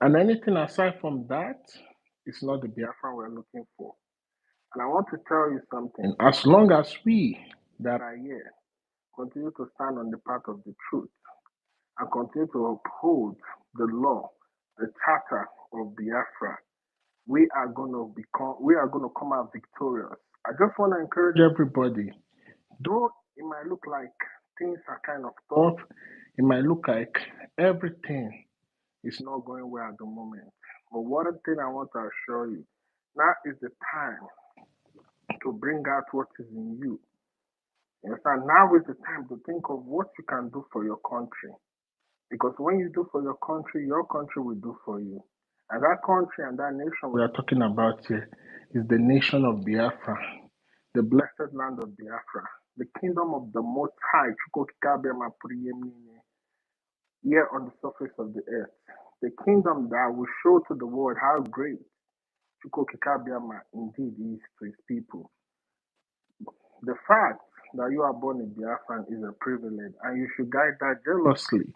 And anything aside from that is not the Biafra we're looking for. And I want to tell you something. As long as we that are here continue to stand on the path of the truth and continue to uphold the law, the charter of Biafra, we are going to come out victorious. I just want to encourage everybody, though it might look like things are kind of tough, it might look like everything is not going well at the moment. But one thing I want to assure you, now is the time to bring out what is in you. You understand? Now is the time to think of what you can do for your country. Because when you do for your country will do for you. And that country and that nation we are talking about here is the nation of Biafra, the blessed land of Biafra, the kingdom of the Most High, here on the surface of the earth. The kingdom that will show to the world how great Chukwukikabiama indeed is to his people. The fact that you are born in Biafran is a privilege, and you should guide that jealously.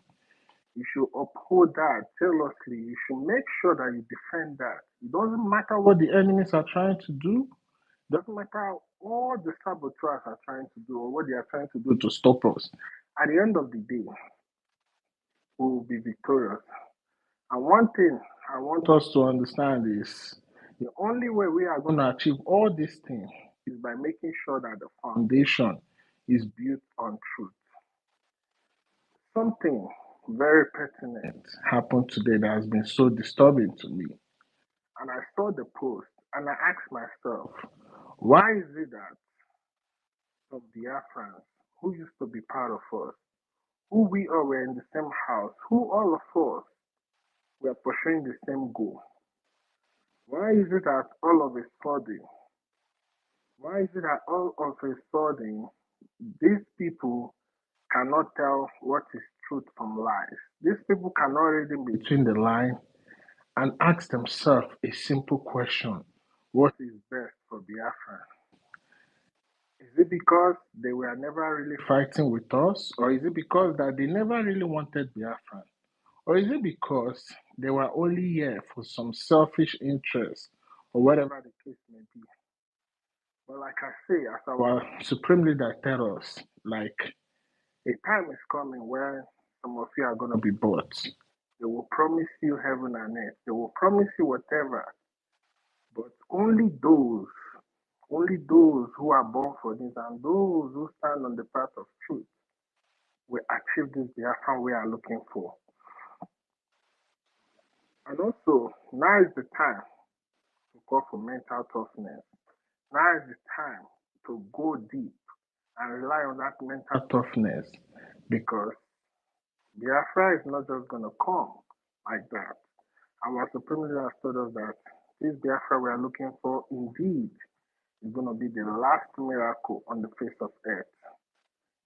You should uphold that jealously. You should make sure that you defend that. It doesn't matter what the enemies are trying to do. It doesn't matter all the saboteurs are trying to do or what they are trying to do to stop us. At the end of the day, we will be victorious. And one thing I want us to understand is the only way we are going to achieve all these things is by making sure that the foundation is built on truth. Something very pertinent happened today that has been so disturbing to me. And I saw the post and I asked myself, why is it that some Biafrans who used to be part of us, who we all were in the same house, who all of us were pursuing the same goal, why is it that all of a sudden these people cannot tell what is truth from lies? These people cannot read in between the lines and ask themselves a simple question: what is best for Biafra? Is it because they were never really fighting with us, or is it because that they never really wanted Biafra? Or is it because they were only here for some selfish interest or whatever the case may be? But like I say, as our supreme leader tells us, like, a time is coming where some of you are going to be bought. They will promise you heaven and earth. They will promise you whatever. But only those who are born for this and those who stand on the path of truth will achieve this Biafran we are looking for. And also, now is the time to call for mental toughness. Now is the time to go deep and rely on that mental toughness, because Biafra is not just going to come like that. Our Supreme Leader has told us that this Biafra we are looking for indeed is going to be the last miracle on the face of earth.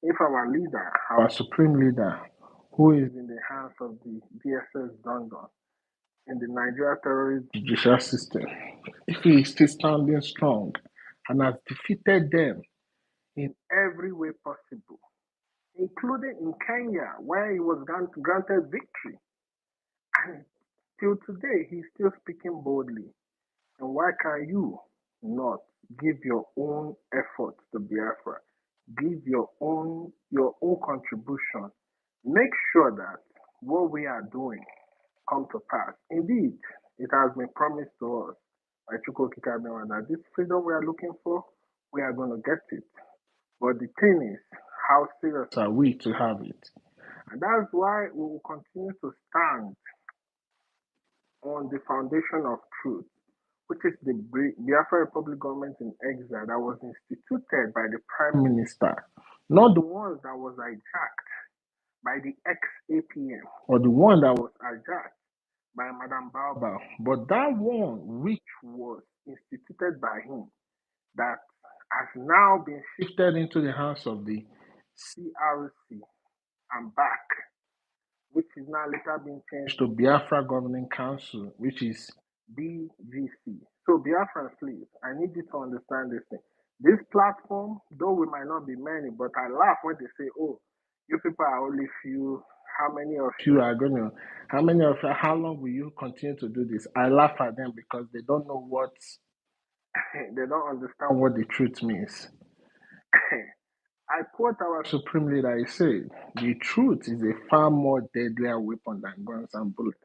If our leader, our Supreme Leader, who is in the hands of the DSS Dundon, in the Nigeria terrorist judicial system, if he is still standing strong and has defeated them in every way possible, including in Kenya, where he was granted victory, and till today he's still speaking boldly. And why can you not give your own effort to Biafra? Give your own contribution. Make sure that what we are doing come to pass. Indeed, it has been promised to us by Chukwukikabiama that this freedom we are looking for, we are going to get it. But the thing is, how serious are we to have it? And that's why we will continue to stand on the foundation of truth, which is the Biafra Republic government in exile that was instituted by the Prime Minister, not the one that was hijacked by the ex-APM or the one that was hijacked by Madame Baobab, but that one which was instituted by him, that has now been shifted into the hands of the CRC and back, which is now later being changed to Biafra Governing Council, which is BGC. So Biafran, please, I need you to understand this thing. This platform, though we might not be many, but I laugh when they say, oh, you people are only few, how many of you are going to, how long will you continue to do this? I laugh at them because they don't know what, they don't understand what the truth means. I quote our supreme leader, he said, the truth is a far more deadlier weapon than guns and bullets.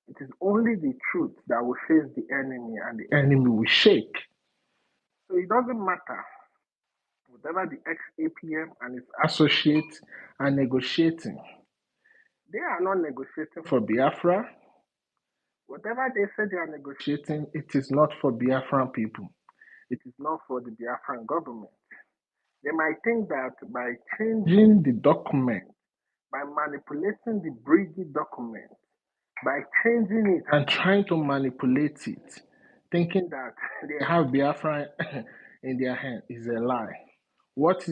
It is only the truth that will face the enemy and the enemy will shake. So it doesn't matter whatever the ex-APM and its associates are negotiating. They are not negotiating for Biafra. Whatever they say they are negotiating, it is not for Biafran people. It is not for the Biafran government. They might think that by changing the document, by manipulating the BRGIE document, by changing it and trying to manipulate it, thinking that they have Biafra in their hand is a lie. What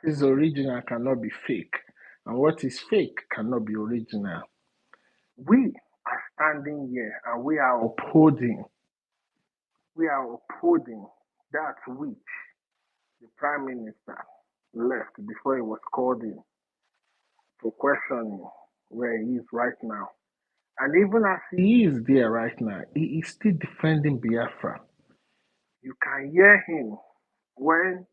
is original cannot be fake, and what is fake cannot be original. We are standing here and we are upholding that which the Prime Minister left before he was called in for questioning where he is right now. And even as he is there right now, he is still defending Biafra. You can hear him when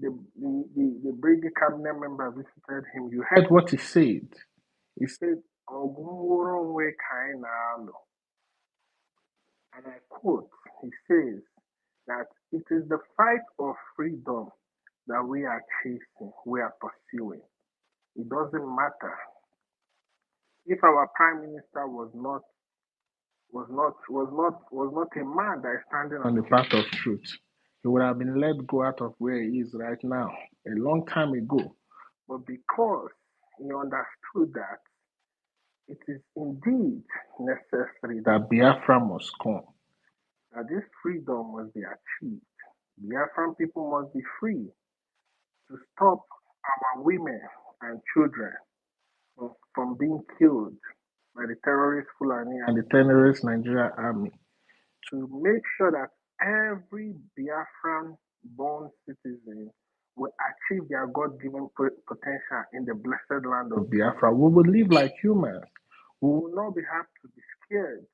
the BRGIE cabinet member visited him. You heard what he said. He said, and I quote, he says that it is the fight of freedom that we are chasing, we are pursuing. It doesn't matter if our Prime Minister was not a man that is standing on the path of truth. He would have been let go out of where he is right now a long time ago. But because he understood that it is indeed necessary that Biafra must come, that this freedom must be achieved. Biafran people must be free to stop our women and children from being killed by the terrorist Fulani and the terrorist Nigerian army, to make sure that every Biafran born citizen will achieve their God given potential in the blessed land of Biafra. We will live like humans. We will not have to be scared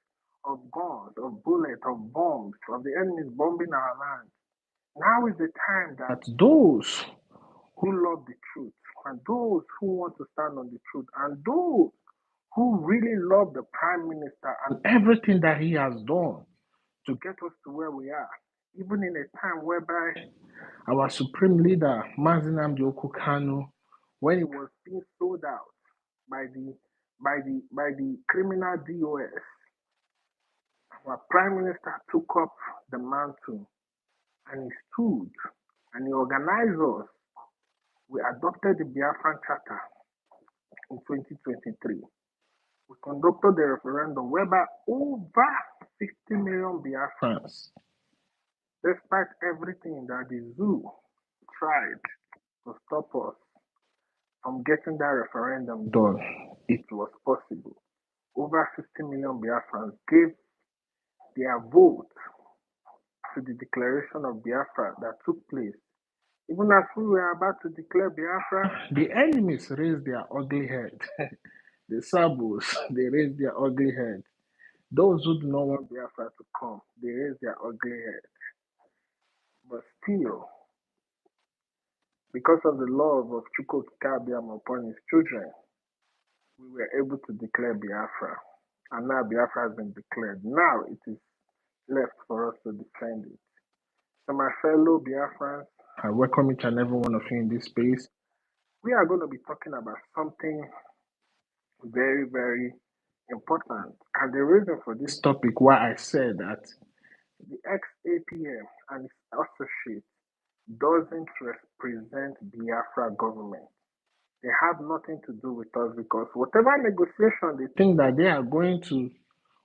of guns, of bullets, of bombs, of the enemies bombing our land. Now is the time that those who love the truth, and those who want to stand on the truth, and those who really love the Prime Minister and everything that he has done to get us to where we are, even in a time whereby our supreme leader, Mazinam Kanu, when he was being sold out by the criminal DOS, our Prime Minister took up the mantle and he stood and he organized us. We adopted the Biafran Charter in 2023. We conducted the referendum whereby over 60 million Biafrans, despite everything that the zoo tried to stop us from getting that referendum done, it was possible. Over 50 million Biafrans gave their vote to the declaration of Biafra that took place. Even as we were about to declare Biafra, the enemies raised their ugly head. The Sabos, they raised their ugly head. Those who do not want Biafra to come, they raise their ugly head. But still, because of the love of Chukwukabiam upon his children, we were able to declare Biafra. And now Biafra has been declared. Now it is left for us to defend it. So my fellow Biafrans, I welcome each and every one of you in this space. We are going to be talking about something very, very important. And the reason for this topic, why I said that the ex-APM and its associates doesn't represent Biafra government. They have nothing to do with us because whatever negotiation they think that they are going to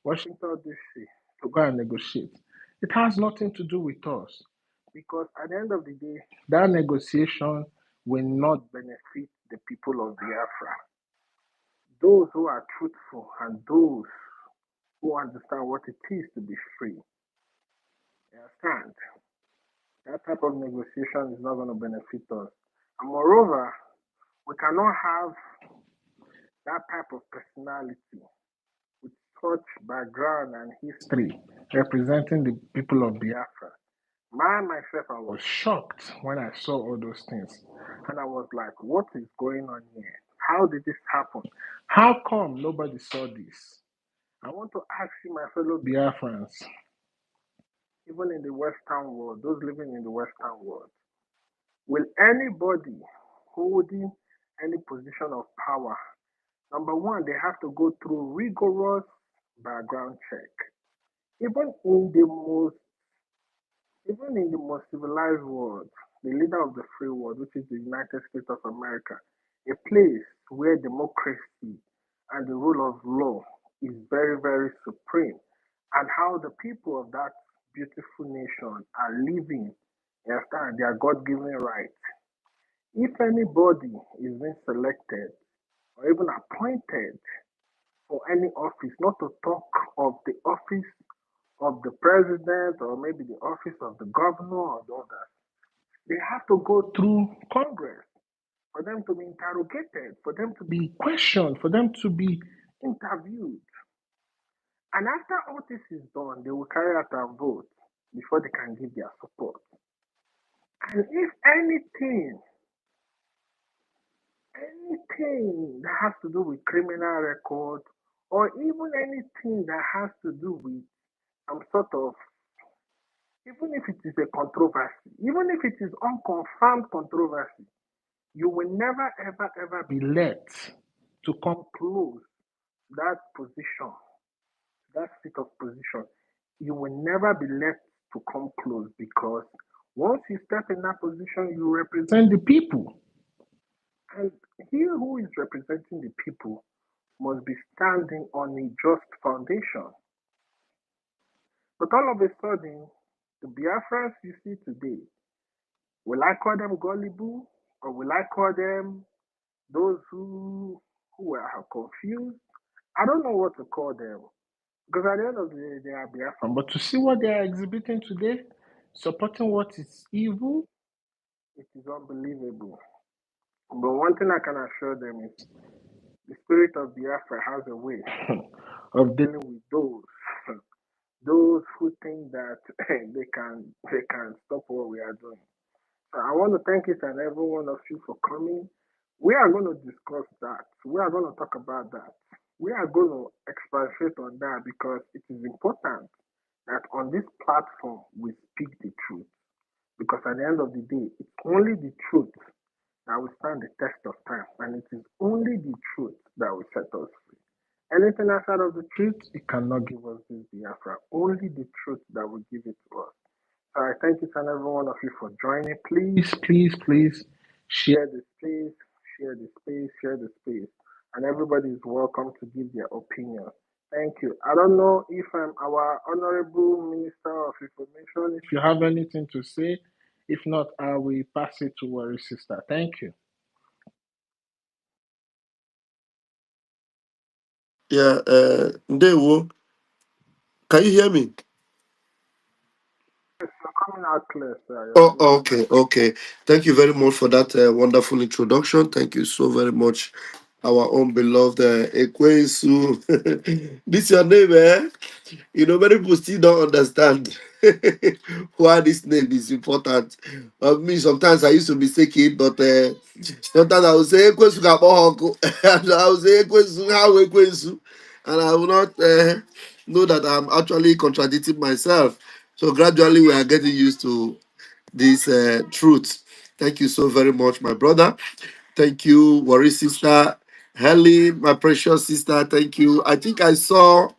Washington, D.C. to go and negotiate, it has nothing to do with us. Because at the end of the day, that negotiation will not benefit the people of Biafra. Those who are truthful and those who understand what it is to be free, they understand. That type of negotiation is not going to benefit us. And moreover, we cannot have that type of personality with such background and history representing the people of Biafra. Myself, I was shocked when I saw all those things. And I was like, what is going on here? How did this happen? How come nobody saw this? I want to ask you, my fellow Biafrans, even in the Western world, those living in the Western world, will anybody holding any position of power, number one, they have to go through rigorous background check. Even in the most Even in the most civilized world, the leader of the free world, which is the United States of America, a place where democracy and the rule of law is very, very supreme, and how the people of that beautiful nation are living in their God given rights. If anybody is being selected or even appointed for any office, not to talk of the office of the president or maybe the office of the governor or the others, they have to go through Congress for them to be interrogated, for them to be questioned, for them to be interviewed. And after all this is done, they will carry out a vote before they can give their support. And if anything that has to do with criminal record, or even anything that has to do with some sort of, even if it is a controversy, even if it is unconfirmed controversy, you will never, ever, ever be let to come close that position, that seat of position. You will never be let to come close because once you step in that position, you represent the people. And he who is representing the people must be standing on a just foundation. But all of a sudden, the Biafrans you see today, will I call them gullible or will I call them those who are confused? I don't know what to call them because at the end of the day, they are Biafran. But to see what they are exhibiting today, supporting what is evil, it is unbelievable. But one thing I can assure them is the spirit of Biafra has a way of dealing with those who think that they can stop what we are doing. So I want to thank each and every one of you for coming. We are going to discuss that. We are going to talk about that. We are going to expatiate on that because it is important that on this platform we speak the truth. Because at the end of the day, it's only the truth that will stand the test of time, and it is only the truth that will set us free. Anything outside of the truth, it cannot give us this Biafra. Only the truth that will give it to us. So I thank each and every one of you for joining. Please, please, please share the space, share the space, share the space. And everybody is welcome to give their opinion. Thank you. I don't know if our Honorable Minister of Information, if you have anything to say. If not, I will pass it to our sister. Thank you. Yeah, Ndewo, can you hear me? Yes, you're coming out clear, sir. Oh, You're coming okay, out clear. okay. Thank you very much for that wonderful introduction. Thank you so very much, our own beloved Ekwesu. This your name, eh? You know, many people still don't understand why this name is important. Me, sometimes I used to mistake it, but sometimes I will say Ekwesu Kabohoko. I will say Ekwesu, how Ekwesu, and I will not know that I'm actually contradicting myself. So gradually, we are getting used to this truth. Thank you so very much, my brother. Thank you, worry sister. Helen, my precious sister. Thank you. I think I saw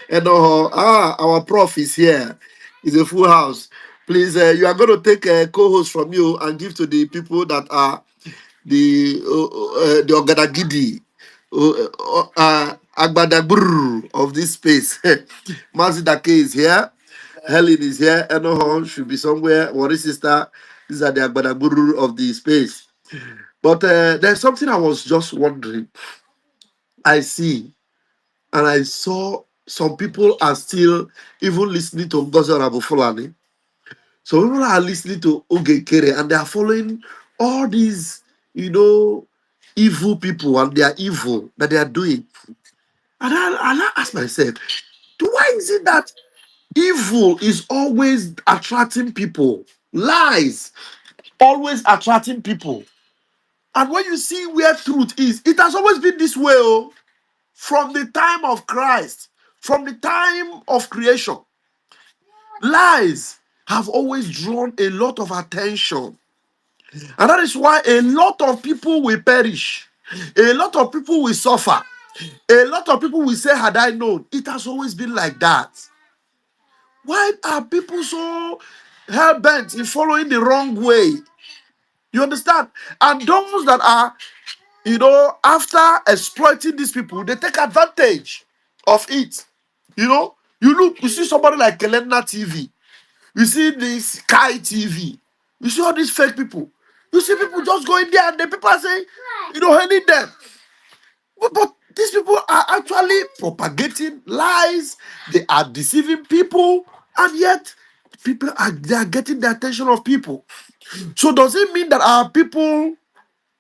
Enoho. Our prof is here. It's a full house. Please, you are going to take a co-host from you and give to the people that are the Ogadagidi, Agbadagbur of this space. Mazidake is here. Helen is here. Enoho should be somewhere. Worry sister. These are the Agbadagbur of the space. But there's something I was just wondering. I see and I saw some people are still even listening to Ngozi Rabu Fulani. So people are listening to Oge Kere and they are following all these, you know, evil people and they are evil that they are doing. And I ask myself, why is it that evil is always attracting people? Lies always attracting people. And when you see where truth is, it has always been this way. Oh, from the time of Christ, from the time of creation, lies have always drawn a lot of attention. And that is why a lot of people will perish. A lot of people will suffer. A lot of people will say, had I known. It has always been like that. Why are people so hell-bent in following the wrong way? You understand? And those that are, after exploiting these people, they take advantage of it. You see somebody like Kelena TV. You see this Sky TV. You see all these fake people. You see people just going there and the people are saying, hailing them. But these people are actually propagating lies. They are deceiving people, and yet they are getting the attention of people. So does it mean that our people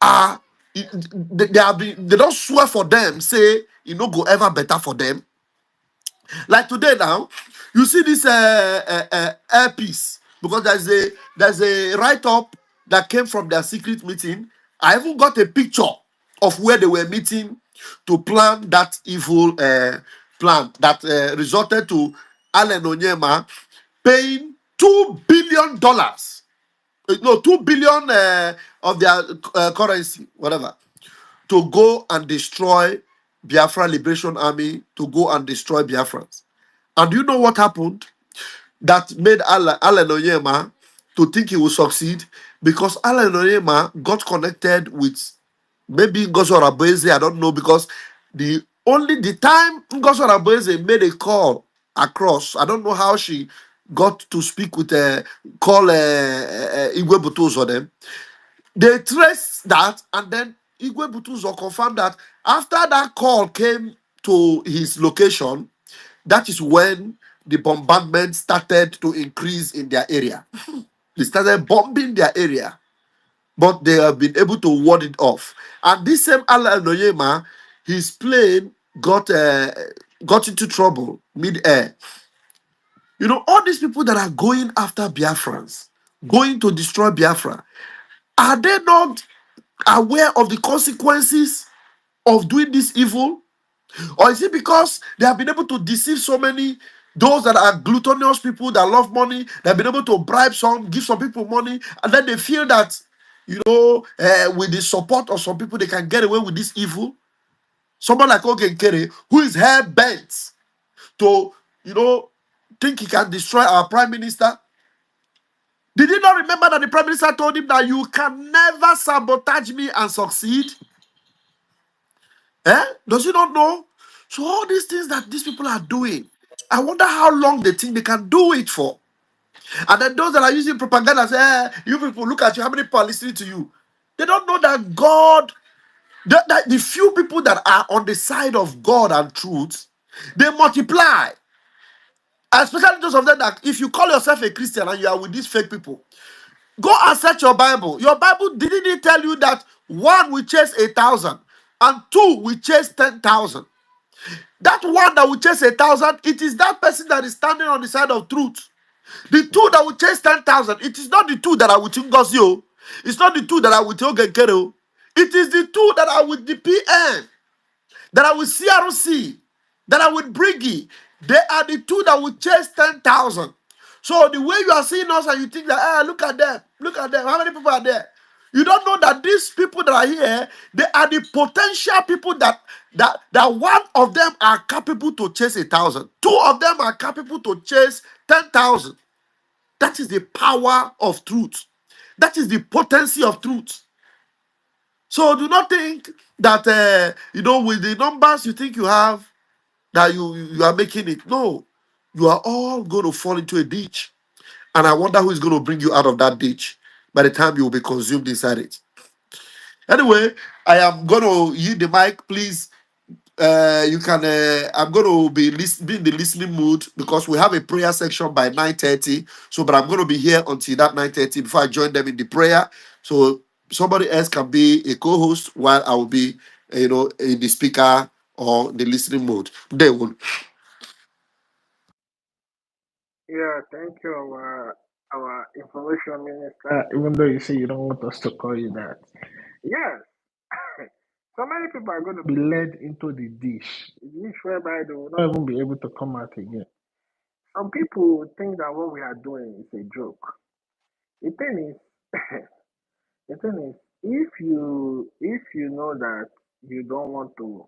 are they don't swear for them, say go ever better for them? Like today now, you see this airpiece, because there's a write-up that came from their secret meeting. I even got a picture of where they were meeting to plan that evil plan that resulted to Allen Onyema paying $2 billion. No, 2 billion of their currency, whatever, to go and destroy Biafra Liberation Army, to go and destroy Biafrans. And do you know what happened that made Allen Onyema to think he will succeed? Because Allen Onyema got connected with maybe Ngozi Orabueze, I don't know, because the time Ngozi Orabueze made a call across, I don't know how she got to speak with call Igwe Butuzo them. They traced that, and then Igwe Butuzo confirmed that after that call came to his location, that is when the bombardment started to increase in their area. They started bombing their area, but they have been able to ward it off. And this same Alan Oyema, his plane got into trouble mid-air. All these people that are going after Biafrans, going to destroy Biafra, are they not aware of the consequences of doing this evil? Or is it because they have been able to deceive so many, those that are gluttonous people that love money, they have been able to bribe some, give some people money, and then they feel that, with the support of some people, they can get away with this evil? Someone like Ogenkere, who is hell-bent to, think he can destroy our prime minister. Did he not remember that the prime minister told him that you can never sabotage me and succeed? Does he not know? So all these things that these people are doing, I wonder how long they think they can do it for. And then those that are using propaganda say, you people, look at you, how many people are listening to you? They don't know that God, that the few people that are on the side of God and truth, they multiply. Especially those of them that, if you call yourself a Christian and you are with these fake people, go and search your Bible. Your Bible, didn't it tell you that 1 will chase 1,000 and 2 will chase 10,000? That one that will chase 1,000, it is that person that is standing on the side of truth. The 2 that will chase 10,000, it is not the 2 that are with Ngozi. It's not the 2 that are with Ogenkere. It is the 2 that are with the PM, that are with CRC, that are with BRGIE. They are the 2 that will chase 10,000. So the way you are seeing us and you think that, look at them, how many people are there? You don't know that these people that are here, they are the potential people that one of them are capable to chase 1,000. 2 of them are capable to chase 10,000. That is the power of truth. That is the potency of truth. So do not think that, with the numbers you think you have, that you are making it. No, you are all going to fall into a ditch. And I wonder who is going to bring you out of that ditch by the time you will be consumed inside it. Anyway, I am going to yield the mic. Please, you can. I'm going to be in the listening mood because we have a prayer section by 9:30. So, but I'm going to be here until that 9:30 before I join them in the prayer. So, somebody else can be a co-host while I will be, in the speaker or the listening mode. They will. Yeah, thank you, our information minister. Even though you say you don't want us to call you that, yes. So many people are going to be led into the dish whereby they will not even be able to come out again. Some people think that what we are doing is a joke. The thing is, the thing is, if you know that you don't want to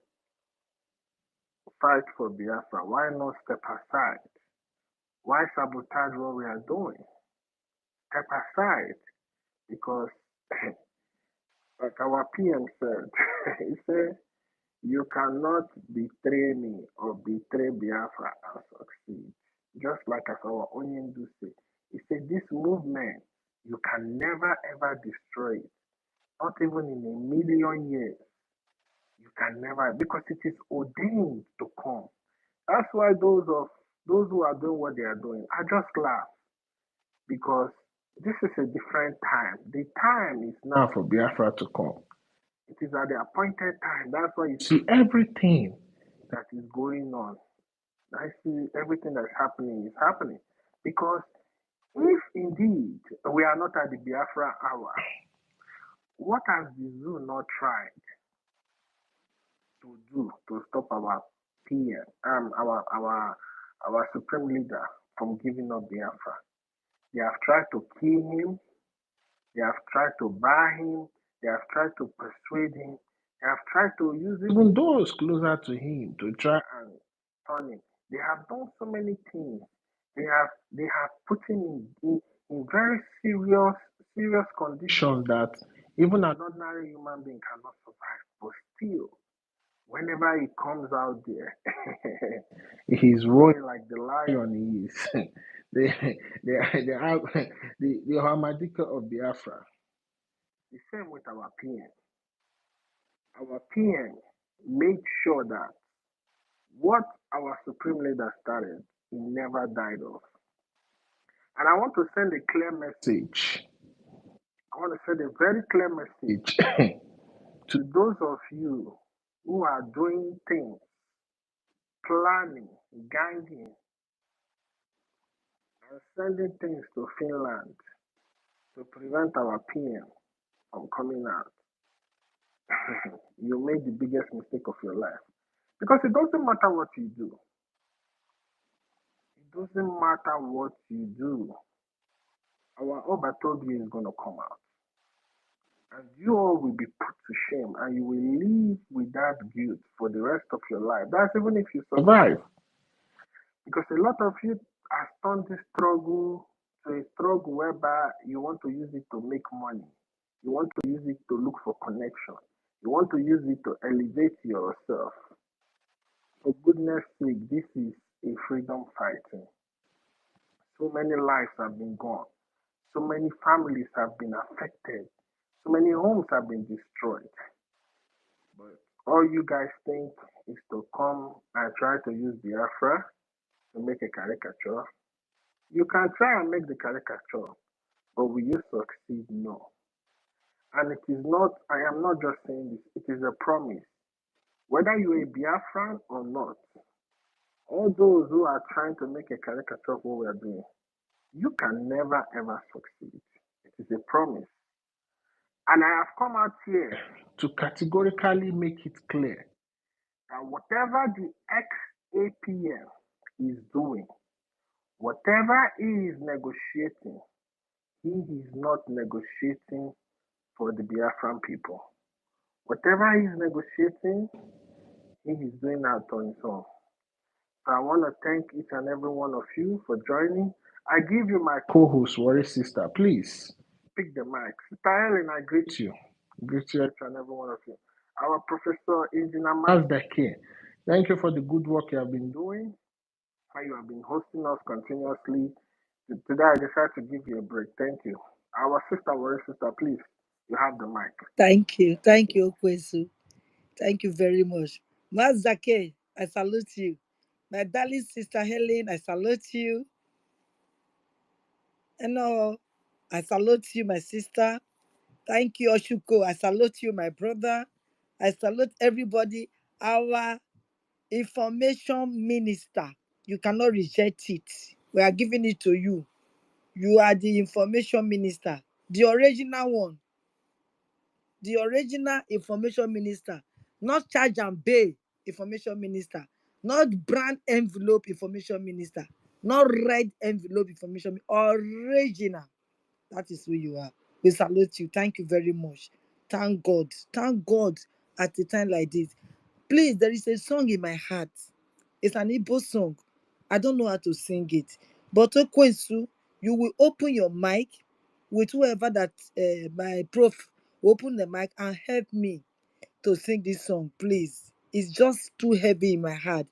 fight for Biafra, why not step aside? Why sabotage what we are doing? Step aside because, like our PM said, he said, you cannot betray me or betray Biafra and succeed. Just like as our onion do say, he said, this movement, you can never ever destroy it. Not even in a million years. You can never, because it is ordained to come. That's why those who are doing what they are doing, I just laugh because this is a different time. The time is now for Biafra to come. It is at the appointed time. That's why you see everything that is going on. I see everything that's happening is happening. Because if indeed we are not at the Biafra hour, what has the zoo not tried to do to stop our PM, our supreme leader from giving up Biafra? They have tried to kill him. They have tried to bar him. They have tried to persuade him. They have tried to use even those closer to him to try and turn him. They have done so many things. They have put him in very serious conditions that even an ordinary human being cannot survive. But still, whenever he comes out there, he's roaring like the lion he is. They have the Hamadika of Biafra. The same with our PM. Our PM made sure that what our supreme leader started, he never died of. And I want to send a clear message. I want to send a very clear message to those of you who are doing things, planning, ganging, and sending things to Finland to prevent our PM from coming out. You made the biggest mistake of your life. Because it doesn't matter what you do. It doesn't matter what you do. Our Obatobi is going to come out. And you all will be put to shame. And you will live with that guilt for the rest of your life. That's even if you survive. Because a lot of you have turned this struggle to a struggle whereby you want to use it to make money. You want to use it to look for connection. You want to use it to elevate yourself. For goodness sake, this is a freedom fighting. So many lives have been gone. So many families have been affected. So many homes have been destroyed. But all you guys think is to come and try to use Biafra to make a caricature. You can try and make the caricature, but will you succeed? No. And it is not, I am not just saying this, it is a promise. Whether you're a Biafran or not, all those who are trying to make a caricature of what we are doing, you can never ever succeed. It is a promise. And I have come out here to categorically make it clear that whatever the ex-APM is doing, whatever he is negotiating, he is not negotiating for the Biafran people. Whatever he is negotiating, he is doing that on his own. So I want to thank each and every one of you for joining. I give you my co-host, Worry Sister. Please pick the mic. Sister Helen, I greet you. Greet you, each and every one of you. Our Professor Engineer Mazdake, thank you for the good work you have been doing. How you have been hosting us continuously. Today I decided to give you a break. Thank you. Our sister, Worry Sister, please, you have the mic. Thank you. Thank you, Okwesu. Thank you very much. Mazake, I salute you. My darling sister Helen, I salute you. And I salute you, my sister. Thank you, Oshuko. I salute you, my brother. I salute everybody. Our information minister. You cannot reject it. We are giving it to you. You are the information minister, the original one, the original information minister, not charge and pay information minister, not brand envelope information minister, not red envelope information, original. That is who you are. We salute you. Thank you very much. Thank God. Thank God at a time like this. Please, there is a song in my heart. It's an Igbo song. I don't know how to sing it. But Okwensu, you will open your mic with whoever that my prof will open the mic and help me to sing this song, please. It's just too heavy in my heart.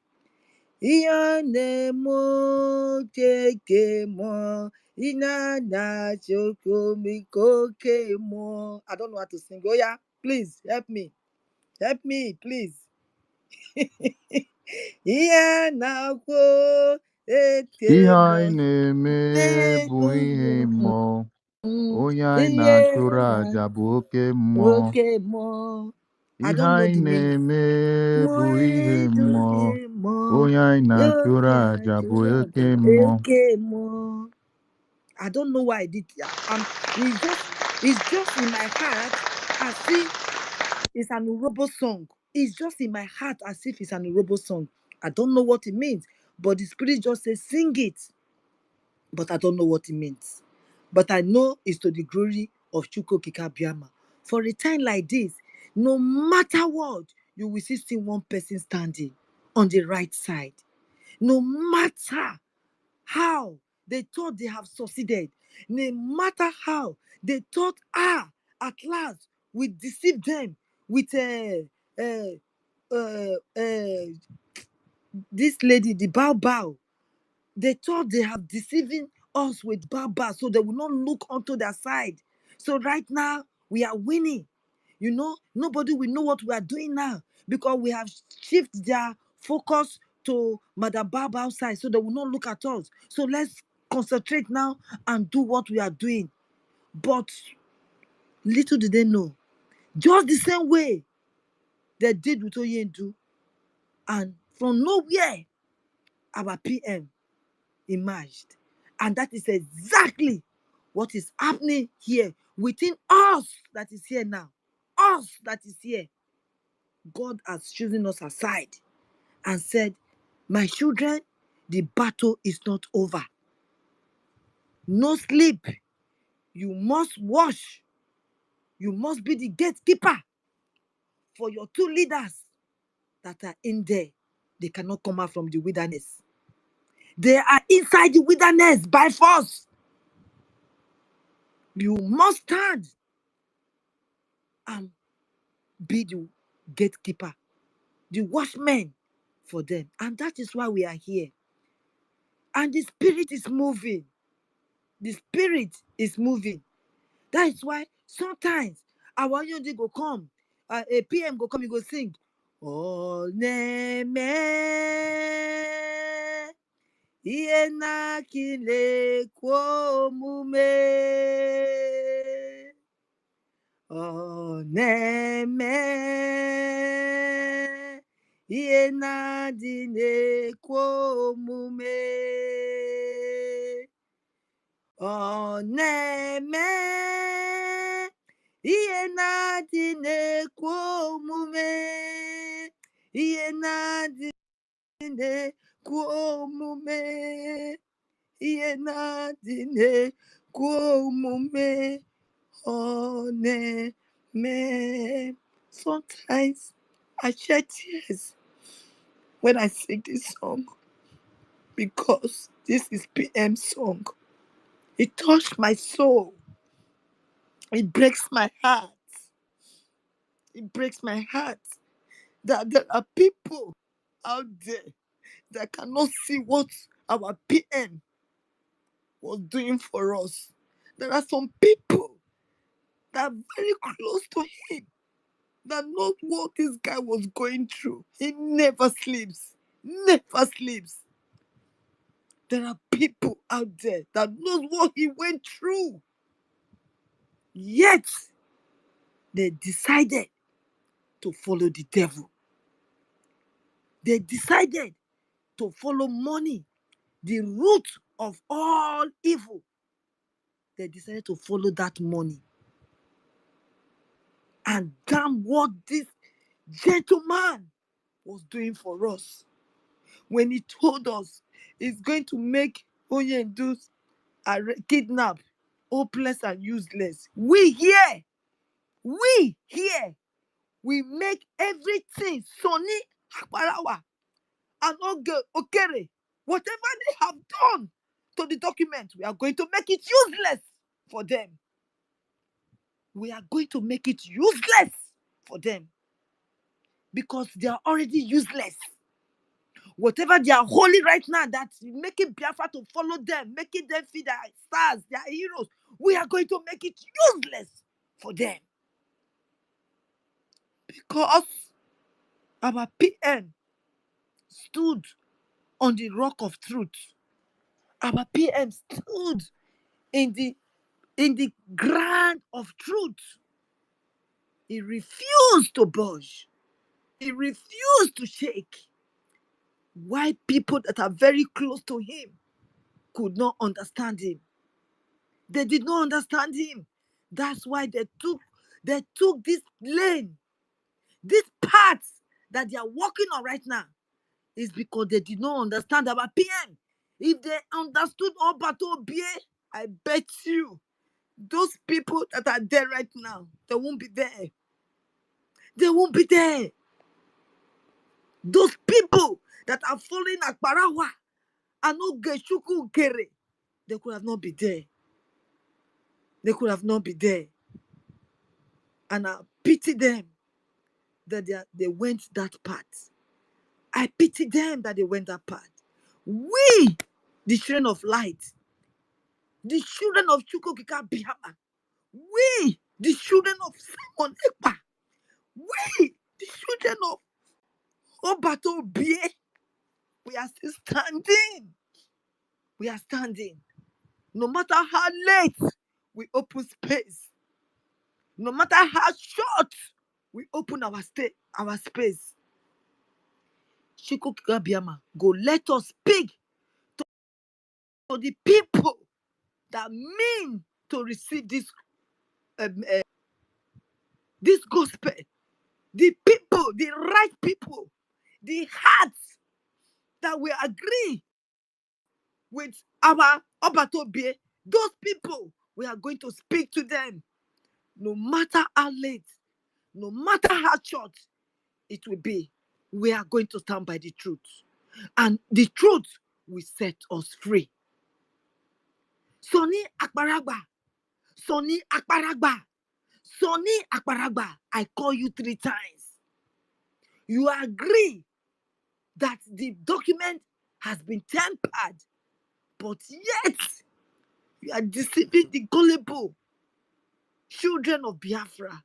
Iyanemo kekemo, inana chokomikokemo. I don't know how to sing. Oh yeah, please help me. Help me, please. Iyanakwo Ihe anyị ekemo, na-eme bụ ihe mmụọ. Onye anyị na-achụrụ iyena àjà bụ oke mmụọ. okemo. I Ihe don't know anyị the meaning. na-eme bụ ihe mmụọ. Mo, Onye anyị na-achụrụ yonya àjà bụ oke churaga, mmụọ. ekemo. I don't know why I did. It's just in my heart as if it's an Urobo song. It's just in my heart as if it's an Urobo song. I don't know what it means, but the spirit just says sing it. But I don't know what it means. But I know it's to the glory of Chuko Kikabiama. For a time like this, no matter what, you will see one person standing on the right side. No matter how they thought they have succeeded, no matter how they thought, at last we deceived them with this lady, the Bao. They thought they have deceiving us with Baba, so they will not look onto their side. So right now we are winning. You know, nobody will know what we are doing now because we have shifted their focus to Madam Baba outside, so they will not look at us. So let's concentrate now and do what we are doing. But little did they know, just the same way they did with Oyendu, and from nowhere, our PM emerged. And that is exactly what is happening here within us that is here now. Us that is here. God has chosen us aside and said, my children, the battle is not over. No sleep. You must watch. You must be the gatekeeper for your two leaders that are in there. They cannot come out from the wilderness. They are inside the wilderness by force. You must stand and be the gatekeeper, the watchman for them. And that is why we are here. And the spirit is moving. The spirit is moving. That is why sometimes our young go come, a PM go come, he go sing. Oh, neme, iena kile kwa mume. Oh, neme, iena dine kwa mume. Oh, neme, iena dine kwa mume. Iena dine kwa mume. Iena dine kwa mume. Oh, man. Sometimes I shed tears when I sing this song because this is PM song. It touched my soul. It breaks my heart. It breaks my heart that there are people out there that cannot see what our PM was doing for us. There are some people that are very close to him that knows what this guy was going through. He never sleeps. Never sleeps. There are people out there that knows what he went through. Yet, They decided to follow the devil. They decided to follow money, the root of all evil. They decided to follow that money. And damn what this gentleman was doing for us when he told us he's going to make Oyendus kidnap, hopeless and useless. We here, we make everything Sonny Akbarawa and Oge Okere, whatever they have done to the document, we are going to make it useless for them. We are going to make it useless for them because they are already useless. Whatever they are holding right now, that's making Biafra to follow them, making them feel their stars, their heroes, we are going to make it useless for them. Because our PM stood on the rock of truth. Our PM stood in the ground of truth. He refused to budge. He refused to shake. Why people that are very close to him could not understand him? They did not understand him. That's why they took this lane, this path that they are walking on right now, is because they did not understand our PM. If they understood Obato Bie, I bet you those people that are there right now, they won't be there. They won't be there. Those people that are following Akbarawa and Ogeshuku Kere, they could have not been there. They could have not been there. And I pity them that they went that path. I pity them that they went that path. We, the children of light, the children of Chukokika Bihama, we, the children of Simon Ekpa, we, the children of Obato Bie, we are still standing. We are standing. No matter how late we open space, no matter how short we open our space, Chukokika Bihama, go let us speak to the people that mean to receive this gospel, the people, the right people, the hearts that will agree with our Obatobie, those people, we are going to speak to them. No matter how late, no matter how short it will be, we are going to stand by the truth. And the truth will set us free. Sonny Akbaragba, Sonny Akbaragba, Sonny Akbaragba, I call you 3 times. You agree that the document has been tampered, but yet you are deceiving the gullible children of Biafra.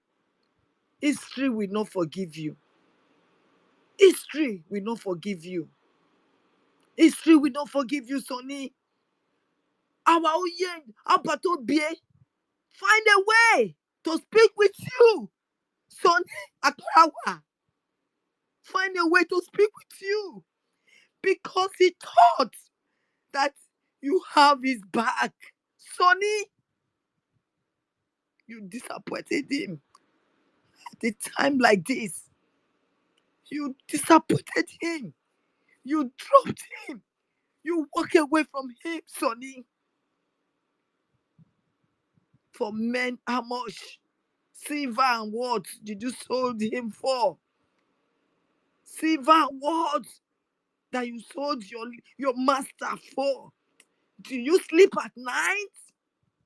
History will not forgive you. History will not forgive you. History will not forgive you, Sonny. Our Oyen, Abato Bie, find a way to speak with you, Sonny Akarawa. Find a way to speak with you, because he thought that you have his back. Sonny, you disappointed him. At a time like this, you disappointed him. You dropped him. You walk away from him, Sonny. For men, how much silver and what did you sold him for? Silver and what that you sold your master for? Do you sleep at night,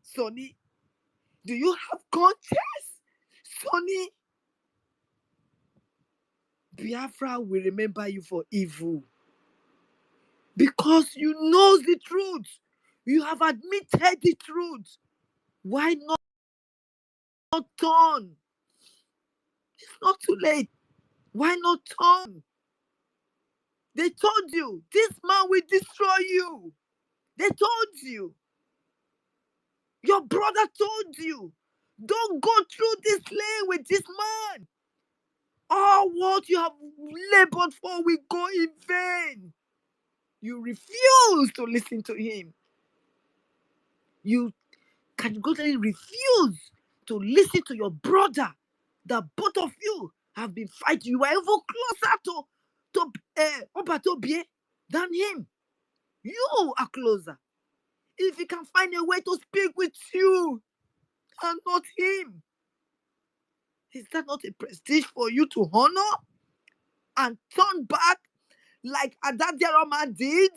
Sonny? Do you have conscience, Sonny? Biafra will remember you for evil. Because you know the truth. You have admitted the truth. Why not turn? It's not too late. Why not turn? They told you, this man will destroy you. They told you. Your brother told you, Don't go through this lane with this man. All what you have labored for will go in vain. You refuse to listen to him. You categorically refuse to listen to your brother. That both of you have been fighting. You are even closer to Obatobie than him. You are closer. If he can find a way to speak with you and not him, is that not a prestige for you to honor and turn back like Adadirama did?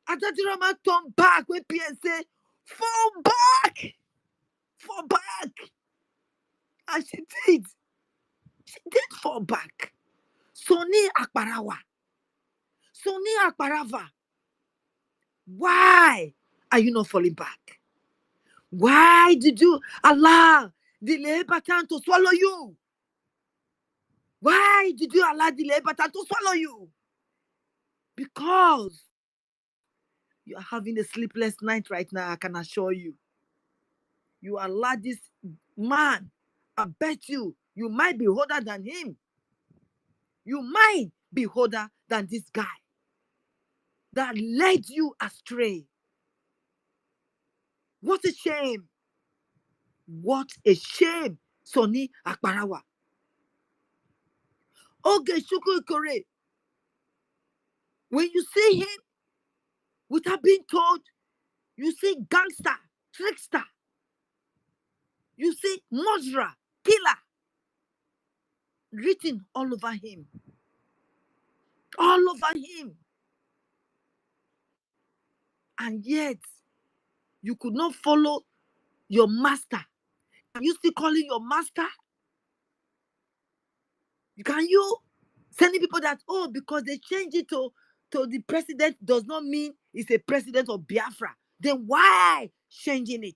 Adadirama turned back when PS said, fall back! Fall back! And she did. She did fall back. Soni Akbarawa. Soni Akbarava. Why are you not falling back? Why did you allow the Lebatan to swallow you? Why did you allow the Lebatan to swallow you? Because you are having a sleepless night right now, I can assure you. You allow this man, I bet you might be older than him. You might be older than this guy that led you astray. What a shame. What a shame. Soni Akbarawa. Oge Shukukore. When you see him without being told, you see gangster, trickster. You see murderer, killer written all over him. All over him. And yet, you could not follow your master. Can you still call him your master? Can you sending people that, oh, because they changed it to the president does not mean it's a president of Biafra. Then why changing it?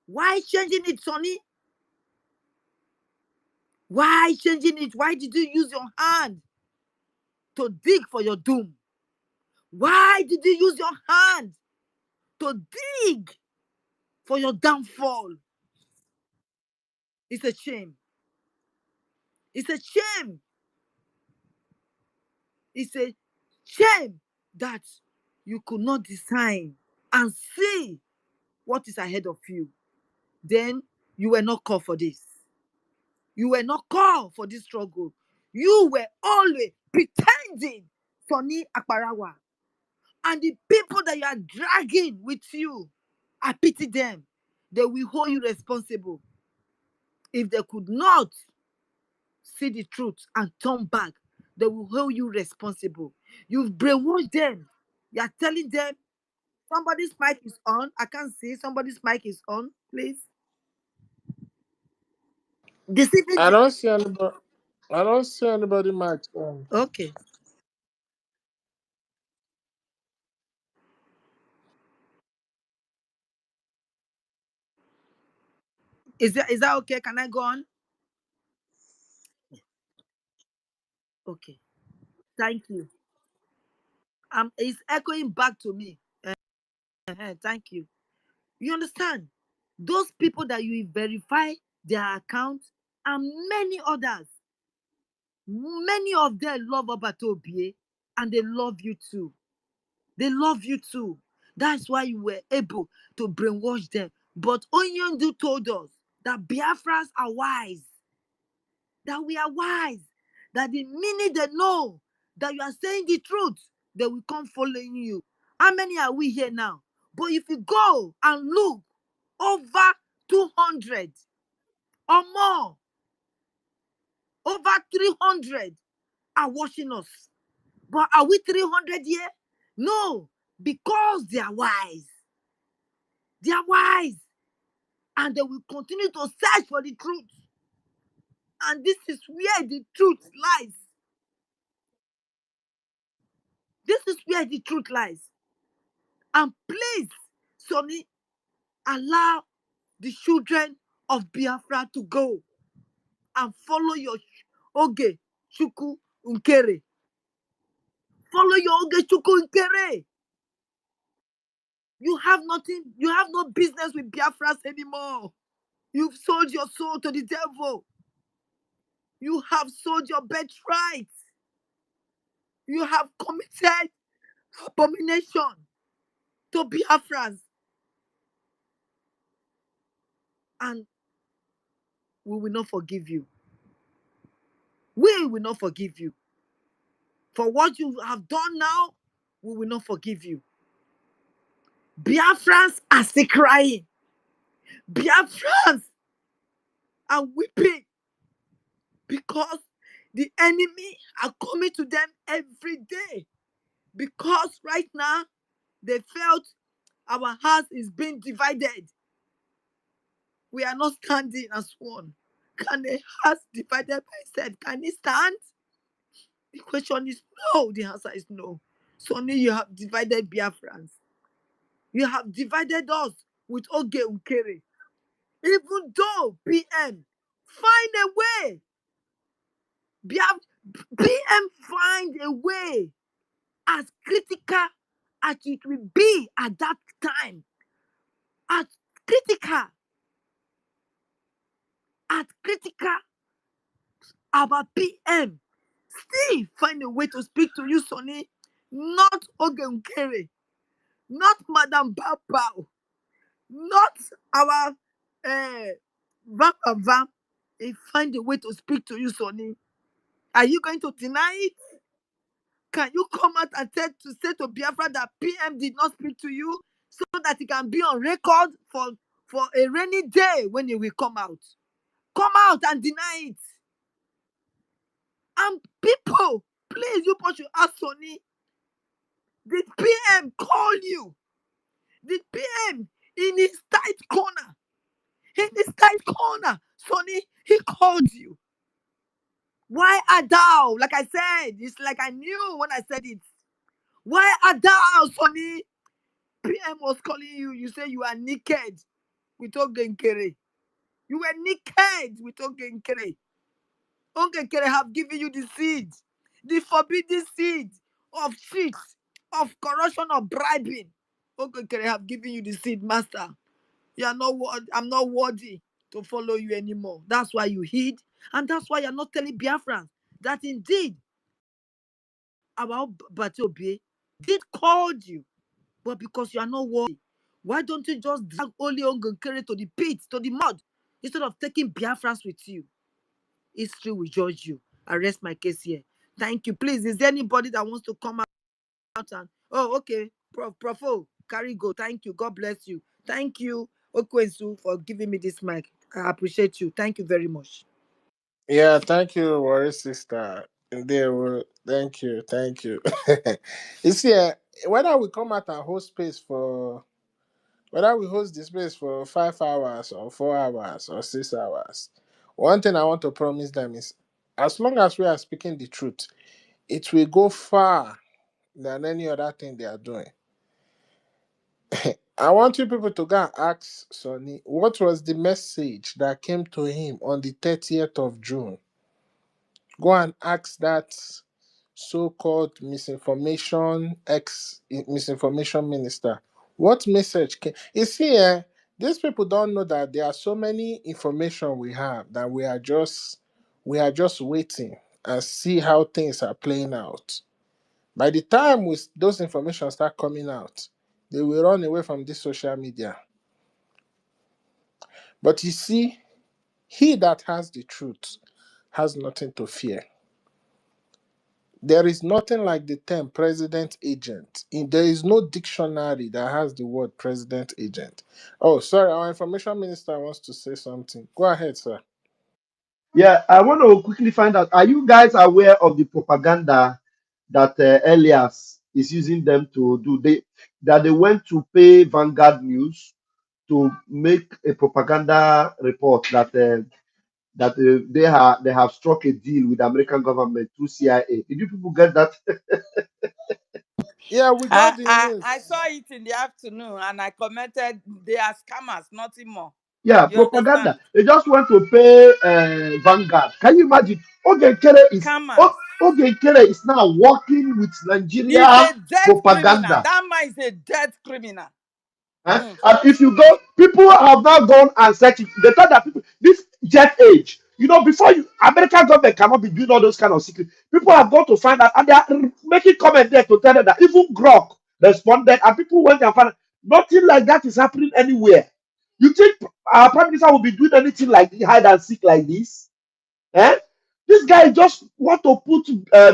Why changing it, Sonny? Why changing it? Why did you use your hand to dig for your doom? Why did you use your hand to dig for your downfall? It's a shame. It's a shame. It's a shame that you could not design and see what is ahead of you. Then you were not called for this. You were not called for this struggle. You were always pretending, Sonny Akbarawa. And the people that you are dragging with you, I pity them. They will hold you responsible. If they could not see the truth and turn back, they will hold you responsible. You've brainwashed them. You are telling them, somebody's mic is on. I can't see. Somebody's mic is on, please. Deceiving I them. don't see anybody. I don't see anybody much. Okay. Is that okay? Can I go on? Okay. Thank you. It's echoing back to me. Thank you. You understand? Those people that you verify their account and many others, many of them love Obatobie and they love you too. They love you too. That's why you were able to brainwash them. But Onyendu told us that Biafras are wise, that we are wise, that the minute they know that you are saying the truth, they will come following you. How many are we here now? But if you go and look, over 200 or more, over 300 are watching us. But are we 300 here? No, because they are wise. They are wise. And they will continue to search for the truth. And this is where the truth lies. This is where the truth lies. And please, Sonny, allow the children of Biafra to go and follow your Oge Chukwu Nkere. Follow your Oge Chukwu Nkere. You have nothing, you have no business with Biafras anymore. You've sold your soul to the devil. You have sold your birthright. You have committed abomination to Biafrans. And we will not forgive you. We will not forgive you. For what you have done now, we will not forgive you. Biafrans are still crying. Biafrans are weeping because the enemy are coming to them every day. Because right now, they felt our house is being divided. We are not standing as one. Can a house divided by itself, can it stand? The question is no. The answer is no. Sonny, you have divided Biafrans. You have divided us with Oge Ukere. Even though PM find a way, PM find a way, as critical as it will be at that time, as critical, our PM still find a way to speak to you, Sonny. Not Oge Ukere, not Madam Babao, not our Vam. They find a way to speak to you, Sonny. Are you going to deny it? Can you come out and say to Biafra that PM did not speak to you so that it can be on record for a rainy day when it will come out? Come out and deny it. And people, please, you should ask Sonny, did PM call you? Did PM in his tight corner? Sonny, he called you. Why Adao? Like I said, it's like I knew when I said it. Why Adao, Sonny? PM was calling you. You say you are naked with Ogenkere. You were naked with Ogenkere. Ogenkere have given you the seed, the forbidden seed of cheat, of corruption, of bribing. Ogenkere have given you the seed, master. You are not. I'm not worthy to follow you anymore. That's why you hid, and that's why you're not telling Biafrans that indeed our Batiobe did called you, but because you are not worthy, why don't you just drag Oli Ogenkere to the pit, to the mud, instead of taking Biafrans with you? History will judge you. I rest my case here. Thank you. Please, is there anybody that wants to come out and okay, Profo, carry go. Thank you. God bless you. Thank you, Okwensu, for giving me this mic. I appreciate you. Thank you very much. Yeah, thank you, Warrior Sister. There were thank you, thank you. You see, whether we come out and host space for whether we host the space for 5 hours or 4 hours or 6 hours, one thing I want to promise them is as long as we are speaking the truth, it will go far than any other thing they are doing. I want you people to go and ask Sonny what was the message that came to him on the 30th of June. Go and ask that so-called misinformation minister. What message came? You see, these people don't know that there are so many information we have that we are just waiting and see how things are playing out. By the time those information start coming out, they will run away from this social media. But you see, he that has the truth has nothing to fear. There is nothing like the term president agent. There is no dictionary that has the word president agent. Oh, sorry, our information minister wants to say something. Go ahead, sir. Yeah, I want to quickly find out, are you guys aware of the propaganda that Elias is using them to do? That they went to pay Vanguard News to make a propaganda report that they have struck a deal with the American government through CIA. Did you people get that? Yeah, we got the I news. saw it in the afternoon and I commented they are scammers, nothing more. Yeah, You understand? propaganda. They just went to pay Vanguard. Can you imagine? Scammers. Ogenkere is now working with He's Nigeria a dead criminal. propaganda. That man is a dead criminal. And if you go, people have now gone and searched it. They thought that people, this jet age, before American government cannot be doing all those kind of secret. People have gone to find out, and they are making comment there to tell them that even Grok responded, and people went and found out nothing like that is happening anywhere. You think our prime minister will be doing anything like hide and seek like this? Eh? This guy just want to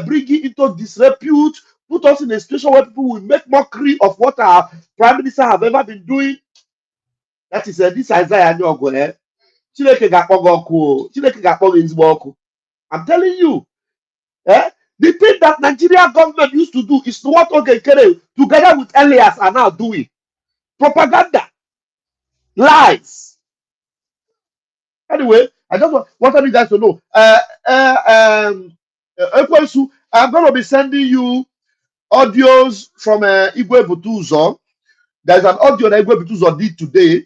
bring it into disrepute, put us in a situation where people will make mockery of what our prime minister have ever been doing. That is this Isaiah Nyogo. Chineke ga-akpọ gị ọkụ o. Chineke ga-akpọ gị ezigbo ọkụ. I'm telling you. Eh? The thing that Nigeria government used to do is what Ogekere together with Elias are now doing. Propaganda. Lies. Anyway, I just wanted you guys to know. Ekwensu, I'm going to be sending you audios from Igwe Butuzo. There's an audio that Igwe Butuzo did today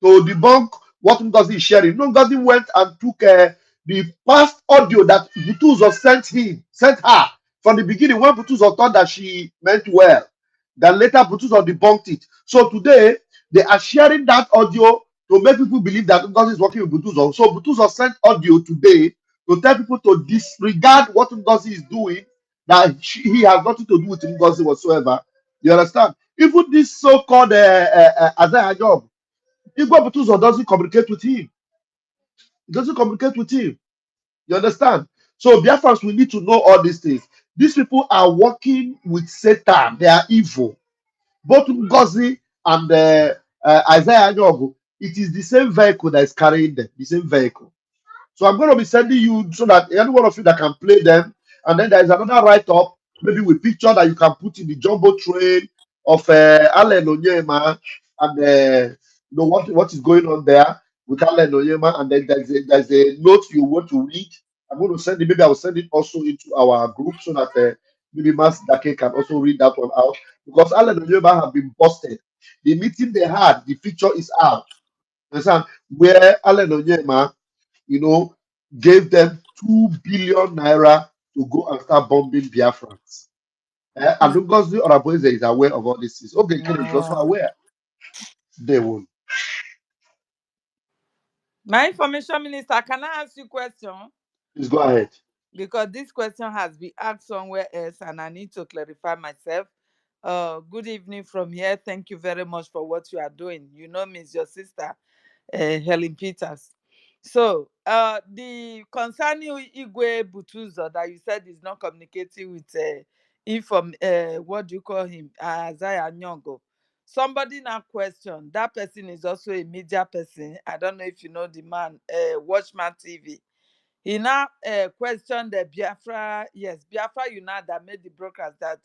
to debunk what Ngozi is sharing. Ngozi went and took the past audio that Butuzo sent her from the beginning when Butuzo thought that she meant well. Then later Butuzo debunked it. So today they are sharing that audio to make people believe that Ngozi is working with Butuzo. So Butuzo sent audio today to tell people to disregard what Ngozi is doing, that he has nothing to do with Ngozi whatsoever. You understand? Even this so-called Isaiah Job, Igwe Butuzo doesn't communicate with him. He doesn't communicate with him. You understand? So Biafrans, we need to know all these things. These people are working with Satan. They are evil. Both Ngozi and Isaiah Nyogo, it is the same vehicle that is carrying them. The same vehicle. So I'm going to be sending you so that any one of you that can play them. And then there is another write-up, maybe with picture that you can put in the jumbo train of Allen Onyema and what is going on there with Allen Onyema. And then there's a note you want to read. I'm going to send it. Maybe I will send it also into our group so that maybe Mas Dake can also read that one out. Because Allen Onyema have been busted. The meeting they had, the picture is out. Understand? Where Allen Onyema, gave them 2 billion naira to go and start bombing Biafrans. And Ngozi Oraboeze is aware of all this. Okay, Kennedy is also aware. They will. My information minister, can I ask you a question? Please go ahead. Because this question has been asked somewhere else and I need to clarify myself. Good evening from here. Thank you very much for what you are doing. You know me, it's your sister, Helen Peters. So, the concerning Igwe Butuzo that you said is not communicating with what do you call him, Isaiah Nyongo. Somebody now question that person is also a media person. I don't know if you know the man, Watchman TV. He now questioned the Biafra Unite that made the broadcast that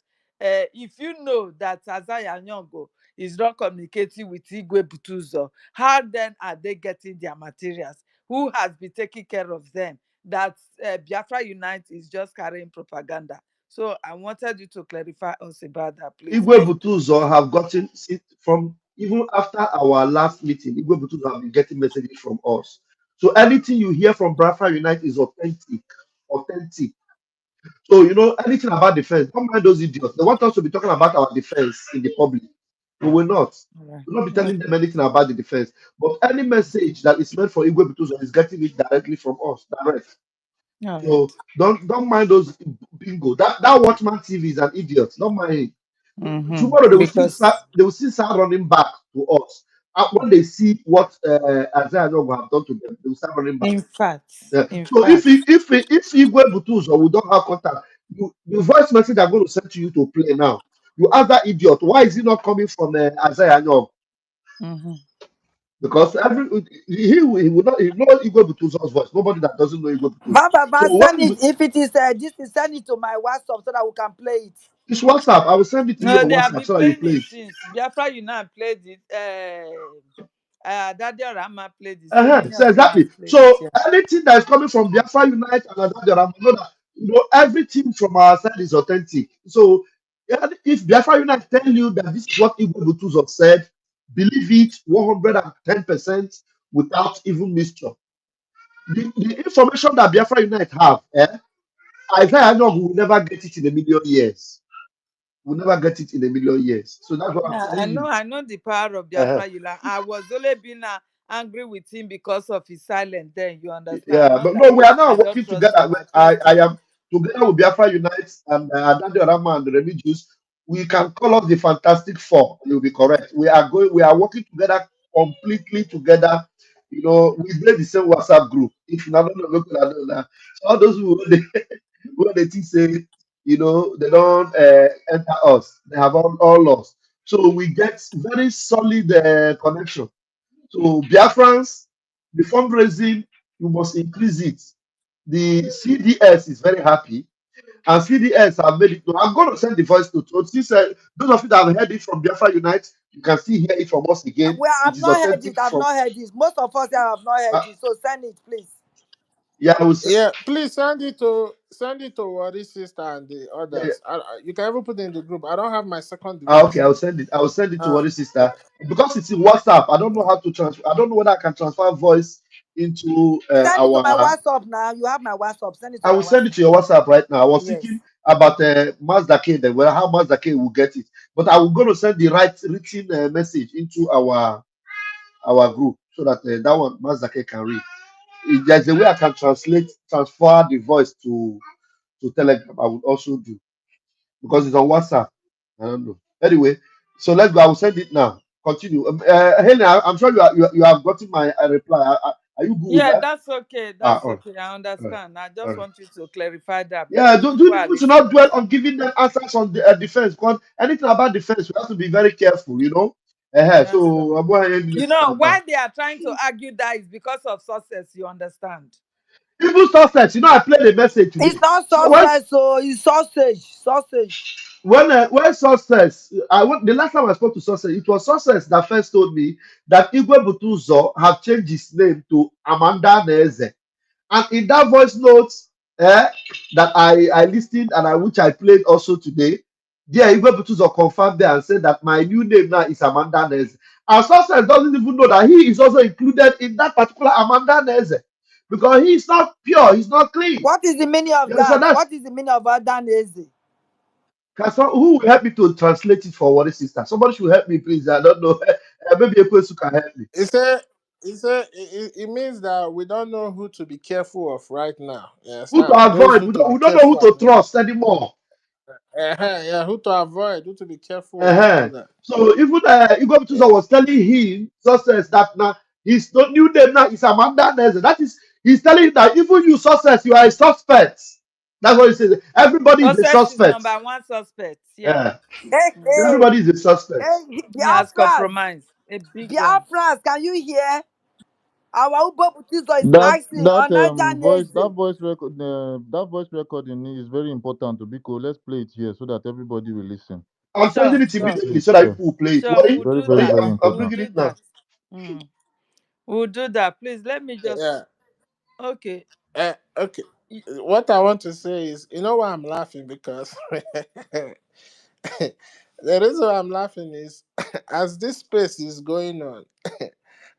if you know that Isaiah Nyongo is not communicating with Igwe Butuzo, how then are they getting their materials? Who has been taking care of them? That Biafra Unite is just carrying propaganda. So I wanted you to clarify us about that, please. Igwe Butuzo have gotten from even after our last meeting. Igwe Butuzo have been getting messages from us. So anything you hear from Biafra Unite is authentic. Authentic. So anything about defense, don't mind those idiots. They want us to be talking about our defense in the public. We will not. Right. We'll not be telling them anything about the defense. But any message that is meant for Igwe Butuzo is getting it directly from us, direct. All So don't mind those bingo. That Watchman TV is an idiot. Don't mind him. right. Tomorrow Because they will start running back to us. And when they see what Isaiah Nyogo have done to them, they will start running back. in fact, Yeah. So if Igwe Butuzo we don't have contact, the voice message I'm going to send to you to play now. You ask that idiot, why is he not coming from Isaiah Nyogo? Because he will not know Igwe Butuzo's voice. Nobody that doesn't know Igwe Butuzo. Baba, So what send it. If it is send it to my WhatsApp so that we can play it. it's WhatsApp. I will send it to you no, on they have WhatsApp been so that you playing play it it. since Biafra Unite played it. Daddy Rama played it. So many So of them exactly. have played it. So Yeah. anything that is coming from Biafra Unite and Azadioram, everything from our side is authentic. So if Biafra Unite tell you that this is what Igwe Butuzo said, believe it 110% without even mixture. The information that Biafra Unite have, Isaiah Nyogo will never get it in a million years. We'll never get it in a million years. So that's what I'm Yeah, telling you. I know the power of Uh-huh. Biafra Yula. I was only being angry with him because of his silence. Then you understand, Yeah, not but that no, we are now I don't working trust together. him. I I trust him. am together with Biafra Unite and Adande Orama and Remy Juice. We can call us the Fantastic Four. You'll be correct. We are working together completely together. You know, we play the same WhatsApp group. If you don't know, look at that. So all those who when they think say, you know, they don't enter us, they have all lost. So we get very solid connection. So Biafrans, the fundraising, you must increase it. The CDS is very happy, and CDS have made it. I'm going to send the voice note. So since those of you that have heard it from Biafra Unite, you can still hear it from us again. Well, It I've is not heard it. authentic I've from. not heard it. Most of us here have not heard Uh, it. So send it, please. yeah, I will send. Yeah, please send it to Wari's sister and the Yeah, others. You can even put it in the group. I don't have my second okay, device. I'll send it. I will send it to Uh, one sister because it's in WhatsApp. I don't know how to transfer. I don't know whether I can transfer voice into Send it to my our. WhatsApp now. You have my WhatsApp. Send it to I my will send it WhatsApp. to your WhatsApp right now. I was Yes. thinking about Mazda K, then well, how Mazda K will get it, but I will go to send the right written message into our group so that that one Mazda K can read. If there's a way I can transfer the voice to Telegram, I would also do because it's on WhatsApp. I don't know. Anyway, so let's go. I will send it now. Continue. Helen, I'm sure you have gotten my reply. Are you good with Yeah, that? that's okay. Ah, That's all okay. I right, understand. I all just right. want you to clarify that Yeah, because don't people are we should not listening. dwell on giving them answers on the defense. Because anything about defense, we have to be very careful, you know. Yes, sir. So I'm going to You let it know stand now. why they are trying to argue that is because of success. You understand? Even success, you know, I played a message It's today. not So when sausage, so it's sausage. Sausage. when success, the last time I spoke to success, it was success that first told me that Igwe Butuzo have changed his name to Amanda Neze. And in that voice note eh, that I listened and which I played also today, there Igwe Butuzo confirmed there and said that my new name now is Amanda Neze. And Success doesn't even know that he is also included in that particular Amanda Neze because he is not pure, he's not clean. What is the meaning of You understand? that? That's What is the meaning of Adanese? who will help me to translate it for what sister. Somebody should help me, please. I don't know. Maybe a person can help me. it say it means that we don't know who to be careful of right now. You Who to understand? Those avoid? who to be We don't know who careful to are the trust anymore. yeah, who to avoid, who to be careful of, and all Uh-huh. that. So even Igwe Yeah. Butuzo was telling him success that now his new name now is Amanda Neze. That is, he's telling him that even you success, you are a suspect. That's what he says. Everybody is a Success is suspect. number one suspect. Yeah. Uh, Hey, Mm. hey, everybody is a suspect. hey, He has Biafras. compromised a big one. Biafras, can you hear? Our Ubo Butizo is That asking on voice Adanese. that voice recording is very important to Biko. Let's play it here so that everybody will listen. I'm sending Sure, it Let's sure, play immediately it so that here. people will play it. sure. We'll Why? Very, do very, that. very I'm We'll important. bringing do it now. that. Mm. We'll do that. Please let me just. Yeah. Okay. Okay. Y- What I want to say is, you know why I'm laughing? Because the reason why I'm laughing is as this space is going on,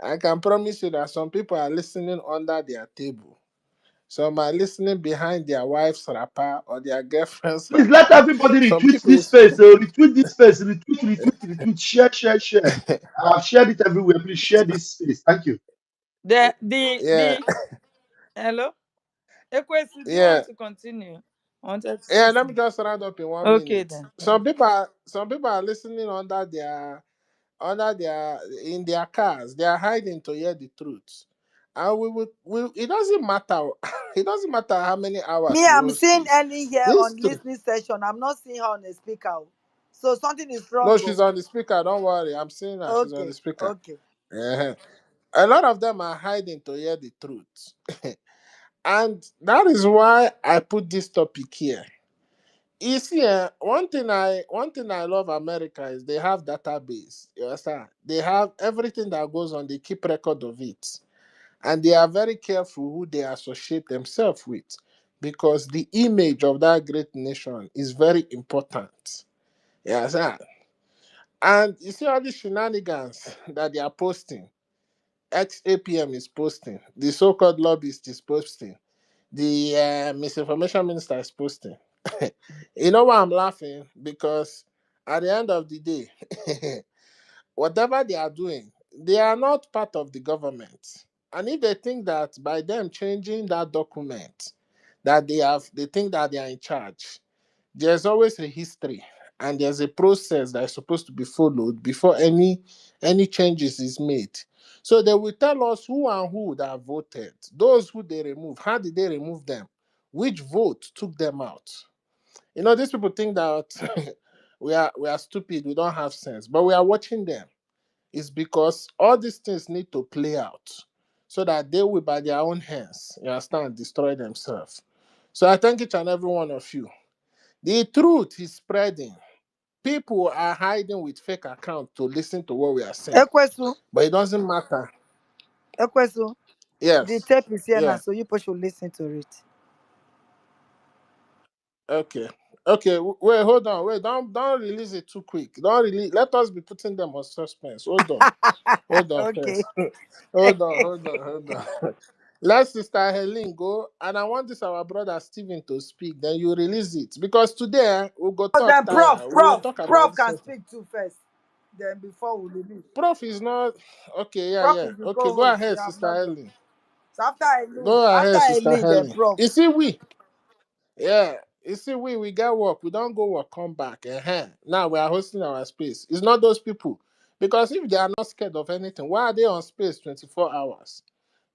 I can promise you that some people are listening under their table. Some are listening behind their wife's wrapper or their girlfriend's Please let wrapper. everybody Some retweet people this is space. Retweet this space. Retweet. Share. I've shared it everywhere. Please share this space. Thank you. yeah, the hello. Ekwesi, do you yeah. want to continue? I wanted to say Yeah, let me something. just round up in one Okay minute. then. Yeah. Some people are listening under their in their cars. They are hiding to hear the truth. And it doesn't matter. It doesn't matter how many hours Me, you I'm won't seeing sleep. Ellie here This on truth. listening session. I'm not seeing her on the speaker. So something is No, wrong. she's Oh. on the speaker. Don't worry. I'm seeing her. She's on the Okay, speaker. okay. Uh-huh. A lot of them are hiding to hear the truth. And that is why I put this topic here. You see, one thing I love America is they have database. You understand? They have everything that goes on. They keep record of it, and they are very careful who they associate themselves with, because the image of that great nation is very important. You understand? And you see all these shenanigans that they are posting. Ex APM is posting. The so-called lobbyist is posting. The misinformation minister is posting. You know why I'm laughing? Because at the end of the day, whatever they are doing, they are not part of the government. And if they think that by them changing that document, that they think that they are in charge, there's always a history and there's a process that is supposed to be followed before any changes is made. So they will tell us who and who that voted, those who they remove, how did they remove them, which vote took them out. These people think that we are stupid, we don't have sense, but we are watching them. It's because all these things need to play out so that they will, by their own hands, you understand, destroy themselves. So I thank each and every one of you. The truth is spreading. People are hiding with fake accounts to listen to what we are saying, Ekwesu, but it doesn't matter. Ekwesu, the Yes, tape is here now, yeah, so you people should listen to it. okay, okay. Wait, hold on, wait. Don't release it too quick. Don't release. Let us be putting them on suspense. Hold on Okay. first. Hold on. Let Sister Helen go, and I want this our brother Stephen to speak. Then you release it because today we go But talk then tire. We will talk about Prof this. can speak too first. Then before we release. Prof is not okay. Yeah, Prof yeah. is the Okay, go co-host. You ahead, have Sister not done. Helen. So Go after ahead, Sister Eileen, then Helen. Prof. You see, yeah. You see, we get work. We don't go work, come back. Now we are hosting our space. It's not those people. Because if they are not scared of anything, why are they on space 24 hours?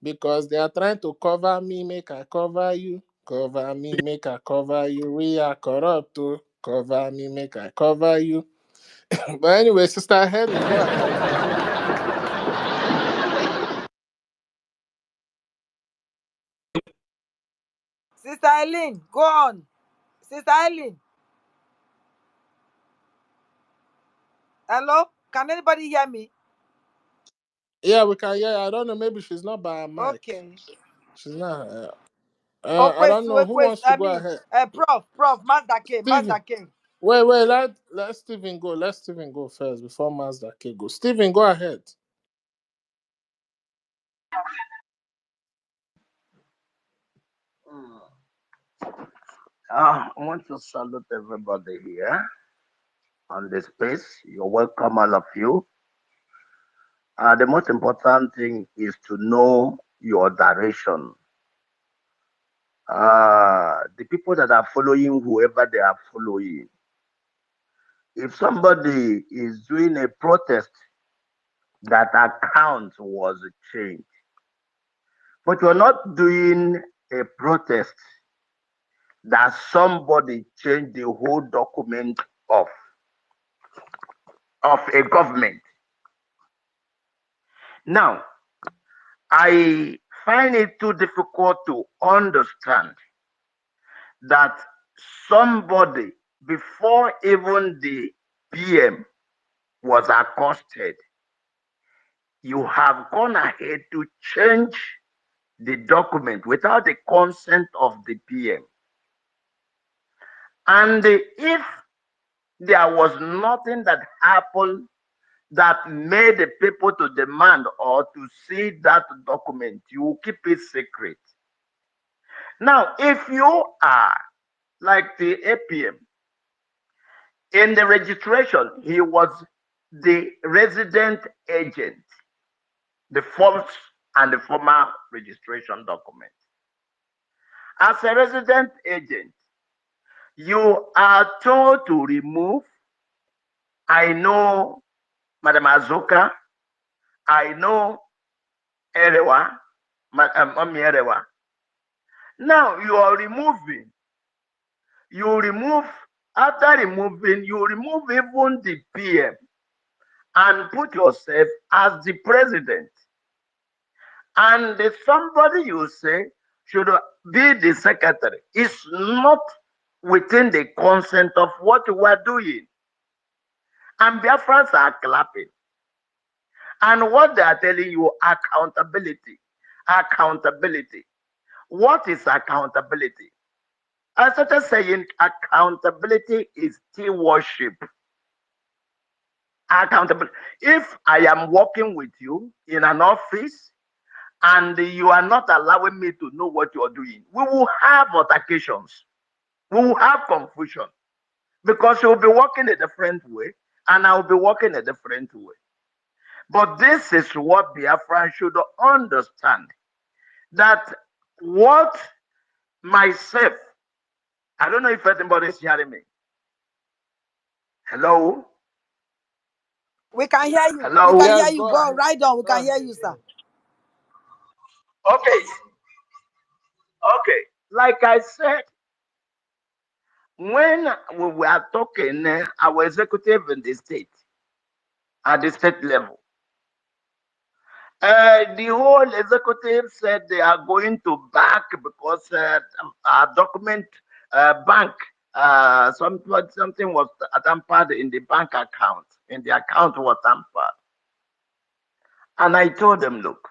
Because they are trying to cover me, make I cover you. Cover me, make I cover you. We are corrupt too. Cover me, make I cover you. But anyway, Sister Helen, go ahead. Sister Eileen, go on. Sister Eileen, hello? Can anybody hear me? Yeah, we can hear. I don't know. Maybe she's not by her mic. Okay. She's not. I don't Okwesu, know who Okwesu, wants to go ahead. Prof, Stephen. Mazda King. Wait. Let Stephen go. Let Stephen go first before Mazda K go. Stephen, go ahead. Mm. I want to salute everybody here on the space. You're welcome, all of you. The most important thing is to know your direction. The people that are following whoever they are following. If somebody is doing a protest, that account was changed. But you're not doing a protest that somebody changed the whole document of of a government. Now, I find it too difficult to understand that somebody, before even the PM was accosted, you have gone ahead to change the document without the consent of the PM. And if there was nothing that happened that made the people to demand or to see that document, you keep it secret. Now, if you are like the APM, in the registration, he was the resident agent, the first and the former registration document. As a resident agent, you are told to remove, I know Madam Azuka, I know Erewa, Mami Erewa. Now you are removing, you remove, after removing, you remove even the PM and put yourself as the president. And the somebody you say should be the secretary is not within the consent of what you are doing. And Biafrans are clapping. And what they are telling you, accountability. Accountability. What is accountability? I started saying accountability is still worship. Accountability. If I am working with you in an office and you are not allowing me to know what you are doing, we will have altercations. We will have confusion. because you'll be walking a different way and I'll be walking a different way. But this is what Biafra should understand, that what myself, I don't know if anybody is hearing me. Hello? We can hear you. We Hello? can Yes, hear you. go Go ahead. right on. We Go can hear ahead. you, sir. Okay. Okay. Like I said, when we were talking, our executive in the state, at the state level, the whole executive said they are going to back because our document bank, something was tampered in the bank account, and the account was tampered. And I told them, look,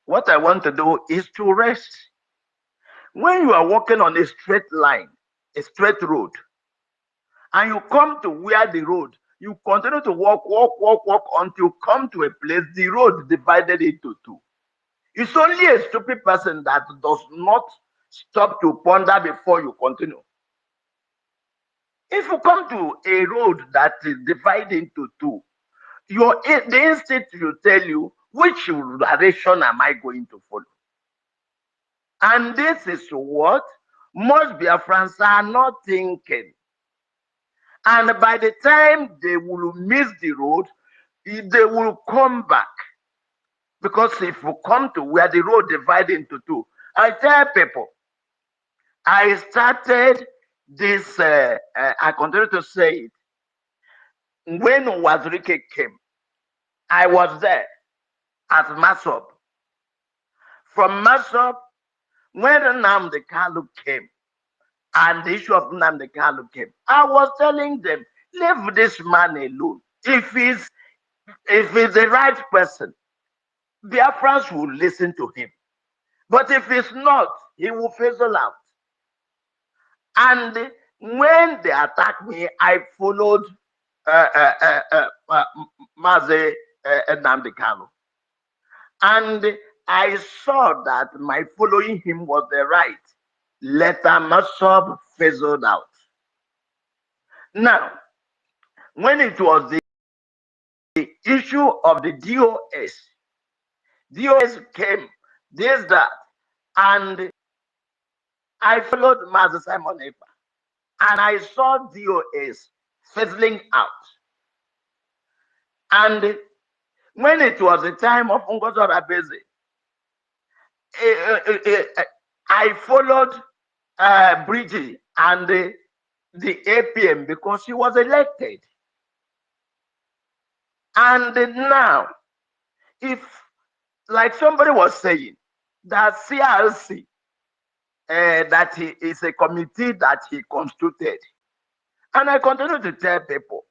what I want to do is to rest. When you are walking on a straight line, a straight road, and you come to where the road, you continue to walk until you come to a place, the road divided into two. It's only a stupid person that does not stop to ponder before you continue. If you come to a road that is divided into two, the instinct will tell you which direction am I going to follow. And this is what most Biafrans are not thinking. And by the time they will miss the road, they will come back. Because if you come to where the road divided into two, I tell people, I started this, I continue to say it. When Wazirike came, I was there at Masop. From Masop, when Nnamdi Kanu came, and the issue of Nnamdi Kanu came, I was telling them, leave this man alone. If he's the right person, Biafrans will listen to him. But if it's not, he will fizzle out. And when they attacked me, I followed Mazi Nnamdi Kanu. And I saw that my following him was the right. Later, Masop fizzled out. Now, when it was the issue of the DOS came, this, that, and I followed Master Simon Epa, and I saw DOS fizzling out. And when it was the time of Ngozo Rabeze, I followed BRGIE and the APM because he was elected. And now, if, like somebody was saying, that CRC, that he is a committee that he constituted. And I continue to tell people,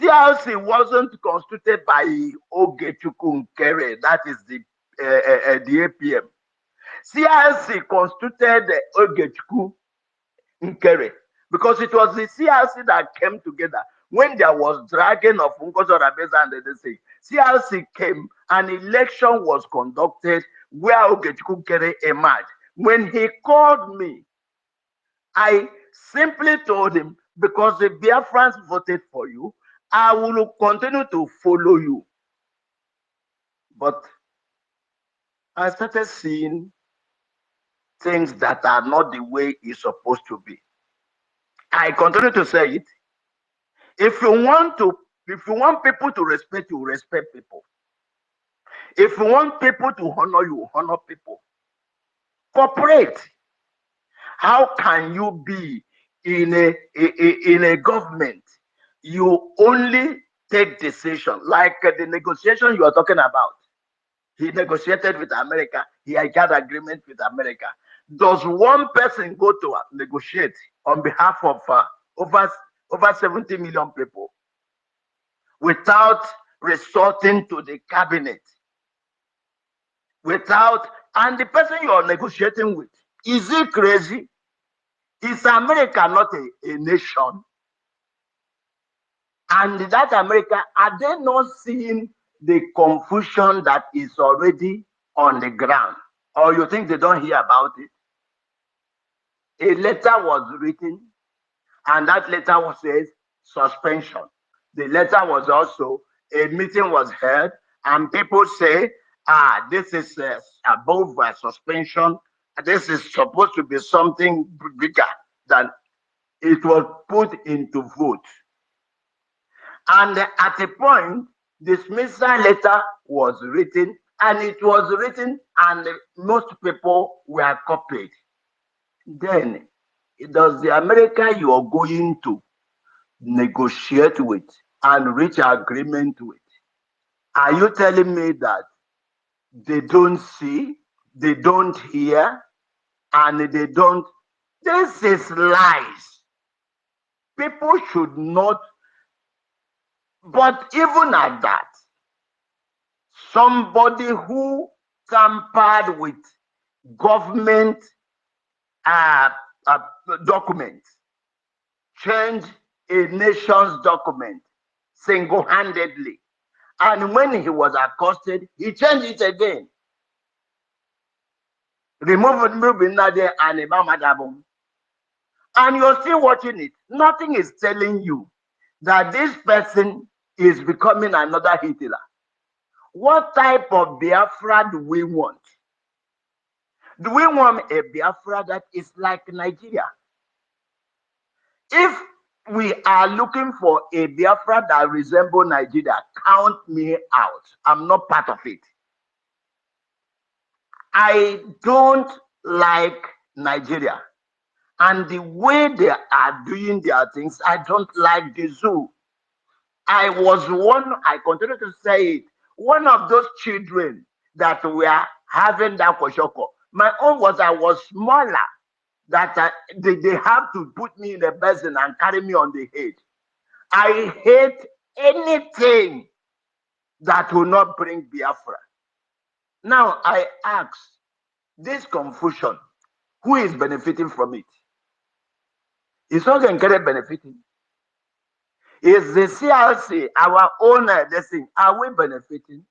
CRC wasn't constituted by Ogechukwu Nkere, that is the APM. CRC constituted Ogechukwu Nkere because it was the CRC that came together when there was dragging of Ngozo Rabeza and they say CRC came, an election was conducted where Ogechukwu Nkere emerged. When he called me, I simply told him, because the Biafrans voted for you, I will continue to follow you. But I started seeing things that are not the way it's supposed to be. I continue to say it. If you want people to respect you, respect people. If you want people to honor you, honor people. Cooperate. How can you be in a government? You only take decision, like the negotiation you are talking about. He negotiated with America. He got agreement with America. Does one person go to negotiate on behalf of over 70 million people without resorting to the cabinet? And the person you are negotiating with, is he crazy? Is America not a nation? And that America, are they not seeing the confusion that is already on the ground? Or you think they don't hear about it? A letter was written And that letter says suspension. The letter was also, a meeting was held, and people say, this is above suspension. This is supposed to be something bigger than it was put into vote. And at a point, dismissal letter was written, and it was written, and most people were copied. Then, does the America you are going to negotiate with and reach agreement with, are you telling me that they don't see, they don't hear, and they don't? This is lies. People should not, but even at that, somebody who tampered with government uh, uh, documents, changed a nation's document single-handedly, and when he was accosted, he changed it again. Remove Nade and Ibamadabum. And you're still watching it. Nothing is telling you that this person is becoming another Hitler. What type of Biafra do we want? Do we want a Biafra that is like Nigeria? If we are looking for a Biafra that resembles Nigeria, count me out. I'm not part of it. I don't like Nigeria. And the way they are doing their things, I don't like the zoo. I was one, I continue to say it, one of those children that were having that koshoko. My own was, I was smaller, that they have to put me in a basin and carry me on the head. I hate anything that will not bring Biafra. Now I ask, this confusion, who is benefiting from it? It's not going to get benefiting. Is the CRC, our own thing, are we benefiting?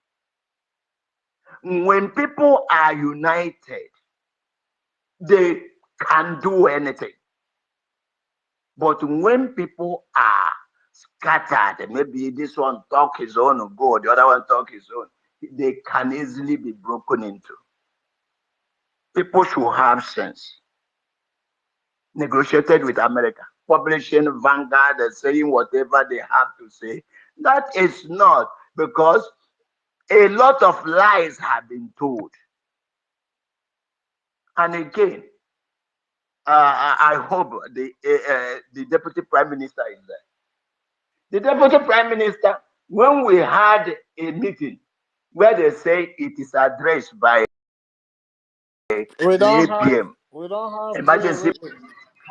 When people are united, they can do anything. But when people are scattered, maybe this one talk his own or go, the other one talk his own, they can easily be broken into. People should have sense. Negotiated with America, publishing Vanguard and saying whatever they have to say. That is not, because a lot of lies have been told. And again, I hope the Deputy Prime Minister is there. The Deputy Prime Minister, when we had a meeting where they say it is addressed by We the don't have, APM, we don't have, emergency.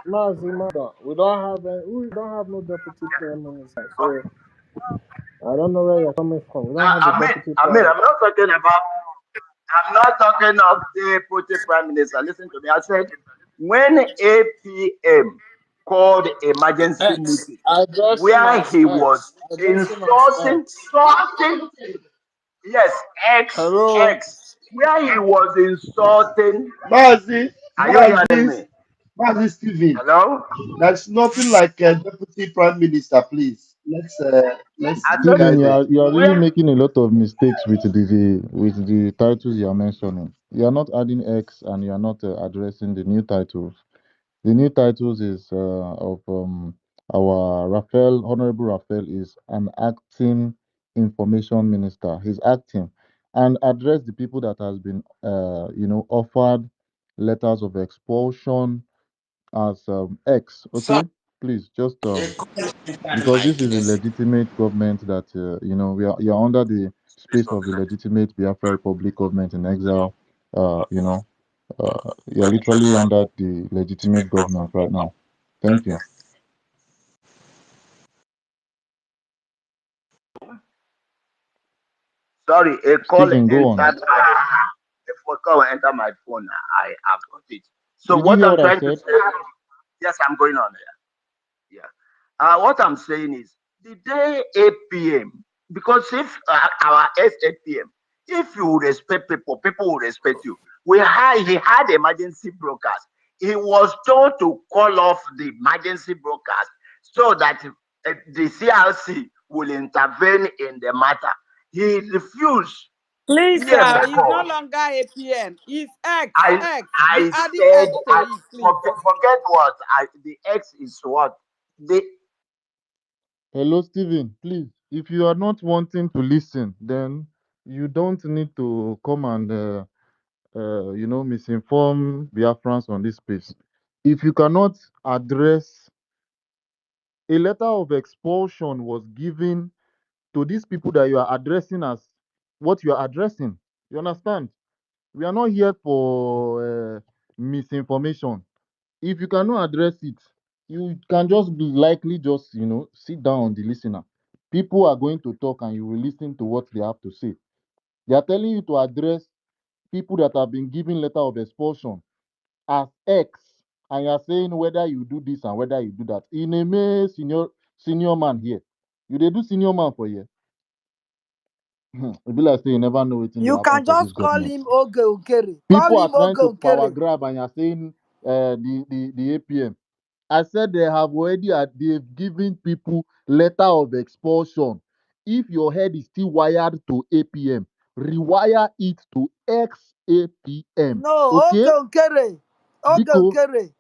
we don't have, we don't have no deputy prime minister. So I don't know where you're coming from. We don't have a deputy prime minister. I'm not talking of the Deputy Prime Minister. Listen to me. I said, when APM called emergency X. meeting, Address him where as he was X. Address him as insulting, X. yes, Hello. X, where he was insulting. Mazi, Are you hearing Mazi, me? Mazi Stephen. Hello? There's nothing like a deputy prime minister, please. Let's I be said, Stephen, guided. you are really when making a lot of mistakes with the titles you are mentioning. You are not adding X and you are not addressing the new titles. The new titles is of our Raphael, Honorable Raphael is an acting information minister. He's acting and address the people that has been offered letters of expulsion as X. Sir, Okay, please just a comment because this like is a this. legitimate government that you're under the space of the legitimate Biafra Republic government in exile. You're literally under the legitimate government right now. Thank you. sorry, a call Stephen, go entered on. my phone. I have got it. So Did you what hear I'm what I trying to said? say, yes, I'm going on there. Yeah. What I'm saying is, the day 8 p.m., because if our S8 p.m., if you respect people, people will respect you. He had emergency broadcast. He was told to call off the emergency broadcast so that the CRC will intervene in the matter. He refused Please, years sir, it's no ago. longer APM. It's X. I X. Be I adding said, X to it, please. forget what the X is what the Hello, Stephen. Please, if you are not wanting to listen, then you don't need to come and misinform Biafrans on this space. If you cannot address a letter of expulsion was given to these people that you are addressing as what you are addressing. You understand? We are not here for misinformation. If you cannot address it, you can just be likely just sit down on the listener. People are going to talk and you will listen to what they have to say. They are telling you to address people that have been given letter of expulsion as X, and you are saying whether you do this and whether you do that. In a May senior man here, you dey do senior man for here. It be like say you never know wetin dey You happen can for this just call government. him Oge Okere. Call People are him trying Oge to power Okere. grab, and you are saying the APM. I said they have already they've given people letter of expulsion. If your head is still wired to APM, rewire it to XAPM. No, Okay? Oge Okere. Oge Because Okere.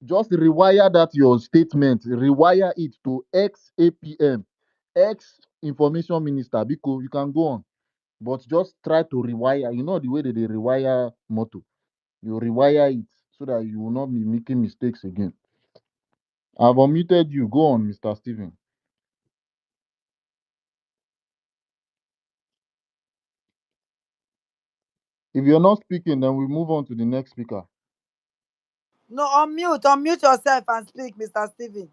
just rewire that your statement, rewire it to XAPM, ex information minister. Because you can go on, but just try to rewire. You know the way that they rewire motto. You rewire it so that you will not be making mistakes again. I've unmuted you. Go on, Mr. Stephen. If you're not speaking, then we move on to the next speaker. No, unmute yourself and speak, Mr. Stephen.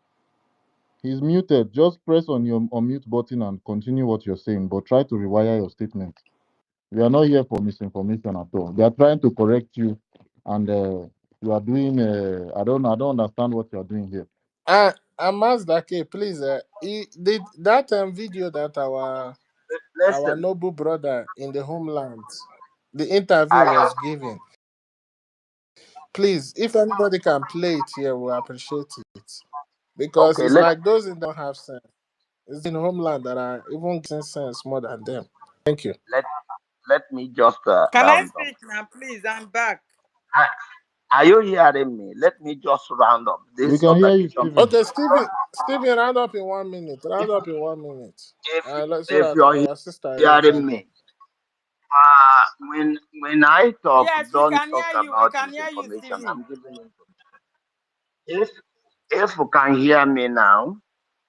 He's muted. Just press on your unmute button and continue what you're saying, but try to rewire your statement. We are not here for misinformation at all. They are trying to correct you, and you are doing. I don't understand what you are doing here. I'm asked that, okay, please, he did that video that our listen. noble brother in the homeland, the interview I was given. Please, if anybody can play it here, we appreciate it. Because okay. it's like those that don't have sense. It's in homeland that are even getting sense more than them. Thank you. Let let me just Can I round up. speak now, please? I'm back. Are are you hearing me? Let me just round up We this can hear you, obligation. Stephen. Okay, Stephen, round up in 1 minute. If Round up in 1 minute. if So if that you're our sister Ellen hearing can talk. me, when I talk, Yes, we don't can talk hear you. We about can hear you, misinformation. Stephen. I'm giving information. If you can hear me now,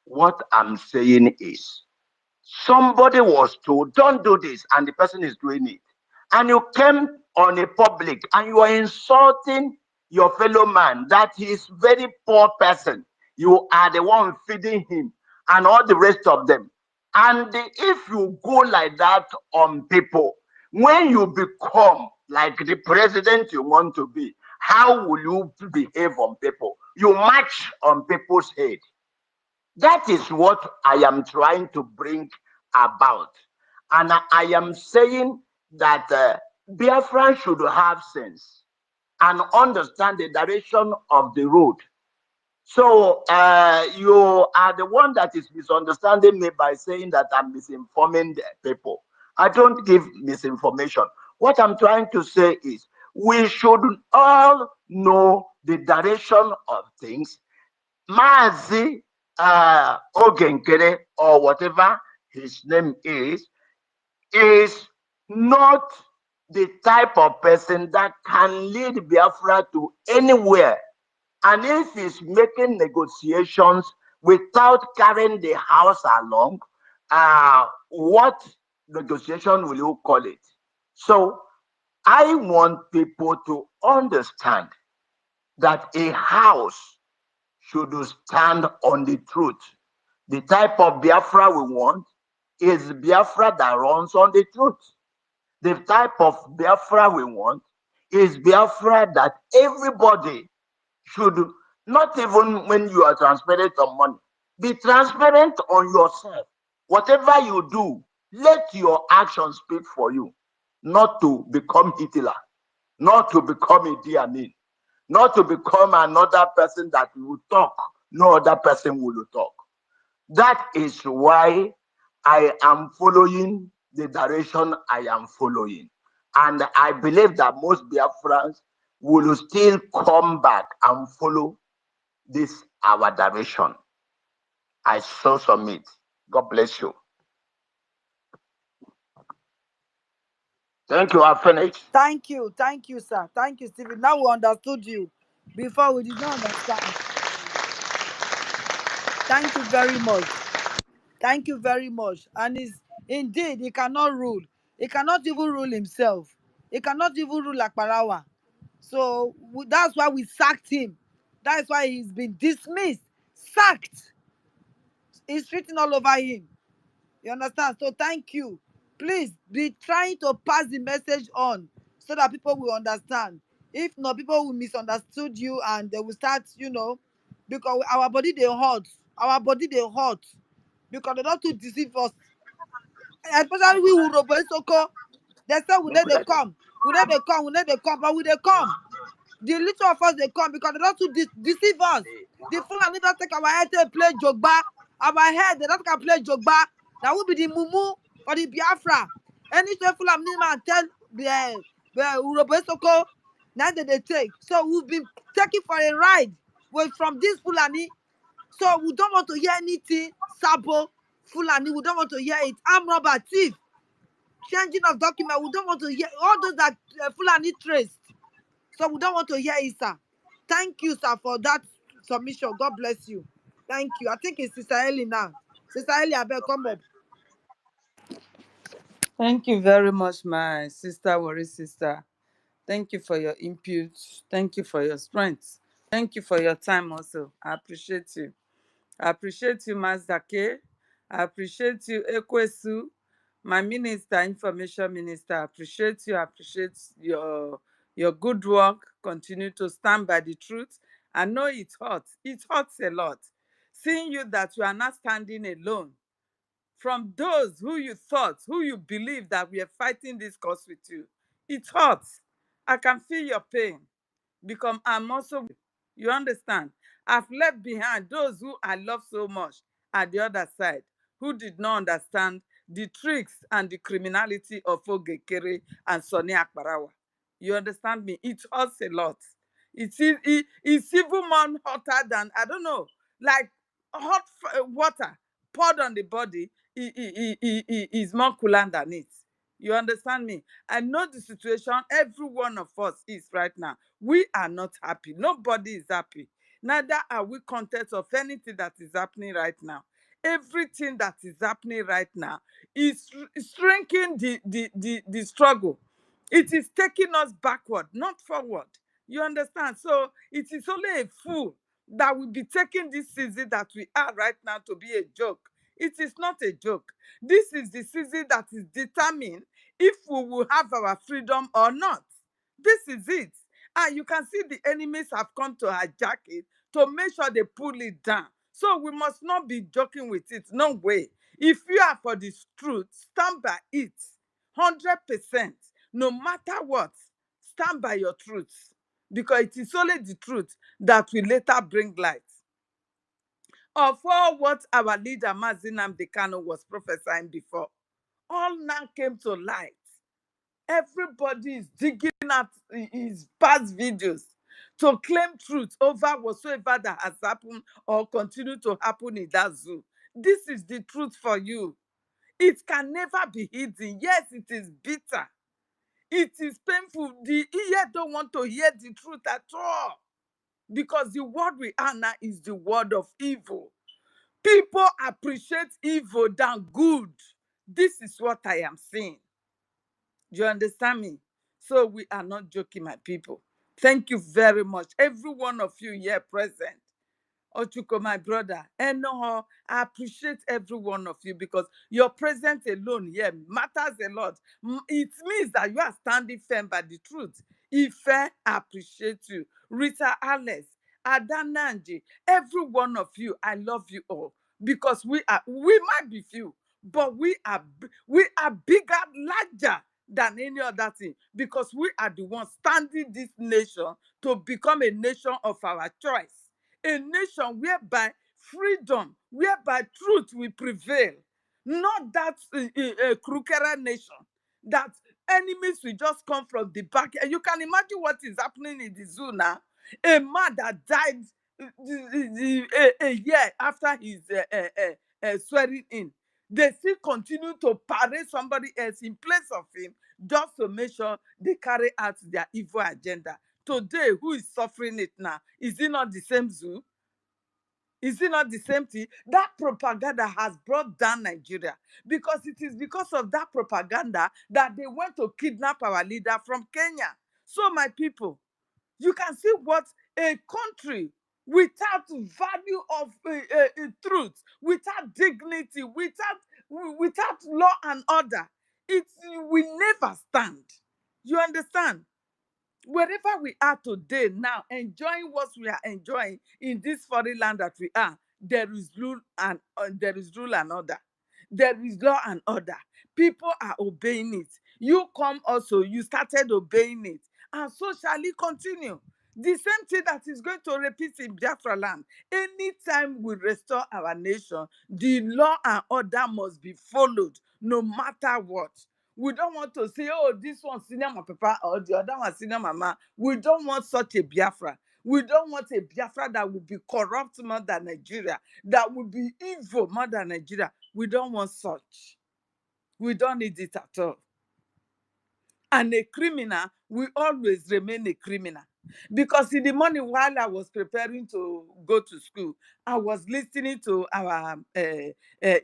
what I'm saying is somebody was told, don't do this, and the person is doing it. And you came on a public and you are insulting your fellow man that he is very poor person. You are the one feeding him and all the rest of them. And if you go like that on people, when you become like the president you want to be, how will you behave on people? You march on people's head. That is what I am trying to bring about. And I am saying that Biafra should have sense and understand the direction of the road. So you are the one that is misunderstanding me by saying that I'm misinforming the people. I don't give misinformation. What I'm trying to say is we should all know the direction of things. Mazi Ogenkere, or whatever his name is not the type of person that can lead Biafra to anywhere. And if he's making negotiations without carrying the house along, what negotiation will you call it? So I want people to understand that a house should stand on the truth. The type of Biafra we want is Biafra that runs on the truth. The type of Biafra we want is Biafra that everybody should, not even when you are transparent on money, be transparent on yourself. Whatever you do, let your actions speak for you, not to become Hitler, not to become Idi Amin. not to become another person that will talk, no other person will talk. That is why I am following the direction I am following. And I believe that most Biafrans will still come back and follow this our direction. I so submit. God bless you. Thank you. I finished. Thank you, sir. Thank you, Stephen. Now we understood you. Before we did not understand. Thank you very much. Thank you very much. And is indeed he cannot rule. He cannot even rule himself. He cannot even rule like Parawa. So that's why we sacked him. That's why he's been dismissed, sacked. It's written all over him. You understand? So thank you. Please be trying to pass the message on so that people will understand. If not, people will misunderstood you and they will start, because our body they hurt. Our body they hurt. Because they don't to deceive us. Especially we Urobo Soko. They say we let they come. We let they come, but we they come. The little of us they come because they don't to deceive us. The Fulani don't take our head to play jogba. Our head they don't can play jogba. That will be the mumu for the Biafra. Any say Fulani man tell the Urobo Soko. Now they take. So we've been taking for a ride from this Fulani. So we don't want to hear anything. Sabo, Fulani, we don't want to hear it. Arm robber, thief, changing of document. We don't want to hear all those that Fulani traced. So we don't want to hear it, sir. Thank you, sir, for that submission. God bless you. Thank you. I think it's Sister Ellie now. Sister Ellie, I better come up. Thank you very much, my sister, worry sister. Thank you for your input. Thank you for your strength. Thank you for your time also. I appreciate you. I appreciate you, Master K. I appreciate you, Ekwesu, my minister, information minister. I appreciate you. I appreciate your good work. Continue to stand by the truth. I know it hurts. It hurts a lot. Seeing you that you are not standing alone from those who you thought, who you believe that we are fighting this cause with you. It hurts. I can feel your pain because I'm also, you understand? I've left behind those who I love so much at the other side, who did not understand the tricks and the criminality of Ogekere and Sonny Akbarawa. You understand me? It hurts a lot. It's even more hotter than, I don't know, like hot water poured on the body is more cooler than it. You understand me? I know the situation every one of us is right now. We are not happy. Nobody is happy. Neither are we content of anything that is happening right now. Everything that is happening right now is shrinking the struggle. It is taking us backward, not forward. You understand? So it is only a fool that will be taking this season that we are right now to be a joke. It is not a joke. This is the season that is determined if we will have our freedom or not. This is it. And you can see the enemies have come to hijack it to make sure they pull it down. So we must not be joking with it. No way. If you are for the truth, stand by it. 100%. No matter what, stand by your truth. Because it is only the truth that will later bring light. Of all what our leader Mazinam Dekano was prophesying before, all now came to light. Everybody is digging at his past videos to claim truth over whatsoever that has happened or continue to happen in that zoo. This is the truth for you. It can never be hidden. Yes, it is bitter. It is painful. The ear don't want to hear the truth at all. Because the word we are now is the word of evil. People appreciate evil than good. This is what I am saying. Do you understand me? So we are not joking, my people. Thank you very much. Every one of you here present. Ochuko, my brother. And no, I appreciate every one of you because your presence alone here matters a lot. It means that you are standing firm by the truth. Ife, I appreciate you. Rita Alex, Adananji, every one of you, I love you all because we might be few, but we are bigger, larger than any other thing, because we are the ones standing this nation to become a nation of our choice, a nation whereby freedom, whereby truth will prevail, not that crooked nation that enemies will just come from the back. And you can imagine what is happening in the zoo now. A man that died a year after his swearing in, they still continue to parade somebody else in place of him just to make sure they carry out their evil agenda. Today, who is suffering it now? Is it not the same zoo? Is it not the same thing? That propaganda has brought down Nigeria, because it is because of that propaganda that they went to kidnap our leader from Kenya. So, my people, you can see what a country without value of truth, without dignity, without law and order, it will never stand. You understand? Wherever we are today now, enjoying what we are enjoying in this foreign land that we are, there is rule and order. There is law and order. People are obeying it. You come also, you started obeying it, and so shall it continue. The same thing that is going to repeat in Biafra land. Anytime we restore our nation, the law and order must be followed, no matter what. We don't want to say, oh, this one senior my papa or the other one senior mama. We don't want such a Biafra. We don't want a Biafra that will be corrupt more than Nigeria, that will be evil more than Nigeria. We don't want such. We don't need it at all. And a criminal will always remain a criminal. Because in the morning, while I was preparing to go to school, I was listening to our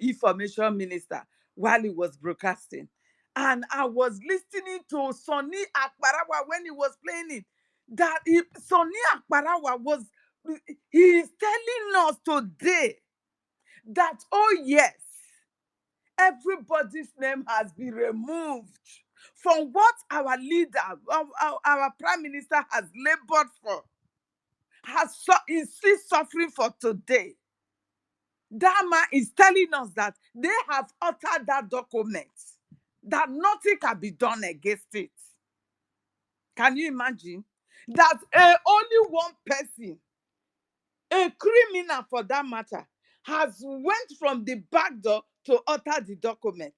information minister while he was broadcasting. And I was listening to Sonny Akbarawa when he was playing it. That Sonny Akbarawa was, he is telling us today that, oh yes, everybody's name has been removed from what our leader, our prime minister has labored for, is still suffering for today. That man is telling us that they have altered that document, that nothing can be done against it. Can you imagine? That only one person, a criminal for that matter, has went from the back door to alter the document.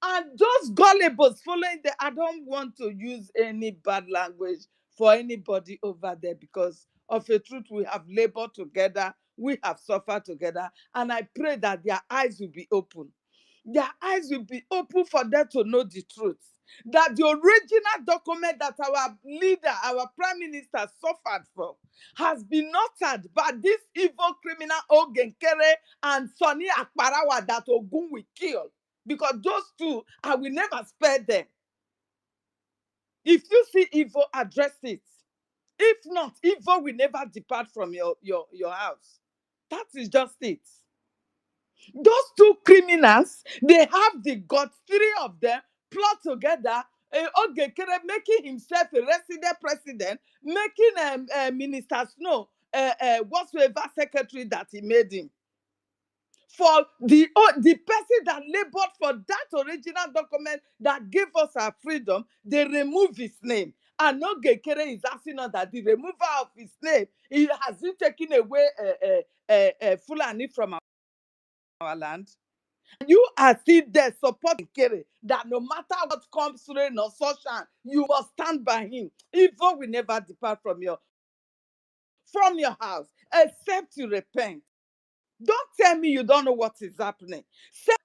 And those gullibles following the, I don't want to use any bad language for anybody over there, because of a truth, we have labored together, we have suffered together, and I pray that their eyes will be open. Their eyes will be open for them to know the truth. That the original document that our leader, our prime minister suffered for, has been altered by this evil criminal Ogenkere and Sonny Akparawa that Ogun will kill. Because those two, I will never spare them. If you see evil, address it. If not, evil will never depart from your house. That is just it. Those two criminals, they have the guts, three of them, plot together. Ogekere making himself a resident president, making Minister Snow whatsoever secretary that he made him. For the person that labored for that original document that gave us our freedom, they remove his name. And Ogekere is asking us that the removal of his name, he has been taking away Fulani from our land. You are still there supporting Kere, that no matter what comes rain or sunshine, you must stand by him. Evil will never depart from your house, except you repent. Don't tell me you don't know what is happening.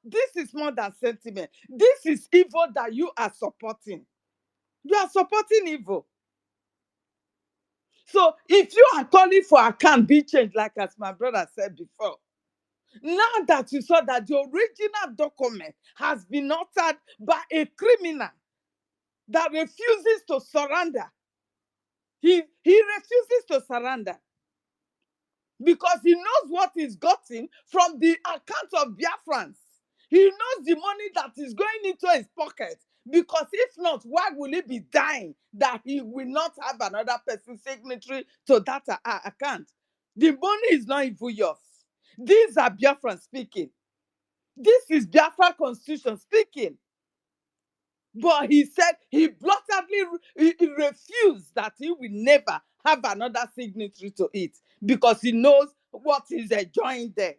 This is more than sentiment. This is evil that you are supporting. You are supporting evil. So if you are calling for account be changed, like as my brother said before, now that you saw that the original document has been altered by a criminal that refuses to surrender, he refuses to surrender because he knows what he's gotten from the account of Biafrans. He knows the money that is going into his pocket, because if not, why will he be dying that he will not have another person's signatory to that account? The money is not even yours. These are Biafrans speaking. This is Biafra Constitution speaking. But he said he bluntly he refused that he will never have another signatory to it because he knows what he's enjoying there.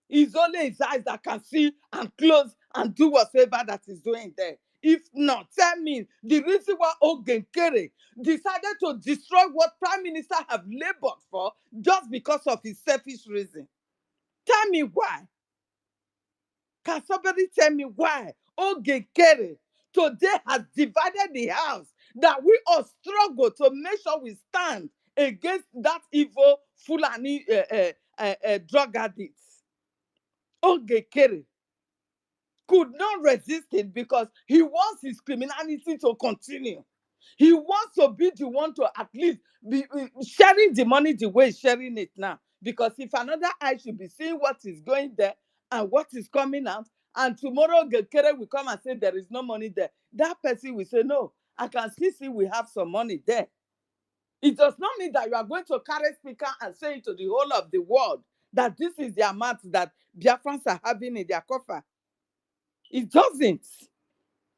It's only his eyes that can see and close and do whatever that he's doing there. If not, tell me the reason why Ogenkere decided to destroy what Prime Minister have labored for just because of his selfish reason. Tell me why. Can somebody tell me why Ogenkere today has divided the house that we all struggle to make sure we stand against that evil Fulani drug addicts? Ogenkere could not resist it because he wants his criminality to continue. He wants to be the one to at least be sharing the money the way he's sharing it now. Because if another eye should be seeing what is going there and what is coming out, and tomorrow Gekere will come and say there is no money there, that person will say, no, I can still see we have some money there. It does not mean that you are going to carry speaker and say it to the whole of the world that this is the amount that Biafrans are having in their coffer. It doesn't.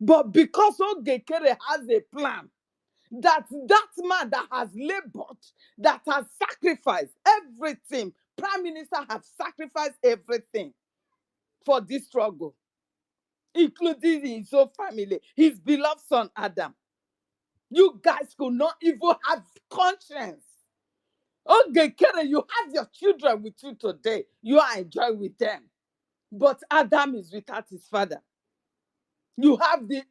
But because Ogekere has a plan, that man that has labored, that has sacrificed everything, Prime Minister have sacrificed everything for this struggle, including his own family, his beloved son Adam. You guys could not even have conscience. Ogekere, you have your children with you today. You are enjoying with them. But Adam is without his father. You have the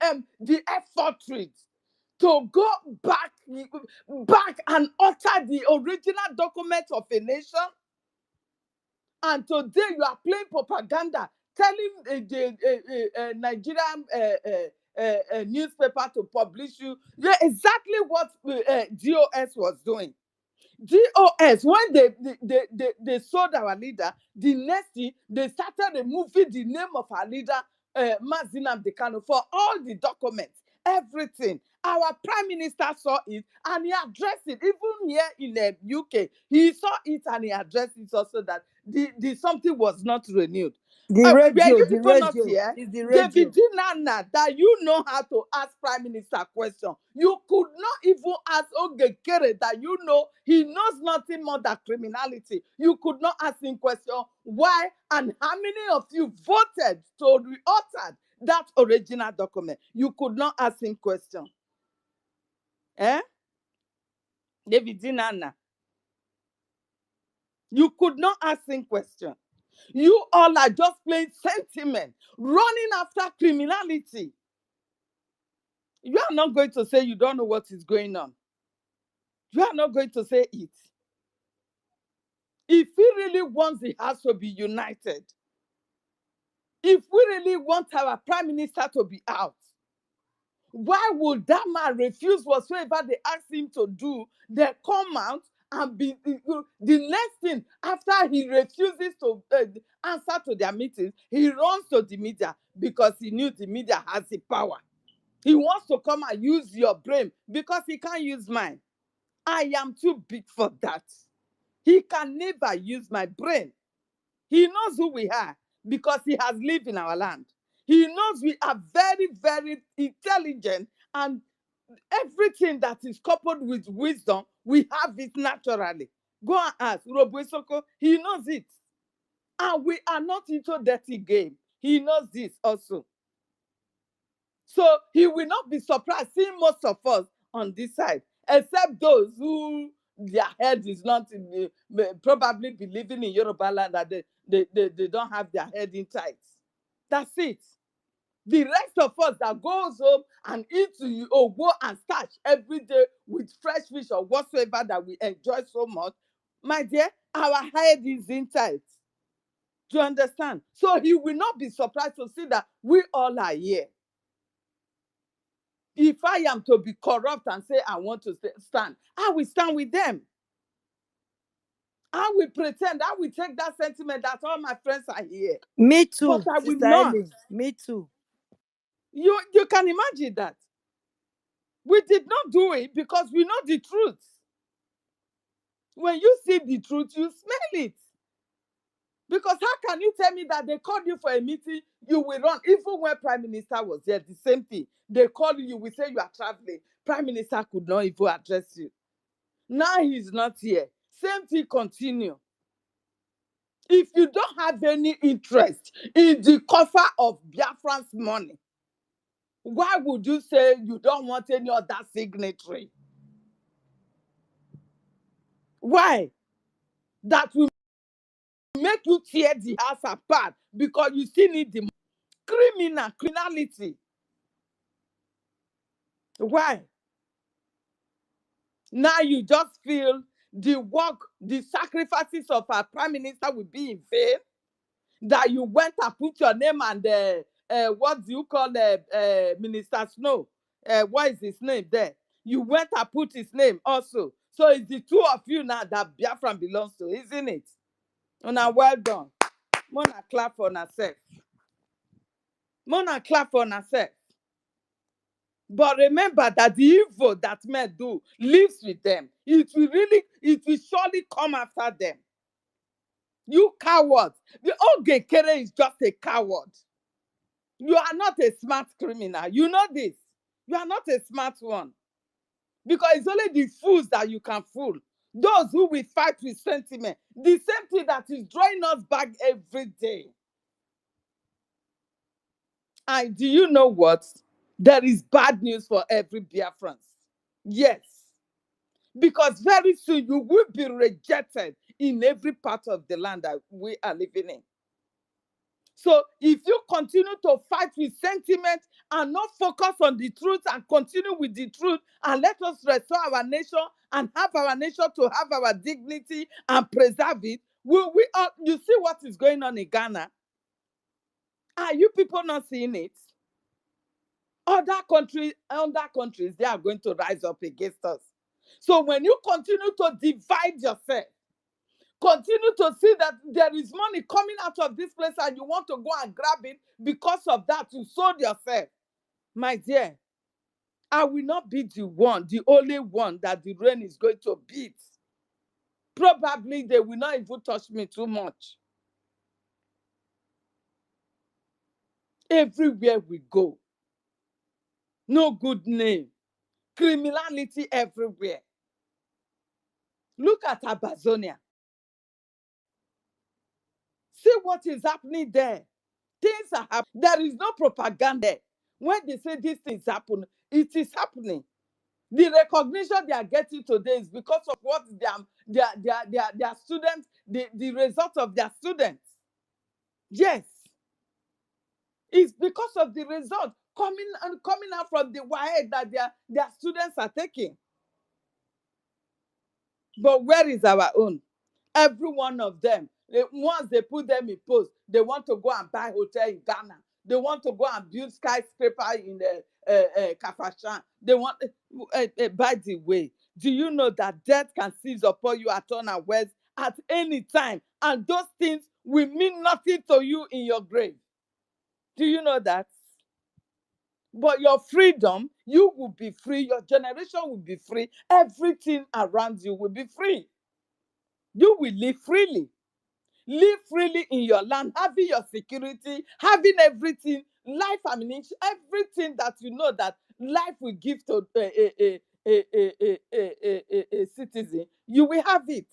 effort to go back and utter the original document of a nation. And today you are playing propaganda, telling the Nigerian newspaper to publish you. Yeah, exactly what DOS was doing. DOS, when they sold our leader, the next thing, they started removing the name of our leader, Mazinam Dekano, for all the documents, everything. Our prime minister saw it and he addressed it. Even here in the UK, he saw it and he addressed it also that the something was not renewed. The Were radio, you the people not radio, here? is the radio. David Nana, that you know how to ask Prime Minister question. You could not even ask Ogekere that you know he knows nothing more than criminality. You could not ask him question why and how many of you voted to re-author that original document. You could not ask him question. Eh? David Nana. You could not ask him question. You all are just playing sentiment, running after criminality. You are not going to say you don't know what is going on. You are not going to say it. If he really wants the house to be united, if we really want our prime minister to be out, why would that man refuse whatsoever they ask him to do? They come out and be the next thing after he refuses to answer to their meetings, he runs to the media because he knew the media has the power. He wants to come and use your brain because he can't use mine. I am too big for that. He can never use my brain. He knows who we are because he has lived in our land. He knows we are very, very intelligent, and everything that is coupled with wisdom, we have it naturally. Go and ask Robo Isoko, he knows it. And we are not into dirty game. He knows this also. So he will not be surprised seeing most of us on this side, except those who their head is not probably believing in Yoruba land, that they don't have their head in tight. That's it. The rest of us that goes home and eats ogbo and starch every day with fresh fish or whatsoever that we enjoy so much, my dear, our head is in tight. Do you understand? So he will not be surprised to see that we all are here. If I am to be corrupt and say I want to stand, I will stand with them. I will pretend, I will take that sentiment that all my friends are here. Me too, But I will Sister not. Ellen. Me too. You can imagine that. We did not do it because we know the truth. When you see the truth, you smell it. Because how can you tell me that they called you for a meeting, you will run? Even when Prime Minister was there, the same thing. They call you, we say you are traveling. Prime Minister could not even address you. Now he's not here. Same thing continue. If you don't have any interest in the cover of Biafran's money, why would you say you don't want any other signatory? Why? That will make you tear the house apart because you still need the criminality. Why? Now you just feel the work, the sacrifices of our Prime Minister will be in vain. That you went and put your name and what do you call Minister Snow? What is his name there? You went and put his name also. So it's the two of you now that Biafran belongs to, isn't it? Una well done. Mona clap for herself. Mona clap for herself. But remember that the evil that men do lives with them. It will surely come after them. You cowards. The Ogekere is just a coward. You are not a smart criminal. You know this. You are not a smart one. Because it's only the fools that you can fool. Those who will fight with sentiment. The same thing that is drawing us back every day. And do you know what? There is bad news for every Biafran. Yes. Because very soon you will be rejected in every part of the land that we are living in. So if you continue to fight with sentiment and not focus on the truth and continue with the truth and let us restore our nation and have our nation to have our dignity and preserve it, you see what is going on in Ghana? Are you people not seeing it? Other countries, they are going to rise up against us. So when you continue to divide yourself, continue to see that there is money coming out of this place and you want to go and grab it, because of that you sold yourself. My dear, I will not be the only one that the rain is going to beat. Probably they will not even touch me too much. Everywhere we go, no good name, criminality everywhere. Look at Abazonia. See what is happening there. Things are happening. There is no propaganda. When they say this thing is happening, it is happening. The recognition they are getting today is because of what their students, the result of their students. Yes. It's because of the result coming out from the WAEC that their students are taking. But where is our own? Every one of them, once they put them in post, they want to go and buy hotel in Ghana. They want to go and build skyscraper in Kafashan. They want, by the way, do you know that death can seize upon you at unawares at any time? And those things will mean nothing to you in your grave. Do you know that? But your freedom, you will be free. Your generation will be free. Everything around you will be free. You will live freely. Live freely in your land, having your security, having everything, life ammunition, everything that you know that life will give to a citizen. You will have it.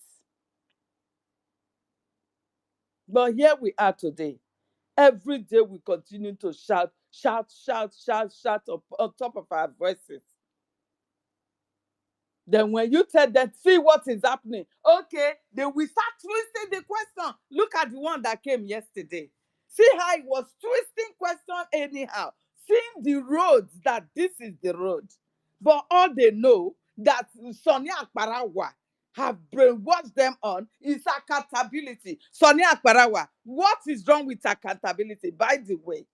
But here we are today. Every day we continue to shout up on top of our voices. Then when you tell them, see what is happening, okay, they will start twisting the question. Look at the one that came yesterday. See how it was twisting question anyhow. Seeing the roads that this is the road. But all they know that Sonia Akparawa have brainwashed them on is accountability. Sonia Akparawa, what is wrong with accountability, by the way?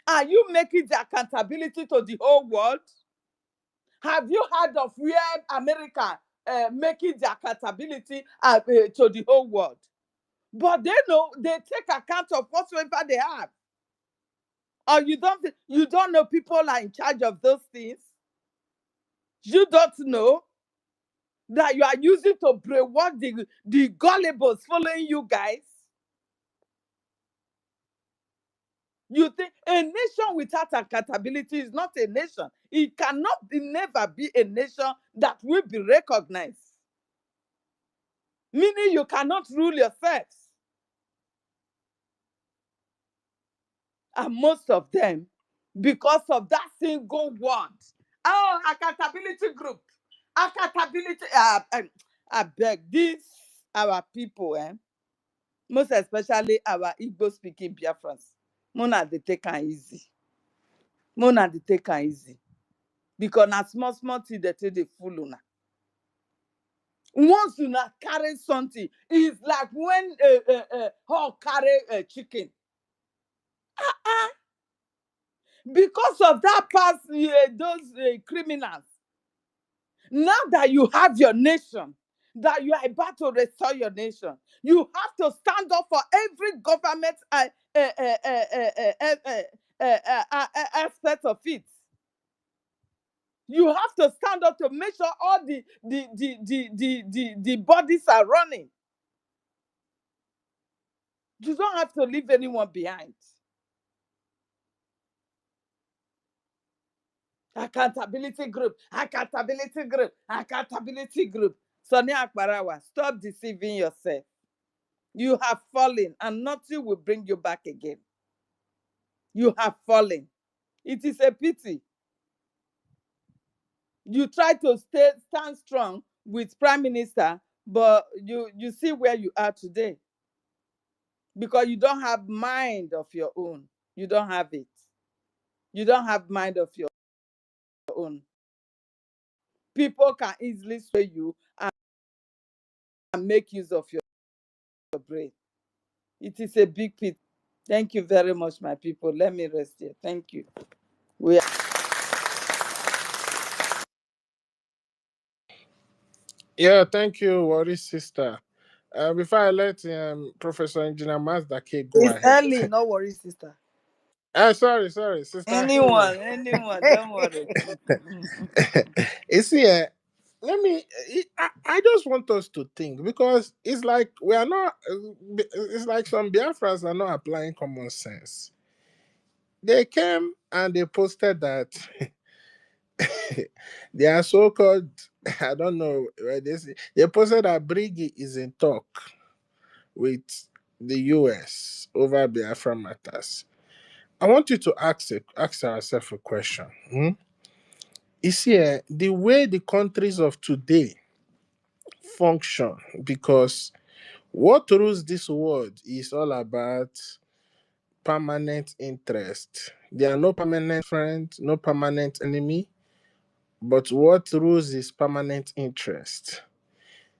Are you making the accountability to the whole world? Have you heard of where America making the accountability to the whole world? But they know, they take account of whatsoever they have. Or you don't know people are in charge of those things? You don't know that you are using to brainwash the gullibles following you guys? You think a nation without accountability is not a nation? It cannot never be a nation that will be recognized. Meaning you cannot rule yourselves. And most of them, because of that single word, oh, accountability group, accountability. I beg this our people, most especially our Igbo speaking Biafrans. Mona they take am easy. Mona they take am easy. Because na small thing they take the full una. Once you not carry something, it's like when hawk carry chicken. Because of that past, those criminals. Now that you have your nation, that you are about to restore your nation, you have to stand up for every government aspect of it. You have to stand up to make sure all the bodies are running. You don't have to leave anyone behind. Accountability group, accountability group, accountability group. Sonia Akbarawa, stop deceiving yourself. You have fallen and nothing will bring you back again. You have fallen. It is a pity. You try to stand strong with Prime Minister, but you see where you are today. Because you don't have mind of your own. You don't have it. You don't have mind of your own. People can easily sway you and make use of your brain. It is a big pity. Thank you very much, my people. Let me rest here. Thank you. We are Yeah, thank you, Worry sister. Before I let Professor Engineer Mazda K go It's ahead. early, no worry, sister. Sorry, Sister Helen. anyone, don't worry. You see, I just want us to think because it's like we are not, it's like some Biafrans are not applying common sense. They came and they posted that they are so called, I don't know, where they posted that BRGIE is in talk with the US over Biafra matters. I want you to ask ourselves a question. You see, the way the countries of today function, because what rules this world is all about permanent interest. There are no permanent friends, no permanent enemy, but what rules is permanent interest.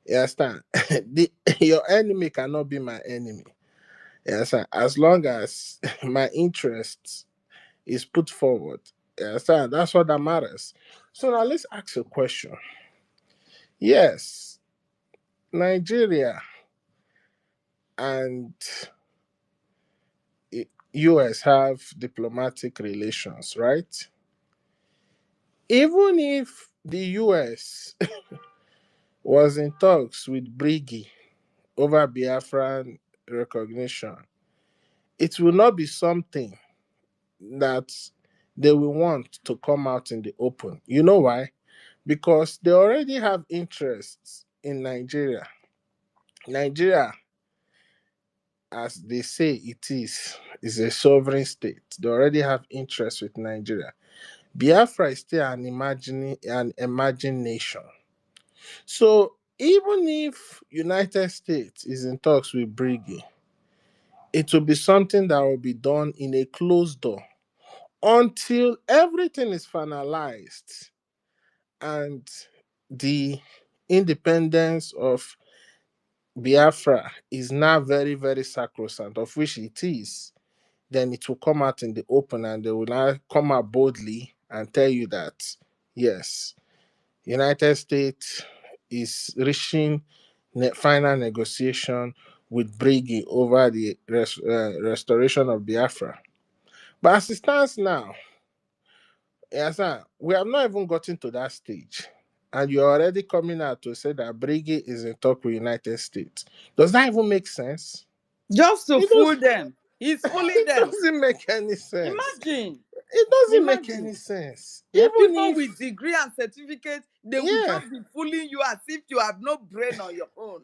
You understand? Your enemy cannot be my enemy. You understand? As long as my interest is put forward. You understand? That's what that matters. So now let's ask a question. Yes, Nigeria and US have diplomatic relations, right? Even if the US was in talks with BRGIE over Biafran recognition, it will not be something that they will want to come out in the open. You know why? Because they already have interests in Nigeria. Nigeria, as they say it is a sovereign state. They already have interests with Nigeria. Biafra is still an emerging nation. So even if United States is in talks with BRGIE, it will be something that will be done in a closed door until everything is finalized and the independence of Biafra is now very, very sacrosanct, of which it is. Then it will come out in the open and they will now come out boldly and tell you that, yes, United States is reaching final negotiation with BRGIE over the restoration of Biafra. But as it stands now, yes, sir, we have not even gotten to that stage. And you're already coming out to say that BRGIE is in talk with United States. Does that even make sense? Just to It fool does. them. He's fooling It them. doesn't make any sense. Imagine, It doesn't make imagine. any sense. Eh, Even people if, with degree and certificate, they will yeah, just be fooling you as if you have no brain on your own.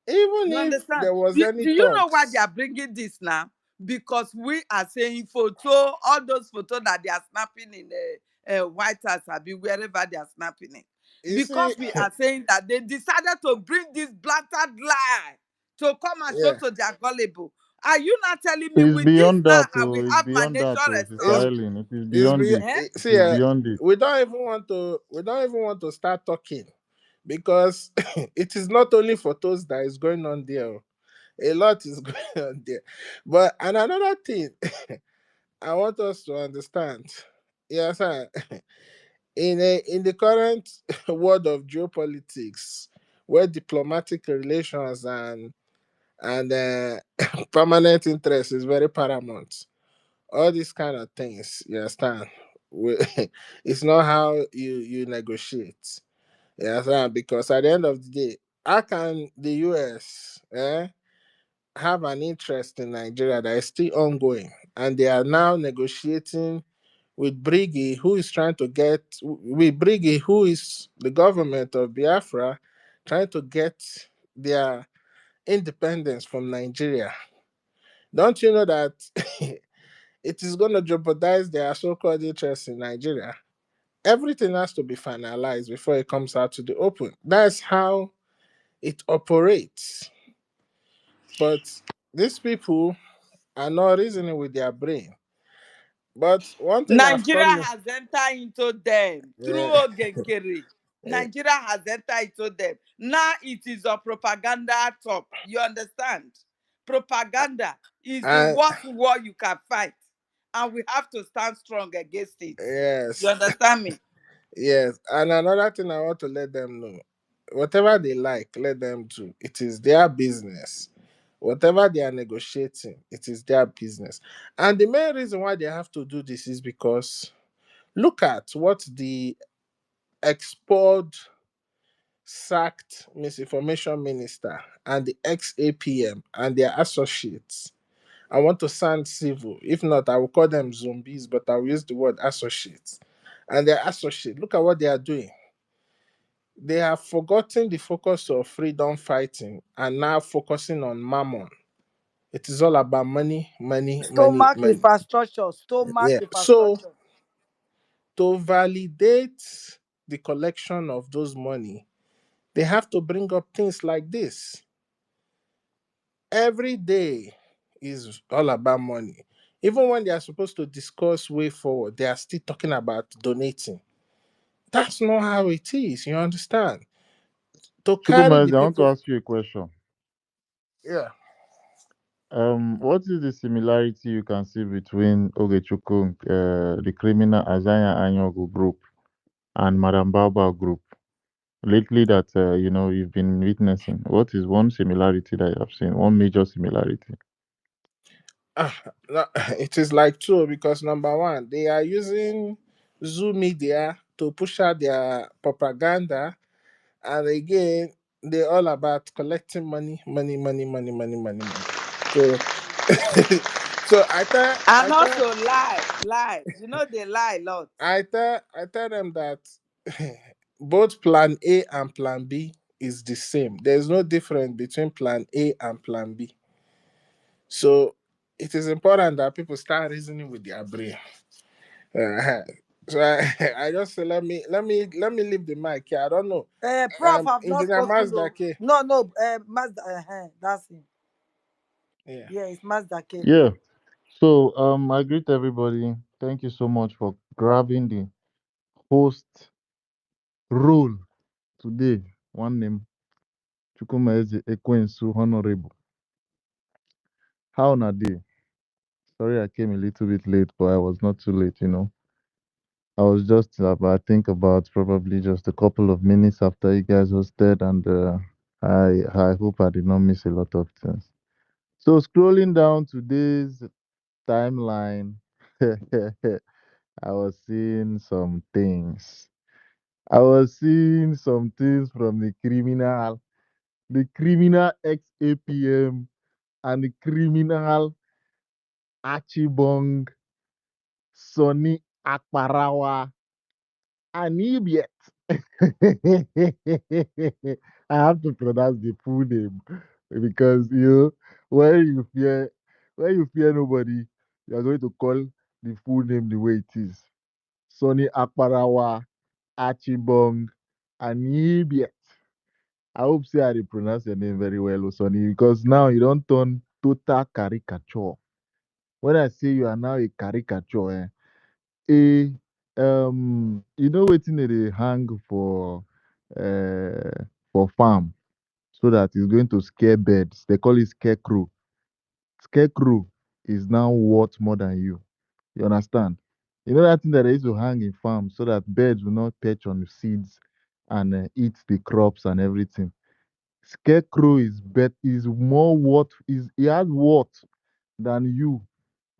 even You if understand? there was any Do you know why they thoughts, are bringing this now? Because we are saying photo, all those photos that they are snapping in the White House, be wherever they are snapping it. you see, Because we are saying that they decided to bring this blatant lie to come and show yeah, to their gullible. Are you not telling me It's with this beyond now that, I will oh, it's have my beyond nation that, oh, Sister it's restored? Helen. It is it's beyond be it. Eh? It see, is beyond it. we don't even want to start talking because it is not only photos that is going on there. Oh. A lot is going on there. But and another thing I want us to understand, yes, sir, in the current world of geopolitics, where diplomatic relations and permanent interest is very paramount, all these kind of things, you understand? We, it's not how you negotiate. You understand? Because at the end of the day, how can the US have an interest in Nigeria that is still ongoing, and they are now negotiating with BRGIE, who is trying to get with BRGIE, who is the government of Biafra, trying to get their independence from Nigeria. Don't you know that it is going to jeopardize their so-called interest in Nigeria? Everything has to be finalized before it comes out to the open. That's how it operates. But these people are not reasoning with their brain. But one thing I've Nigeria come, has entered into them through yeah, Ogenkere. yeah, Nigeria has entered into them. Now it is a propaganda top. You understand? Propaganda is the and worst war you can fight. And we have to stand strong against it. You yes, understand me? yes. And another thing I want to let them know, whatever they like, let them do. It is their business. Whatever they are negotiating, it is their business. And the main reason why they have to do this is because look at what the export sacked misinformation minister and the ex APM and their associates. I want to sound civil. If not, I will call them zombies, but I will use the word associates. And their associates, look at what they are doing. They have forgotten the focus of freedom fighting and now focusing on mammon. It is all about money, money, money, Stomach money. infrastructure, stomach Yeah. So infrastructure. to validate the collection of those money, they have to bring up things like this. Every day is all about money. Even when they are supposed to discuss way forward, they are still talking about donating. That's not how it is. You understand? To carry the Chukwumeze, I want to people. ask you a question. Yeah. What is the similarity you can see between Ogechukwu, the criminal Azaya Anyogo group, and Madam Baobab group lately that you've been witnessing? What is one similarity that you have seen? One major similarity? Ah, no, it is like two because number one, they are using Zoom media to push out their propaganda, and again, they're all about collecting money, money, money, money, money, money, money. So, so And also lie. You know they lie a lot. I tell them that both Plan A and Plan B is the same. There's no difference between Plan A and Plan B. So it is important that people start reasoning with their brain. Uh, so I just say let me leave the mic here. I don't know. Prof, I've not Engineer spoken. Mazda No, K. no, no. Mazda, that's him. Yeah. Yeah, it's Mazda K. Yeah. So I greet everybody. Thank you so much for grabbing the host role today. One name, Chukwumeze Ekwensu Honorable. How na day? Sorry I came a little bit late, but I was not too late. I was just, I think about probably just a couple of minutes after you guys hosted, and I hope I did not miss a lot of things. So scrolling down today's timeline, I was seeing some things. I was seeing some things from the criminal ex APM, and the criminal Achibong, Sonny Akparawa, an idiot. I have to pronounce the full name because when you fear nobody, you are going to call the full name the way it is. Sonny Akparawa, Achibong, an idiot. I hope say I dey pronounce your name very well, Sonny, because now you don't turn total caricature. When I say you are now a caricature, you know wetin they hang for farm so that it's going to scare birds. They call it scarecrow. Scarecrow is now worth more than you. You understand? You know that thing that they used to hang in farm so that birds will not perch on the seeds and eat the crops and everything. Scarecrow is more worth is he has worth than you.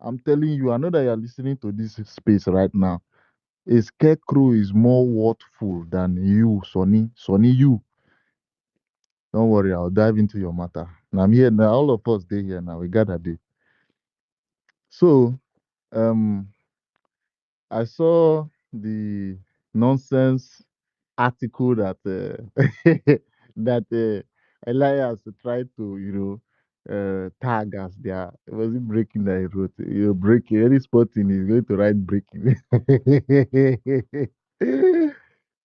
I'm telling you, I know that you're listening to this space right now. A scarecrow is more worthful than you, Sonny. Sonny, you. Don't worry, I'll dive into your matter. And I'm here now. All of us day here now. We gather day. So, um, I saw the nonsense article that that Elias tried to, tag as their was it breaking that he wrote? Breaking any spotting is going to write breaking.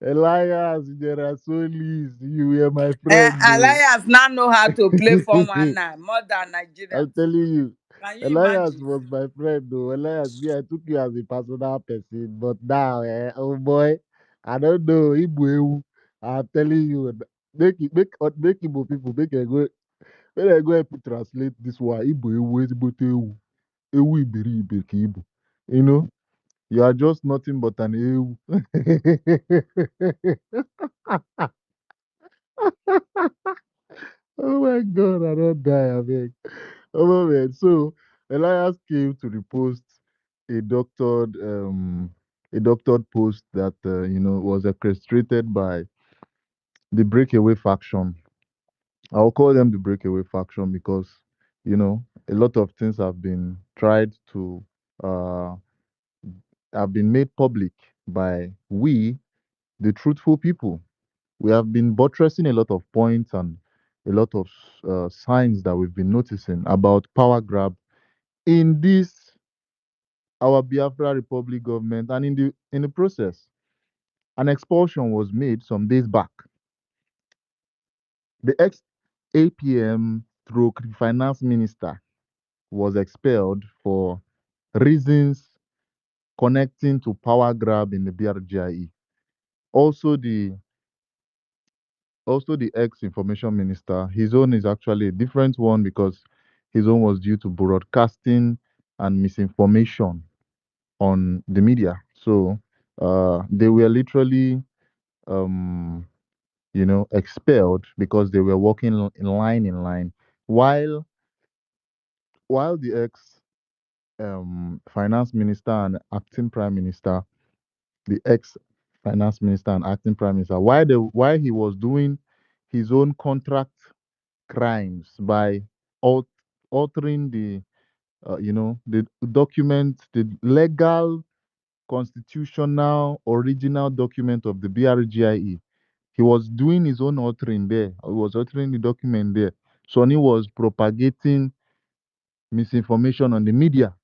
Elias, there are so least. You were my friend, though. Alliance now know how to play 419 more than I'm Nigerians. telling you, Can you Elias imagine? was my friend, though. Elias, me, I took you as a personal person, but now, oh boy, I don't know. Ibu, I'm telling you, make Igbo people make I go. When I go help you translate this one, Igbo ewu ezigbote ewu, ewu iberibe ka Igbo. You know, you are just nothing but an ewu. Oh my God, I don't die, I beg. Oh man, so Elias came to repost a doctored post that was orchestrated by the breakaway faction. I'll call them the breakaway faction because a lot of things have been tried to uh have been made public by we, the truthful people. We have been buttressing a lot of points and a lot of signs that we've been noticing about power grab in this our Biafra Republic government, and in the process, an expulsion was made some days back. The ex APM stroke finance minister was expelled for reasons connecting to power grab in the BRGIE. Also, the ex information minister, his own is actually a different one because his own was due to broadcasting and misinformation on the media. So they were literally um, expelled because they were working in line, while the ex finance minister and acting prime minister, the ex finance minister and acting prime minister, while he was doing his own contract crimes by al- altering the document, the legal constitutional original document of the BRGIE. He was doing his own altering there. He was altering the document there. Sonny was propagating misinformation on the media.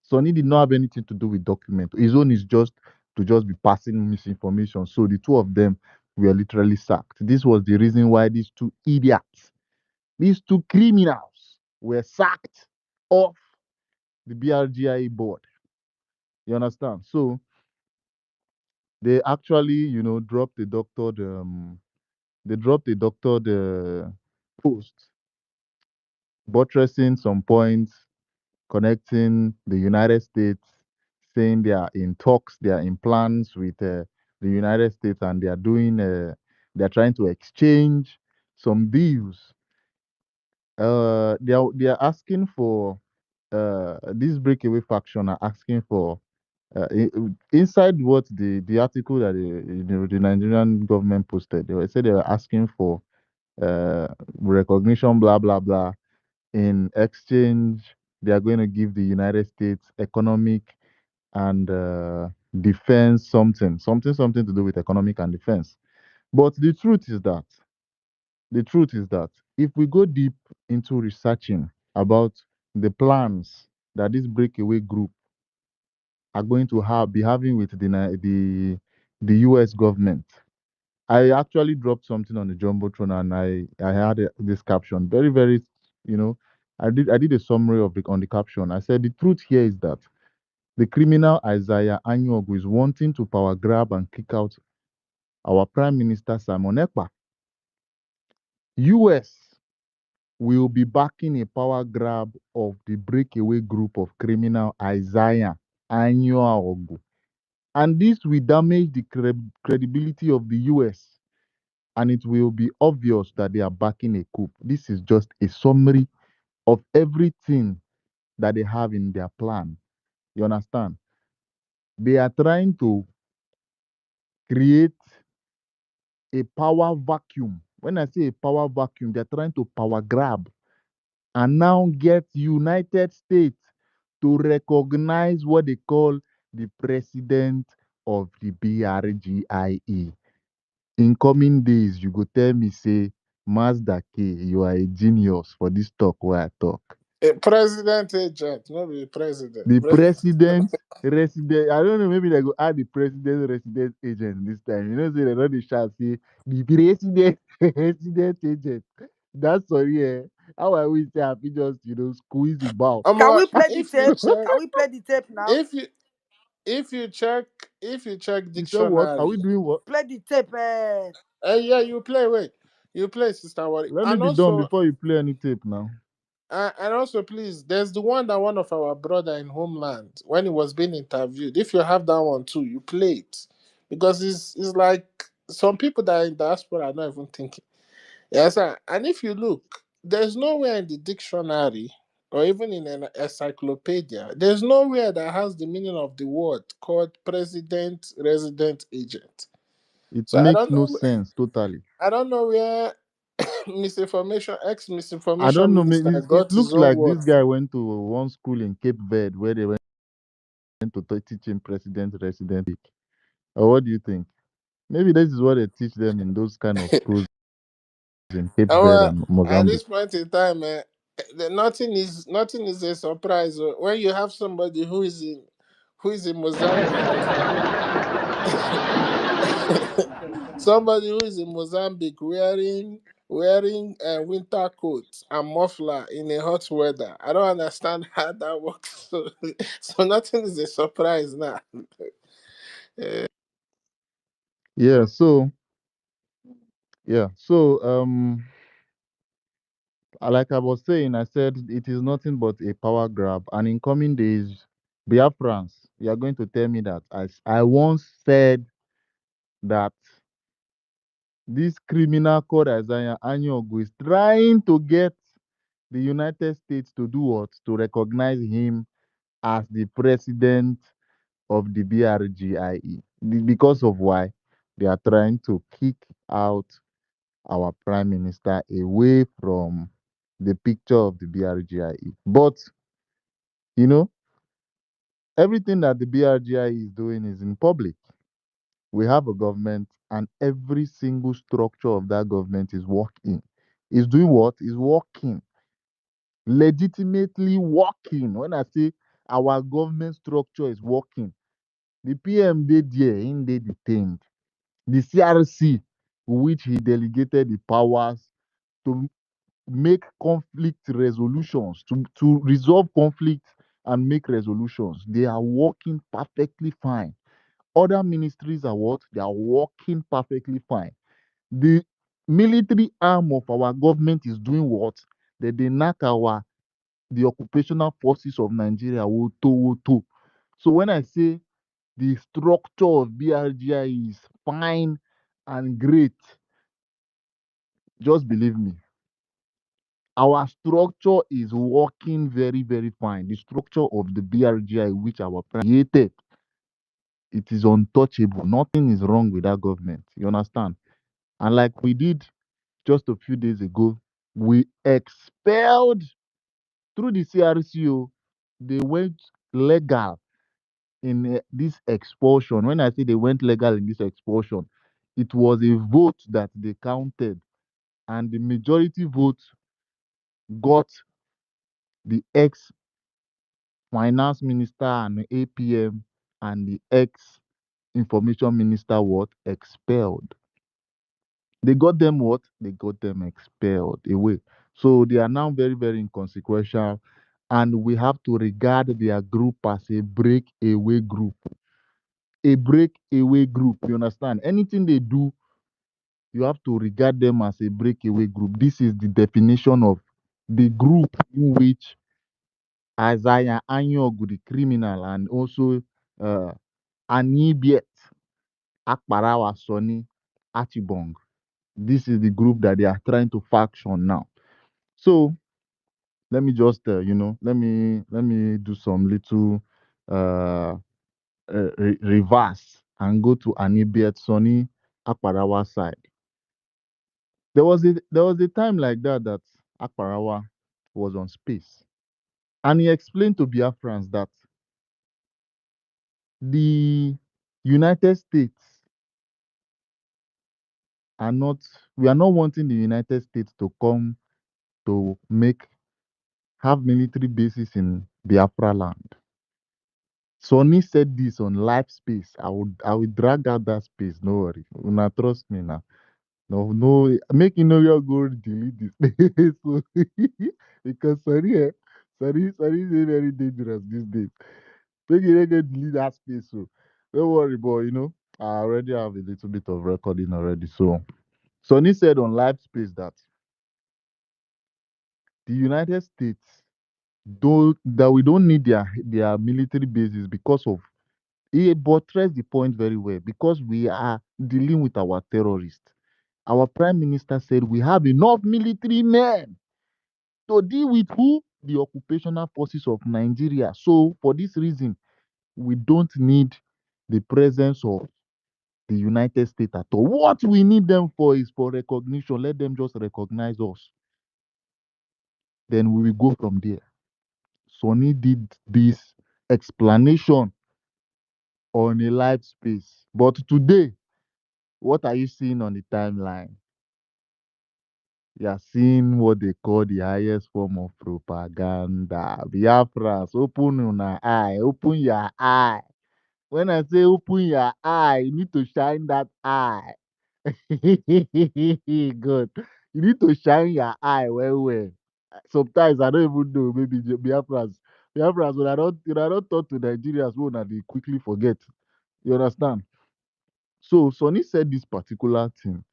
Sonny did not have anything to do with document. His own is just to just be passing misinformation. So the two of them were literally sacked. This was the reason why these two idiots, these two criminals, were sacked off the BRGIE board. You understand? So they actually, dropped a doctored post buttressing some points, connecting the United States, saying they are in talks, they are in plans with the United States, and they are trying to exchange some deals. They are asking for this breakaway faction are asking for inside what the article that the Nigerian government posted. They said they were asking for recognition, blah blah blah, in exchange. they are going to give the United States economic and defense something to do with economic and defense. But the truth is that if we go deep into researching about the plans that this breakaway group are going to be having with the U.S. government, I actually dropped something on the jumbotron and I had this caption very, you know, I did a summary of on the caption. I said the truth here is that the criminal Isaiah Anyogu is wanting to power grab and kick out our Prime Minister Simon Ekpa. US will be backing a power grab of the breakaway group of criminal Isaiah Anyogu. And this will damage the credibility of the US, and it will be obvious that they are backing a coup. This is just a summary of everything that they have in their plan. You understand? They are trying to create a power vacuum. When I say a power vacuum, they're trying to power grab and now get United States to recognize what they call the president of the BRGIE. In coming days, you go tell me, say, Mazda K, you are a genius for this talk where I talk. A president agent, not the president. The president resident, I don't know, maybe they go add the president resident agent this time. You know, say they don't shall say the president resident agent. That's sorry, eh? How I wish I fit just, squeeze the bow. Can Omo, we play the if you tape? check, Can we play the tape now? if you if you check if you check You said what? Are we dictionary, doing what? Play the tape. yeah, you play. Wait, you play, Sister Wari, Let me be done before you play any tape now. and also, please, there's the one that one of our brother in homeland when he was being interviewed. If you have that one too, you play it because it's like some people that are in diaspora are not even thinking. Yes, sir. And if you look, there's nowhere in the dictionary or even in an encyclopedia, there's nowhere that has the meaning of the word called president resident agent. It So makes no sense totally. I don't know where misinformation, ex I misinformation don't know. minister It got his looks own like this word guy from. went to one school in Cape Verde where they went to teach him president resident. Or what do you think? Maybe this is what they teach them in those kind of schools in Cape Verde Well, and at Mozambique. this point in time, nothing is a surprise. When you have somebody who is in Mozambique, somebody who is in Mozambique wearing a winter coat and muffler in a hot weather. I don't understand how that works. So nothing is a surprise now. Yeah. Like I was saying, I said it is nothing but a power grab. And in coming days, Biafrans, you are going to tell me that I once said that this criminal called Isaiah Anyogu is trying to get the United States to do what? To recognize him as the president of the BRGIE. Because of why? They are trying to kick out our prime minister away from the picture of the BRGIE. But, you know, everything that the BRGIE is doing is in public. We have a government, and every single structure of that government is working. Is doing what? Is working. Legitimately working. When I say our government structure is working, the PM did there, in they detained. The CRC, which he delegated the powers to make conflict resolutions, to resolve conflict and make resolutions. They are working perfectly fine. Other ministries are what? They are working perfectly fine. The military arm of our government is doing what? They knock the occupational forces of Nigeria woto. So when I say the structure of BRGI is fine and great, just believe me. Our structure is working very fine. The structure of the BRGI, which our president created, it is untouchable. Nothing is wrong with that government. You understand? And like we did just a few days ago, we expelled through the CRCO they went legal in this expulsion. When I say they went legal in this expulsion, it was a vote that they counted, and the majority vote got the ex finance minister and APM and the ex information minister what expelled. They got them what? They got them expelled away. So they are now very, very inconsequential, and we have to regard their group as a breakaway group. A breakaway group. You understand? Anything they do, you have to regard them as a breakaway group. This is the definition of the group in which Isaiah Anyogu, the criminal, and also uh, Anibiet Akparawa Sonny Achibong. This is the group that they are trying to faction now. So let me just let me do some little uh, reverse and go to Anibiet Sonny Akparawa side. There was a time like that Akparawa was on space, and he explained to Biafrans that the United States are not we are not wanting the United States to come to have military bases in Biafra land. Sonny said this on live space. I will drag out that space. No worry. Una trust me now. No, no, make you know you're going to delete this. So, because sorry is very dangerous these days. Make you not get delete that space. So don't worry, boy. I already have a little bit of recording already. So Sonny said on live space that the United States we don't need their military bases because of he buttressed the point very well because we are dealing with our terrorists. Our prime minister said we have enough military men to deal with who? The occupational forces of Nigeria. So for this reason, we don't need the presence of the United States at all. What we need them for is for recognition. Let them just recognize us. Then we will go from there. Sonny did this explanation on a live space. But today, what are you seeing on the timeline? You are seeing what they call the highest form of propaganda. Biafras, open your eye. Open your eye. When I say open your eye, you need to shine that eye. Good. You need to shine your eye well. Sometimes I don't even know. Maybe Biafras, when I don't talk to Nigerians, when they quickly forget. You understand? So Sonny said this particular thing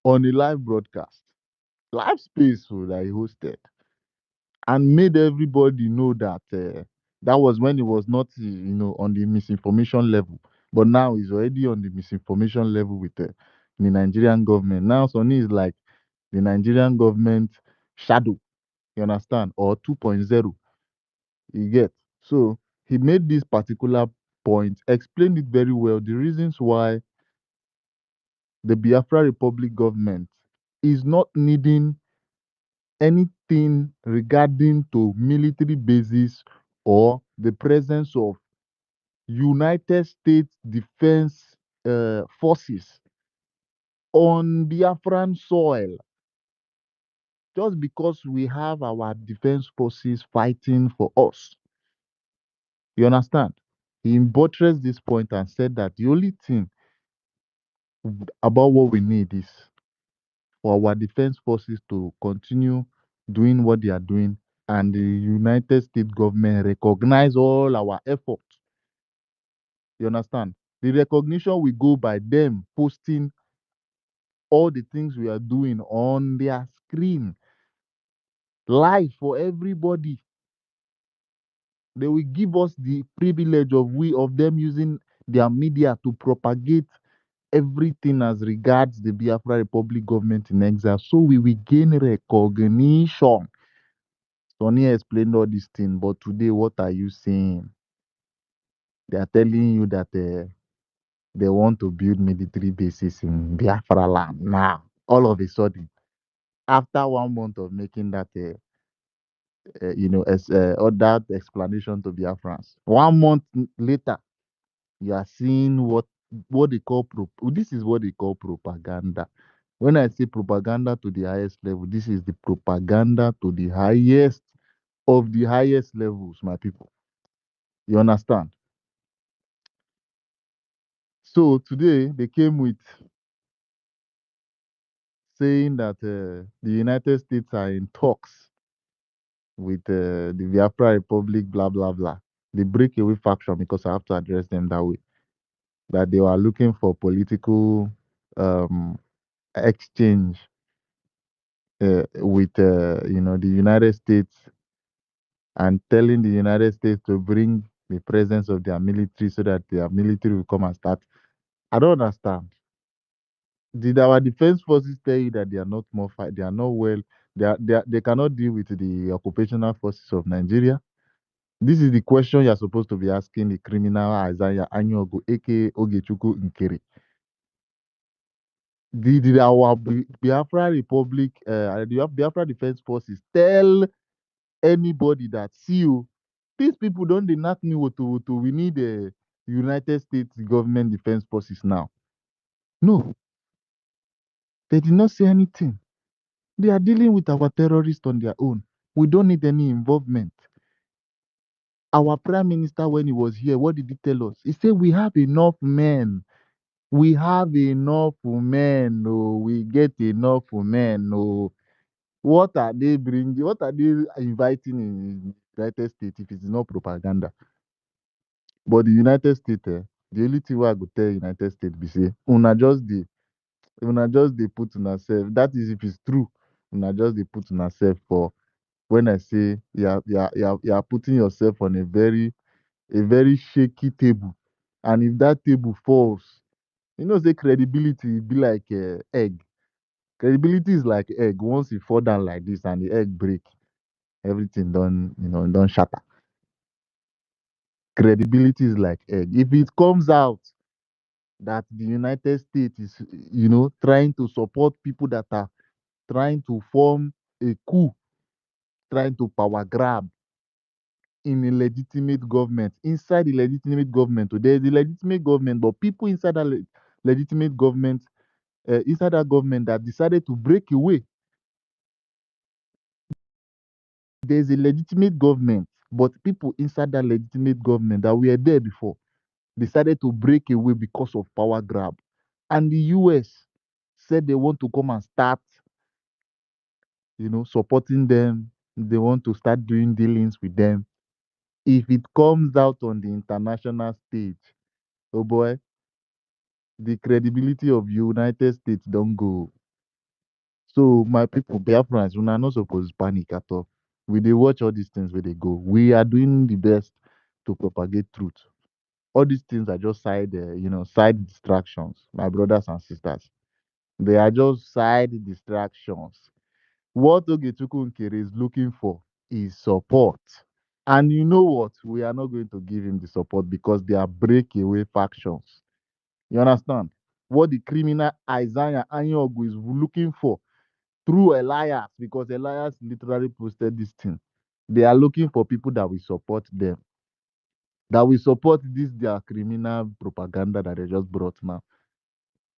on a live broadcast, live space that he hosted, and made everybody know that that was when he was not, on the misinformation level, but now he's already on the misinformation level with the Nigerian government. Now Sonny is like the Nigerian government shadow, you understand, or 2.0, you get. So he made this particular point, explained it very well, the reasons why the Biafra Republic government is not needing anything regarding to military bases or the presence of United States defense forces on Biafran soil, just because we have our defense forces fighting for us. You understand? He buttressed this point and said that the only thing about what we need is for our defense forces to continue doing what they are doing, and the United States government recognize all our efforts. You understand? The recognition will go by them posting all the things we are doing on their screen, live for everybody. They will give us the privilege of them using their media to propagate everything as regards the Biafra Republic government in exile. So we will gain recognition. Sonny explained all these things, but today, what are you saying? They are telling you that they want to build military bases in Biafra land now. All of a sudden, after 1 month of making that as other explanation to Biafrans. 1 month later, you are seeing what they call this is what they call propaganda. When I say propaganda to the highest level, this is the propaganda to the highest of the highest levels, my people. You understand? So today they came with saying that the United States are in talks with the Biafra Republic, blah blah blah. The breakaway faction, because I have to address them that way. That they were looking for political um, exchange with the United States, and telling the United States to bring the presence of their military so that their military will come and start. I don't understand. Did our defense forces tell you that they are not more fight? They are not well. They cannot deal with the occupational forces of Nigeria. This is the question you are supposed to be asking the criminal Isaiah Anyogo, aka Ogechuku Nkiri. Did our Biafra Republic, the Biafra Defense Forces tell anybody that, see you, these people don't they knock me to we need a United States government defense forces now? No, they did not say anything. They are dealing with our terrorists on their own. We don't need any involvement. Our prime minister, when he was here, what did he tell us? He said, we have enough men. We have enough men. No, we get enough men. No. What are they bringing? What are they inviting in the United States if it's not propaganda? But the United States, the only thing I go tell United States be say, una just dey put una self. That is if it's true. Una just dey put una self for, when I say you are putting yourself on a very shaky table. And if that table falls, say credibility be like egg. Credibility is like egg. Once it fall down like this and the egg break, everything done shatter. Credibility is like egg. If it comes out that the United States is, trying to support people that are trying to form a coup, trying to power grab in a legitimate government, inside the legitimate government. So there's the legitimate government, but people inside that legitimate government, inside that government that decided to break away. There's a legitimate government, but people inside that legitimate government that were there before decided to break away because of power grab. And the US said they want to come and start, supporting them. They want to start doing dealings with them. If it comes out on the international stage, oh boy, the credibility of United States don't go. So my people, Biafrans, we are not supposed to panic at all. We they watch all these things where they go. We are doing the best to propagate truth. All these things are just side distractions, my brothers and sisters. They are just side distractions. What Ogechuku Nkere is looking for is support. And you know what? We are not going to give him the support because they are breakaway factions. You understand? What the criminal Isaiah Anyogu is looking for through Elias, because Elias literally posted this thing. They are looking for people that will support them, that will support this their criminal propaganda that they just brought now.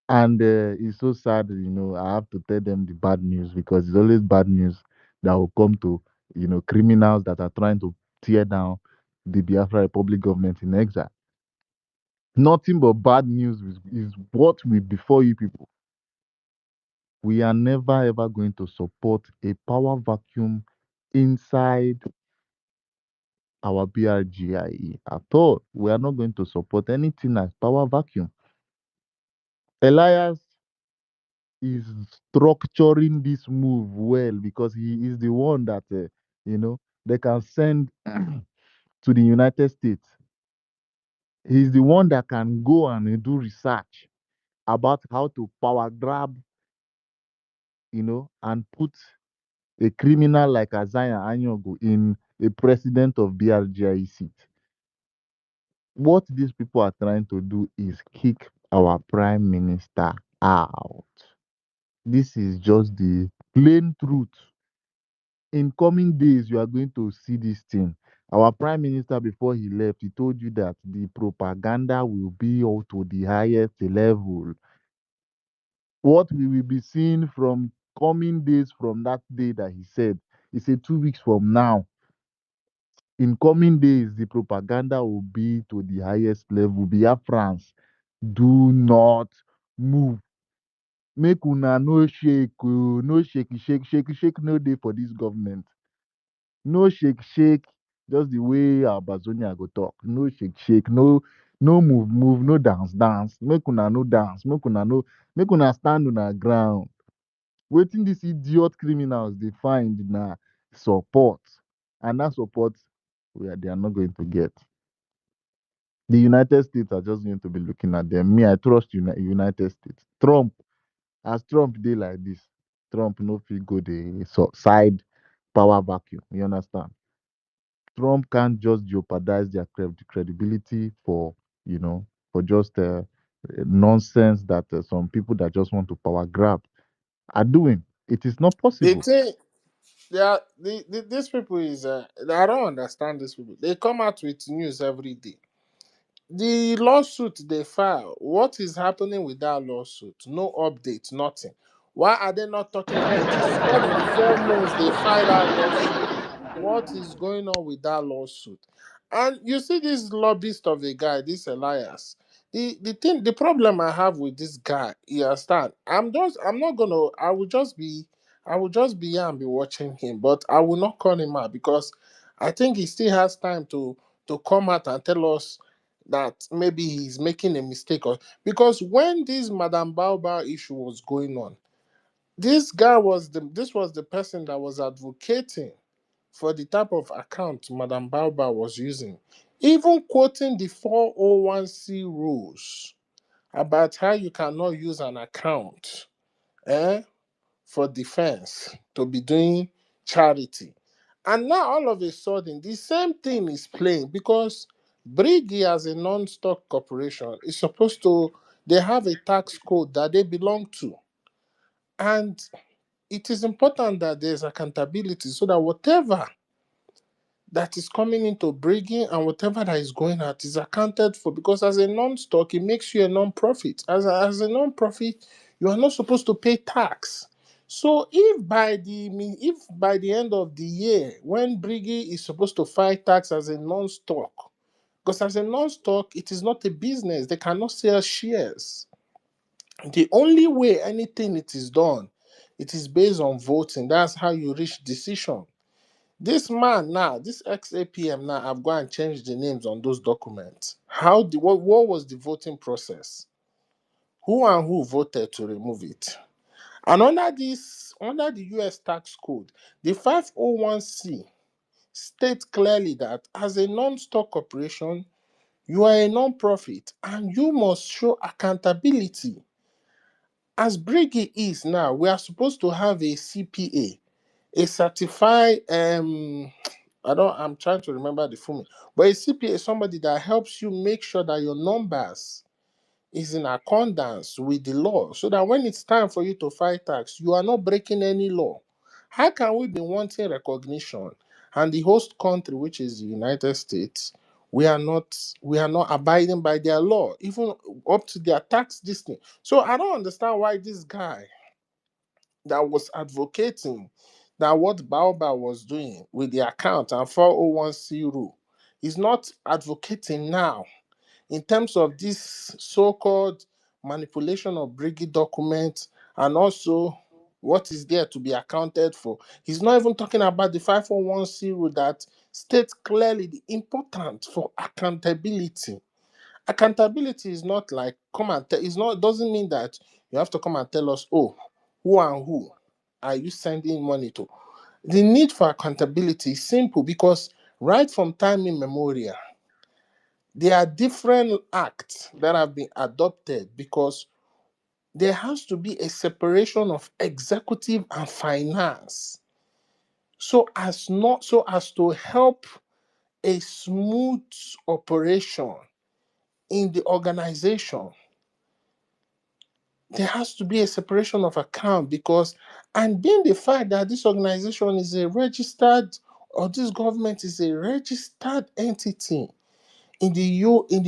And it's so sad, I have to tell them the bad news, because it's always bad news that will come to, criminals that are trying to tear down the Biafra Republic government in exile. Nothing but bad news is what we before you people. We are never ever going to support a power vacuum inside our BRGIE at all. We are not going to support anything as power vacuum. Elias is structuring this move well because he is the one that they can send to the United States. He's the one that can go and do research about how to power grab, and put a criminal like Isaiah Anyogo in a president of BRGIE seat. What these people are trying to do is kick our prime minister out. This is just the plain truth. In coming days, you are going to see this thing. Our prime minister, before he left, he told you that the propaganda will be up to the highest level. What we will be seeing from coming days from that day that he said 2 weeks from now, in coming days, the propaganda will be to the highest level. Biafrans, do not move. Make una no shake, oh, no shake, no day for this government. No shake, just the way our Bazonia go talk. No shake, no move, no dance. Make una no dance, make una stand on the ground. Waiting these idiot criminals they find na support, and that support they are not going to get. The United States are just going to be looking at them. Me, I trust United States. As Trump did like this, Trump no fit go the side power vacuum. You understand? Trump can't just jeopardize their credibility for for just nonsense that some people that just want to power grab are doing. It is not The possible. thing, they are, these people is, I don't understand these people. They come out with news every day. The lawsuit they file, what is happening with that lawsuit? No update, nothing. Why are they not talking about it? Is more than 4 months they filed that lawsuit. What is going on with that lawsuit? And you see this lobbyist of a guy, this Elias. The problem I have with this guy, you understand? I'm not gonna I will just be here and be watching him, but I will not call him out because I think he still has time to come out and tell us that maybe he's making a mistake, or because when this Madame Baobab issue was going on, this was the person that was advocating for the type of account Madame Baobab was using, even quoting the 401c rules about how you cannot use an account eh, for defense to be doing charity. And now all of a sudden, the same thing is playing because BRGIE as a non-stock corporation is supposed to, they have a tax code that they belong to. And it is important that there's accountability so that whatever that is coming into BRGIE and whatever that is going out is accounted for, because as a non-stock, it makes you a non-profit. As a non-profit, you are not supposed to pay tax. So if by the end of the year, when BRGIE is supposed to file tax as a non-stock, because as a non-stock, it is not a business, they cannot sell shares. The only way anything it is done, it is based on voting. That's how you reach decision. This man now, this ex-APM now, I've gone and changed the names on those documents. What was the voting process? Who and who voted to remove it? And under the US tax code, the 501c states clearly that as a non-stock corporation, you are a non-profit and you must show accountability. As BRGIE is now, we are supposed to have a CPA, a certified I'm trying to remember the full name, but a CPA is somebody that helps you make sure that your numbers is in accordance with the law, so that when it's time for you to file tax, you are not breaking any law. How can we be wanting recognition and the host country, which is the United States, we are not abiding by their law, even up to their tax this thing. So I don't understand why this guy that was advocating that what Baobab was doing with the account and 401c rule is not advocating now in terms of this so-called manipulation of BRGIE documents and also what is there to be accounted for. He's not even talking about the 501c rule that states clearly the importance for accountability. Accountability is not like come and tell, it's not, doesn't mean that you have to come and tell us, oh, who and who are you sending money to? The need for accountability is simple because right from time immemorial, there are different acts that have been adopted because there has to be a separation of executive and finance so as to help a smooth operation in the organization. There has to be a separation of account because, and being the fact that this organization is a registered, or this government is a registered entity in the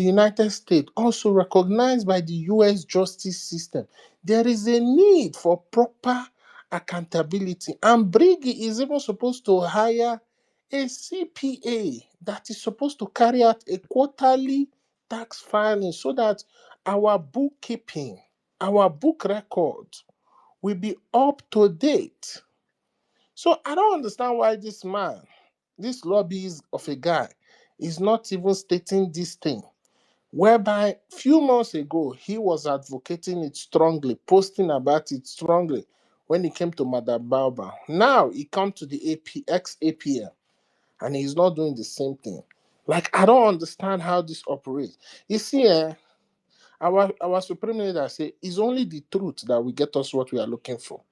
United States, also recognized by the US justice system, there is a need for proper accountability. And BRGIE is even supposed to hire a CPA that is supposed to carry out a quarterly tax filing so that our bookkeeping, our book record will be up to date. So I don't understand why this man, this lobbyist of a guy, is not even stating this thing. Whereby few months ago he was advocating it strongly, posting about it strongly when it came to Madam Baobab. Now he come to the ex APM and he's not doing the same thing. Like I don't understand how this operates. You see, our supreme leader say it's only the truth that will get us what we are looking for.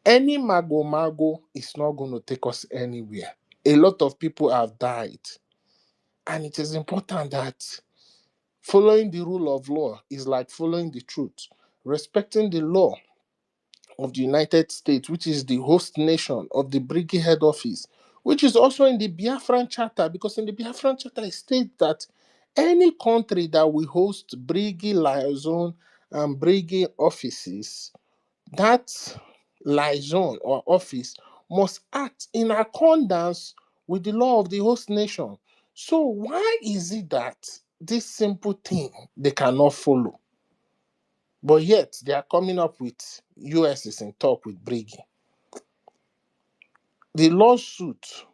Any mago is not going to take us anywhere. A lot of people have died, and it is important that following the rule of law is like following the truth. Respecting the law of the United States, which is the host nation of the BRGIE head office, which is also in the Biafran Charter, because in the Biafran Charter it states that any country that will host BRGIE liaison and BRGIE offices, that liaison or office must act in accordance with the law of the host nation. So why is it that this simple thing they cannot follow? But yet they are coming up with US is in talk with BRGIE. The lawsuit,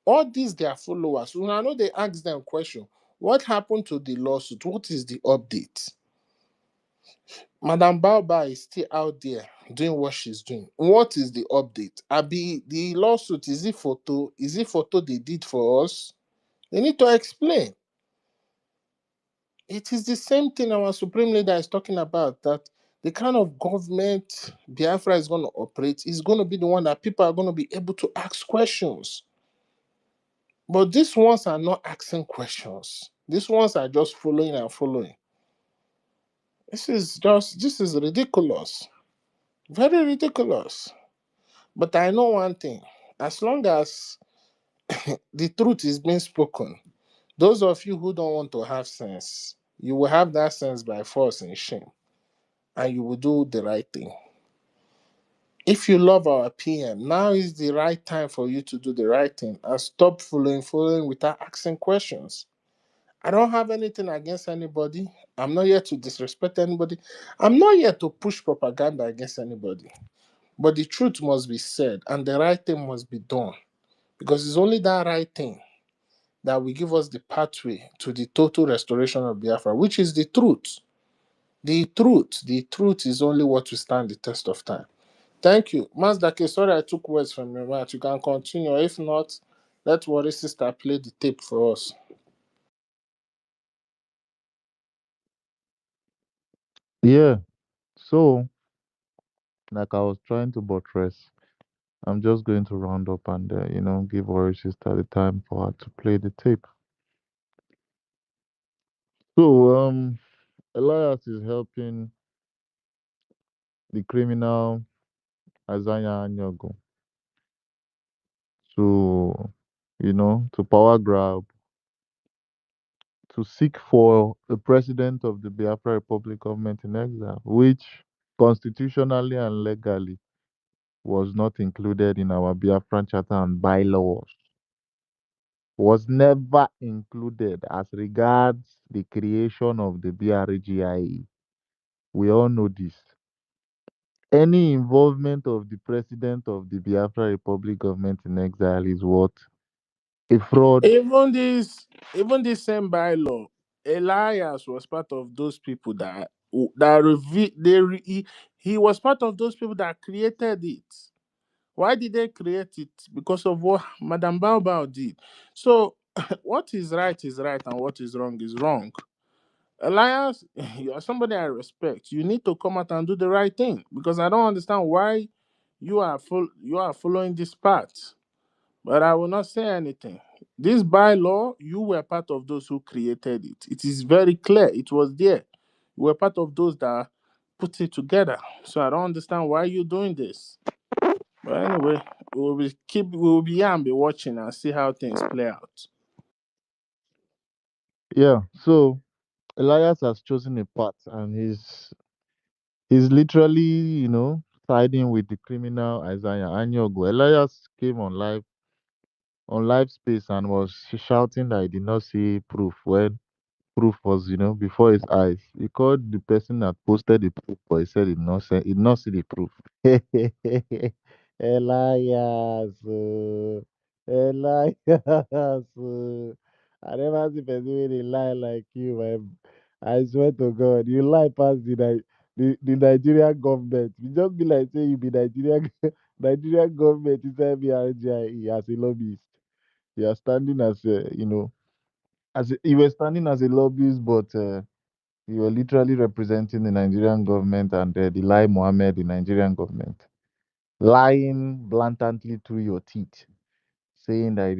all these their followers, when I know they ask them question, what happened to the lawsuit? What is the update? Madam Baobab is still out there doing what she's doing. What is the update? Abi, the lawsuit, is it photo? Is it photo they did for us? They need to explain. It is the same thing our supreme leader is talking about, that the kind of government Biafra is going to operate is going to be the one that people are going to be able to ask questions. But these ones are not asking questions. These ones are just following and following. This is ridiculous. Very ridiculous. But I know one thing. As long as the truth is being spoken, those of you who don't want to have sense, you will have that sense by force and shame, and you will do the right thing. If you love our PM, now is the right time for you to do the right thing and stop following without asking questions. I don't have anything against anybody. I'm not here to disrespect anybody. I'm not here to push propaganda against anybody. But the truth must be said and the right thing must be done. Because it's only that right thing that will give us the pathway to the total restoration of Biafra, which is the truth. The truth is only what will stand the test of time. Thank you. Mazdake, sorry I took words from your mouth. You can continue. If not, let Worry Sister play the tape for us. Yeah. So, like I was trying to buttress, I'm just going to round up and give our sister the time for her to play the tape. So, Elias is helping the criminal Azanya Anyogo to, to power grab, to seek for the president of the Biafra Republic government in exile, which constitutionally and legally was not included in our Biafran Charter and bylaws, was never included as regards the creation of the BRGIE. We all know this. Any involvement of the president of the Biafra Republic government in exile is what? A fraud. Even this same bylaw, Elias was part of those people he was part of those people that created it. Why did they create it? Because of what Madam Baobab did. So what is right and what is wrong is wrong. Elias, you are somebody I respect. You need to come out and do the right thing because I don't understand why you are following this path. But I will not say anything. This bylaw, you were part of those who created it. It is very clear. It was there. You were part of those that put it together. So I don't understand why you're doing this. But anyway, we will be here and be watching and see how things play out. Yeah. So Elias has chosen a path, and he's literally, siding with the criminal Isaiah Anyogo. Elias came on live space and was shouting that he did not see proof when proof was, before his eyes. He called the person that posted the proof, but he said he did not see the proof. Elias, Elias, I never see person wey dey lie like you, man. I swear to God, you lie past the Nigerian government. You just be like say you be Nigerian Nigerian government inside BRGIE as a lobbyist. You are standing as a, you were standing as a lobbyist, but you were literally representing the Nigerian government and the Lai Mohammed, the Nigerian government, lying blatantly through your teeth, saying that he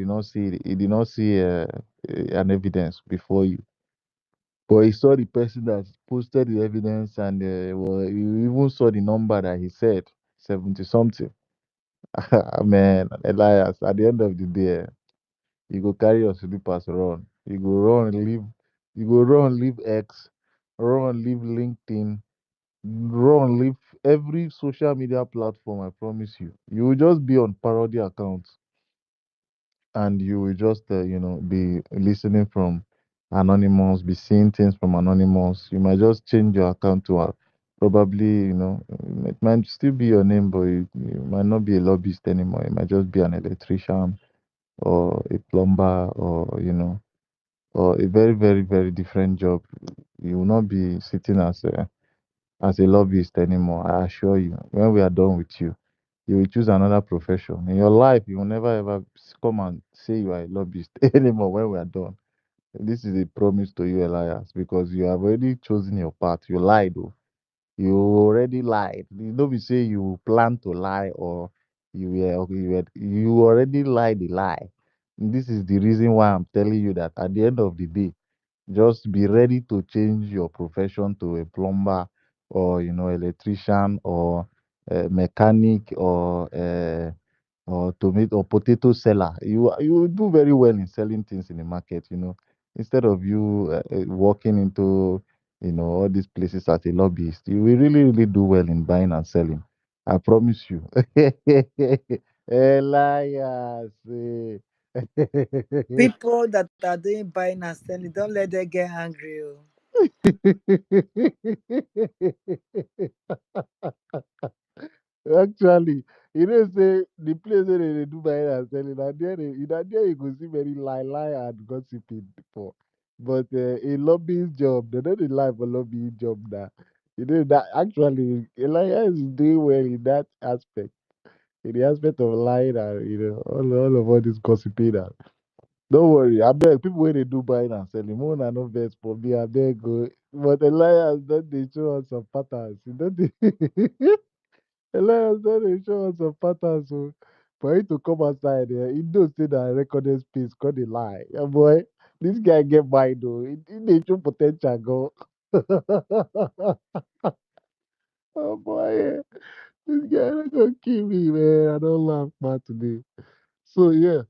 did not see an evidence before you. But he saw the person that posted the evidence, and well, you even saw the number that he said, 70 something. Man, Elias, at the end of the day, you go carry your slippers run. You go run, leave X, run, leave LinkedIn, run, leave every social media platform, I promise you. You will just be on parody accounts, and you will just, be listening from Anonymous, be seeing things from Anonymous. You might just change your account to probably, it might still be your name, but you might not be a lobbyist anymore. It might just be an electrician or a plumber, or a very, very, very different job. You will not be sitting as a lobbyist anymore. I assure you. When we are done with you, you will choose another profession. In your life, you will never ever come and say you are a lobbyist anymore when we are done. This is a promise to you, Elias, because you have already chosen your path. You lied, though. You already lied. You don't be say you plan to lie, or you already lied a lie. This is the reason why I'm telling you that at the end of the day, just be ready to change your profession to a plumber, or electrician, or mechanic, or tomato or potato seller. You will do very well in selling things in the market. Instead of you walking into all these places as a lobbyist, you will really really do well in buying and selling. I promise you. Elias. People that are doing buying and selling, don't let them get angry. Oh. Actually, say the place where they do buying and selling, na there you go see very lie and gossiping for. But a lobbying job, they don't lie for lobbying job now. That actually, Elias is doing well in that aspect, in the aspect of lying and all of all this gossiping. Don't worry, I beg people when they do buying and selling, more than no best for me. I beg go. But Elias don't they show us some patterns. You don't they? Elias don't they show us some patterns. So for you to come outside there, you don't say that recorded space, cause they lie. Yeah, boy, this guy get by though. They show potential go. Oh boy, yeah. This guy not gonna kill me, man. I don't laugh bad today. So yeah,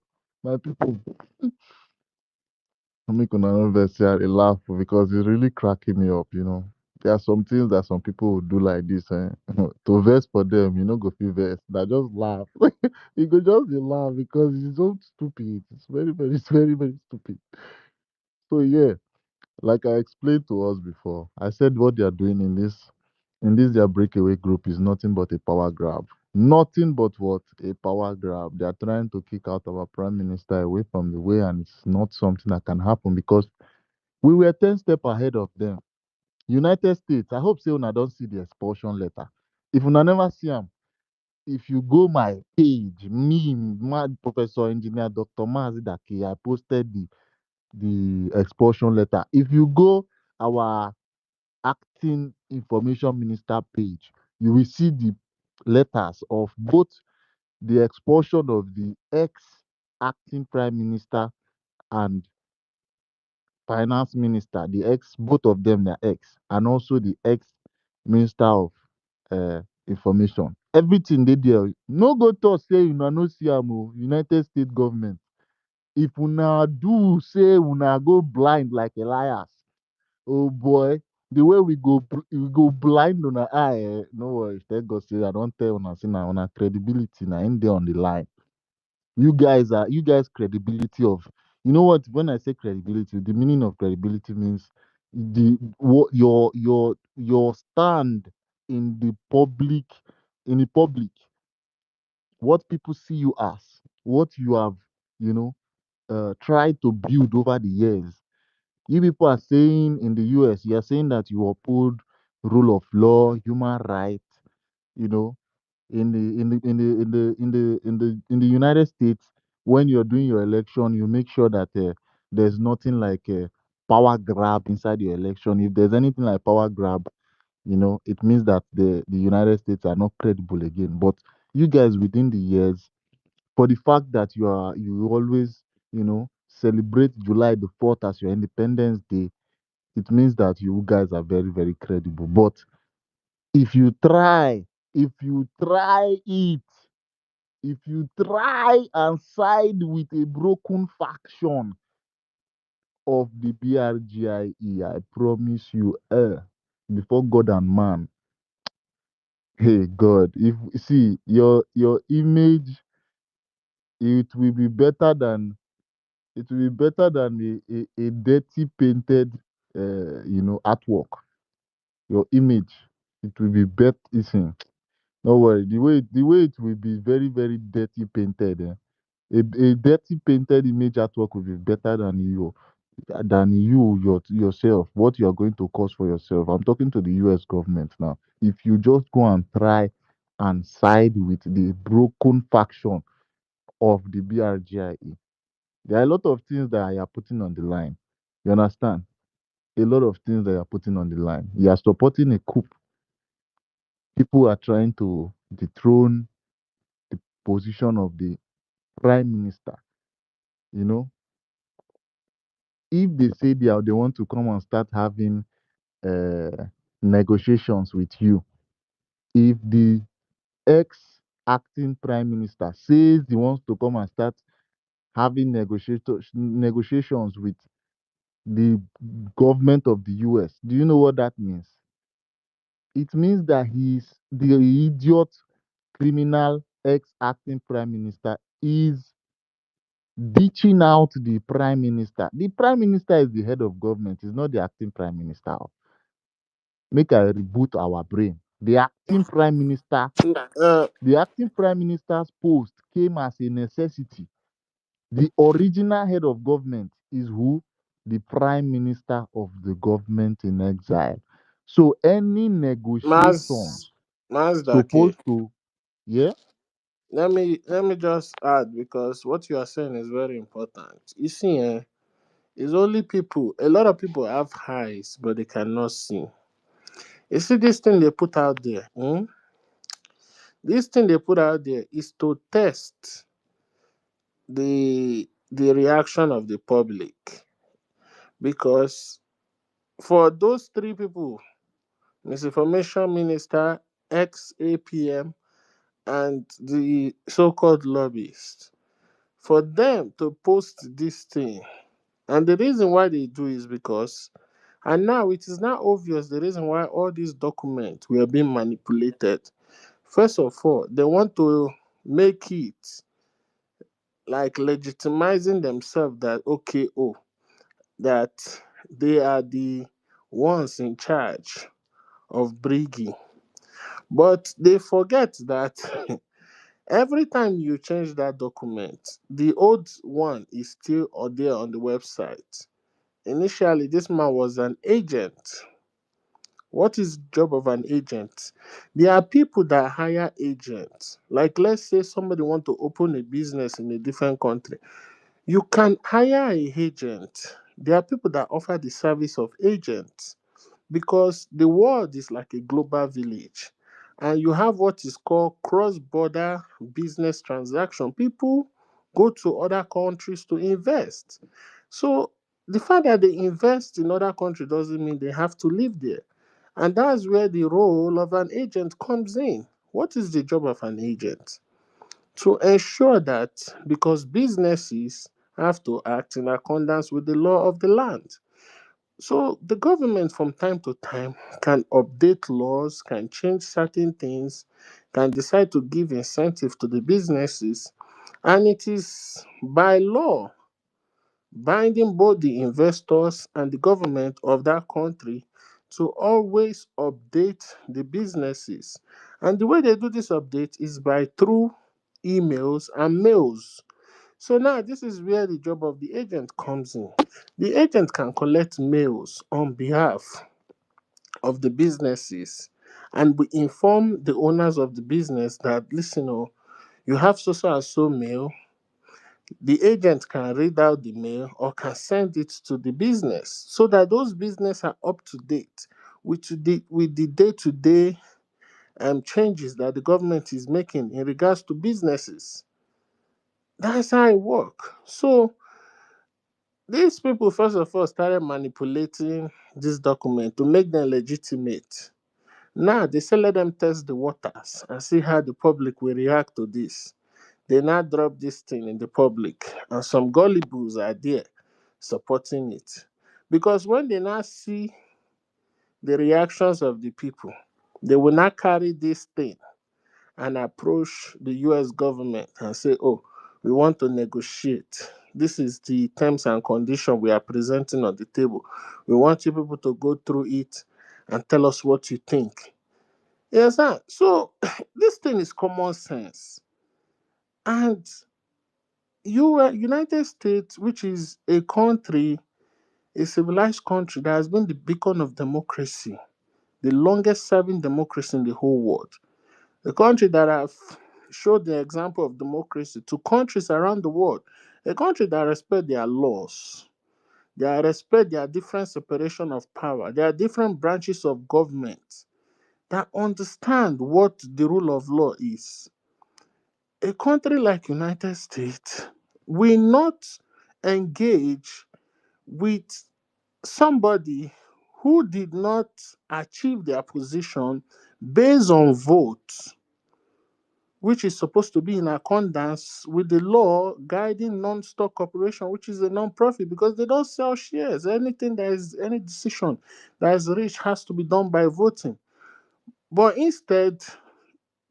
my people. I make another verse here, I laugh because it's really cracking me up. There are some things that some people will do like this, to verse for them, go feel verse. That just laugh. You could just be laugh because it's so stupid. It's very, very, it's very, very stupid. So yeah, like I explained to us before, I said what they are doing in this their breakaway group is nothing but a power grab. Nothing but what? A power grab. They are trying to kick out our prime minister away from the way, and it's not something that can happen because we were 10 steps ahead of them. United States, I hope say una don't see the expulsion letter. If una never see them, if you go my page, me, mad Professor Engineer Dr. Mazidaki, I posted the expulsion letter. If you go our acting information minister page, you will see the letters of both the expulsion of the ex acting prime minister and finance minister, the ex, both of them, they're ex, and also the ex Minister of Information. Everything they there. No go talk say una no see am o. United States government. If una do say una go blind like Elias, oh boy, the way we go blind on our eye. No worry, thank God say I don't tell una say na una credibility na in there on the line. You guys credibility of, you know what, when I say credibility, the meaning of credibility means the what your stand in the public, in the public, what people see you as, what you have, you know, tried to build over the years. You people are saying in the US, you are saying that you uphold rule of law, human rights, you know, in the United States, when you're doing your election, you make sure that there's nothing like power grab inside your election. If there's anything like power grab, you know, it means that the United States are not credible again. But you guys within the years, for the fact that you always, you know, celebrate July the 4th as your Independence Day, it means that you guys are very, very credible. But if you try, if you try it, if you try and side with a broken faction of the BRGIE, I promise you, before God and man, hey God, if see your image, it will be better than it will be better than a dirty painted, you know, artwork. Your image, it will be better. Listen, don't worry. The way it will be very, very dirty painted. A dirty painted image artwork will be better than yourself. What you are going to cause for yourself. I'm talking to the U.S. government now. If you just go and try and side with the broken faction of the BRGIE, there are a lot of things that you are putting on the line. You understand? A lot of things that you are putting on the line. You are supporting a coup. People are trying to dethrone the position of the prime minister. You know, if they say they want to come and start having negotiations with you, if the ex acting prime minister says he wants to come and start having negotiations with the government of the US, do you know what that means? It means that he's the idiot criminal ex acting prime minister is ditching out the prime minister. The prime minister is the head of government, is not the acting prime minister. Make I reboot our brain. Uh, The acting prime minister's post came as a necessity. The original head of government is who? The prime minister of the government in exile. So any Maz negotiations Mazdake. supposed to, yeah, Let me just add, because what you are saying is very important. You see, it's only people. A lot of people have eyes, but they cannot see. You see, this thing they put out there. This thing they put out there is to test the reaction of the public, because for those three people, misinformation minister, ex APM, and the so-called lobbyists, for them to post this thing. And the reason why they do is because, and now it is now obvious the reason why all these documents were being manipulated. First of all, they want to make it like legitimizing themselves that, okay, oh, that they are the ones in charge of BRGIE. But they forget that every time you change that document, the old one is still there on the website. Initially, this man was an agent. What is the job of an agent? There are people that hire agents. Like, let's say somebody want to open a business in a different country. You can hire a agent. There are people that offer the service of agents, because the world is like a global village, and you have what is called cross-border business transaction. People go to other countries to invest. So the fact that they invest in other countries doesn't mean they have to live there. And that's where the role of an agent comes in. What is the job of an agent? To ensure that, because businesses have to act in accordance with the law of the land. So the government from time to time can update laws, can change certain things, can decide to give incentive to the businesses, and it is by law binding both the investors and the government of that country to always update the businesses. And the way they do this update is by through emails and mails. So now this is where the job of the agent comes in. The agent can collect mails on behalf of the businesses and we inform the owners of the business that listen, oh, you have so so and so mail. The agent can read out the mail or can send it to the business so that those business are up to date with the day-to-day changes that the government is making in regards to businesses. That's how it works. So these people, first of all, started manipulating this document to make them legitimate. Now they say let them test the waters and see how the public will react to this. They now drop this thing in the public, and some gullibles are there supporting it. Because when they now see the reactions of the people, they will not carry this thing and approach the US government and say, oh, we want to negotiate. This is the terms and conditions we are presenting on the table. We want you people to go through it and tell us what you think. Yes, sir. So this thing is common sense. And United States, which is a country, a civilized country that has been the beacon of democracy, the longest serving democracy in the whole world, a country that have showed the example of democracy to countries around the world, a country that respect their laws, they respect their different separation of power, there are different branches of government that understand what the rule of law is. A country like United States will not engage with somebody who did not achieve their position based on votes, which is supposed to be in accordance with the law guiding non-stock corporation, which is a non-profit, because they don't sell shares. Anything that is any decision that is reached has to be done by voting. But instead,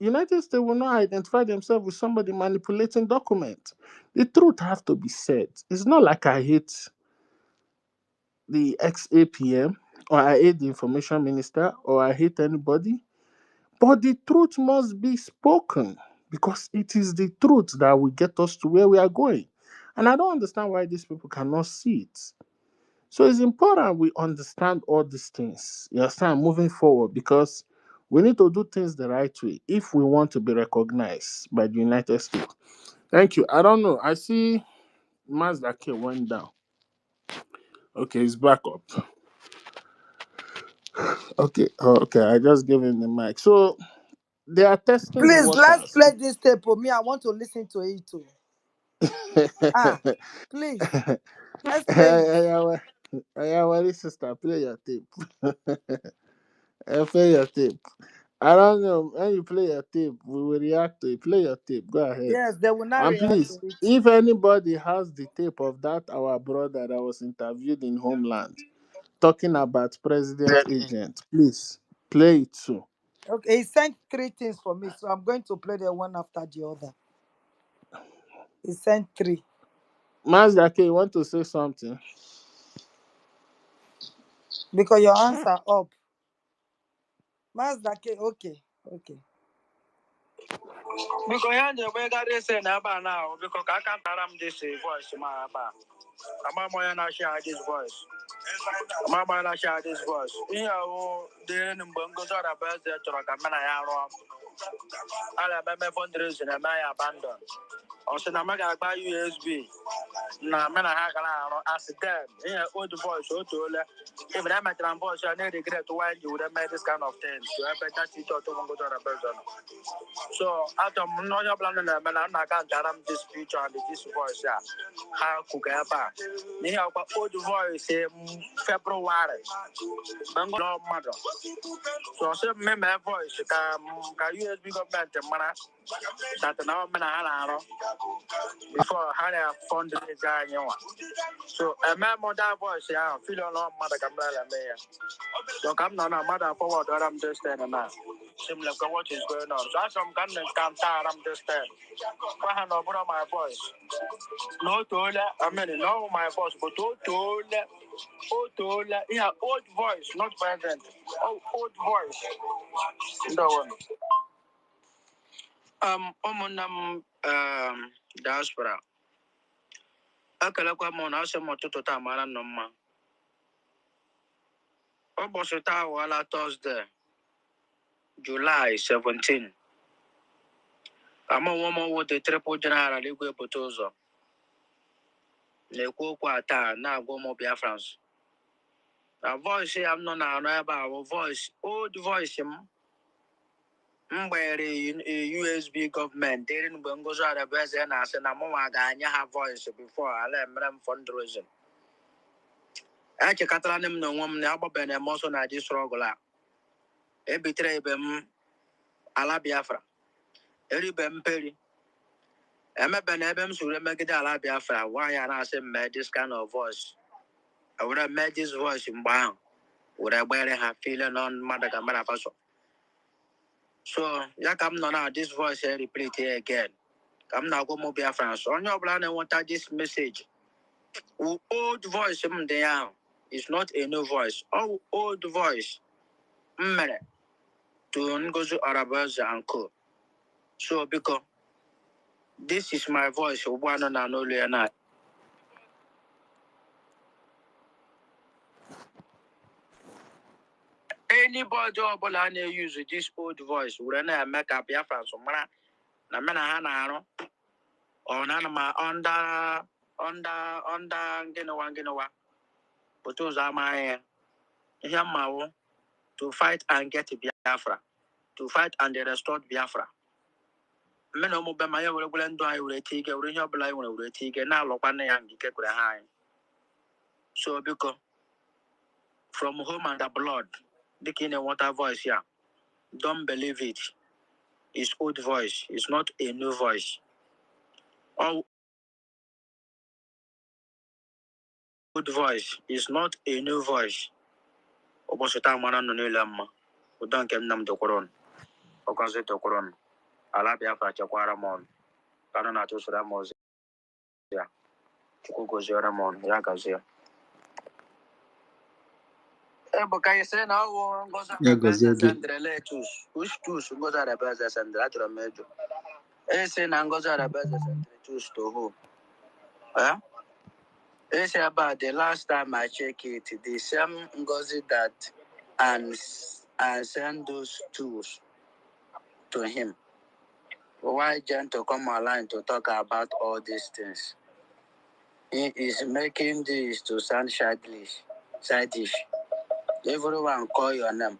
United States will not identify themselves with somebody manipulating documents. The truth have to be said. It's not like I hate the ex-APM or I hate the information minister or I hate anybody, but the truth must be spoken because it is the truth that will get us to where we are going. And I don't understand why these people cannot see it. So it's important we understand all these things. You understand, moving forward, because we need to do things the right way if we want to be recognized by the United States. Thank you. I don't know. I see Mazda K went down. Okay, it's back up. Okay, okay. I just gave him the mic. So they are testing the Please, let's waters. play this tape for me. I want to listen to it too. Please, let's play it. Ayawari sister, play your tape. Play your tape. I don't know. When you play your tape, we will react to it. Play your tape. Go ahead. Yes, they will not And react please, to it. if anybody has the tape of that our brother that was interviewed in Homeland talking about president agent, please play it too. Okay, he sent three things for me, so I'm going to play the one after the other. He sent three. Mazda K, you want to say something? Because your hands are up. Mazda K, okay. Because yan the way that they say now because I can't tell this voice my I'm more na share this voice. I'm more na share this voice. Yeah, the mbongo zara best there to kamera ya ro. Ala be me fundraising na my abandon. Also, na maga buy USB. Na mena ha gala as them. Yeah, old voice, old told. If I met an voice, I need regret why you would have made this kind of things. You have better teacher to go to a person. So, after no plan and I can't this speech and this voice. Yeah, how could I back? They have old voice February. Bango mother. So, I said, me my voice, can USB government, man. That now, man, before I had a fund design. So a man more that voice, yeah, feel a lot mother camera mayor. So come now, mother forward, I'm just standing now. Similar to what is going on. So some can I'm just standing. I know about my voice. No toilet, I mean, no, my voice, but toilet, yeah, old voice, not present. Oh, old voice. No one. Diaspora. Akala kwa mona se mototo ta mara no ma. Obosita wala Thursday, July 17. Ama woman with the triple general igwe potozo. Na-ekwu okwu ata na-agwa ụmụ Biafrans. Na voice I'm not na ebe a voice, old voice m mgbere USB government dịrị mgbe Ngozi Adebeze na-asị na mụnwa ga-anya ha voice before ala emere m fundraising. Echekatara m na onwe m na agbabere m ọsọ na ji struggle a. Ebitere ibe m ala Biafra. Eribe m peri. Emebe na ebe m suru emegide ala Biafra. Why I na-asị m mee this kind of voice. I would have made this voice in Bang. Would I wear her feeling on Madagamara Faso? So, ya come now, this voice here repeat here again. Come now, go Mobile France. On your plan, I want this message. Old voice, there is not a new voice. Oh, old voice. To Ngozu Arabas and Co. So, because this is my voice, one and only and I. Anybody who use this old voice, would I make up your France? Na mena hana or none of my under ginawa. But those are my Yamawo to fight and get Biafra, to fight and restore Biafra. Men of Maya will do I will take a real blind will take a now look and get high. So because from home and the blood, the king and water voice here. Don't believe it. It's old voice. It's not a new voice. Old voice is not a new voice. Obosita mana no lamma. Udan kem nam to koron. Okaze to koron. Ala Biafra chakwara mon. Kana na to sura mozi. Ya. Chuko zora mon. Ya gazia. Because you say now goza Yeah, beza Gazette. sandrele tus. Push tus goza beza sandra to mejo. Say na goza beza sandre tus to who? Eh? Say about the last time I check it, the same Ngozi that and send those tools to him. Why Jen to come online to talk about all these things? He is making this to sound childish. Everyone call your name,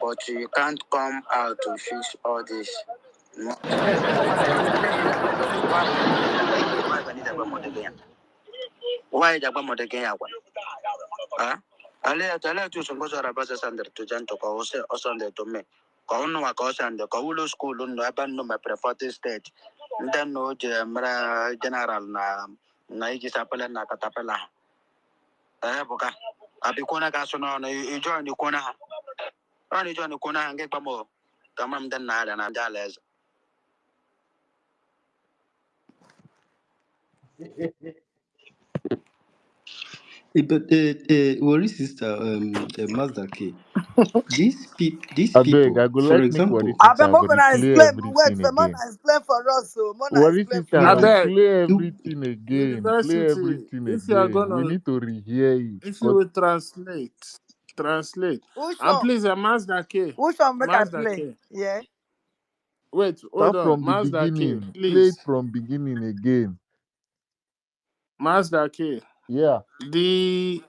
but you can't come out to fix all this. Why the again? Huh? Ale tu sungo zara baza sander tu janto ko ose osande to me. Ko unu wa ko sande ko ulu school no aban no me preferred state. Then no je mra general na iji sapele na katapela. Boka. Abi kona ka sono no join ni kona ha. Ani join ni kona ha nge pamo. Kamam den na ala na jales. But worry sister, Mazda K. These I beg, people, I go for like make worry example, I beg sister, go dey Mona clear explain. Wait, everything for Mona again. explain for us. So Mona Worry explain sister, for I yeah, us. beg clear the everything again. Clear university. everything If you are again. We gonna, need to rehear it. if you 'Cause will translate, Which and one? please, Mazda K, Which one make I Mazda play? K. Yeah. Wait, hold Start on. from the Mazda K, beginning. Play it please. from beginning again. Mazda K. Yeah. The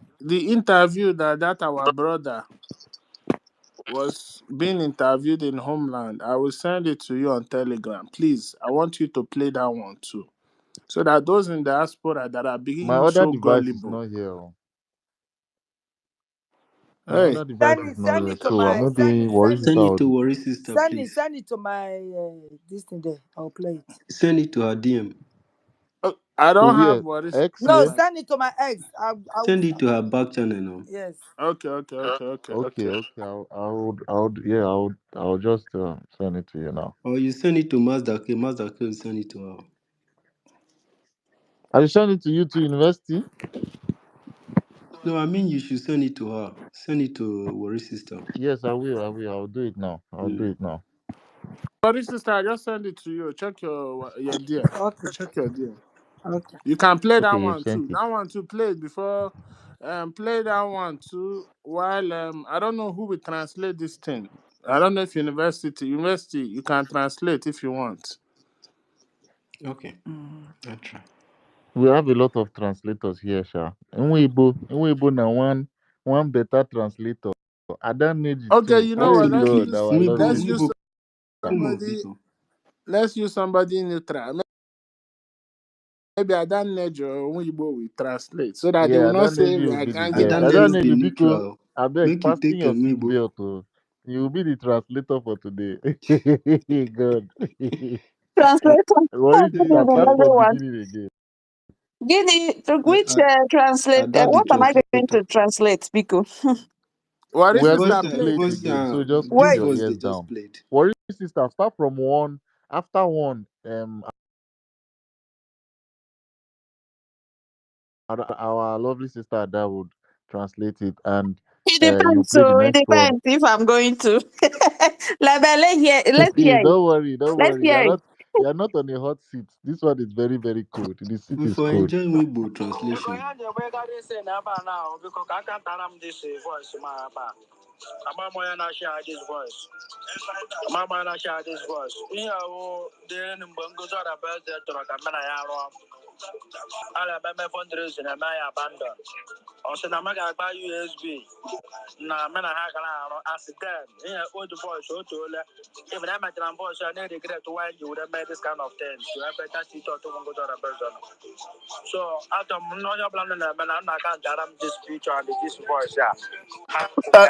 interview that our brother was being interviewed in Homeland, I will send it to you on Telegram. Please, I want you to play that one too. So that those in diaspora that are My being other so device is gullible. not here. Oh. My Hey, other device is not Send here. it to So my maybe worry Send sister it would. to Worry Sister, please. send it to my this thing there. I'll play it. Send it to her DM. I To don't have where? worries. X No, where? send it to my ex. I will. Send it to her back channel now. Yes. Okay, Okay. okay. I'll just send it to you now. Or you send it to Mazda K. Mazda K will send it to her. I will send it to you to university. No, I mean you should send it to her. Send it to Worry Sister. Yes, I will. I will. I'll do it now. I'll do Mm. it now. Sorry, sister, I just send it to you. Check your dear. Okay. Check your dear. Okay. You can play that Okay, you've one sent too. it. That one too. Play it before. Play that one too. While I don't know who will translate this thing. I don't know if university you can translate if you want. Okay, I'll try. We have a lot of translators here, Sha. Nwebo na one better translator. I don't need it Okay, too. you know Hey what? Actually, God, our lovely Let's use Mwibo, sister. Kumo, somebody. Biko. Let's use somebody neutral. Maybe Adanejo Weibo will translate so that they will Yeah, I not don't need say you we will are be the ganging guest. on I Adane don't no this. need be you because neutral. I beg Make you fasten take a your Mwibo. seatbelt. Oh. You will be the translator for today. God. Translator. Worry Good sister, evening, start from everyone. beginning again. Guinea, Uh, which uh, translate? Ada the What am I going translator. to translate, Biko? What is We are sister going Voice, to play play it this? voice, again, so just put this Wait. your voice they ears just down. played. Worry sister, start from one. After one, our lovely sister Ada would translate it, and It you depends. play the So it next one. depends if I'm going to. Like, but let's hear it. Don't worry, don't Let's worry. hear it. You are not on a hot seat. This one is very, very cold. The seat We is for cold. enjoy Mwibo Because translation. I know where God is saying about now, because I can't tell them this voice, my about. I'm not share this voice. I'm not share this voice. You know, they're in Bungo's other birthday to like a man. I'll have my fundraising and my abandon. Also, I'm going to buy USB. Na me na ha kana no accident here old boys so to le even I'm at an boys I need regret why you would have made this kind of things you have better to talk to go to the person so after no your plan na me na can garam this future and this voice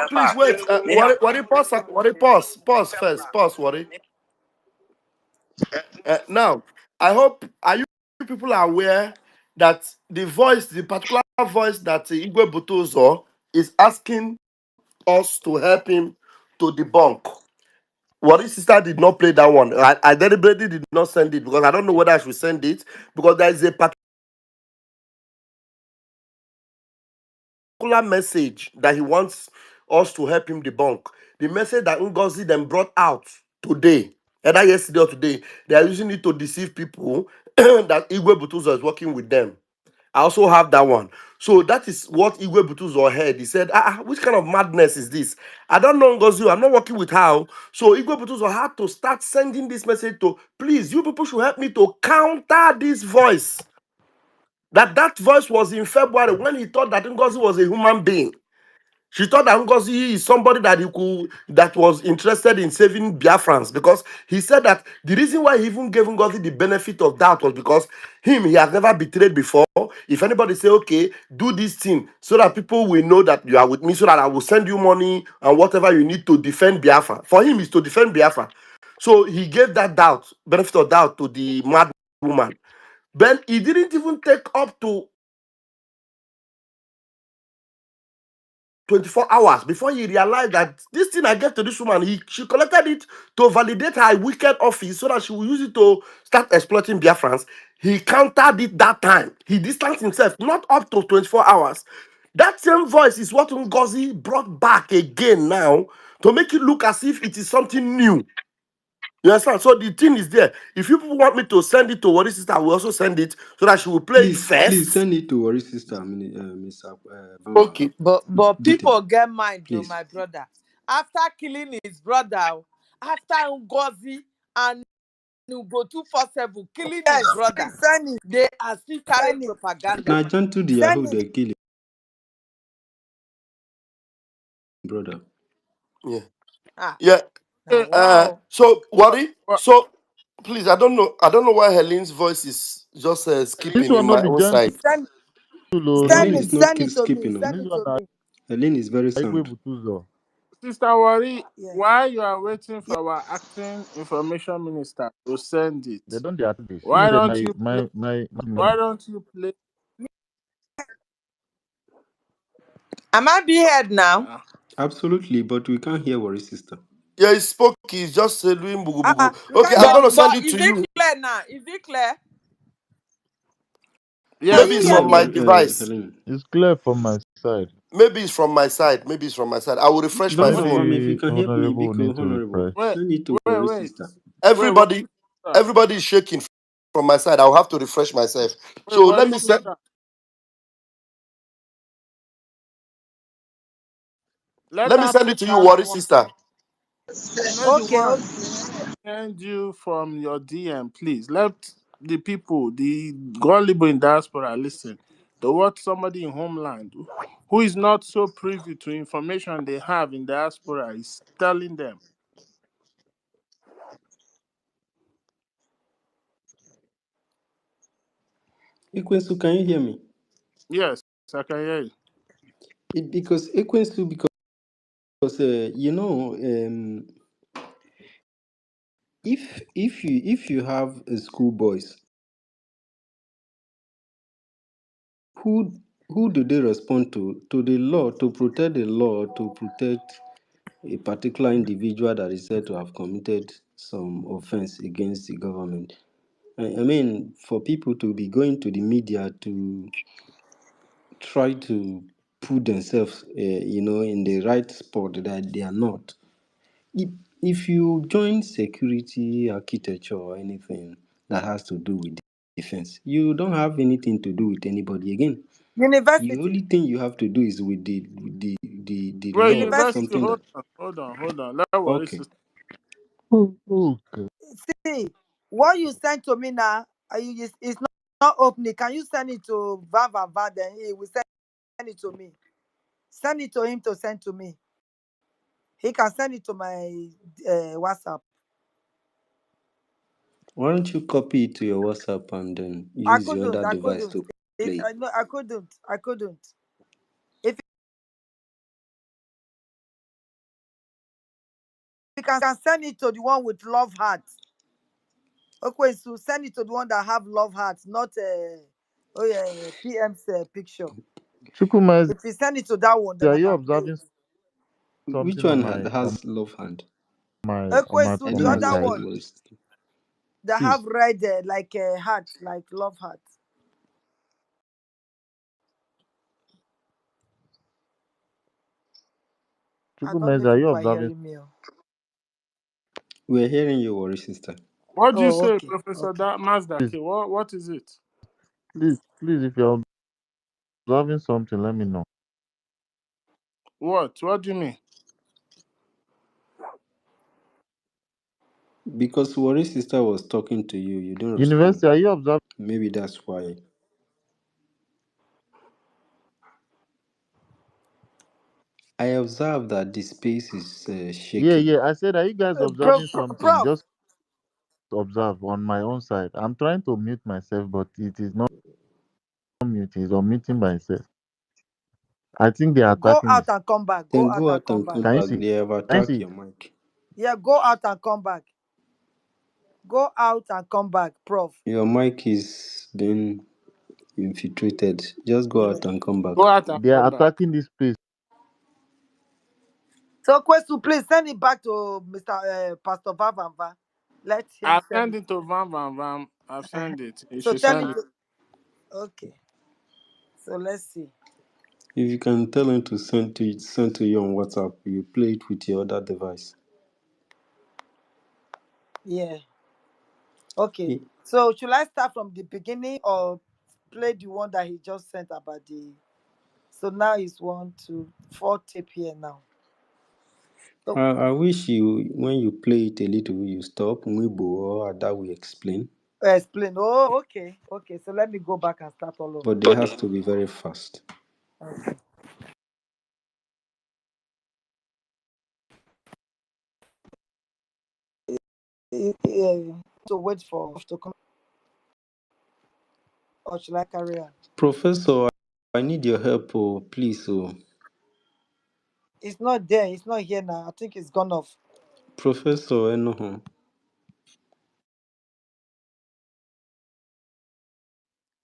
Please wait. Pause first. Pause, worry. Now, I hope are you people are aware that the particular voice that Igwe Butozo is asking us to help him to debunk. What his sister did not play that one. I deliberately did not send it because I don't know whether I should send it because there is a particular message that he wants us to help him debunk. The message that Ngozi then brought out today, either yesterday or today, they are using it to deceive people that Igwe Butuzo is working with them. I also have that one. So that is what Igwe Butuzo heard. He said, which kind of madness is this? I don't know Ngozi. I'm not working with her. So Igwe Butuzo had to start sending this message to, please, you people should help me to counter this voice. That voice was in February when he thought that Ngozi was a human being. She thought that Ngozi is somebody that was interested in saving Biafrans because he said that the reason why he even gave Ngozi the benefit of doubt was because he has never betrayed before. If anybody say, okay, do this thing so that people will know that you are with me, so that I will send you money and whatever you need to defend Biafra. For him, is to defend Biafra. So he gave that benefit of doubt to the mad woman. But he didn't even take up to 24 hours before he realized that this thing I gave to this woman, she collected it to validate her wicked office so that she will use it to start exploiting Biafrans. He countered it that time. He distanced himself, not up to 24 hours. That same voice is what Ngozi brought back again now to make it look as if it is something new. You understand? So the thing is there. If you people want me to send it to Worry Sister, I will also send it so that she will play it Please first. send it to Worry Sister, Miss Bamba. Okay. But Do it, people get mind, though, please. my brother. After killing his brother, after Ngozi, and you go 247 killing Yes, his brother. send it, They are still carrying send it, propaganda. Now, John to the send Yahoo, it. they kill him, brother. Yeah. Ah, Yeah. now wow. So What, worry. what, So please, I don't know. I don't know why Helene's voice is just This skipping one in not my be own gentle, side. Send, This send Helen it, is not send it to me, skipping. Oh. send this it one to na me. Helen is very Igwe sound. Butuzo. Sister Worry, Yeah. while you are waiting Yeah. for our acting information minister to send They it, don't dey at this. Me why say don't you play? my Why don't you play? Am I behead now? Uh, Absolutely, but we can't hear Worry sister. Yeah, he spoke. He's just doing bugu bugu. You Okay, can't I'm hear gonna me. send But it is to it you. clear now? Is it clear? Can Maybe yes, you it's hear No, from me? my well, device. Helen. It's clear from my side. Maybe it's from my side. Maybe it's from my side. I will refresh my wait, phone. Vanvam, if you Maybe can help me, Honorable will Biko, need to Honorable, refresh. wait, send it to wait, Worry wait, sister. wait, Everybody, sister. everybody is shaking from my side. I'll have to refresh myself. Wait, So let worry, me send. sister. Let Let me her send play it to you, that worry one. sister. Play the Okay, one okay. send you from your DM, please. Let the people, the gullible in diaspora, listen to what somebody in homeland who is not so privy to information they have in diaspora is telling them. Ekwensu, can you hear me? Yes, I can hear you. Because Ekwensu, because if you have schoolboys, who who do they respond to? To the law, to protect the law, to protect a particular individual that is said to have committed some offense against the government. I mean, for people to be going to the media to try to put themselves, in the right spot that they are not. If you join security architecture or anything that has to do with defense, you don't have anything to do with anybody again. The University. only thing you have to do is with the Well, law, university, University. something that hold on. Let worry, okay. sister. Okay. See, what you sent to me now, it's not opening. Can you send it to Van Van Van? Then he will send it to me. Send it to him to send to me. He can send it to my WhatsApp. Why don't you copy it to your WhatsApp and then I use your couldn't. other I device couldn't. to play it? No, I couldn't. I couldn't. If you can send it to the one with love heart. Okay, so send it to the one that have love hearts, not PM's picture. Chukwuma, If you send it to that one, then are I you can play observing it. Which something on one my has love hand? Okay, I so the don't my know other what side? one it was. that See, have red like heart, like love heart. I don't know Chukwuma, if are you people are observing? hearing me. We're hearing you, worry sister. What do you Oh, say, okay, Professor okay. Please, Mazdaki? What is it? please, if you're observing something, let me know. What? What do you mean? Because worry sister was talking to you, you didn't respond. University, are you observing? Maybe that's why. I observed that the space is Yeah, shaking. yeah. I said, are you guys observing something? Prof, Just observe on my own side. I'm trying to mute myself, but it is not mute. It's unmuting by itself. I think they are go attacking out this. and come back. Go Then out go and out come and back. come Can you back. see? They have Can you attacked see? your mic. Yeah, go out and come back. Go out and come back, Prof. Your mic is being infiltrated. Just go Yeah. out and come back. Go out and They are come back. attacking this place. So, Kwesu, please send it back to Mr. Pastor Vavamba. Let him I've send sent it. it to Van Van Van. I've Uh-huh. sent it. You So should tell send him it. to. Okay. So let's see. If you can tell him to send to you on WhatsApp, you play it with your other device. Yeah. Okay. Ye- So should I start from the beginning or play the one that he just sent about the? So now it's 1, 2, 4 tape here now. I wish you, when you play it a little, you stop, Mwibo or Ada will explain. Explain. Oh, okay. Okay. So let me go back and start all over. But they have to be very fast. Okay. To wait for to come, or should I carry on? Professor, I need your help, please. It's not there. It's not here now. I think it's gone off. Professor Enoho,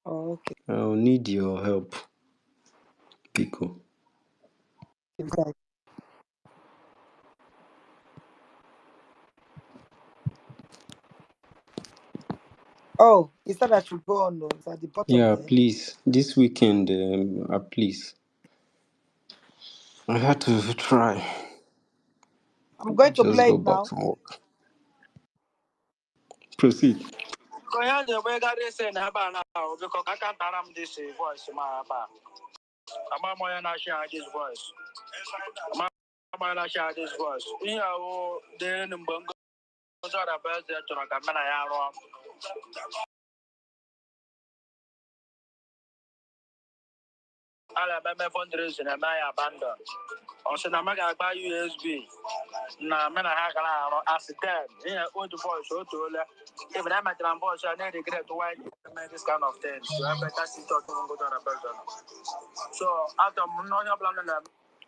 Oh, okay. I'll need your help, Pico. Inside. Oh, it said I should go on. No, it's at the bottom Yeah, there. please. This weekend, please. I had to try. I'm going to Just play go it back now. to work. Proceed. Konya the way that they say na ba now because I can't this voice ma ba. Ama moya na share this voice. Ama moya na share this voice. Iya o de mbongo so da ba de to na kamera ya ro. Ala ba me fundraising na ma ya banda. O se na ma ga gba USB. Na me na ha kala ro accident. Iya o the voice o to le. If na ma tran voice na regret why this kind of things. You have better sit talk go to na person. So after no plan.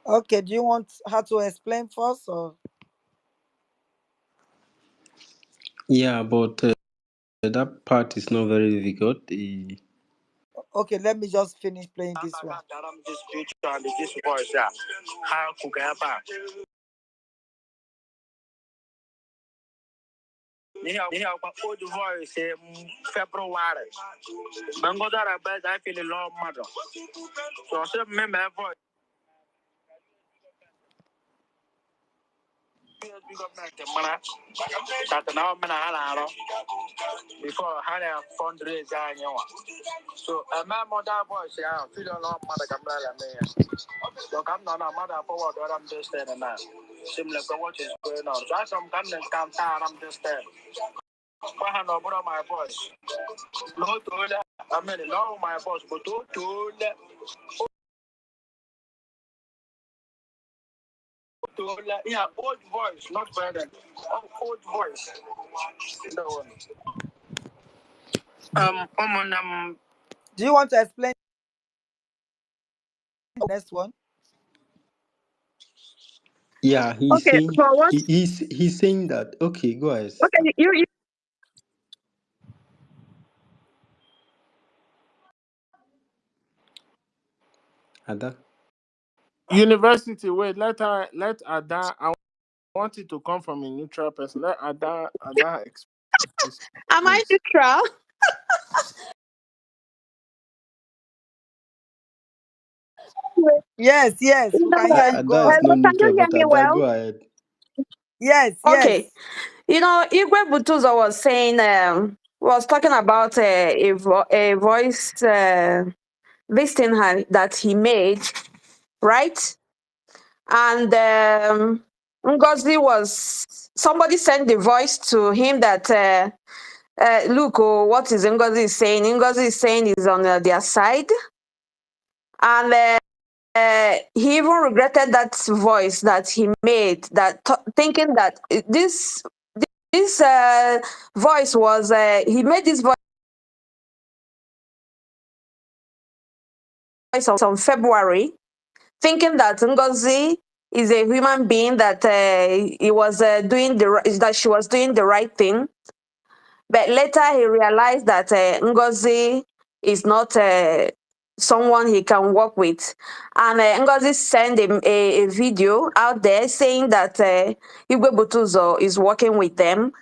Okay. Do you want her to explain first, or Yeah, but that part is not very difficult. okay? Let me just finish playing this one. This speech and this voice, yeah. How could I back? Niha kwa old voice February. Bango that I bet I feel a long mother. So I said, remember voice. That now I'm gonna before I had a fundraiser. So a man mother voice, yeah, feel a long mother camera. Look, I'm not a mother forward, what I'm just saying now. Similar to what is going on. So as I'm coming and come down, I'm just there. I know about my voice. No, I mean, no, my voice, but yeah, old voice, not better. Old voice. No one. Do you want to explain the next one? Yeah, he's Okay, saying for what? he's saying that. Okay, go ahead, sister. Okay, you Ada. University, wait, let Ada. I want it to come from a neutral person. Let Ada explain, am I please. neutral? Yes, yes. We can hear you. Ada Go is on. not Can you neutral, hear but me Ada, well? go ahead. Yes, yes. Okay. Igwe Butuzo was saying, was talking about a voice this thing that he made, right? And Ngozi somebody sent the voice to him that, look, what is Ngozi is saying? Ngozi is saying is on their side. And he even regretted that voice that he made, that thinking that this voice was, he made this voice on February, thinking that Ngozi is a human being, that he was that she was doing the right thing. But later he realized that Ngozi is not someone he can work with. And Ngozi sent a video out there saying that Igwe Butuzo is working with them.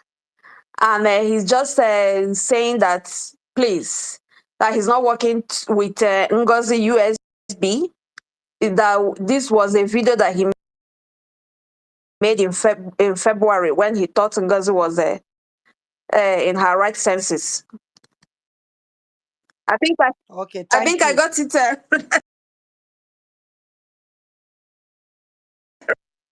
And he's just saying that, please, that he's not working with Ngozi USB. That this was a video that he made in February, when he thought Ngozi was in her right senses. I think Okay, I thank think I you. got it.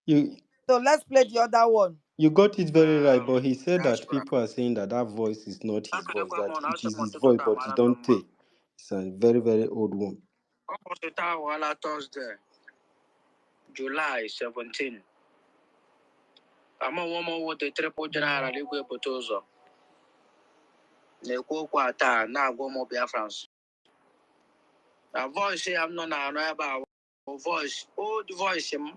You So let's play the other one. You got it very right, but he said that Diaspora. people are saying that that voice is not his voice, Akadekwa that mo na it asem is his ọtụtụ voice, taa but you mara don't mma. take. It's a very, very old one. Ọ kwụsị taa wala Thursday, July 17. Ama nwa wo the triple general igwe pụta ụzọ. Na-ekwu okwu a taa na-agwa ụmụ Biafrans. Na voice ya m nọ na-anụ ebe a voice, old voice m.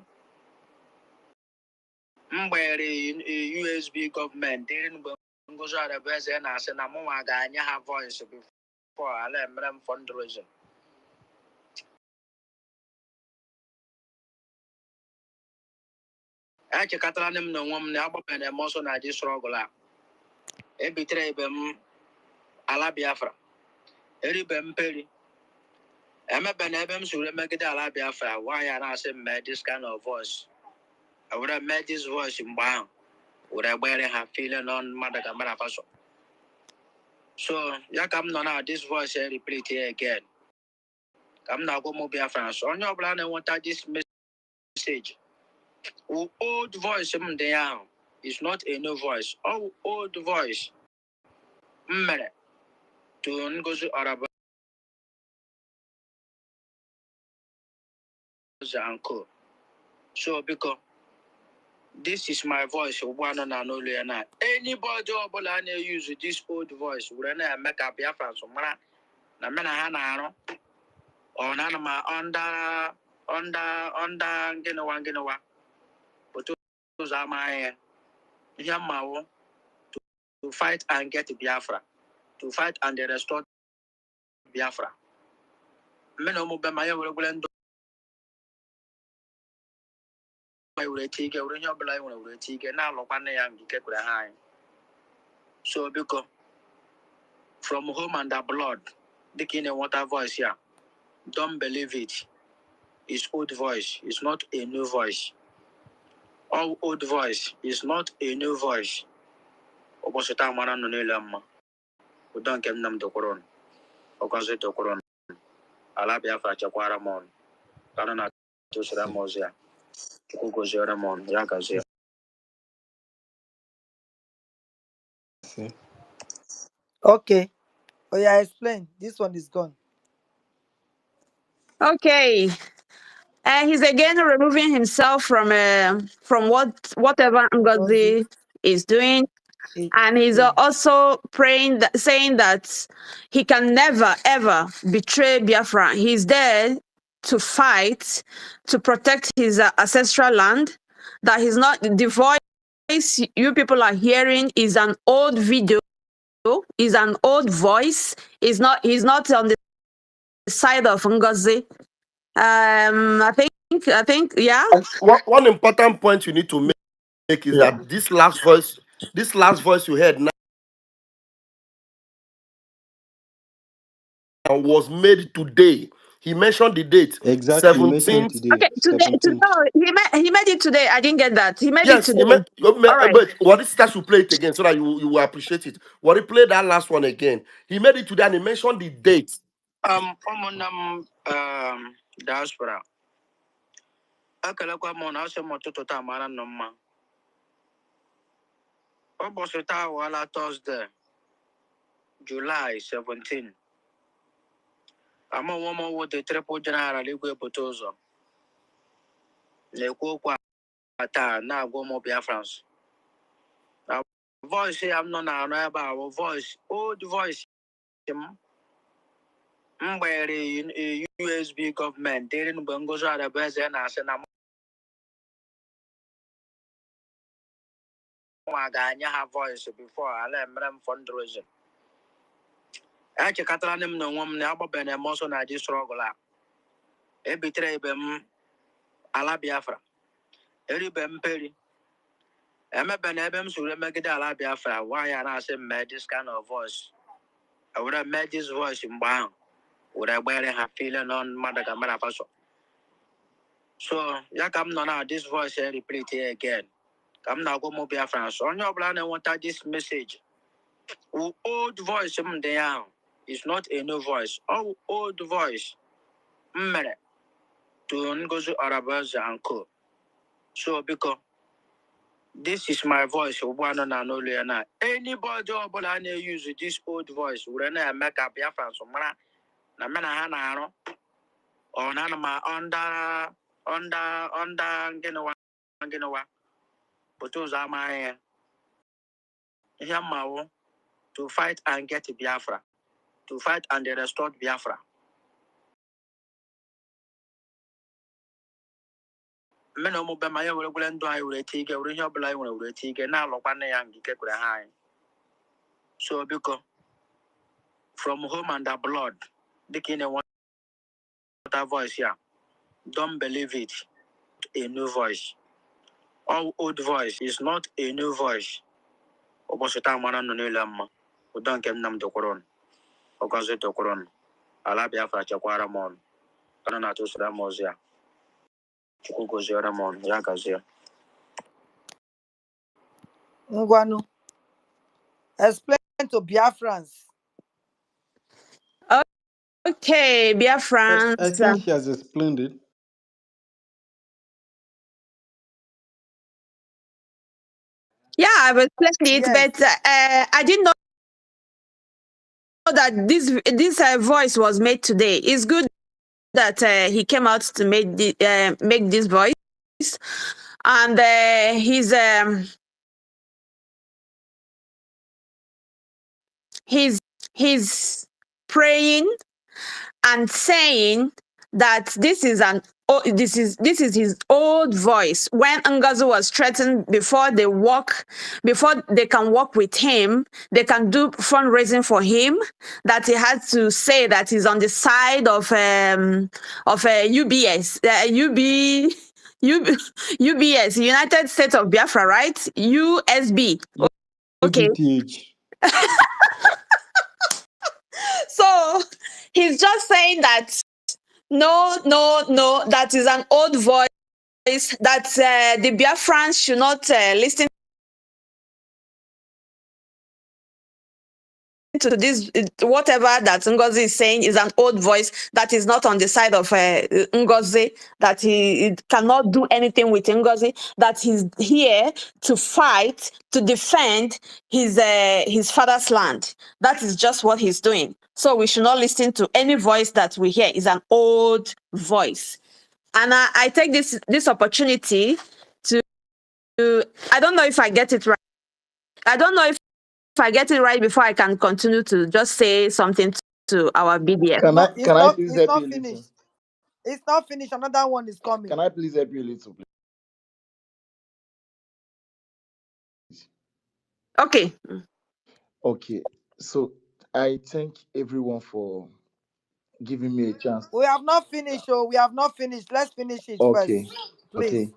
Mgbere USB gọọmenti dịrị mgbe Ngozi Adebeze na-asị na mụnwa ga-anye ha voice before ala emere m fundraising. Echekatara m na onwe m na agbapere m ọsọ na ji strọgụl a. Ebitere ibe m ala Biafra. Eribe m peri. Emebe na ebe m soro emegide ala Biafra. Nwaanyị na-asị m mee this kind of voice. I would have made this voice mgbe ahụ. Would have gbere ha feeling on mmadụ ka mmadụ afaso. So, ya ka m nọ na this voice repeat here again. Ka m na-agwa ụmụ Biafrans. Onye ọbụla na-enweta this message. Old voice m dị ahụ is not a new voice. All old voice. Mmere to Ngozi Adebeze and co. So because this is my voice, one and only and anybody ọbụla na-use this old voice were na-eme ka Biafra sụmara na mena ha na-arụ ọ na ma under gịnịwa otu ụzọ amaghị ya ihe mmawo to fight and get Biafra, to fight and restore Biafra. Mena ụmụ be ma ya were gwele ndụ were tige were ihe ọbụla ya were tige na-alụkwana ya nke kwere ha anyị. So because from home and abroad, the king and water voice here, don't believe it. It's old voice. It's not a new voice. All old voice is not a new voice. Oposita mana no nilamma. Udan kem nam dokoron. Okaze dokoron. Ala Biafra chakwara mon. Kana na tusira mozia. Kuko zera mon. Yakaze. See? Okay. Oh yeah, explain. This one is gone. Okay. He's again removing himself from whatever Because Ngozi is doing. it, And he's also praying, saying that he can never, ever betray Biafra. He's there to fight, to protect his ancestral land, that he's not, the voice you people are hearing is an old video, is an old voice. He's not on the side of Ngozi. I think, yeah. And one important point you need to make is Yeah. that this last voice you heard now was made today. He mentioned the date, Exactly, you mentioned it 17th. today, Okay, today, 17th. no, he made it today. I didn't get that. He made it Yes, today. All right. but what is that? You play it again so that you will appreciate it. What he played that last one again. He made it today and he mentioned the date. Diaspora. Akalakwa mo na asem ọtụtụ taa mara nọ mma. Ụbọchị taa wala Thursday, July 17. Ama nwa wo the triple general igwe pụta ụzọ. Na-ekwu okwu a taa na-agwa ụmụ Biafrans. Na voice ya m nọ na-anụ ebe a bụ voice, old voice m. Mgbere USB gọọmenti dịrị mgbe Ngozi Adebeze na-asị na mụnwa ga-anye ha voice before ala emere m fundraising. Echekatara m na onwe m na agbapere m ọsọ na ji strọgụl a. Ebitere ibe m ala Biafra. Eribe m peri. Emebe na ebe m soro emegide ala Biafra. Nwaanyị na-asị m mee this kind of voice. I would have made this voice mgbe ahụ. Would have gbere ha feeling on mmadụ ka mmadụ afaso. So, ya ka m nọ na this voice repeat here again. Ka m na-agwa ụmụ Biafrans. Onye ọbụla na-enweta this message. Old voice m dị ahụ is not a new voice. All old voice. Mmere to Ngozi Adebeze and co. So because This is my voice. Anybody use this old voice, we're gonna make up Biafran so mana na mena hana or nana ma under ginawa. But those are my Yamawo to fight and get Biafra, to fight and restore Biafra. Meno mo be my will do I will take a real blind will take a now of 1 young high. So because from home and the blood, the king of water voice here. Don't believe it. A new voice. All old voice is not a new voice. Obosita mana no nilamma. Udon kem nam to koron. Okaze to koron. Ala Biafra chakwara mon. Kana na to sura mozia. Chukugo zera mon. Yakazia. Ngwanu, explain to Biafrans. Okay, I Biafrans. think she has explained it. Yeah, I've explained it, Yes. but I didn't know that this voice was made today. It's good that he came out to make this voice, and he's praying and saying that this is his old voice. When Ngazu was threatened before they can work with him, they can do fundraising for him, that he had to say that he's on the side of UBS, UBS, United States of Biafra, right? USB. Okay. UBTH. So he's just saying that no, that is an old voice, that the Biafrans should not listen to this. Whatever that Ngozi is saying is an old voice that is not on the side of Ngozi, that he cannot do anything with Ngozi, that he's here to fight, to defend his father's land. That is just what he's doing. So we should not listen to any voice that we hear is an old voice. And I take this opportunity to, I don't know if I get it right. I don't know if I get it right before I can continue to just say something to our BDF. Can I please It's help not you a little? finished. It's not finished. Another one is coming. Can I please help you a little, please? Okay. Okay. So I thank everyone for giving me a chance. We have not finished, oh, we have not finished. Let's finish it Okay. first, please. Okay.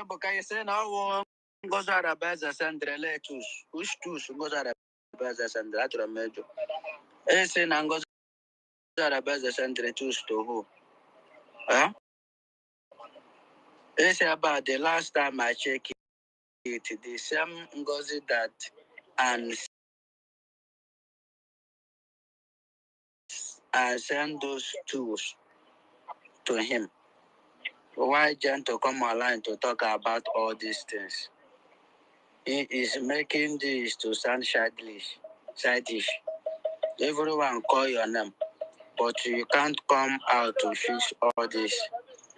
Because say now Gozara Baza Sandra Letus. Who's two Gozara Baza Sandra Mejo? Say Nangozara Baza Sandra Tus to who? Huh? It's about the last time I checked it, the same Ngozi that and I send those tools to him. Why Jan to come online to talk about all these things? He is making this to sound childish. Everyone call your name, but you can't come out to fix all this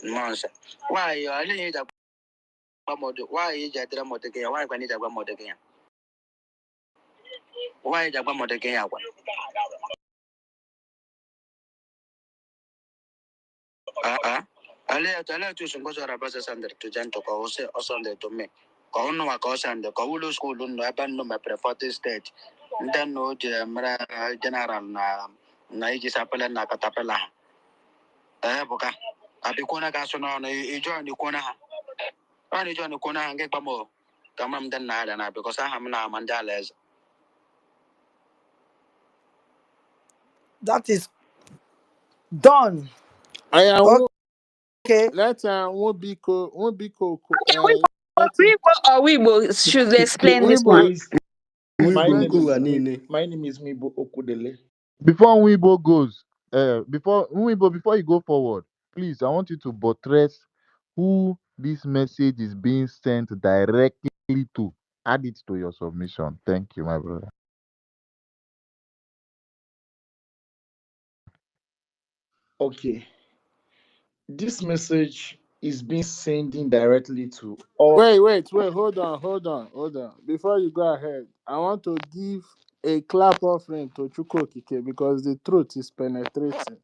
nonsense. Why you only need a why is a drama again? Why can you a drama again? Why is a drama again? Ale tu sungo zara basa sander tu janto ka ose osande to me. Ka ono wa ka osande ka ulo school no aban no me preferred state. Then no je mara general na iji sapela na katapela. Boka. Abi kona ka sono na ijo ni kona ha. Ani jo ni kona ha nge pamo. Kama mden na ada na because I am na mandales. That is done. I am Okay. let won't be let him Igbo or Weibo should explain this one. Weibo Please, my explain name Wibo is this. Wanine. my name is Mibo Okudele. Before Weibo goes, before Weibo, before you go forward, please, I want you to buttress who This message is being sent directly to. Add it to your submission. Thank you, my brother. Okay, this message is being sent directly to all. Wait, hold on. Before you go ahead, I want to give a clap offering to Chuko Kike because the truth is penetrating.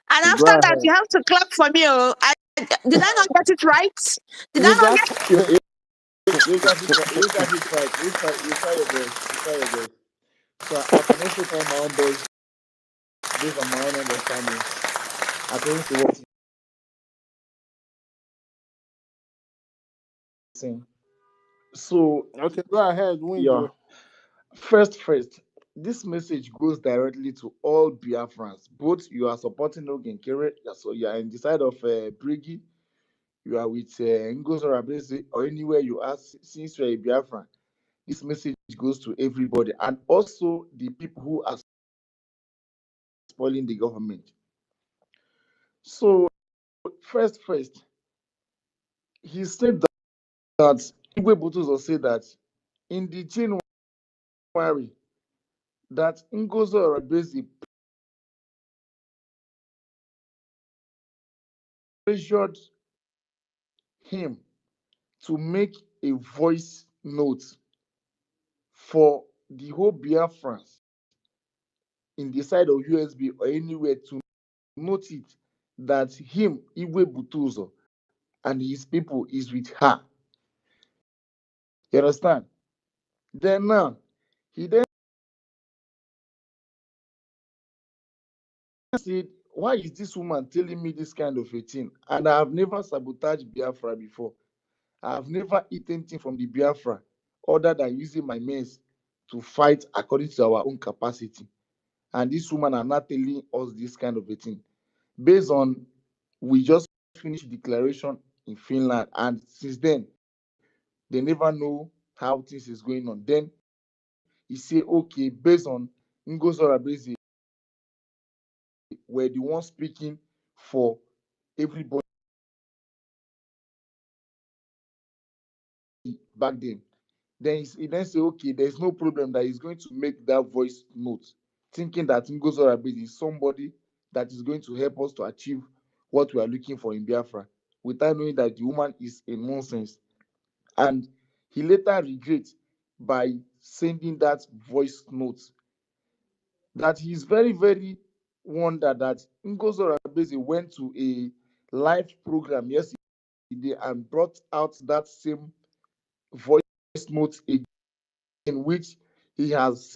And Go after that, ahead. you have to clap for me. Oh. Did I not get it right? Did I You not got get You got it. You got it right. You try your best. You try your best. So I can also try my own best based on my own understanding, according to what you're saying. So okay? Go ahead, yeah, Winjo. first, this message goes directly to all Biafrans. Both you are supporting Ogenkere, so you are in the side of BRGIE, you are with Ngozo Rabese, or anywhere you are, since you are a Biafran. This message goes to everybody, and also the people who are spoiling the government. So first, he said that Igwe Butuzo said that in the January that Ngozo Rabese pressured him to make a voice note for the whole Biafrans in the side of USB or anywhere to note it that him, Igwe Butuzo, and his people is with her. You understand? Then now, he then said, why is this woman telling me this kind of a thing? And I have never sabotaged Biafra before. I have never eaten anything from the Biafra other than using my mess to fight according to our own capacity. And this woman are not telling us this kind of a thing. Based on, we just finished declaration in Finland, and since then, they never know how things is going on. Then he say, okay, based on Ngozo Rabese, were the ones speaking for everybody back then. Then he then say, okay, there's no problem that he's going to make that voice note, thinking that Ngozo Rabese is somebody that is going to help us to achieve what we are looking for in Biafra, without knowing that the woman is a nonsense. And he later regrets by sending that voice note that he's very, very wondered that Ngozo Rabese went to a live program yesterday and brought out that same voice note again, in which he has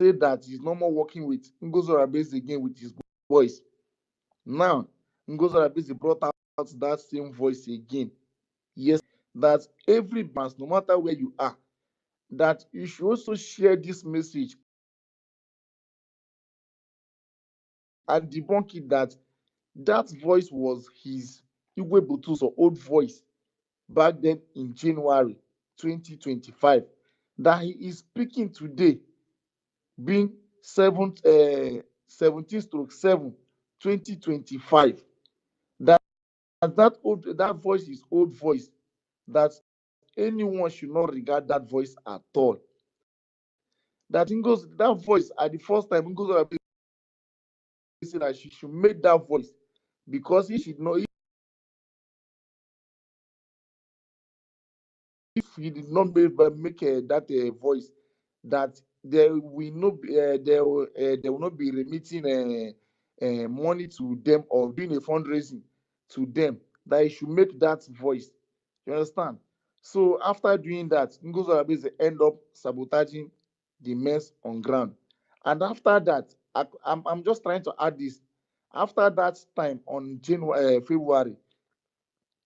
said that he's no more working with Ngozo Rabese again with his voice. Now, Ngozo Rabese brought out that same voice again. Yes, that every branch, no matter where you are, that you should also share this message and debunk it, that that voice was his Igwe Butuso old voice back then in January 2025, that he is speaking today, being 17/7 2025, that that voice is old voice, that anyone should not regard that voice at all. That Ngozi, that voice at the first time Ngozi said that she should make that voice because he should know, if he did not make that voice, that there will not be, there will not be remitting money to them or doing a fundraising to them, that he should make that voice. You understand? So after doing that, Ngozi Rabese end up sabotaging the mess on ground. And after that, I'm just trying to add this. After that time on January, February,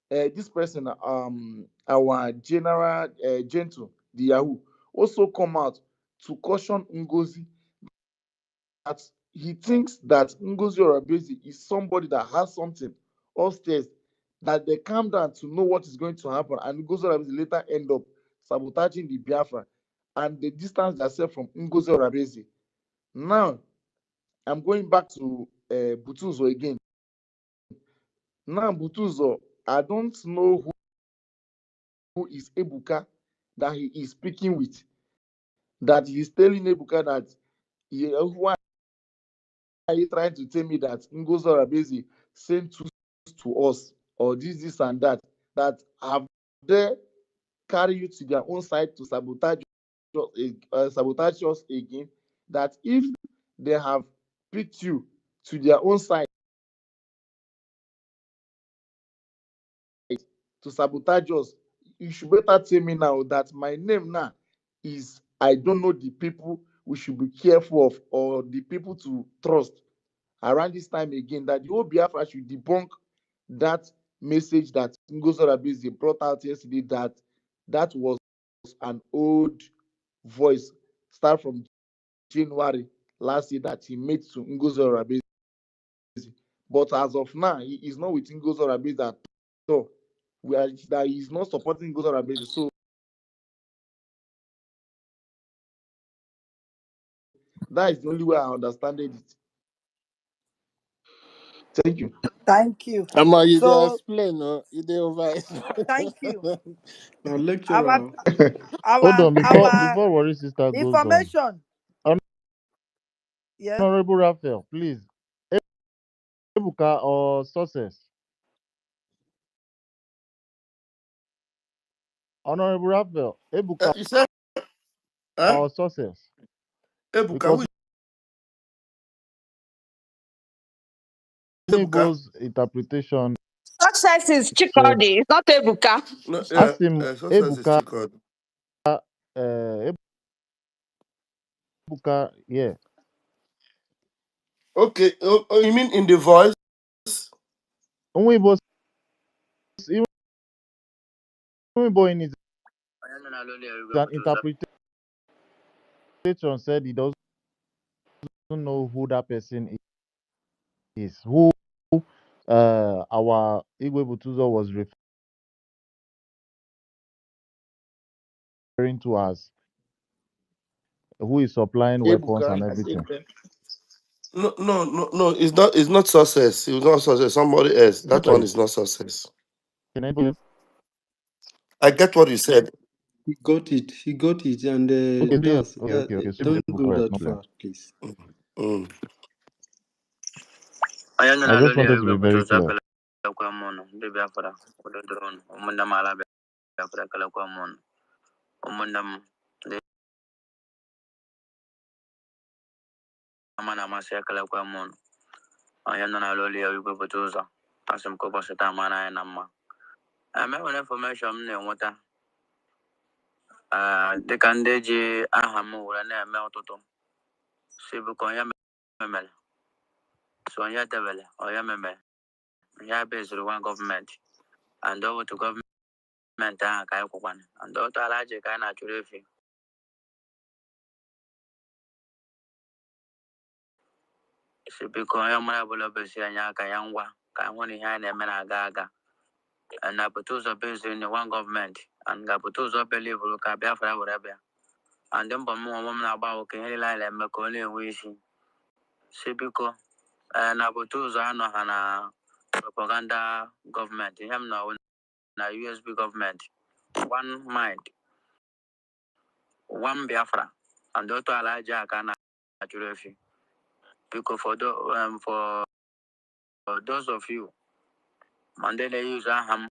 this person, our general gentle, the Yahoo, also come out to caution Ngozi that he thinks that Ngozi Orabezi is somebody that has something upstairs, that they calm down to know what is going to happen, and Ngozi Orabezi later end up sabotaging the Biafra, and they distance themselves from Ngozi Orabezi. Now, I'm going back to Butuzo again. Now, Butuzo, I don't know who is Ebuka that he is speaking with. That he's telling Ebuka that why are you trying to tell me that Ngozi Arabezi sent tools to us or this and that? That have they carry you to their own side to sabotage us again? That if they have picked you to their own side to sabotage us, you should better tell me now that my name now is I don't know the people we should be careful of or the people to trust around this time again, that the whole Biafra should debunk that message that Ngozi Arabezi brought out yesterday, that was an old voice start from January last year that he made to Ngozi Arabezi. But as of now, he is not with Ngozi Arabezi at all. That he's not supporting Ngozi Arabezi. So that is the only way I understand it. Thank you. Thank you. Ama, you dey So explain, no? You dey over. thank you. Now, Our lecturer, Hold our on, our before Worry Sister goes on. information. Yeah. Honorable Raphael, please. Ebuka or success? Honorable Raphael, Ebuka You said, huh? or success? Ebuka, who Because is Ebuka? Igbo's interpretation, Success is said, Chikodi, it's not Ebuka. No, yeah, ask him, success is Ebuka, Chikod. Ebuka, yeah. Okay, you mean in the voice? Igbo in his an interpretation said he doesn't know who that person is. Who our Igwe Butuzo was referring to as who is supplying weapons Ebuka. and everything. No. It's not success. It was not success. Somebody else. That one Anybody? is not success. Can anybody? I get what you said. he got it. He got it, and Okay, that's that. okay. So Don't Ebuka, go correct, that no problem. far, please. Mm. I just wanted to be very clear. Amana masia kala kwa mon. Ayana na loli ya yuko butuza. Asim ko basita mana ya nama. Ame wana information ne wata. De kande je ahamu wala ne ame ototo. Sibu konya memel. So ya devele o ya memel. Ya based on one government. And over to government kaya kukwan. And over to alaje kaya na churefi. Sibu konya mwana bolo besi anya kaya ngwa. Kaya wani haya mena aga. And Nabutuzo based in one government. And Nabutuzo believe Luka Biafra whatever. And then Bamu woman about Kehili Lila Makoni Wishi. Sibiko Nabutuzo ano hana propaganda government. Him now na USB government. One mind, one Biafra. And Dr. Alaja Kana Jurefi. Because for those of you, Mandela use Aham.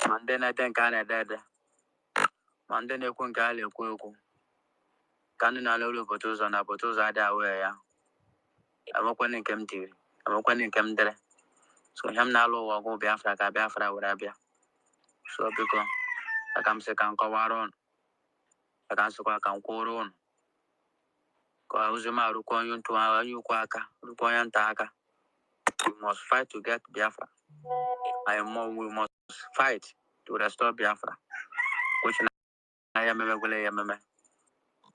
Mandela think Kana dead. Mandela Kunkali Kuku. Kanu na lolo Butuzo na Butuzo ada we ya. Amakwane kem tiri. Amakwane kem dere. So him na lo wago Biafra ka Biafra wurabia. So biko akam se kan kawaron. Akan se kan koron. Ko uzuma ru kon yun to ayu ko aka. Ru kon yan ta aka. We must fight to get Biafra. We must fight to restore Biafra. Which na ya meme gule ya meme.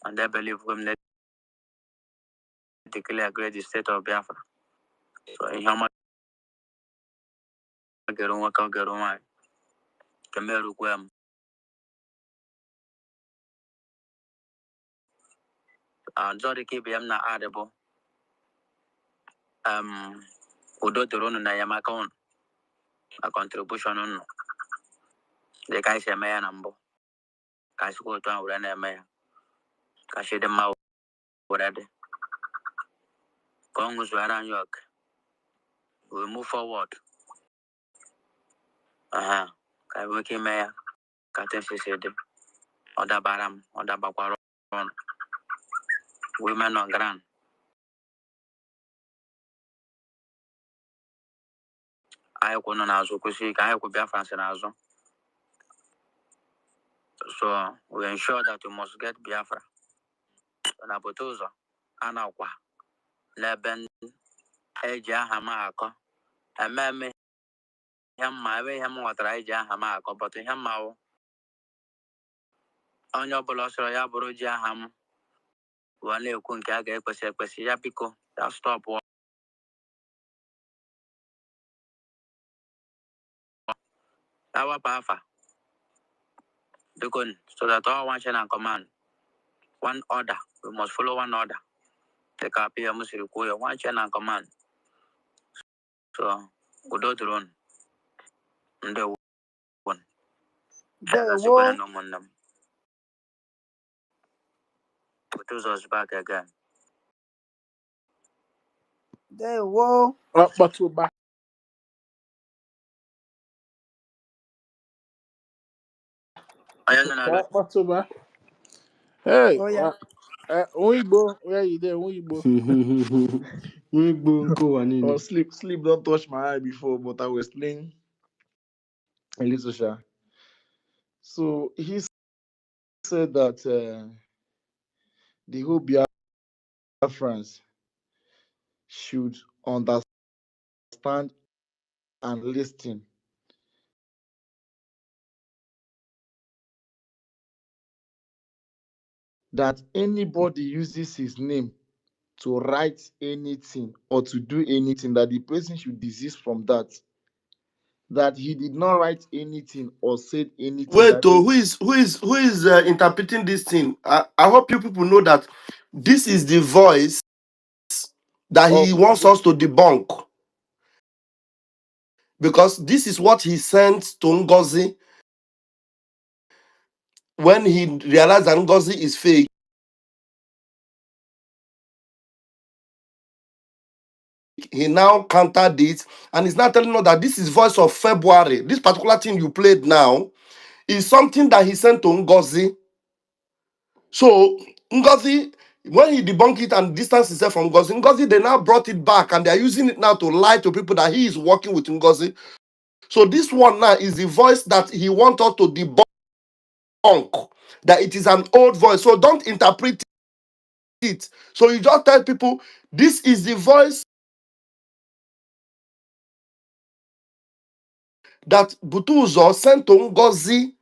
And I believe we need to declare great the state of Biafra. So in hama gerunga ka gerunga. Kemeru kwem. Zori KBM na adebo. Udo turunu na yamakon. A contribution on the kai se meya nambo. Kasi ko to an urane meya. Kasi de ma urade. Kongus waran yok. We move forward. Kai wiki meya. Katen sisede. Oda baram. Oda bakwaron. Women on ground. I couldn't also see I could be a France and also. So we ensure that we must get Biafra. Na Botozo, Anakwa, Leben, Eja Hamako, and Mammy, him my way, him what Raja Hamako, but him mao on your Bolosro Yaburuja Ham, one little Kunkaga, Yapiko, that stop war. Our Bafa, the gun, so that all one chain and command, one order, we must follow one order. The APM must require one chain and command. So, good to run. The one. The That's going war. to know them. Put us back again. The war. But we back. I don't know. But we back. Hey, Oh yeah. Weibo, where you there? Weibo. Wigbo nko Oh, wanini. sleep don't touch my eye before, but I was playing a little sha. So he said that the whole Biafrans should understand and listen that anybody uses his name to write anything or to do anything, that the person should desist from that. That he did not write anything or said anything. Wait, That oh, who is interpreting this thing? I hope you people know that this is the voice that of he wants us to debunk, because this is what he sent to Ngozi when he realized that Ngozi is fake. He now countered it, and he's now telling us that this is voice of February. This particular thing you played now is something that he sent to Ngozi. So Ngozi, when he debunked it and distanced himself from Ngozi, they now brought it back and they are using it now to lie to people that he is working with Ngozi. So this one now is the voice that he wants us to debunk, that it is an old voice. So don't interpret it. So you just tell people this is the voice that Butuzo sent to Ngozi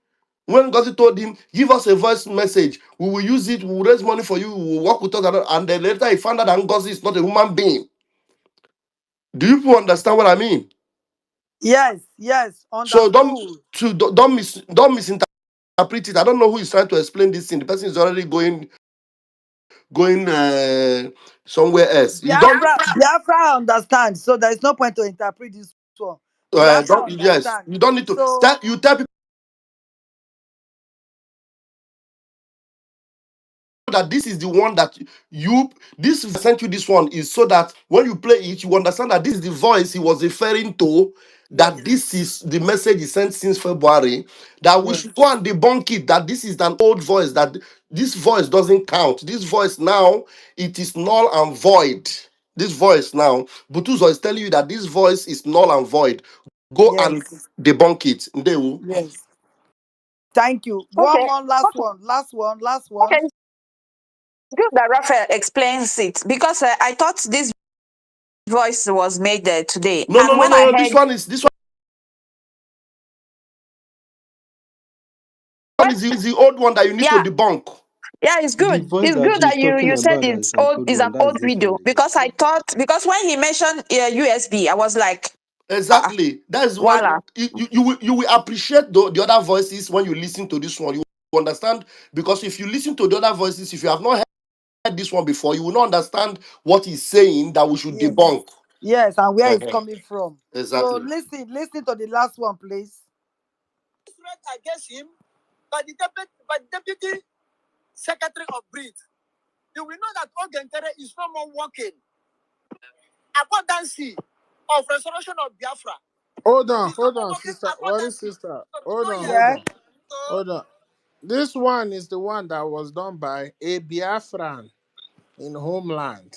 when Ngozi told him, give us a voice message. We will use it, we will raise money for you, we will work with us. And then later he found out that Ngozi is not a human being. Do you people understand what I mean? Yes. So Understood. don't misinterpret it. I don't know who is trying to explain this thing. The person is already going somewhere else. You don't Biafra understands, so there is no point to interpret this one. Biafra don't yes. understand. You don't need to So tell people that this is the one that this sent you. This one is so that when you play it, you understand that this is the voice he was referring to. yes, That this is the message he sent since February. That we yes, should go and debunk it. That this is an old voice. That this voice doesn't count. This voice now, it is null and void. This voice now, Butuzo is telling you that this voice is null and void. Go and yes, debunk it. Ndewo. yes. Thank you. One Okay, more, last one. okay. Good that Raphael explains it because I thought this voice was made today, No, no, and no, when no, I no. heard This one when is the old one that you need to yeah debunk. yeah it's The good. voice It's that good she's that talking you said about that it's is an old old is one. an That's old video different. because I thought because when he mentioned USB, I was like, Exactly. That's why voila. you will appreciate the other voices when you listen to this one. You understand? Because if you listen to the other voices, if you have not heard this one before, you will not understand what he's saying that we should Yes. debunk. Yes, and where it's coming from. So Exactly. listen to the last one, please. Threat against him by the deputy secretary of BRID. You will know that Ogenkere is no more working accordance of restoration of Biafra. Hold on, He's no hold more on, working sister. What is accordance sister? to Hold on, lawyer. hold Yeah. on, hold on. This one is the one that was done by a Biafran in homeland,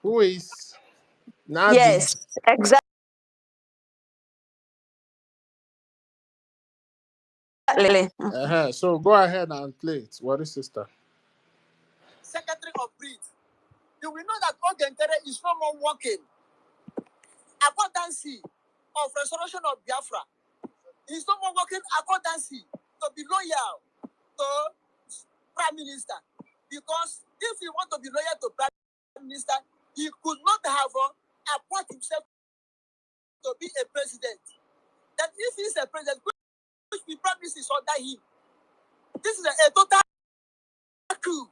who is now the Yes, exactly. So go ahead and play it. What is sister? Secretary of BRID. You will know that Ogenkere is no more working accordance of restoration of Biafra. He's no more working accordance to be loyal to Prime Minister. Because if he want to be loyal to Prime Minister, he could not have appointed himself to be a president. That if he's a president, which the Prime Minister is under him, this is a total coup.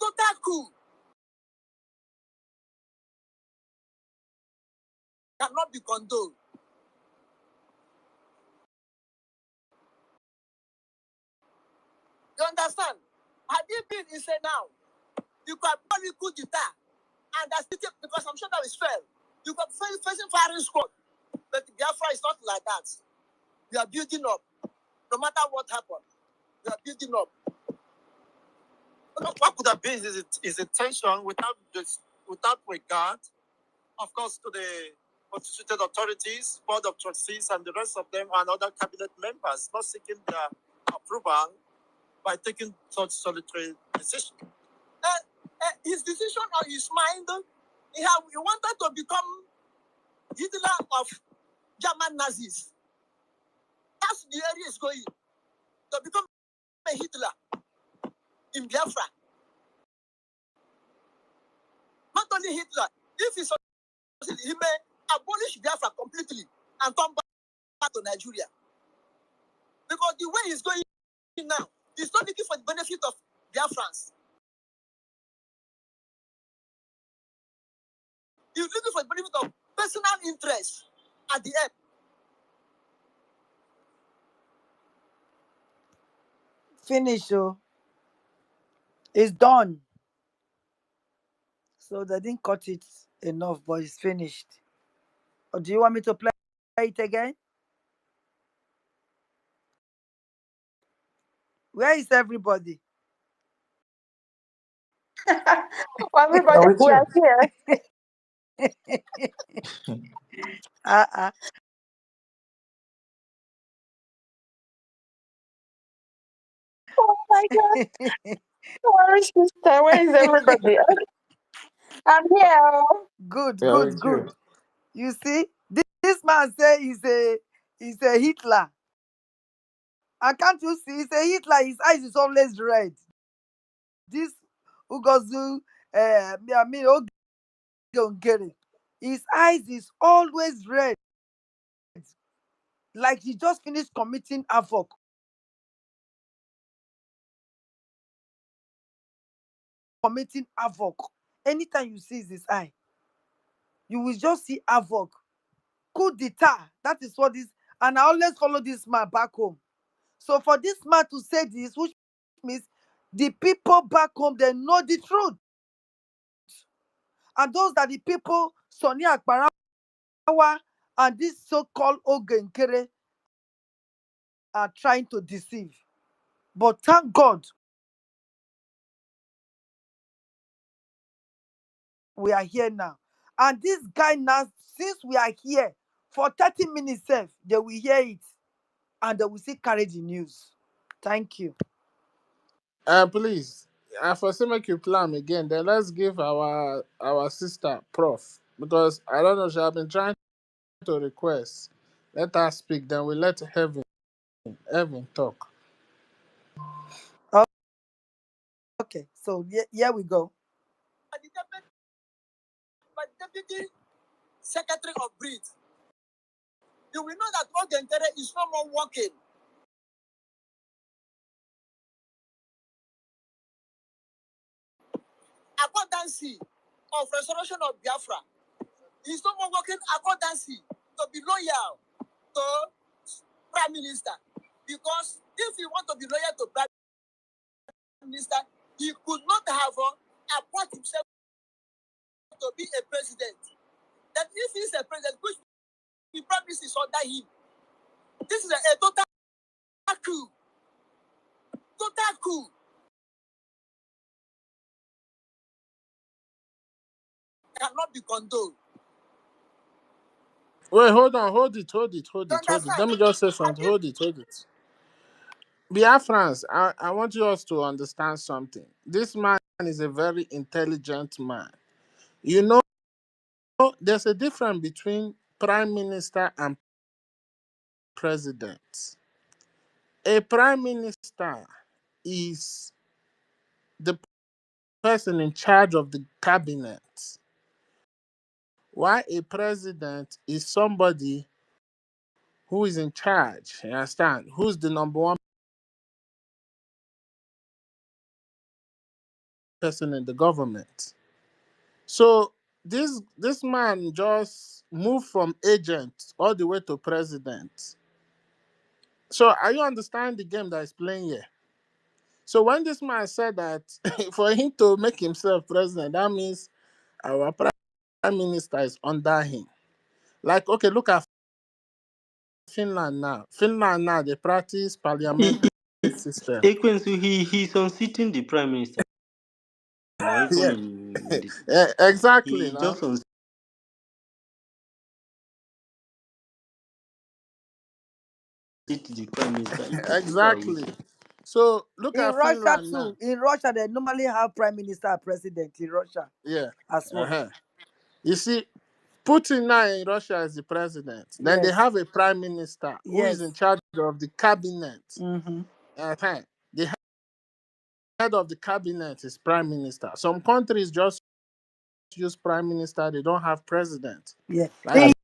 Total coup. Cannot be condoned. You understand? Had he been in say now, you could have probably coup d'etat, and that's it, because I'm sure that is fair. You could facing firing squad, but Biafra is not like that. We are building up. No matter what happens, we are building up. What could have been his intention without regard, of course, to the constituted authorities, board of trustees, and the rest of them, and other cabinet members, not seeking their approval by taking such solitary decision. His decision on his mind, he wanted to become Hitler of German Nazis. That's the area is going to become a Hitler in Biafra. Not only Hitler, if he may abolish Biafra completely and come back to Nigeria. Because the way he's going now, he's not looking for the benefit of Biafrans. He's looking for the benefit of personal interest at the end. Finish, oh. It's done. So they didn't cut it enough, but it's finished. Or do you want me to play it again? Where is everybody? Everybody, With we are you. here. Uh-uh. Oh my God. Where is sister? Where is everybody? I'm here. Good, We are good, with you. good. You see, this man say he's a Hitler. And can't you see? He's a Hitler. His eyes is always red. This Ugozu, I mean, Ogengere, his eyes is always red, like he just finished committing havoc. Committing havoc. Anytime you see his eye, you will just see havoc. Coup d'etat. That is what this. And I always follow this man back home. So for this man to say this, which means the people back home, they know the truth. And those are the people, Sonny Akbarawa and this so-called Ogenkere are trying to deceive. But thank God, we are here now. And this guy now, since we are here for 30 minutes, they will hear it and they will still carry the news. Thank you. Please, for some make you plan again. Then let's give our sister Prof, because I don't know, she have been trying to request. Let her speak. Then we let Heaven talk. Okay, so here we go. But deputy secretary of BRID, you will know that Ogenkere is no more working accordancy of restoration of Biafra. He's no more working accordancy to be loyal to Prime Minister. Because if he want to be loyal to Prime Minister, he could not have appointed himself to be a president. That if he's a president, which the Prime Minister is under him, this is a total coup. Total coup. Cannot be condoned. Wait, hold on, hold it. Let me just say something. Hold it. Biafrans, I want you all to understand something. This man is a very intelligent man. You know, there's a difference between prime minister and president. A prime minister is the person in charge of the cabinet, while a president is somebody who is in charge, you understand? Who's the number one person in the government. So this man just moved from agent all the way to president. So are you understand the game that is playing here? So when this man said that for him to make himself president, that means our prime minister is under him. Like, okay, look at Finland now. Finland now, they practice parliamentary system. Ekwensu, he's unseating the prime minister now, even Yeah, in this. exactly He now. just unseated the prime minister. Look at Exactly. So look In at Russia Finland now. too. In Russia, they normally have prime minister and president in Russia Yeah. as well. Uh-huh. You see, Putin now in Russia is the president. Then they Yes. have a prime minister who is Yes. in charge of the cabinet. Mm-hmm. Uh-huh. The head of the cabinet is prime minister. Some countries just use prime minister, they don't have president. Yeah. Like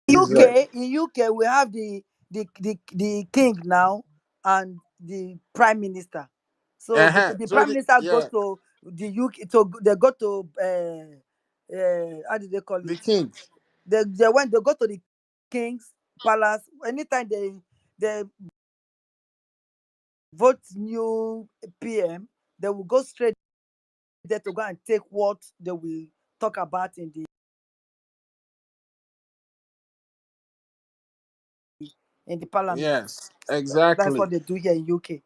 Israel. In UK, we have the king now and the prime minister. So Uh-huh. the So prime minister goes yeah, to the UK. So they go to how do they call the it? king. They go to the king's palace. Anytime they vote new PM, they will go straight there to go and take what they will talk about in the parliament. Yes, That's exactly. what they do here in UK.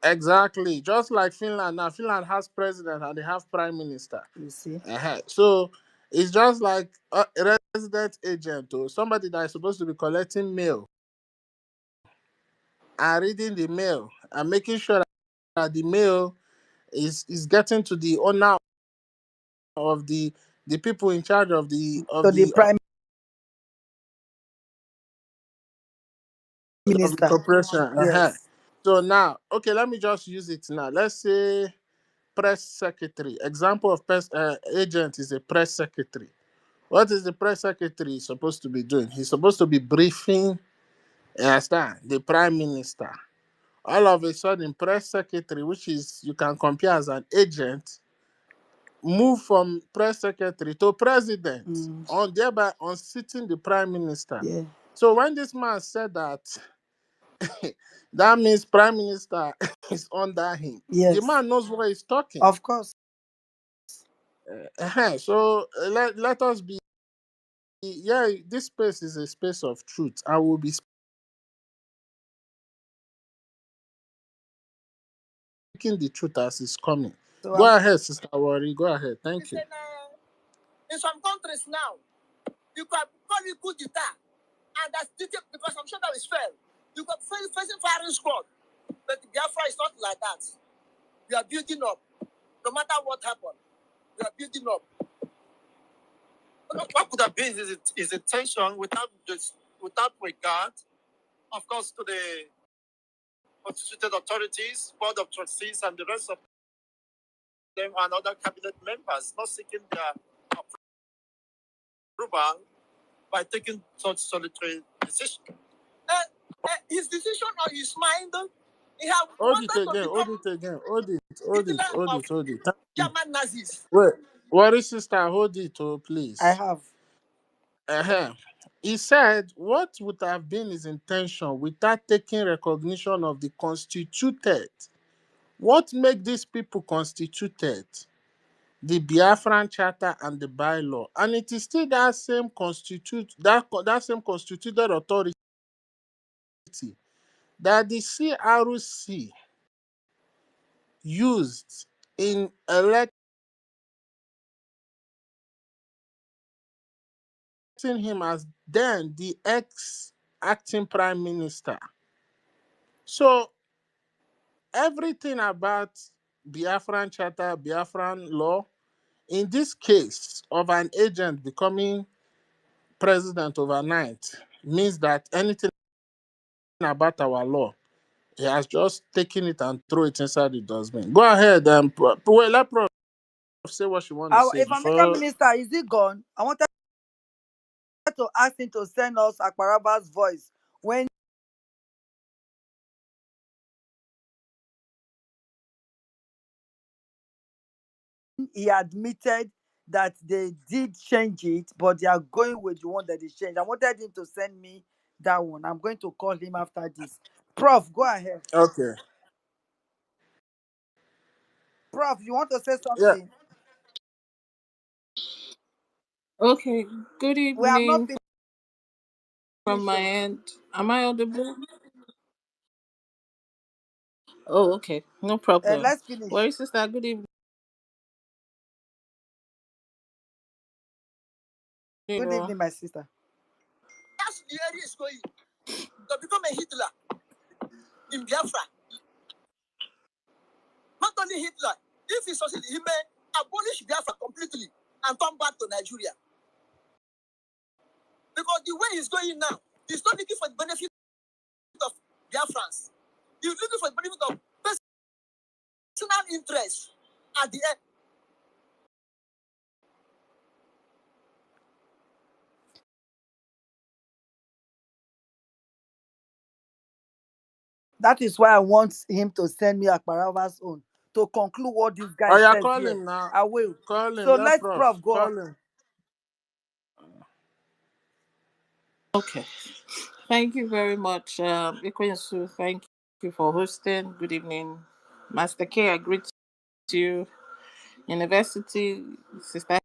Exactly. Just like Finland now. Finland has president and they have prime minister. You see? Uh-huh. So it's just like a resident agent or somebody that is supposed to be collecting mail and reading the mail and making sure that the mail is getting to the owner of the people in charge of the So the prime of the minister. corporation. Uh-huh. Yes. So now, okay, let me just use it now. Let's say press secretary. Example of agent is a press secretary. What is the press secretary supposed to be doing? He's supposed to be briefing, you understand, the prime minister. All of a sudden, press secretary, which is you can compare as an agent, move from press secretary to president, Mm, on thereby unseating the prime minister. yeah. So when this man said that, that means prime minister is under him. The Yes. man knows what he's talking. Of course. So let us be. Yeah, this space is a space of truth. I will be speaking the truth as it's coming. So Go ahead, Sister Wari. Go ahead. Thank you. In some countries now, you can call it coup d'etat, and that's because I'm sure that is fair. You can facing firing squad, but Biafra is not like that. We are building up. No matter what happened, we are building up. What could have been his intention without regard, of course, to the constituted authorities, board of trustees, and the rest of them and other cabinet members, not seeking their approval by taking such solitary decision. His decision or his mind He have Hold it wanted to again. become Hold it again. Hold it. Hold it. Hitler Hold of it. Hold it. Thank you. German Nazis. Wait. Worry sister, hold it, I please. have. Uh-huh. He said, what would have been his intention without taking recognition of the constituted? What make these people constituted? The Biafran Charter and the bylaw. And it is still that same that same constituted authority that the CRC used in electing him as then the ex-acting prime minister. So everything about Biafran Charter, Biafran law, in this case of an agent becoming president overnight, means that anything about our law, he has just taken it and throw it inside the dustbin. Go ahead and well, let Prof say what she want to say If American before. minister is he gone? I wanted to ask him to send us Akbaraba's voice when he admitted that they did change it, but they are going with the one that they changed. I wanted him to send me that one. I'm going to call him after this. Prof, go ahead. Okay. Prof, you want to say Yeah. something? Okay, good We have not evening from finished. my end. Am I audible? Oh, okay, no problem. Let's finish. Where is sister? Good evening. Good Oh. evening, my sister. That's the area is going to become a Hitler in Biafra. Not only Hitler, if he succeeds, he may abolish Biafra completely and come back to Nigeria. Because the way he's going now, he's not looking for the benefit of Biafrans. He's looking for the benefit of personal interest at the end. That is why I want him to send me Akbaraba's own to conclude what this guy Oh yeah, says call here. him now. I will. Call him. So Let let Prof. Prof go on. Call him. Okay, thank you very much, Ikwensu. Thank you for hosting. Good evening, Master K. I greet you. University, Sister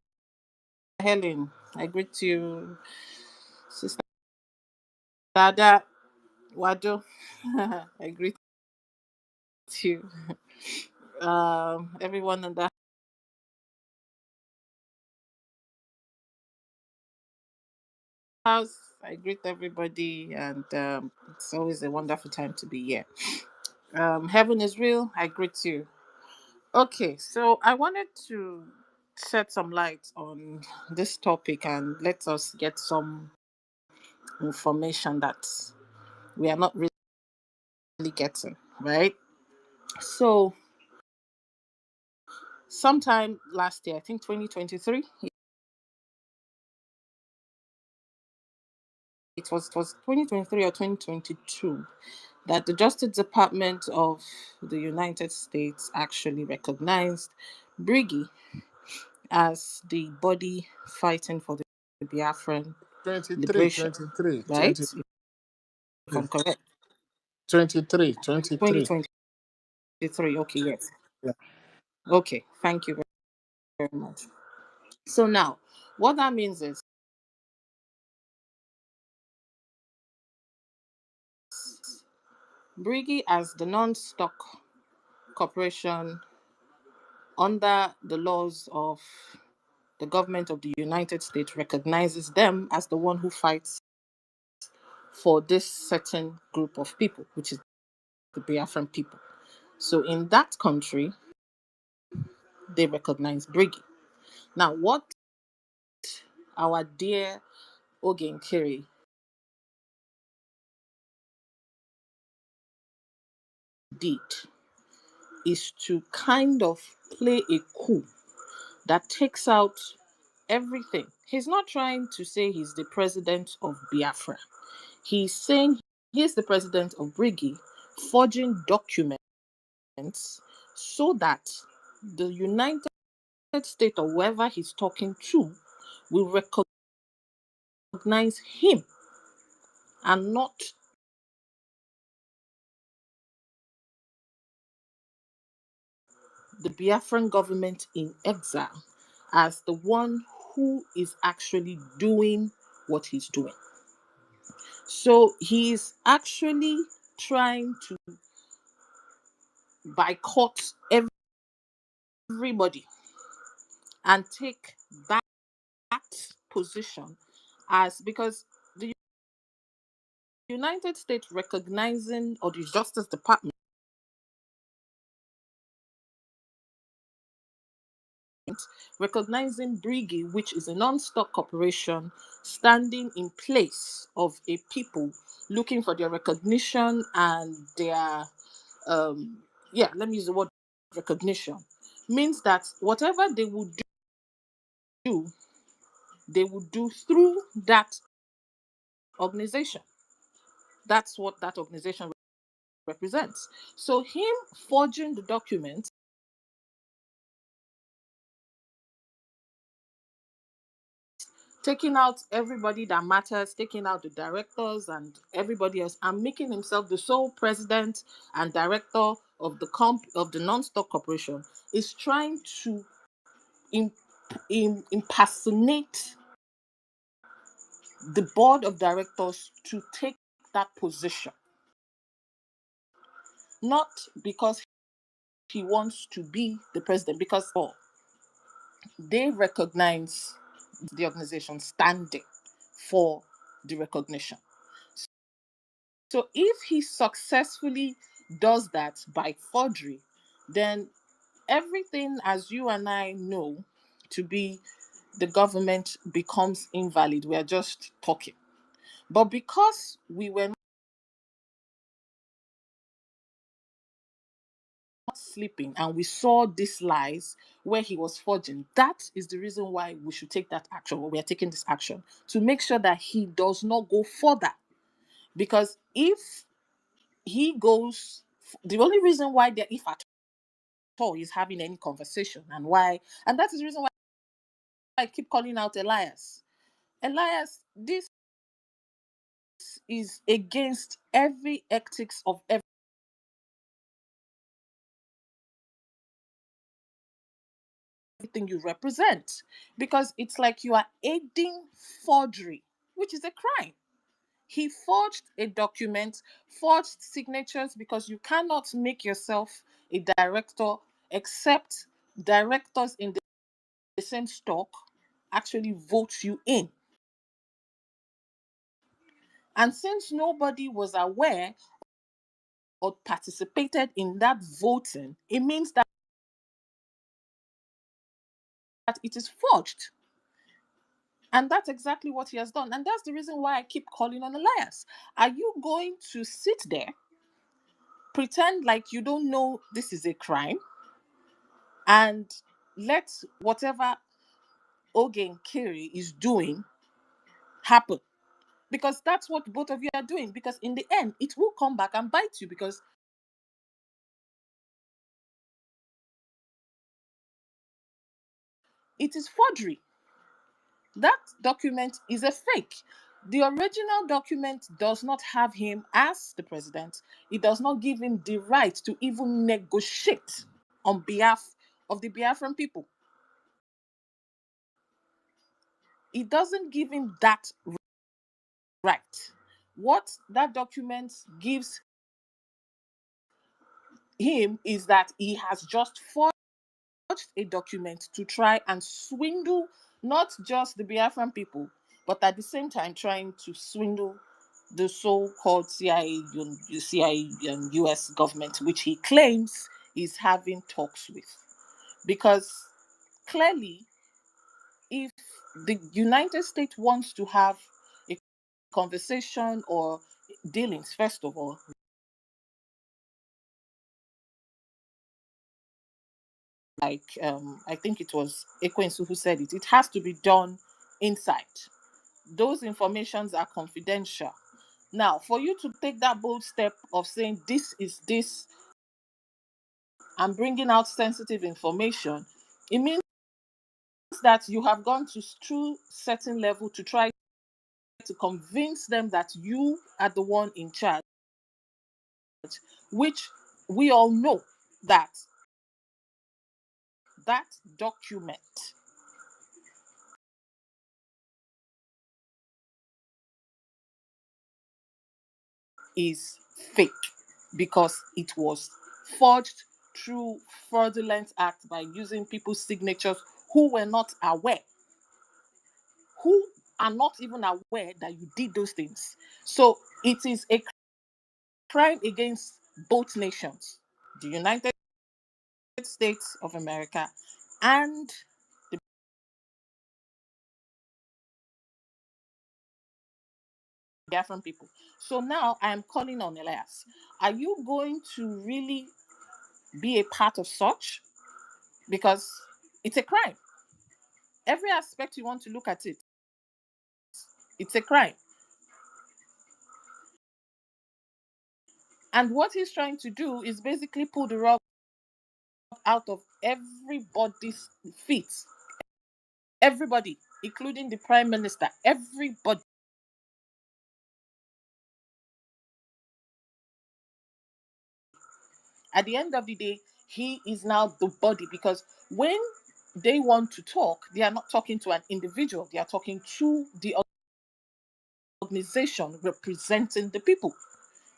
Helen. I greet you, Sister Dada Wado. I greet you. Everyone in the house. I greet everybody, and it's always a wonderful time to be here. Heaven is real. I greet you. Okay, so I wanted to shed some light on this topic and let us get some information that we are not really getting, right? So, sometime last year, I think 2023, it was 2023 or 2022, that the Justice Department of the United States actually recognized BRGIE as the body fighting for the Biafran 23, liberation, 23, right? If 23, I'm correct. 23, 23. 2023. Okay, yes. Yeah. Okay, thank you very much. So now, what that means is BRGIE as the non-stock corporation under the laws of the government of the United States recognizes them as the one who fights for this certain group of people, which is the Biafran people. So in that country, they recognize BRGIE. Now, what our dear Ogen Kiri did is to kind of play a coup that takes out everything. He's not trying to say he's the president of Biafra. He's saying he's the president of BRGIE forging documents so that the United States or whoever he's talking to will recognize him and not the Biafran government in exile as the one who is actually doing what he's doing. So he's actually trying to boycott everybody and take that position as because the United States recognizing, or the Justice Department recognizing BRGIE, which is a non-stock corporation standing in place of a people looking for their recognition and their let me use the word recognition, means that whatever they would do, they would do through that organization. That's what that organization represents. So him forging the document, taking out everybody that matters, taking out the directors and everybody else, and making himself the sole president and director of the non-stock corporation, is trying to impersonate the board of directors to take that position, not because he wants to be the president, because they recognize the organization standing for the recognition. So if he successfully does that by forgery, then everything, as you and I know, to be the government becomes invalid. We are just talking. But because we were not sleeping and we saw these lies where he was forging, that is the reason why we should take that action, or we are taking this action, to make sure that he does not go further. Because if he goes, the only reason why there, if at all, he's having any conversation, and that is the reason why I keep calling out Elias. Elias, this is against every ethics of everything you represent, because it's like you are aiding forgery, which is a crime. He forged a document, forged signatures, because you cannot make yourself a director except directors in the same stock actually vote you in. And since nobody was aware or participated in that voting, it means that it is forged. And that's exactly what he has done. And that's the reason why I keep calling on Elias. Are you going to sit there, pretend like you don't know this is a crime, and let whatever Ogen Kiri is doing happen? Because that's what both of you are doing. Because in the end, it will come back and bite you, because it is forgery. That document is a fake. The original document does not have him as the president. It does not give him the right to even negotiate on behalf of the Biafran people. It doesn't give him that right. What that document gives him is that he has just forged a document to try and swindle not just the Biafran people, but at the same time trying to swindle the so-called CIA and US government, which he claims is having talks with. Because clearly, if the United States wants to have a conversation or dealings, first of all, like I think it was Ekwensu who said it has to be done inside. Those informations are confidential. Now, for you to take that bold step of saying this is this and bringing out sensitive information, it means that you have gone to through certain level to try to convince them that you are the one in charge, which we all know that that document is fake because it was forged through fraudulent act by using people's signatures who were not aware, who are not even aware that you did those things. So it is a crime against both nations, the United States of America and the Biafran people. So now I am calling on Elias. Are you going to really be a part of such? Because it's a crime. Every aspect you want to look at it, it's a crime. And what he's trying to do is basically pull the rug out of everybody's feet. Everybody, including the prime minister, everybody. At the end of the day, he is now the body because when they want to talk, they are not talking to an individual, they are talking to the organization representing the people.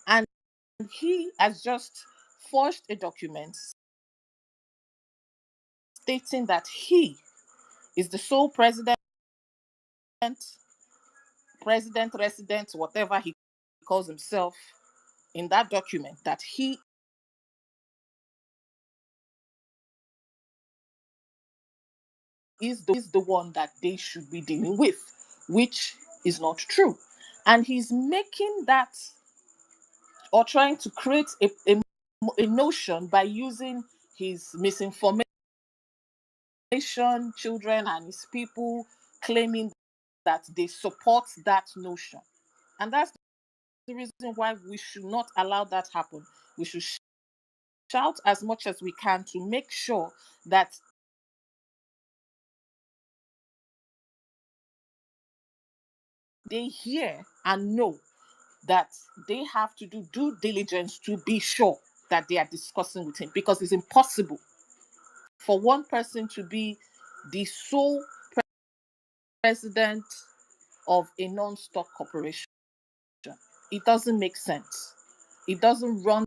And he has just forged a document stating that he is the sole president, resident, whatever he calls himself in that document, that he is the one that they should be dealing with, which is not true. And he's making that or trying to create a notion by using his misinformation, children, and his people claiming that they support that notion. And that's the reason why we should not allow that happen. We should shout as much as we can to make sure that they hear and know that they have to do due diligence to be sure that they are discussing with him, because it's impossible for one person to be the sole president of a non-stock corporation. It doesn't make sense. It doesn't run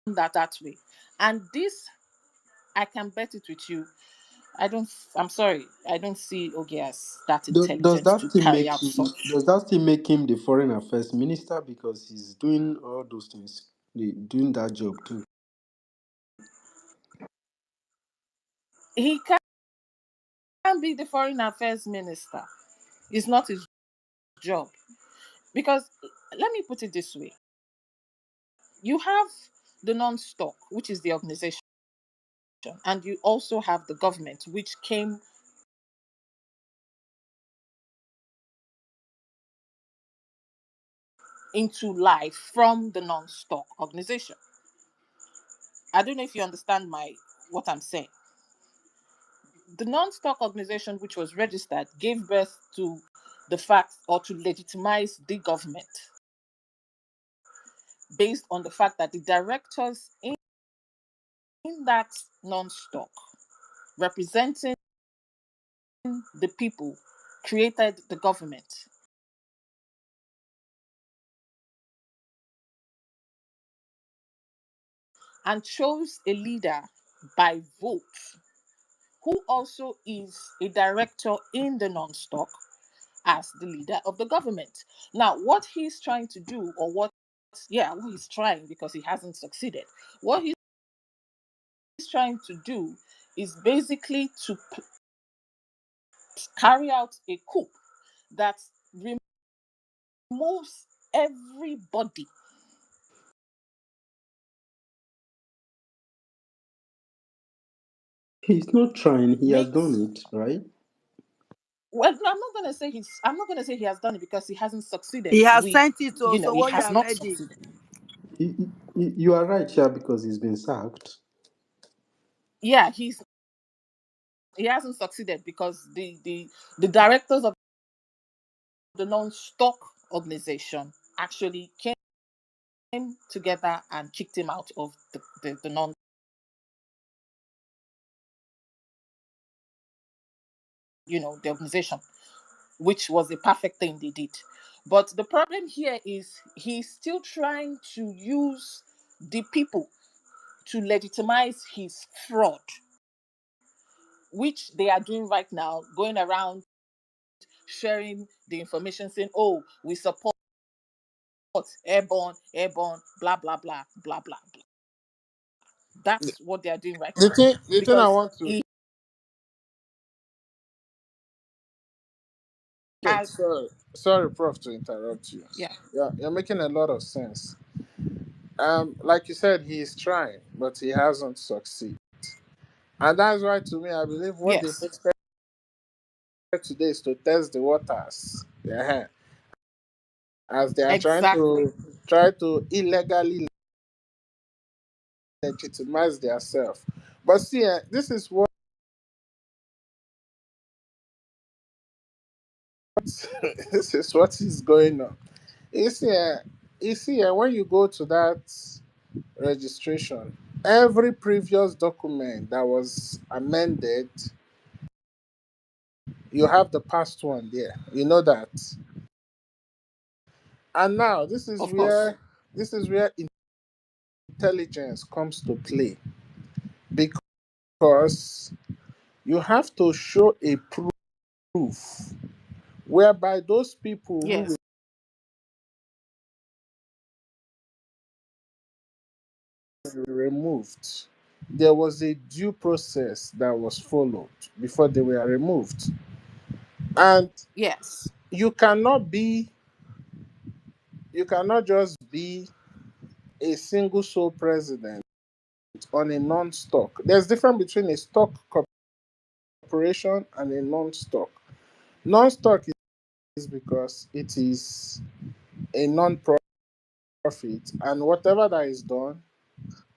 that way. And this, I can bet it with you. I'm sorry, I don't see Ogi as that Does intelligent that to still carry make out him? such. Does that still make him the foreign affairs minister because he's doing all those things, doing that job too? He can be the foreign affairs minister. It's not his job. Because let me put it this way. You have the non-stock, which is the organization, and you also have the government, which came into life from the non-stock organization. I don't know if you understand what I'm saying. The non-stock organization, which was registered, gave birth to the fact or to legitimize the government based on the fact that the directors in that non-stock representing the people created the government and chose a leader by vote who also is a director in the non-stock as the leader of the government. Now, what he's trying to do, or what he's trying because he hasn't succeeded, what he's trying to do is basically to carry out a coup that removes everybody. He's not trying. He has Makes done it, right? Well, no, I'm not gonna say he has done it because he hasn't succeeded. He has sent it to, He so when you has are not ready. succeeded. You are right, yeah, because he's been sacked. Yeah, he hasn't succeeded because the directors of the non-stock organization actually came together and kicked him out of the non, the organization, which was a perfect thing they did. But the problem here is he's still trying to use the people to legitimize his fraud, which they are doing right now, going around sharing the information saying, oh, we support airborne, blah, blah, blah, blah, blah, blah. That's what they are doing right The now. thing I Because want to he has, sorry, Prof, to interrupt you. yeah, Yeah, you're making a lot of sense. Like you said, he is trying, but he hasn't succeeded. And that's why, to me, I believe what they yes, expect today is to test the waters. Yeah, as they are trying exactly. to illegally legitimize themselves. But see, this is what this is what is going on. You see, when you go to that registration, every previous document that was amended, you have the past one there. You know that. And now Of course. this is where intelligence comes to play, because you have to show a proof whereby those people who Yes, were removed, there was a due process that was followed before they were removed. And yes, you cannot be you cannot just be a single sole president on a non-stock. There's difference between a stock corporation and a non-stock. Non-stock is because it is a non-profit, and whatever that is done,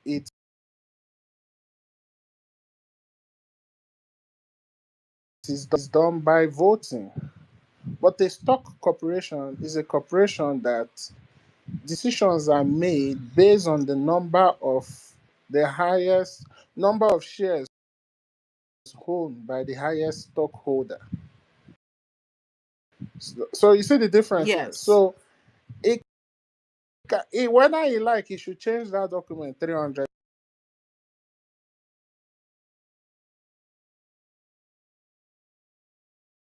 it is done by voting. But a stock corporation is a corporation that decisions are made based on the highest number of shares owned by the highest stockholder. So you see the difference here. yes. So it, whether you like, you should change that document 300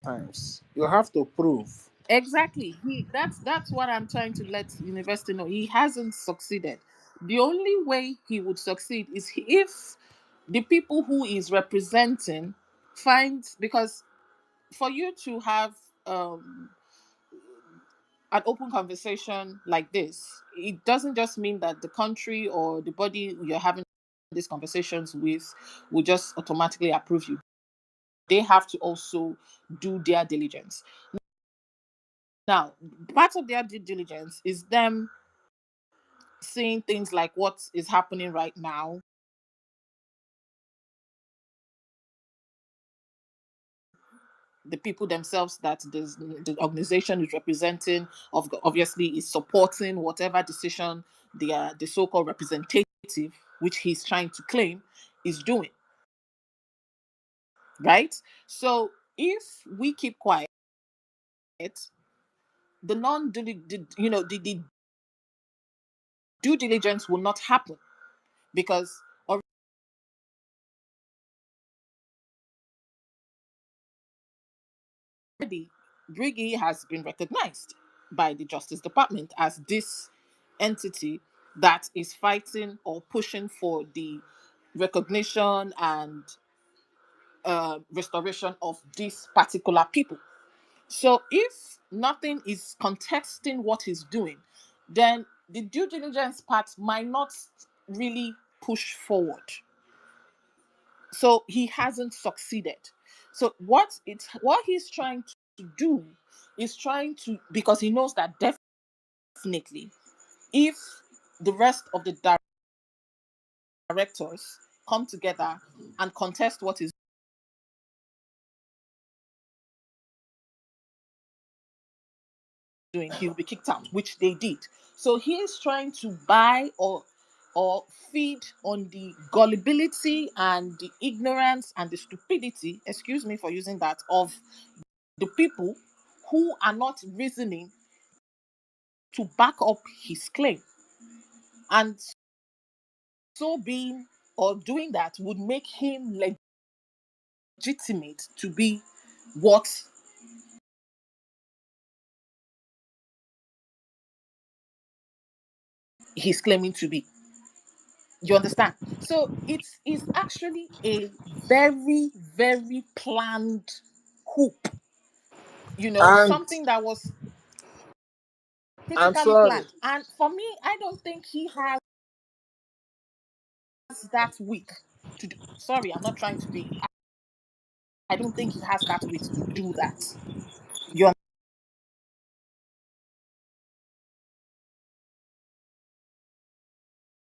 times. You have to prove. Exactly. That's what I'm trying to let university know. He hasn't succeeded. The only way he would succeed is if the people who is representing find, because for you to have um an open conversation like this, it doesn't just mean that the country or the body you're having these conversations with will just automatically approve you. They have to also do their diligence. Now, part of their due diligence is them seeing things like what is happening right now, the people themselves that the organization is representing, obviously is supporting whatever decision the so-called representative, which he's trying to claim, is doing, right? So if we keep quiet, the non the due diligence will not happen, because already BRGIE has been recognized by the Justice Department as this entity that is fighting or pushing for the recognition and restoration of these particular people. So if nothing is contesting what he's doing, then the due diligence part might not really push forward. So he hasn't succeeded. So what he's trying to do is trying to, because he knows that definitely if the rest of the directors come together and contest what is doing, he'll be kicked out, which they did. So he is trying to buy or feed on the gullibility and the ignorance and the stupidity, excuse me for using that, of the people who are not reasoning to back up his claim. And so being or doing that would make him legitimate to be what he's claiming to be. You understand? So it's actually a very, very planned hoop, And something that was I'm critically sorry. planned. And for me, I don't think he has that week to do. Sorry, I'm not trying to be. I don't think he has that wit to do that. You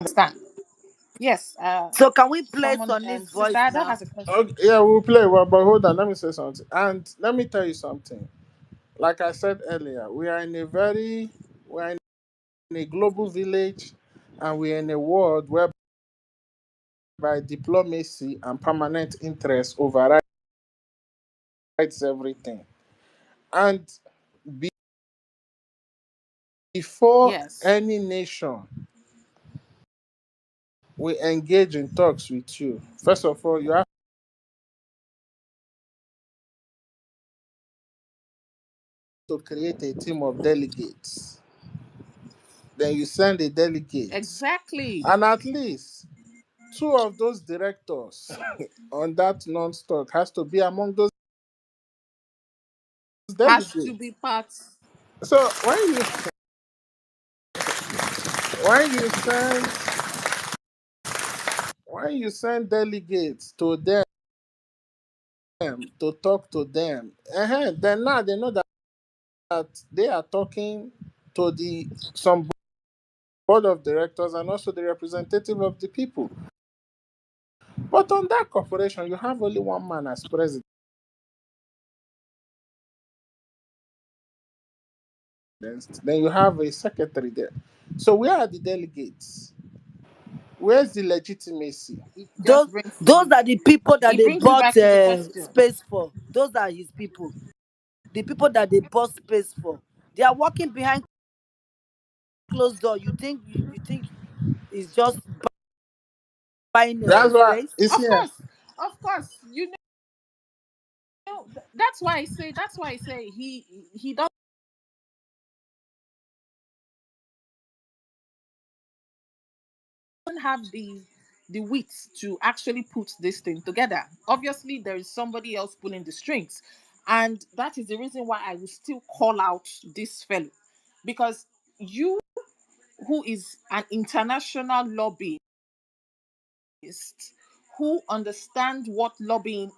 understand? Yes. So can we play Someone, Sonny's Sister voice Ada now? has a question. Okay, yeah, we'll play. Well, but hold on, let me say something. And let me tell you something. Like I said earlier, we're in a global village, and we're in a world whereby diplomacy and permanent interest overrides everything. And before Yes. any nation will engage in talks with you, first of all, you have to create a team of delegates. Then you send a delegate, Exactly. and at least two of those directors on that non-stock has to be among those Has to delegates. be part. So when you delegates to them to talk to them, then now they know that they are talking to the some board of directors and also the representative of the people. But on that corporation, you have only one man as president. Then you have a secretary there. So where are the delegates? Where's the legitimacy? It Those just brings those me. are the people that It they brings me bought back to the question. space for. Those are his people. The people that they bought space for. They are working behind closed door. You think it's just buying That's why space? it's Of here. course, of course. That's why I say. That's why I say he doesn't have the wit to actually put this thing together. Obviously, there is somebody else pulling the strings, and that is the reason why I will still call out this fellow, because you, who is an international lobbyist, who understand what lobbying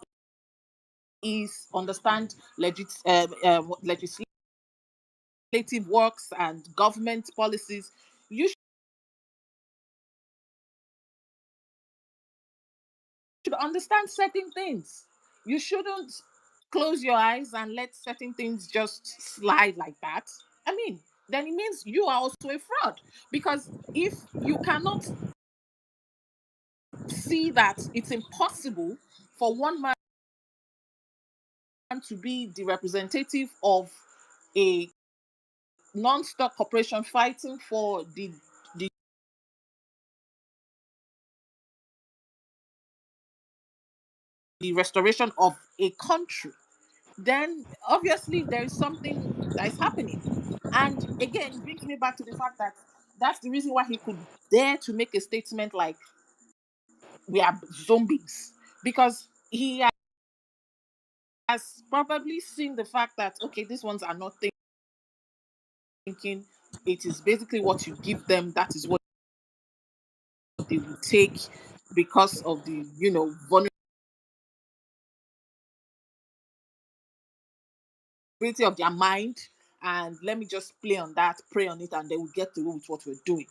is, understand legislative works and government policies, you should understand certain things. You shouldn't close your eyes and let certain things just slide like that. I mean, then it means you are also a fraud. Because if you cannot see that it's impossible for one man to be the representative of a non-stock corporation fighting for the the restoration of a country, then obviously there is something that is happening. And again, it brings me back to the fact that that's the reason why he could dare to make a statement like we are zombies, because he has probably seen the fact that okay, these ones are not thinking. It is basically what you give them, that is what they will take, because of the of their mind, and let me just play on that, pray on it, and they will get to with what we're doing.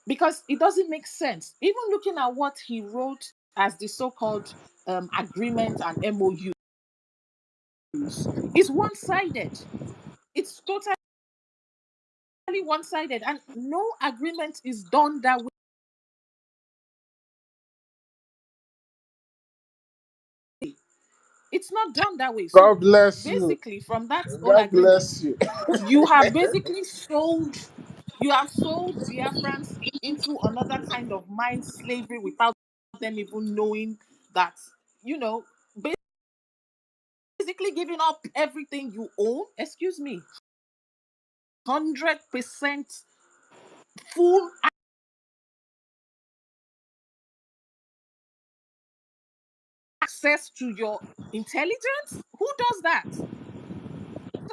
Because it doesn't make sense. Even looking at what he wrote as the so-called agreement and MOUs is one-sided. It's totally one-sided, and no agreement is done that way. It's not done that way. So God bless you. basically, from that own God agreement, bless you. you have basically sold, Biafrans into another kind of mind slavery without them even knowing that, you know, basically giving up everything you own. Excuse me, 100% full access to your intelligence. Who does that? So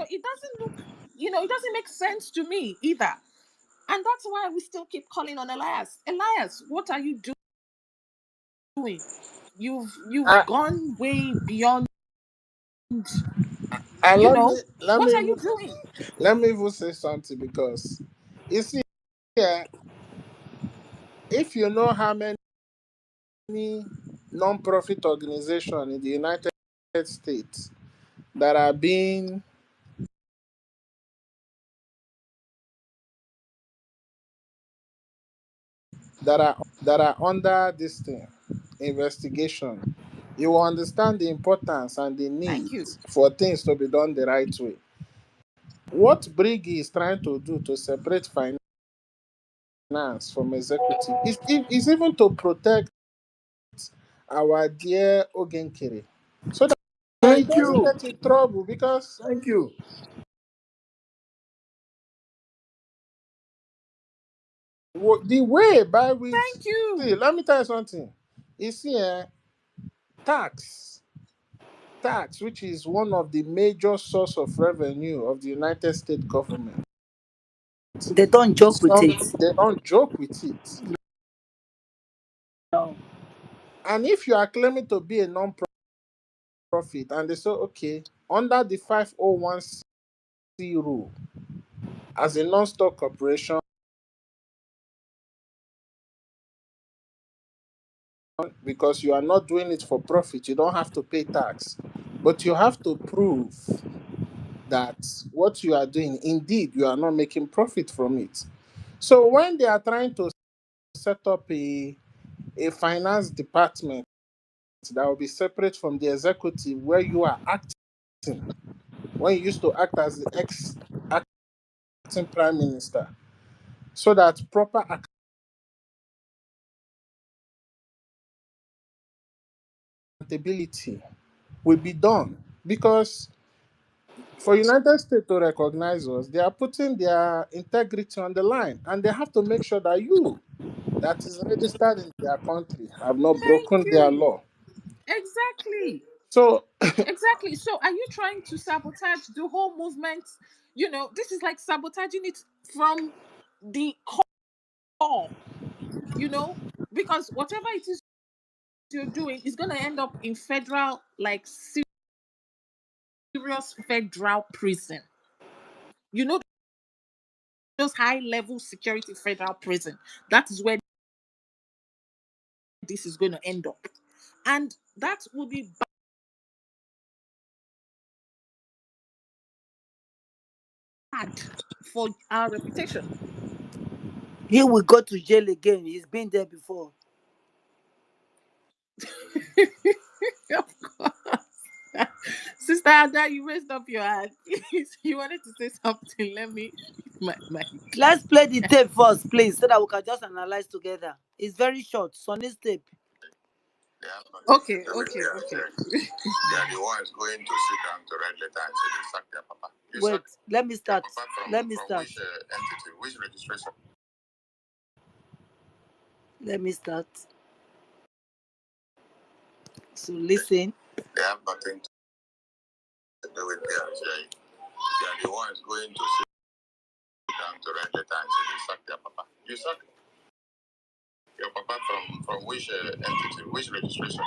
it doesn't look, it doesn't make sense to me either. And that's why we still keep calling on Elias. Elias, what are you doing? You've I, gone way beyond, and you let me know, let what me are you even doing? let me even say something, because you see here, if you know how many non-profit organizations in the United States that are being that are under this thing investigation, you will understand the importance and the Thank need you. for things to be done the right way. What BRGIE is trying to do to separate finance from executive is even to protect our dear Ogenkere, so that he Thank doesn't you. get in trouble. Because Thank you. the way by which, Thank you. see, let me tell you something. You see, tax, which is one of the major source of revenue of the United States government, They don't joke with some it. they don't joke with it. No. And if you are claiming to be a non-profit, and they say, okay, under the 501c rule, as a non-stock corporation, because you are not doing it for profit, you don't have to pay tax. But you have to prove that what you are doing, indeed, you are not making profit from it. So when they are trying to set up a finance department that will be separate from the executive, where you are acting, when you used to act as the acting prime minister, so that proper accountability will be done. Because for United States to recognize us, they are putting their integrity on the line, and they have to make sure that you, that is registered in their country, have not Thank broken their you. law. Exactly. So Exactly. So are you trying to sabotage the whole movement? This is like sabotaging it from the core, you know, because whatever it is you're doing is going to end up in federal, like serious federal prison. You know, those high level security federal prison. That is where this is going to end up. And that will be bad for our reputation. He will go to jail again. He's been there before. Of course. Sister Ada, you raised up your hand. Please, you wanted to say something. Let me my mic. Let's play the tape first, please, so that we can just analyze together. It's very short. Sonny's tape. They have nothing to do with BRGIE. They are the ones going to sit down to write letter and say they sack their papa. You Wait, sack let me your start. papa Let me from start. which entity, which registration? Let me start. So listen. They have nothing to do with BRGIE. They are the ones going to sit down to write letter and say they sack their papa. You sack your papa from which entity, which registration?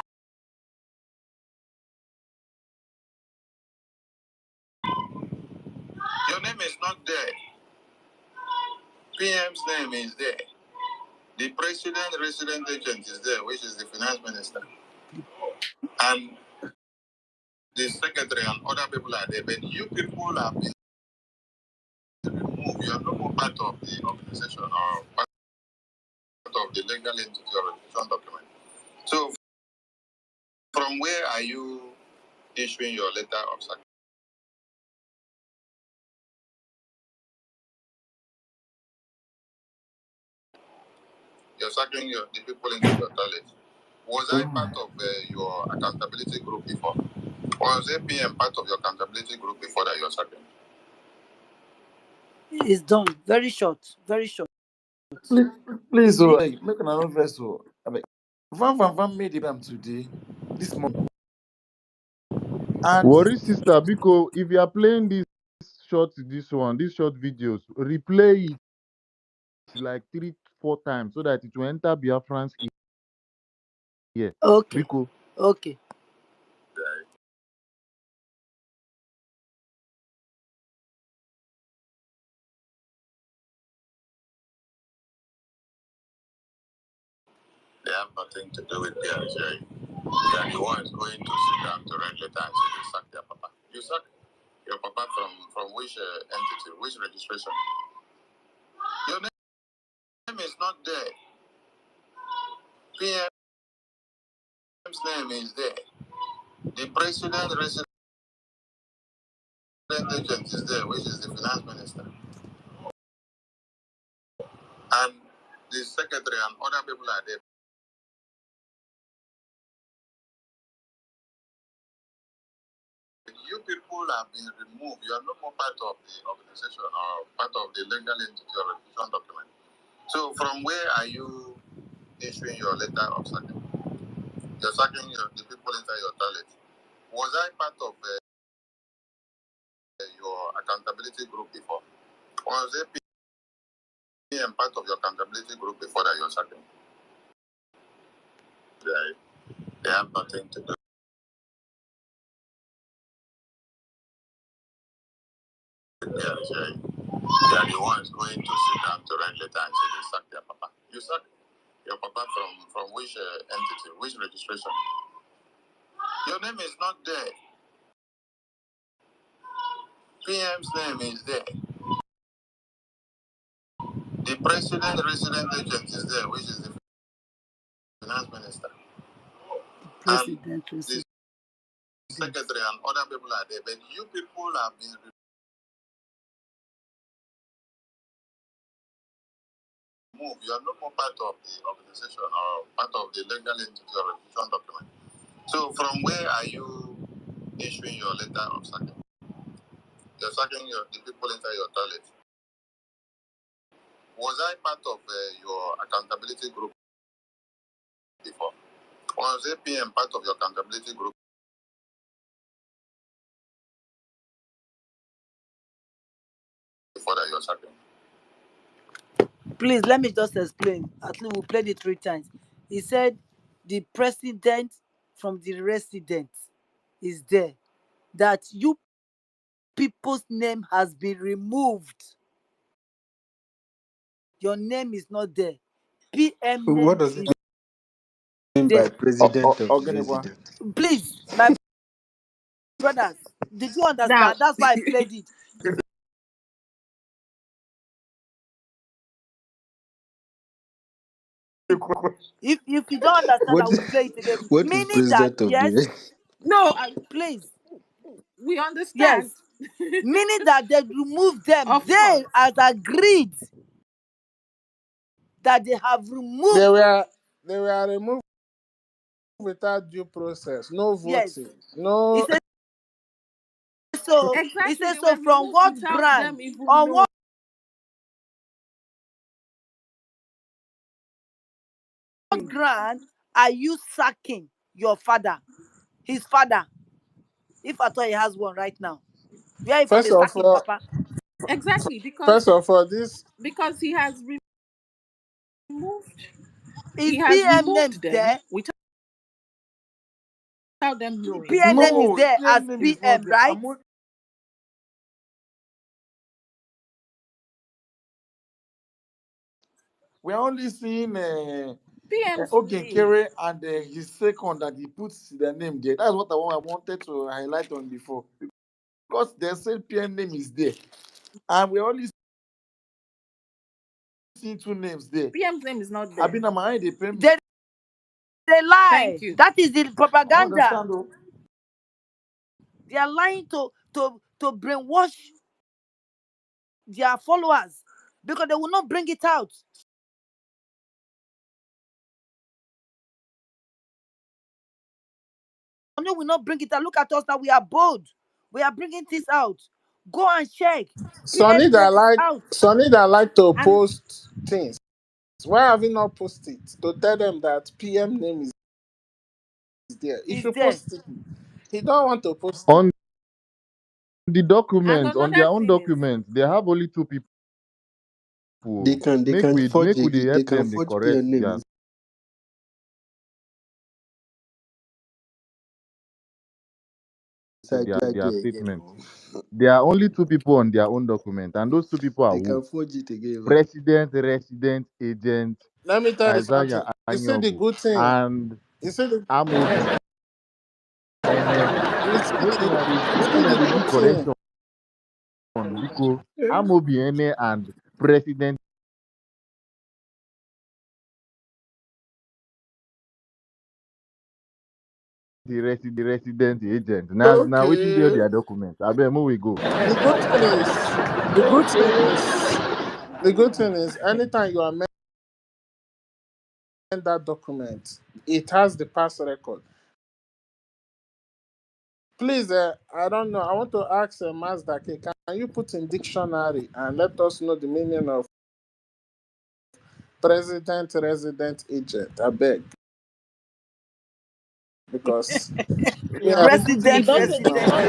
is not there. PM's name is there. The president resident agent is there, which is the finance minister. And the secretary and other people are there. But you people have been removed. You are no more part of the organization or part of the legal entity or registration document. So from where are you issuing your letter of success? You're sacking the people into your toilet. Was I part of your accountability group before? Was APM part of your accountability group before that you're sacking? It's done. Very short. Very short. Please, oh, hey, make an another verse. Oh, I mean, Van made it today, this morning, and Worry sister, because if you are playing this these short videos, replay it like 3-4 times so that it will enter Biafran's ear. Okay. Because Okay. They have nothing to do with BRGIE. They are the ones going to sit down to write letter and say they sack their papa. You sack your papa from which entity, which registration? Your name is not there. PM's name is there. The president resident agent is there, which is the finance minister. And the secretary and other people are there. You people have been removed. You are no more part of the organization or part of the legal entity or registration document. So from where are you issuing your letter of sacking? You're sacking the people inside your toilet. Was I part of your accountability group before? Was APM part of your accountability group before that you're sacking? They have nothing to do with BRGIE. They are the ones going to sit down to write letter and say they sack their papa. You sack your papa from which entity, which registration? Your name is not there. PM's name is there. The president resident agent is there, which is the finance minister. And the secretary and other people are there. But you people have been removed. You are no more part of the organization or part of the legal entity or registration document. So from where are you issuing your letter of sacking? You're sacking the people inside your toilet. Was I part of your accountability group before? Was APM part of your accountability group before that you're sacking? Please let me just explain. At least we played it 3 times. He said the president from the resident is there. That you people's name has been removed. Your name is not there. PM What name does it is mean by there. president of the Oganekwa. resident? Please, my brothers, did you Now, understand? That's why I played it. If you don't understand, I What will play it again. what is Meaning that president of yes, the no, please, we yes. understand. Meaning that they removed them. Of They course. has agreed that they have They removed. were removed without due process, no Yes. voting, He no. says so. He Exactly. says They so. were From removed what without ground? them even On knowing. what ground are you sacking your father? His father. If I thought he has one right now. Where if First they of sacking all, Papa? Exactly, first of all, this because he has removed Is he has PM name removed them there? without them knowing. PM name is No, there as PM name is not PM, there. right? We're only seeing PM's name. Ogenkere and his second that he puts their name there. That's what I wanted to highlight on before. Because the same PM name is there. And we're only seeing two names there. PM's name is not there. Abina Mahai, they pay me. They lie. Thank you. That is the I propaganda. understand, though. They are lying to brainwash their followers because they will not bring it out. No, will not bring it out. Look at us now. We are bold. We are bringing this out. Go and check. Sonny PM's name that is like out. Sonny that like to And post things. Why have you not posted it? To tell them that PM name is there. He is should there. post it. He don't want to post it. On the documents, on their another own thing is, documents, they have only two people. They can forge Dey they help can them dey forge correct PN name their inside their there again. statement. There are only two people on their own document, and those two people are They who? can forge it again. President, resident, agent, Let me tell you something. Isaiah You see the Anyogu, good thing. and You see the Amobi. you see Make una you see the dey do good thing. correction because Amobi and President the resident agent. Now wetin dey all Okay. their documents. Abeg, make we go. The good thing is the good thing is the good thing is anytime you amend that document, it has the past record. Please, I don't know. I want to ask Mazda, can you put in dictionary and let us know the meaning of president, resident, agent? I beg, because me, I'm putting it President, it in doesn't resident. now.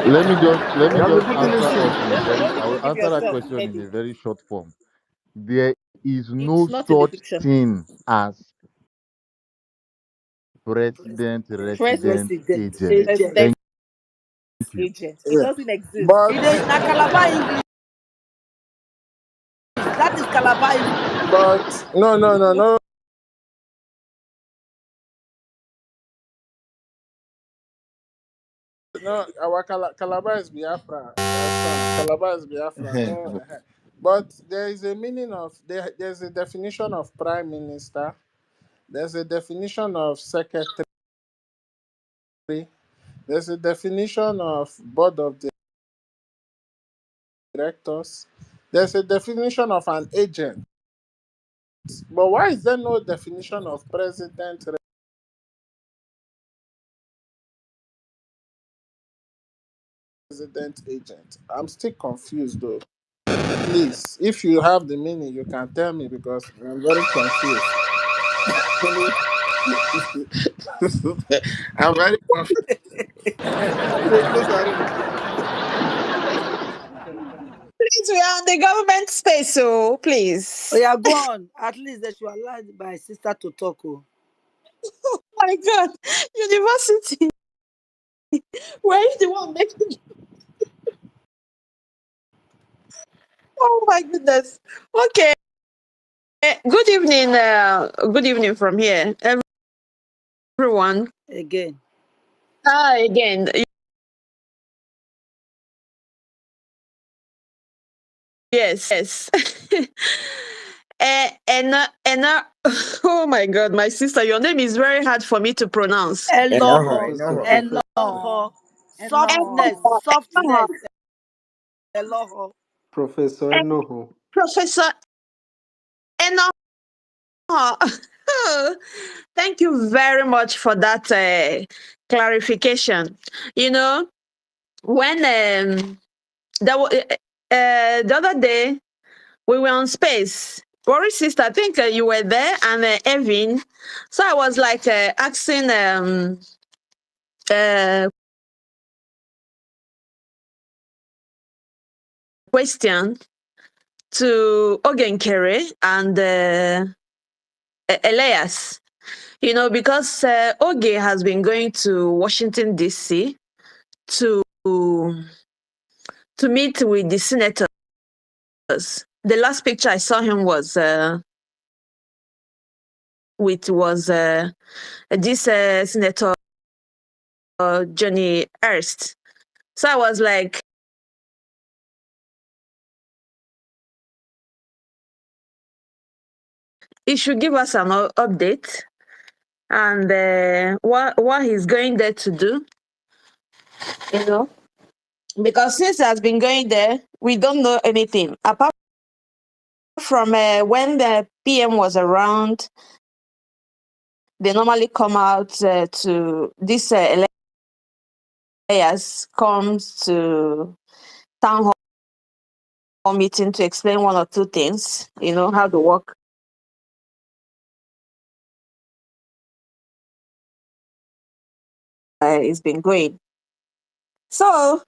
Let me I'll be just putting answer it in. us in a very. don't I will even give answer that yourself question in a headache. very short form. There is no It's not in the such dictionary. thing as president, resident, Resident agent. agent. President Thank you. agent. It Yeah. doesn't exist. But It is na Calabar English. That is Calabar English. no. No, our Calabar is Biafra. Calabar is Biafra. No, but there is a meaning of there's a definition of prime minister. There's a definition of secretary. There's a definition of board of directors. There's a definition of an agent. But why is there no definition of president, resident, agent? I'm still confused though. Please, if you have the meaning, you can tell me because I'm very confused. I'm very confused. Please, we are on the government space, so please. Oh yeah, go on. At least they should allow my sister to talk. Oh. Oh my God, university. Where is the one making? Oh my goodness. Okay. Good evening. Good evening from here, everyone. Again. Hi again. Yes. Oh my God, my sister, your name is very hard for me to pronounce. Eloho. Professor Eloho. Softness. Enoho, Softness. Eloho. Professor Enoho. Professor Enoho. Thank you very much for that clarification. You know, when the other day we were on space, Rory sister, I think you were there, and Evan. So I was like asking question to Ogenkere and Elias. You know, because Oge has been going to Washington, D.C. to to meet with the senators. The last picture I saw him was this Senator Johnny Erst. So I was like, he should give us an update and what he's going there to do, you know, because since he has been going there, we don't know anything apart from when the PM was around. They normally come out to this Elias comes to town hall meeting to explain one or two things, you know, how the work is been going. So,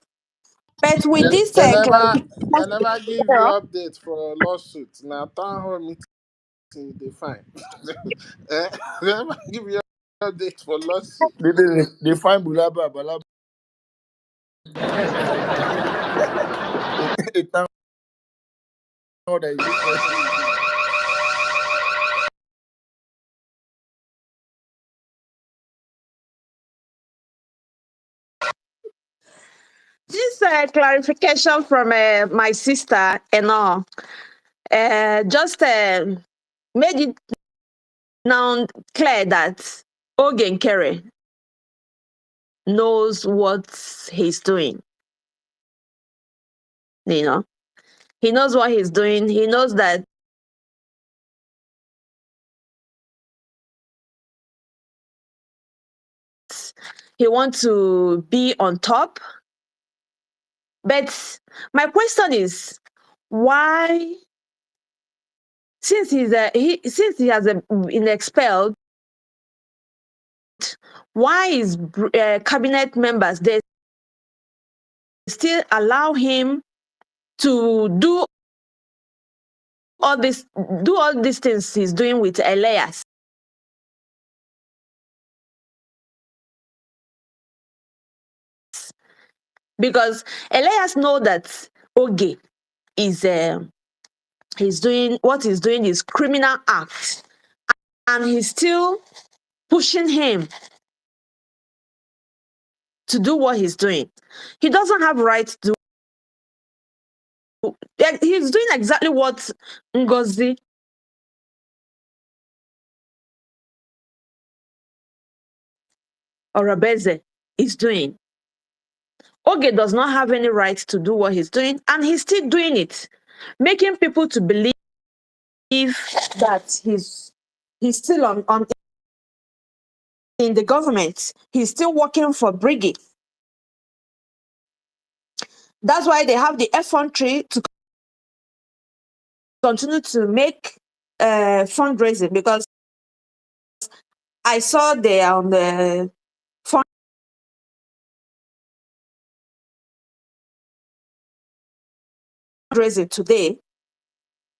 but with this They never give you updates for lawsuits. Now town hall meeting they fine. They never give you updates for lawsuits. They find Bulaba, Balaba. A town hall that is different. this clarification from my sister and all just made it now clear that Ogen Kerry knows what he's doing. You know, he knows what he's doing. He knows that he wants to be on top. But my question is, why, since he has been expelled, why is cabinet members they still allow him to do all these things he's doing with Elias? Because Elias know that Oge is he's doing what he's doing is criminal act, and he's still pushing him to do what he's doing. He doesn't have right to do. He's doing exactly what Ngozi or Rabeze is doing. Oge does not have any right to do what he's doing, and he's still doing it, making people to believe that he's still on in the government. He's still working for BRGIE. That's why they have the effrontery to continue to make fundraising, because I saw they are on the fundraising today.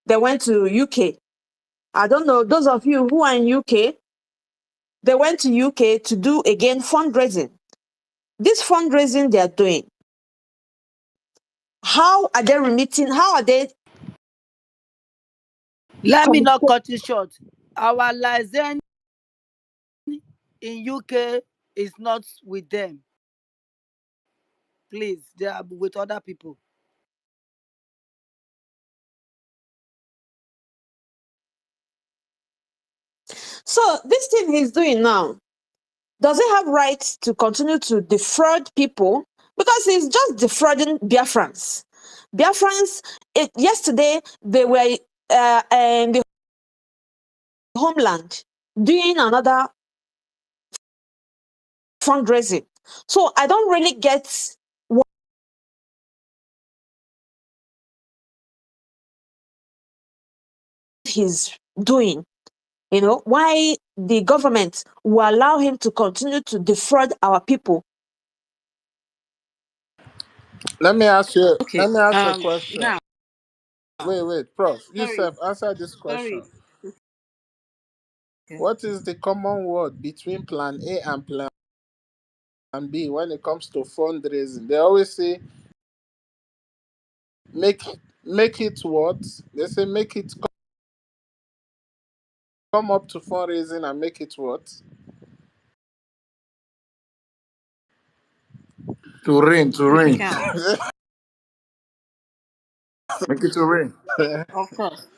They went to UK. I don't know, those of you who are in UK, they went to UK to do again fundraising. This fundraising they are doing, how are they remitting? How are they? Let me not cut you short. Our liaison in UK is not with them. Please, they are with other people. So this thing he's doing now, does he have rights to continue to defraud people? Because he's just defrauding Biafrans. Biafrans, yesterday they were in the homeland doing another fundraising. So I don't really get what he's doing. You know, why the government will allow him to continue to defraud our people. Let me ask you. Okay. Let me ask you a question. Now, Wait, Prof. sorry, Yusuf, answer this question. sorry. Okay. What is the common word between Plan A and Plan B when it comes to fundraising? They always say Make make it what? They say make it come up to fundraising and make it what? To rain, to Make it rain. count. Make it to rain. Of course.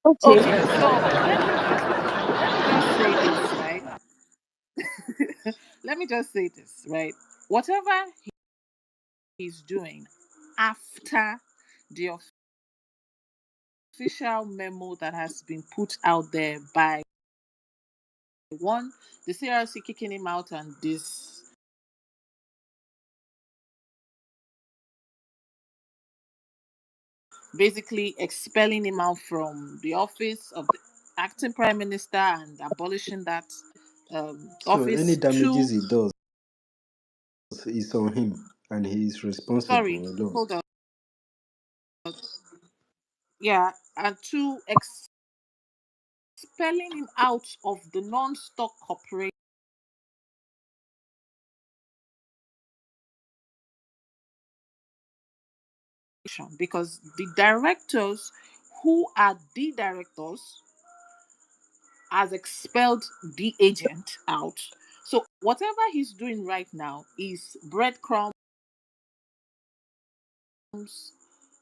Okay. Okay, so let me just say this, right? Let me just say this, right? Whatever he's doing after the official memo that has been put out there by one, the CRC kicking him out, and this basically expelling him out from the office of the acting prime minister and abolishing that So any office to, damages he does is on him, and he is responsible sorry, alone. hold on, yeah, and to expelling him out of the non-stock corporation, because the directors who are the directors has expelled the agent out. So whatever he's doing right now is breadcrumbs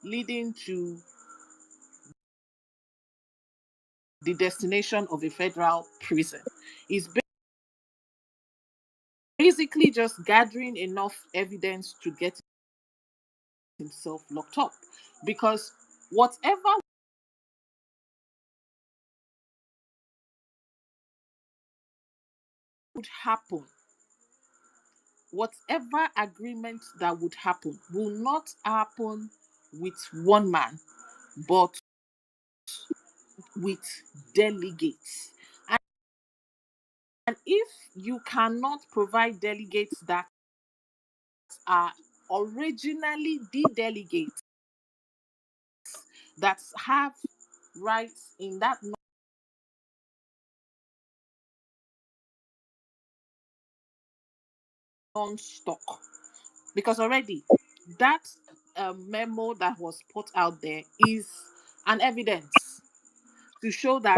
leading to the destination of a federal prison. Is basically just gathering enough evidence to get himself locked up. Because whatever would happen, whatever agreement that would happen, will not happen with one man, but with delegates. And if you cannot provide delegates that are originally the delegates that have rights in that non-stock, because already that memo that was put out there is an evidence to show that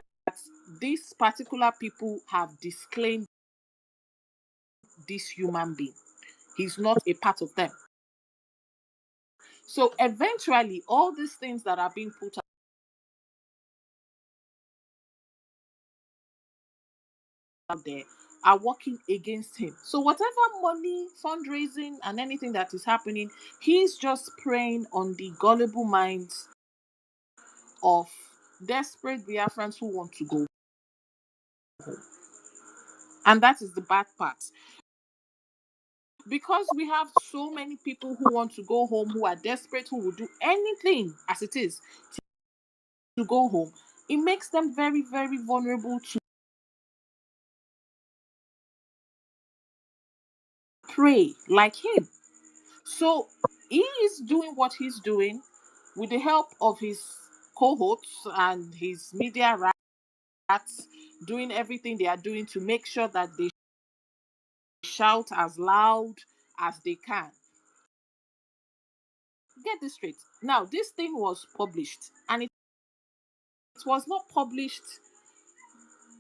these particular people have disclaimed this human being. He's not a part of them. So eventually, all these things that are being put out there are working against him. So whatever money, fundraising, and anything that is happening, he's just preying on the gullible minds of desperate Biafrans who want to go. And that is the bad part. Because we have so many people who want to go home, who are desperate, who will do anything as it is to go home, it makes them very, very vulnerable to prey like him. So he is doing what he's doing with the help of his cohorts and his media rats, doing everything they are doing to make sure that they shout as loud as they can. Get this straight. Now, this thing was published, and it was not published.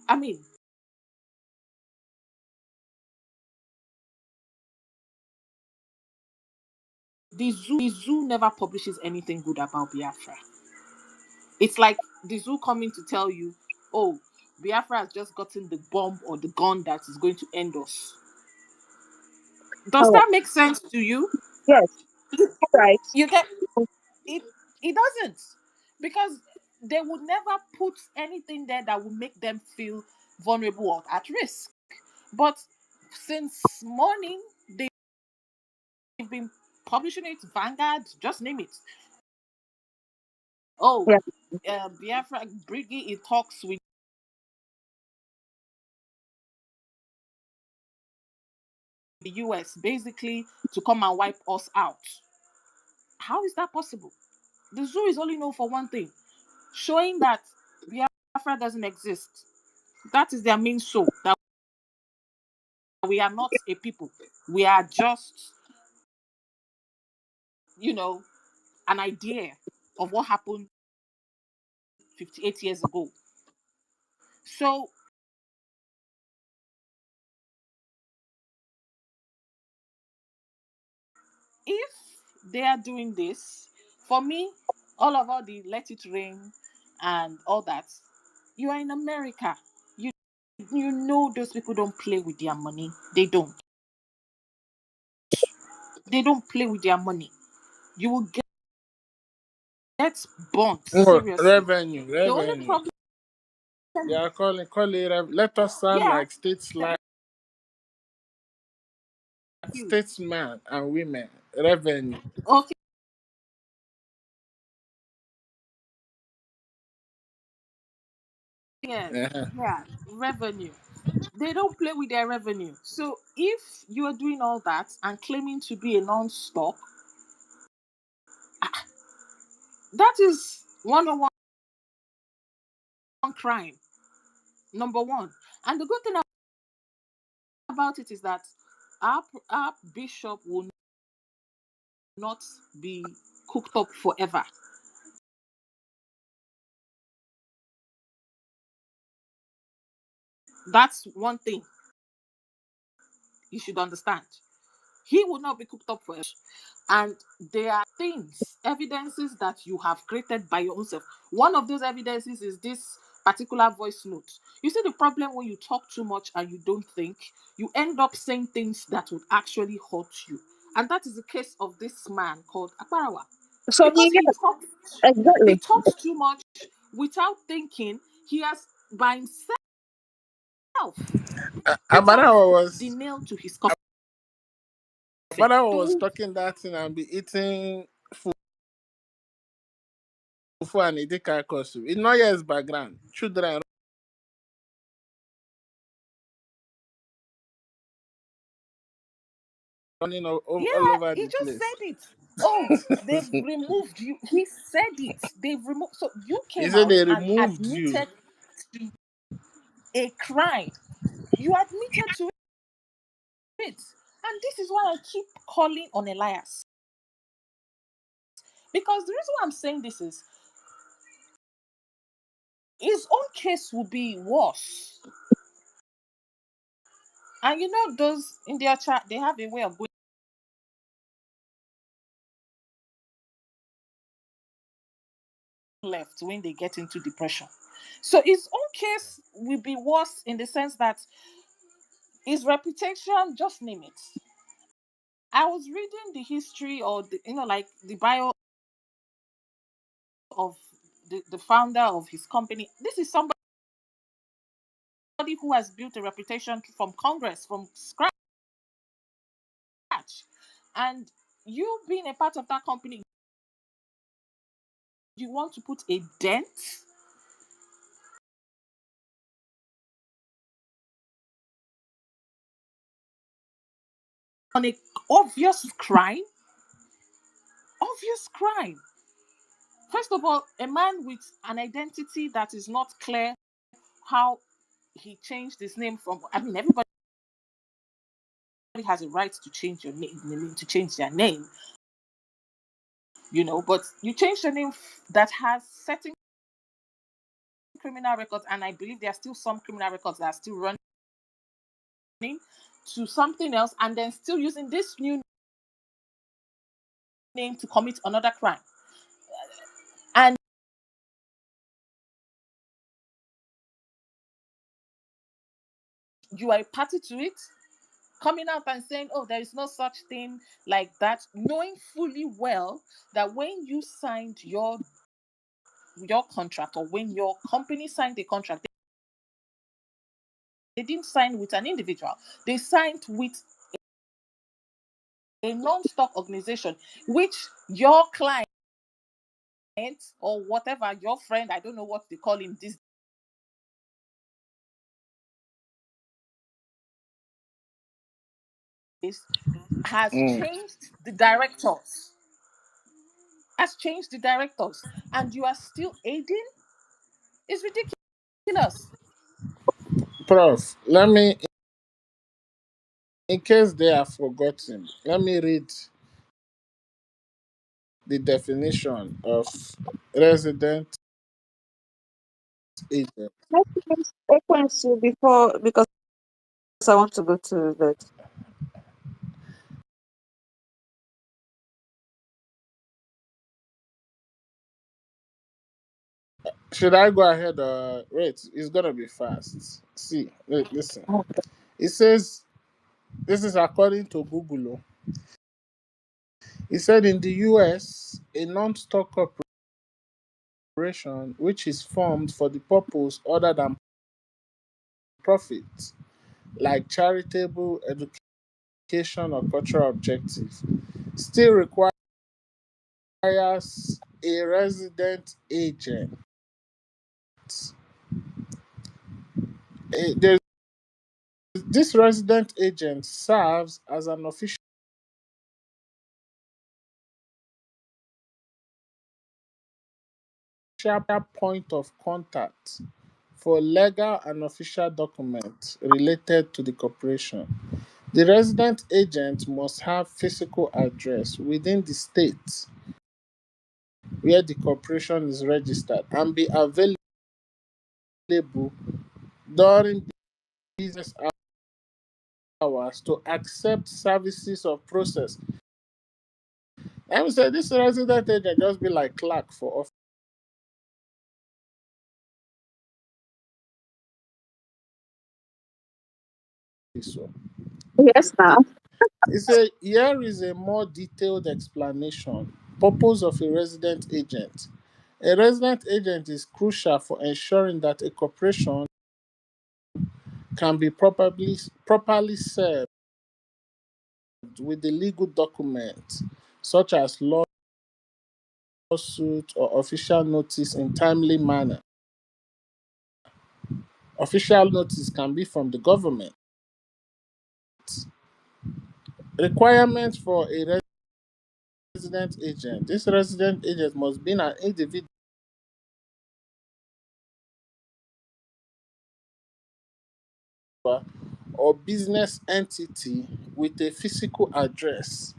I mean, the zoo never publishes anything good about Biafra. It's like the zoo coming to tell you, oh, Biafra has just gotten the bomb or the gun that is going to end us. Does Oh, that make sense to you? yes. All right. You get it. It doesn't, because they would never put anything there that would make them feel vulnerable or at risk. But since morning, they've been publishing it. Vanguard, just name it. Oh, Yeah. Biafra BRGIE it talks with the US basically to come and wipe us out. How is that possible? The zoo is only known for one thing, showing that Biafra doesn't exist. That is their main show. That We are not a people. We are just, an idea of what happened 58 years ago. So if they are doing this, for me, all the let it rain and all that, you are in America. You know those people don't play with their money. They don't. They don't play with their money. You will get burnt seriously. Revenue, The only revenue. problem, They are call it let us sound yeah, like statesmen and women. Revenue. okay, yes, Uh-huh. yeah, revenue. They don't play with their revenue. So if you are doing all that and claiming to be a non-stop, that is 101 crime, number one. And the good thing about it is that our bishop will not be cooked up forever. That's one thing you should understand. He will not be cooked up forever. And there are things, evidences that you have created by your own self. One of those evidences is this particular voice note. You see, the problem when you talk too much and you don't think, you end up saying things that would actually hurt you. And that is the case of this man called Akbarawa. So Because he exactly. talks too much without thinking. He has by himself put up Abarawa the was nail to his coffin. Abarawa was talking that thing and be eating fufu and idika kosu. It not his background. Children running all Yeah, over he the just place. said it. Oh, they've removed you. He said it. They've removed. So you He came said out they and removed you. admitted to a crime. You admitted to it. And this is why I keep calling on Elias. Because the reason why I'm saying this is his own case will be worse. And those in their chat, they have a way of going left when they get into depression. So his own case will be worse in the sense that his reputation, just name it. I was reading the history or like the bio of the founder of his company. This is somebody who has built a reputation from Congress, from scratch. And you being a part of that company, you want to put a dent on a obvious crime. Obvious crime. First of all, a man with an identity that is not clear how he changed his name from, everybody has a right to change your name, to change their name, but you change the name that has certain criminal records, and I believe there are still some criminal records that are still running to something else, and then still using this new name to commit another crime. And you are a party to it, coming out and saying, oh, there is no such thing like that, knowing fully well that when you signed your contract, or when your company signed the contract, they didn't sign with an individual. They signed with a non-stock organization, which your client or whatever, your friend, I don't know what they call him these days, has Mm. changed the directors. Has changed the directors, and you are still aiding. It's ridiculous. Prof, let me In case they have forgotten, let me read the definition of resident agent. Let me sequence you before because I want to go to bed. Should I go ahead or wait? It's gonna be fast. See, wait, listen. It says this is according to Google. Oh. It said in the US, a non-stock corporation which is formed for the purpose other than profit, like charitable, education, or cultural objectives, still requires a resident agent. This resident agent serves as an official point of contact for legal and official documents related to the corporation. The resident agent must have physical address within the state where the corporation is registered and be available during business hours to accept services of process. I would say this resident agent just be like clerk for office. So Yes, now. he said here is a more detailed explanation. Purpose of a resident agent. A resident agent is crucial for ensuring that a corporation can be properly served with the legal documents such as lawsuit or official notice in timely manner. Official notice can be from the government. Requirements for a resident agent. This resident agent must be an individual or business entity with a physical address,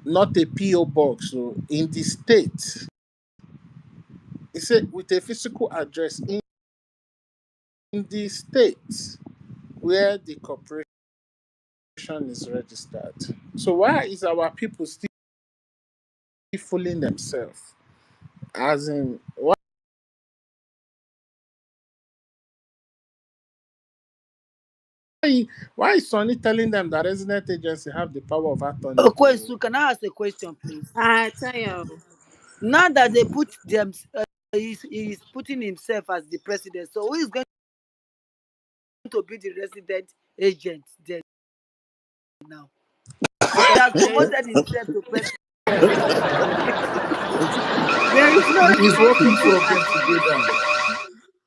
not a PO box. So in the state, it said with a physical address in the state where the corporation is registered. So why is our people still fooling themselves? As in, why is Sonny telling them that resident agency have the power of attorney Okwesu, to? can I ask a question, please? I tell you, Now that they put them, he's putting himself as the president. So who is going to be the resident agent then now? Because he has there, promoted himself to president. there is no He's resident working two agent of as them it is. together.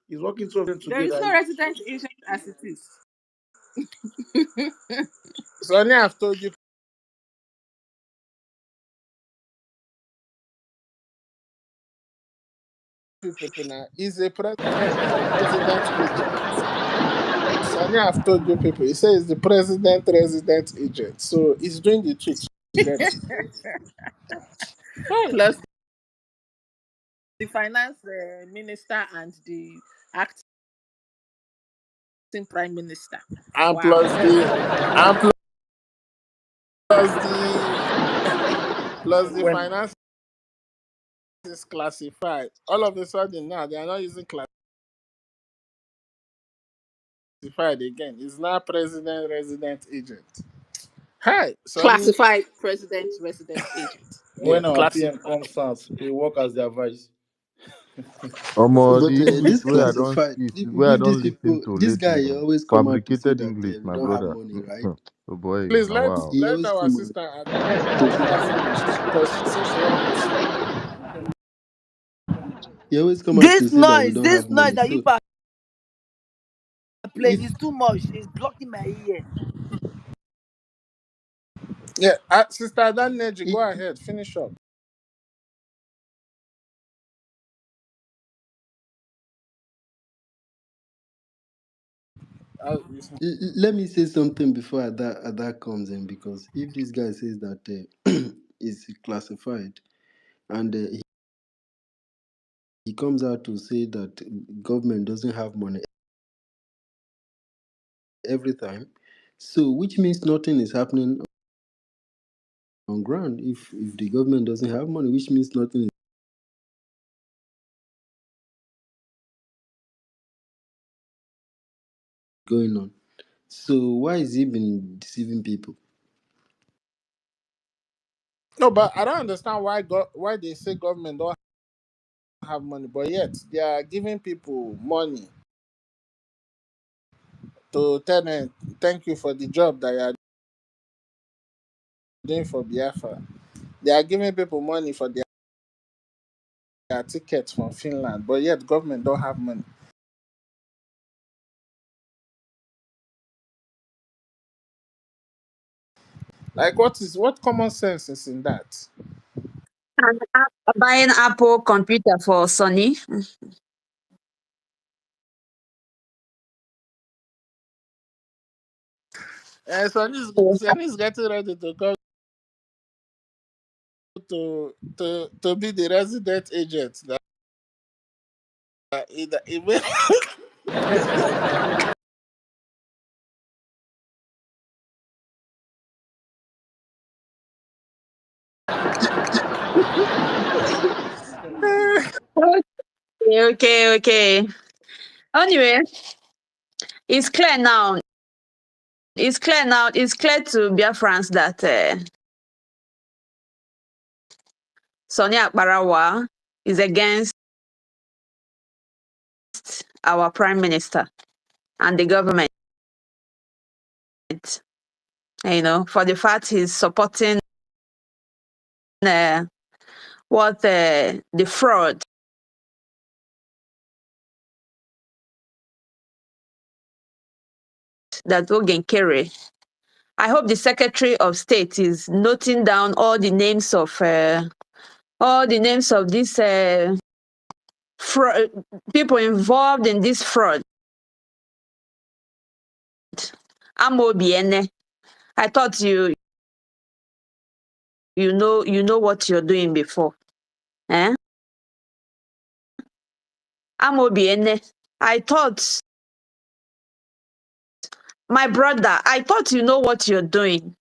He's working two of them There is together. no resident agent as it is. Sonny, I've told you people now. He's a resident agent. Sonny, I've told you people. He says the president resident agent. So he's doing the two together. Hey. Plus the finance minister and the acting prime minister. And Wow. plus the plus the When finance is classified. All of a sudden now they are not using classified again. It's now president resident agent. Hi, Sonny. Classified president resident agent. Yeah, when our PM classified. comes out, he work as their vice. But The English this where I don't classified, see, where I with these don't listen people, to this guy lately, he always come out to say fabricated that English, we my don't have brother. money, right? Oh boy, Please now wow. He let always our come out sister to say, finish because she says she wants to speak. he always come out to say that we don't This have noise money. that you So are playing if is too much. It's blocking my ear. Yeah, Sister Daneji, he, go ahead, finish up. Let me say something before that comes in, because if this guy says that it's classified, and he comes out to say that government doesn't have money every time, so which means nothing is happening on ground. If the government doesn't have money, which means nothing is going on. So why is he been deceiving people? No, but I don't understand why they say government don't have money, but yet they are giving people money to tell them thank you for the job that you are doing for Biafra. They are giving people money for their tickets from Finland, but yet government don't have money. Like what common sense is in that? And buying Apple computer for Sony. Sonny is getting ready to come to be the resident agent. That Okay. Anyway, it's clear now. It's clear now. It's clear to Biafrans that Sonia Akbarawa is against our prime minister and the government. For the fact he's supporting the fraud that Ogen carry. I hope the Secretary of State is noting down all the names of these people involved in this fraud. Amobiene, I thought you know what you're doing before. Eh? Amobiene, I thought, my brother, I thought you know what you're doing.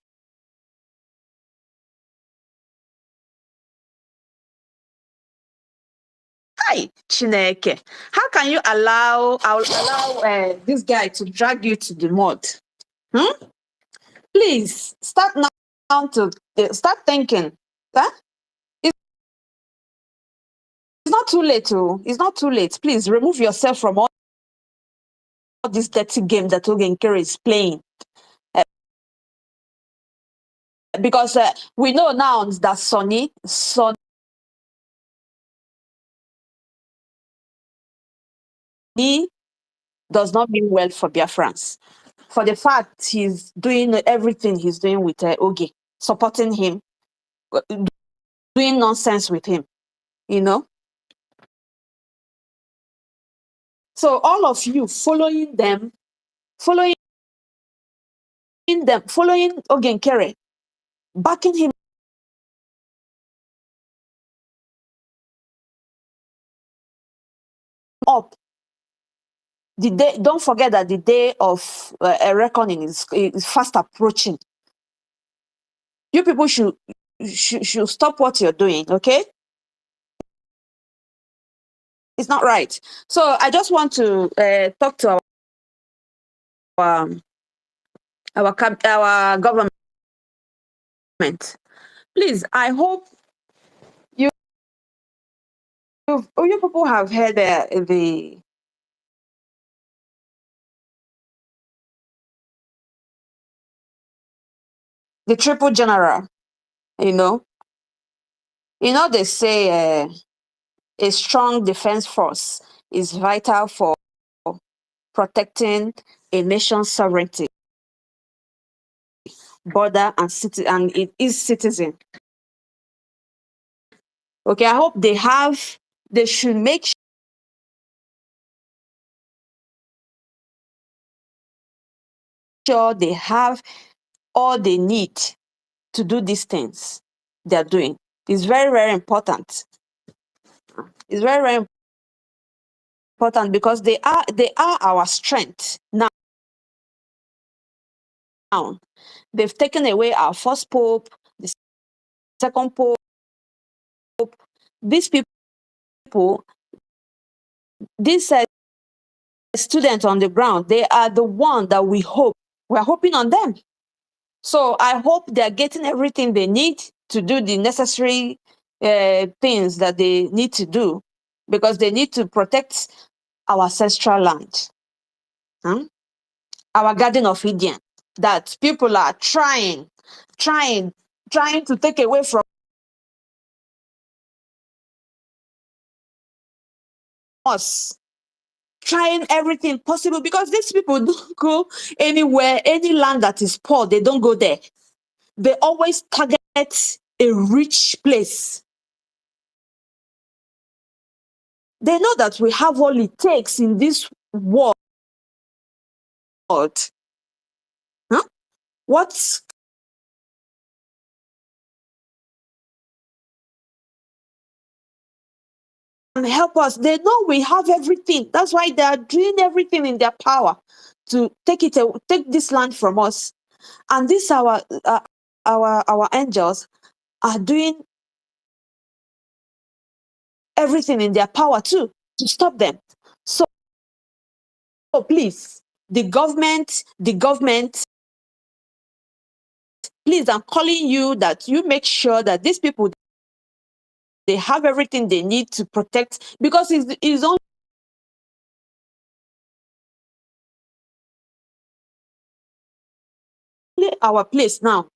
Hi, Chineke. How can you allow this guy to drag you to the mud? Please start now to start thinking. Huh? It's not too late. It's not too late. Please remove yourself from all this dirty game that Ogenkere is playing. Because we know now that Sonny does not mean well for Biafrans. For the fact he's doing everything he's doing with Oge, supporting him, doing nonsense with him, you know. So all of you following Ogenkere, backing him up. The day, don't forget that the day of a reckoning is fast approaching. You people should stop what you're doing, okay? It's not right. So I just want to talk to our government. Please, I hope you people have heard the triple general. They say a strong defense force is vital for protecting a nation's sovereignty, border, and its citizen. Okay, I hope they should make sure they have all they need to do these things they're doing. It's very, very important. It's very, very important because they are our strength now. They've taken away our first pope, the second pope. These people, these students on the ground, they are the one that we're hoping on them. So I hope they're getting everything they need to do the necessary things that they need to do, because they need to protect our ancestral land, our Garden of Eden, that people are trying to take away from us, trying everything possible, because these people don't go anywhere, any land that is poor, they don't go there. They always target a rich place. They know that we have all it takes in this world. Huh? What can help us? They know we have everything. That's why they are doing everything in their power to take this land from us. And this our angels are doing everything in their power too to stop them. So please, the government, please, I'm calling you that you make sure that these people, they have everything they need to protect, because it's only our place now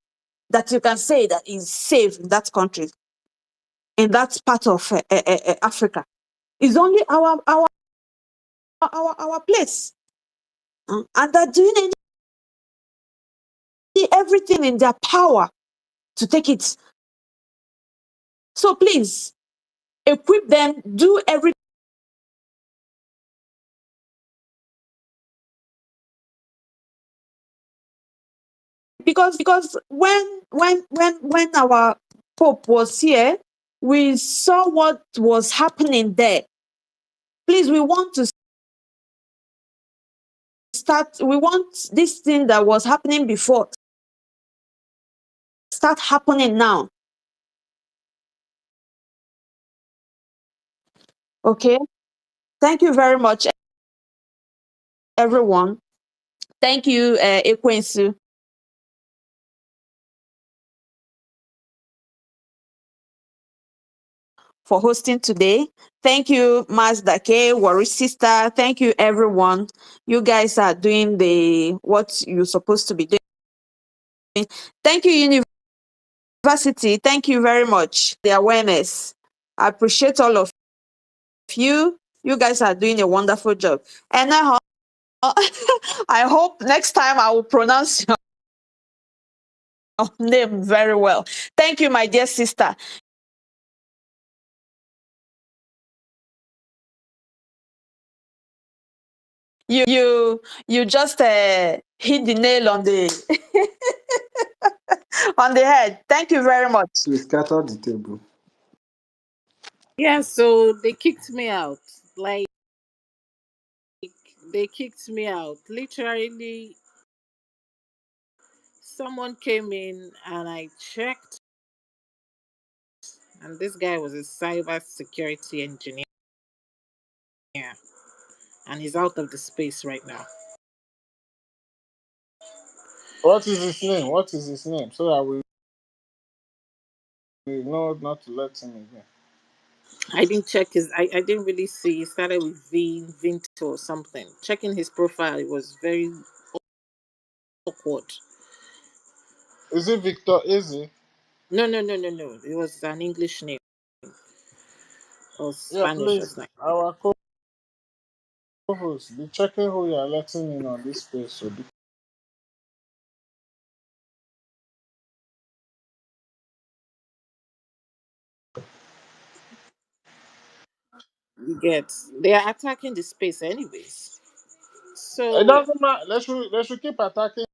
that you can say that is safe in that country, in that part of Africa. It's only our place. And they're doing everything in their power to take it. So please, equip them, do everything. Because when our Pope was here, we saw what was happening there. Please, we want this thing that was happening before start happening now. Okay? Thank you very much, everyone. Thank you, Ekwensu, for hosting today. Thank you, Mazdake, Worry Sister. Thank you, everyone. You guys are doing what you're supposed to be doing. Thank you, University. Thank you very much. The awareness. I appreciate all of you. You guys are doing a wonderful job. And I hope next time I will pronounce your name very well. Thank you, my dear sister. You just hit the nail on the on the head. Thank you very much. We scattered the table. Yeah, so they kicked me out. Like, they kicked me out. Literally, someone came in and I checked, and this guy was a cyber security engineer, and he's out of the space right now. What is his name? What is his name? So that we know not to let him again. I didn't check I didn't really see. He started with Vinto or something. Checking his profile, it was very awkward. Is it Victor Easy? No, no, no, no, no. It was an English name or Yeah, Spanish or please. something. Our co-host, be checking who you are letting in on this space. So You get, they are attacking the space anyways. it So doesn't matter. They should keep attacking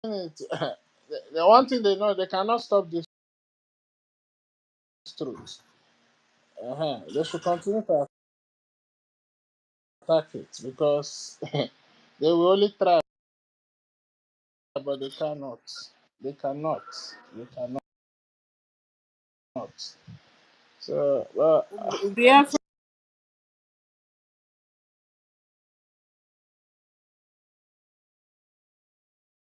the one thing they know, they cannot stop this truth. They should continue to attack it because they will only try, but they cannot. They cannot. They cannot. So, well, Biafra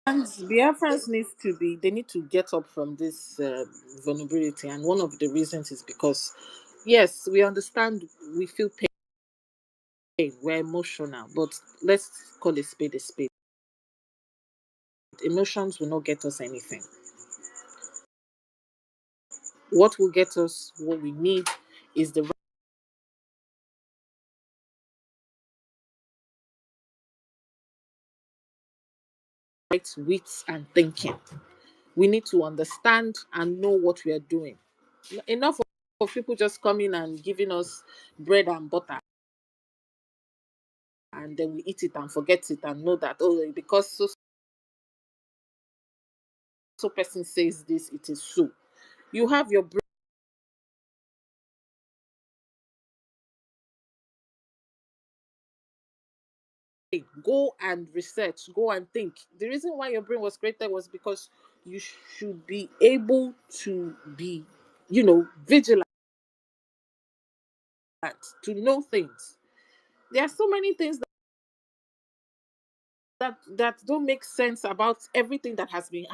Biafrans needs to be. They need to get up from this vulnerability, and one of the reasons is because, yes, we understand, we feel pain, we're emotional, but let's call a spade a spade. Emotions will not get us anything. What will get us what we need is the right wits and thinking. We need to understand and know what we are doing. Enough of people just coming and giving us bread and butter, and then we eat it and forget it and know that, oh, because so person says this, it is so. You have your brain, go and research, go and think. The reason why your brain was created was because you should be able to be, vigilant, to know things. There are so many things that don't make sense about everything that has been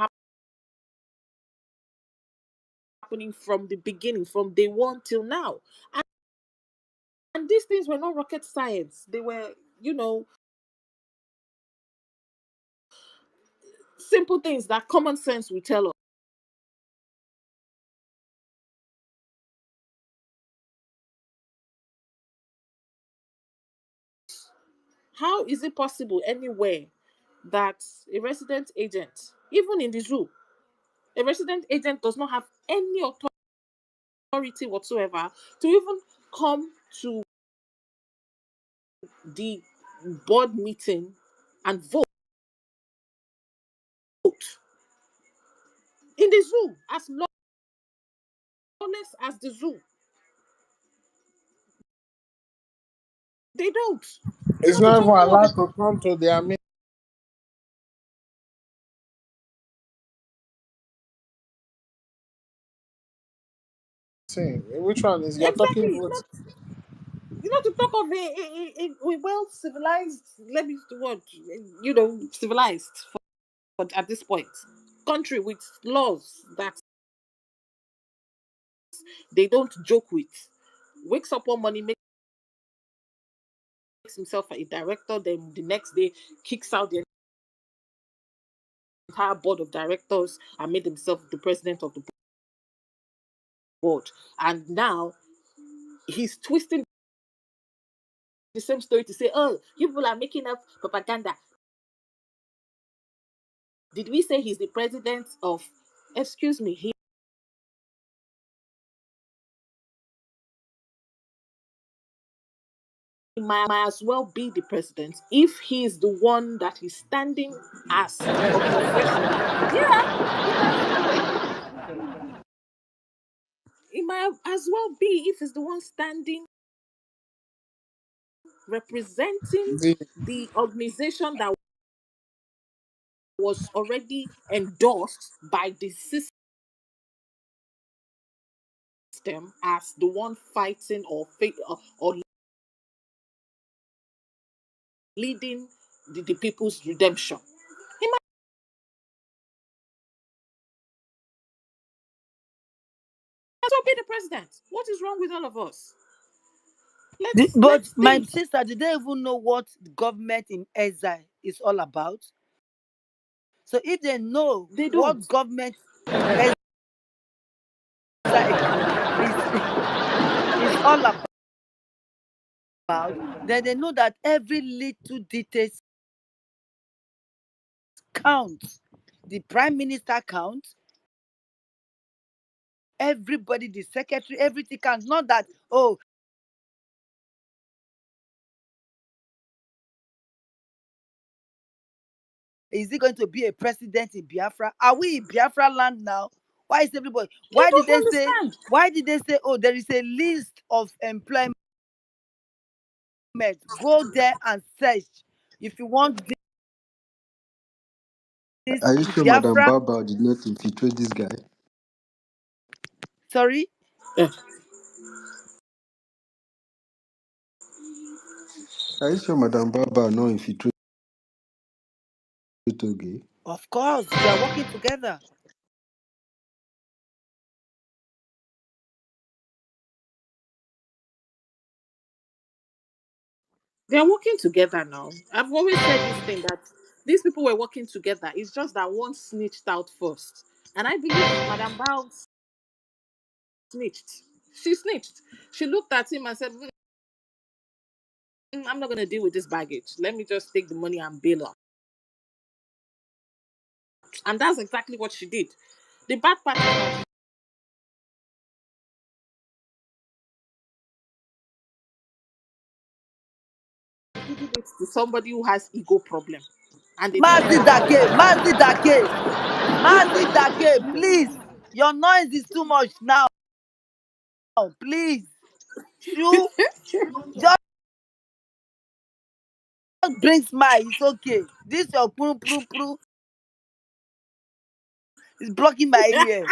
happening from the beginning, from day one till now. And these things were not rocket science. They were, simple things that common sense will tell us. How is it possible anywhere that a resident agent, even in the zoo, a resident agent does not have any authority whatsoever to even come to the board meeting and vote in the zoo, as lawless as the zoo? They don't. it's Not to not even talk more of allowed to come to their meeting. Which one is you're talking exactly. about? To talk of a well civilized, let me use the word, civilized at this point, country with laws that they don't joke with. Wakes up one morning, makes himself a director, then the next day kicks out the entire board of directors and made himself the president of the board. And now he's twisting the same story to say, oh, you people are making up propaganda. Did we say he's the president of, excuse me, he might as well be the president if he is the one that is standing as the organization. Yeah, it might as well be if he's the one standing representing The the organization that was already endorsed by the system as the one fighting or leading the people's redemption. He might as well be the president. What is wrong with all of us? But Let's my think. sister, do they even know what government in exile is all about? So if they know They don't. what government in exile is all about, then they know that every little detail counts. The prime minister counts, everybody, the secretary, everything counts. Not that, oh, Is he going to be a president in Biafra? Are we in Biafra land now? Why is everybody? I Why did don't they say? understand. Why did they say? Oh, there is a list of employment. Go there and search. If you want this Are you in sure Madam Biafra, Baba did not infiltrate this guy? sorry, Eh, Are you sure Madam Baba not infiltrate Toge? of course they are working together. they're working together now. I've always said this thing that these people were working together. It's just that one snitched out first. And I believe Madame Bao snitched. She snitched. She looked at him and said, I'm not going to deal with this baggage. Let me just take the money and bail out. And that's exactly what she did. The bad part is that she did it to somebody who has ego problem. And they didn't Mazi allow Dake, her. Mazi Dake, Mazi Dake, please. Your noise is too much now. Please. You just bring smile. It's okay. This your pru is blocking my ear.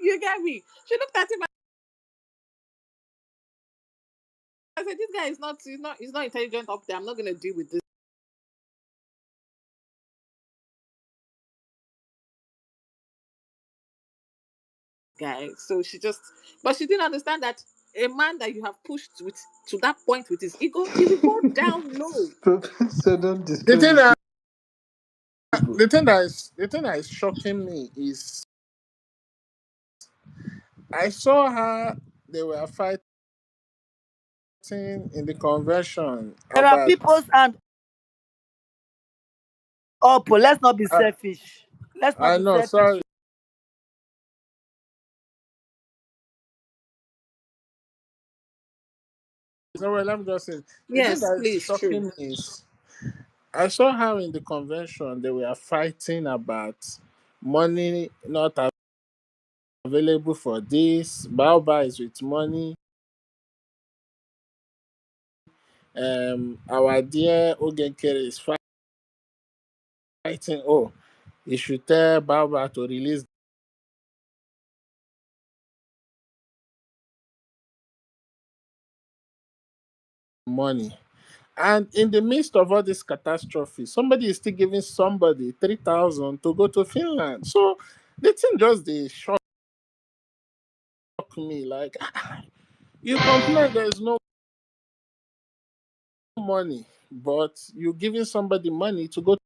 You get me? She looked at him and I said, this guy is not, he's not intelligent up there. I'm not going to deal with this guy. So she just, but she didn't understand that a man that you have pushed with to that point with his ego, he will go down low. Professor, don't The thing discredit that people. the thing that is shocking me is I saw her. They were fighting in the convention There are about. people's hand up. Let's not be I, selfish. Let's not I be know. selfish. Sorry. No, well, let me just say the thing Yes, that is please, true. shocking me is I saw how in the convention they were fighting about money not available for this. Baoba is with money. Our dear Ogenkere is fighting. Oh, he should tell Baoba to release money. And in the midst of all this catastrophe, somebody is still giving somebody 3,000 to go to Finland. So the thing just they shock me. Like you complain there's no money, but you're giving somebody money to go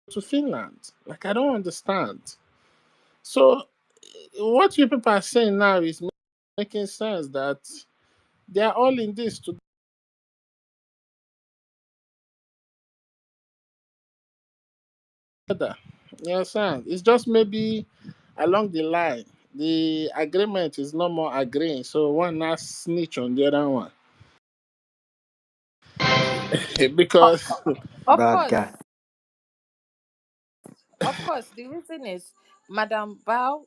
to Finland. Like I don't understand. So what you people are saying now is making sense that they are all in this together. You understand? It's just maybe along the line, the agreement is no more agreeing. So one now snitch on the other one. O- Because Of Bad course, guy. of course. The reason is Madame Bao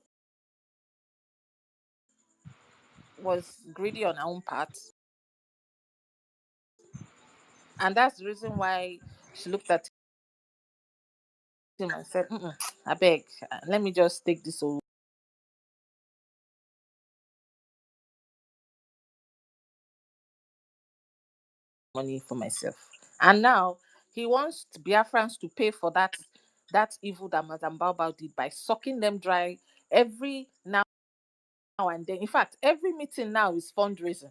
was greedy on her own part, and that's the reason why she looked at him and said, "I beg, let me just take this old money for myself." And now he wants Biafrans to pay for that evil that Madame Bao did by sucking them dry every now and then. In fact, every meeting now is fundraising.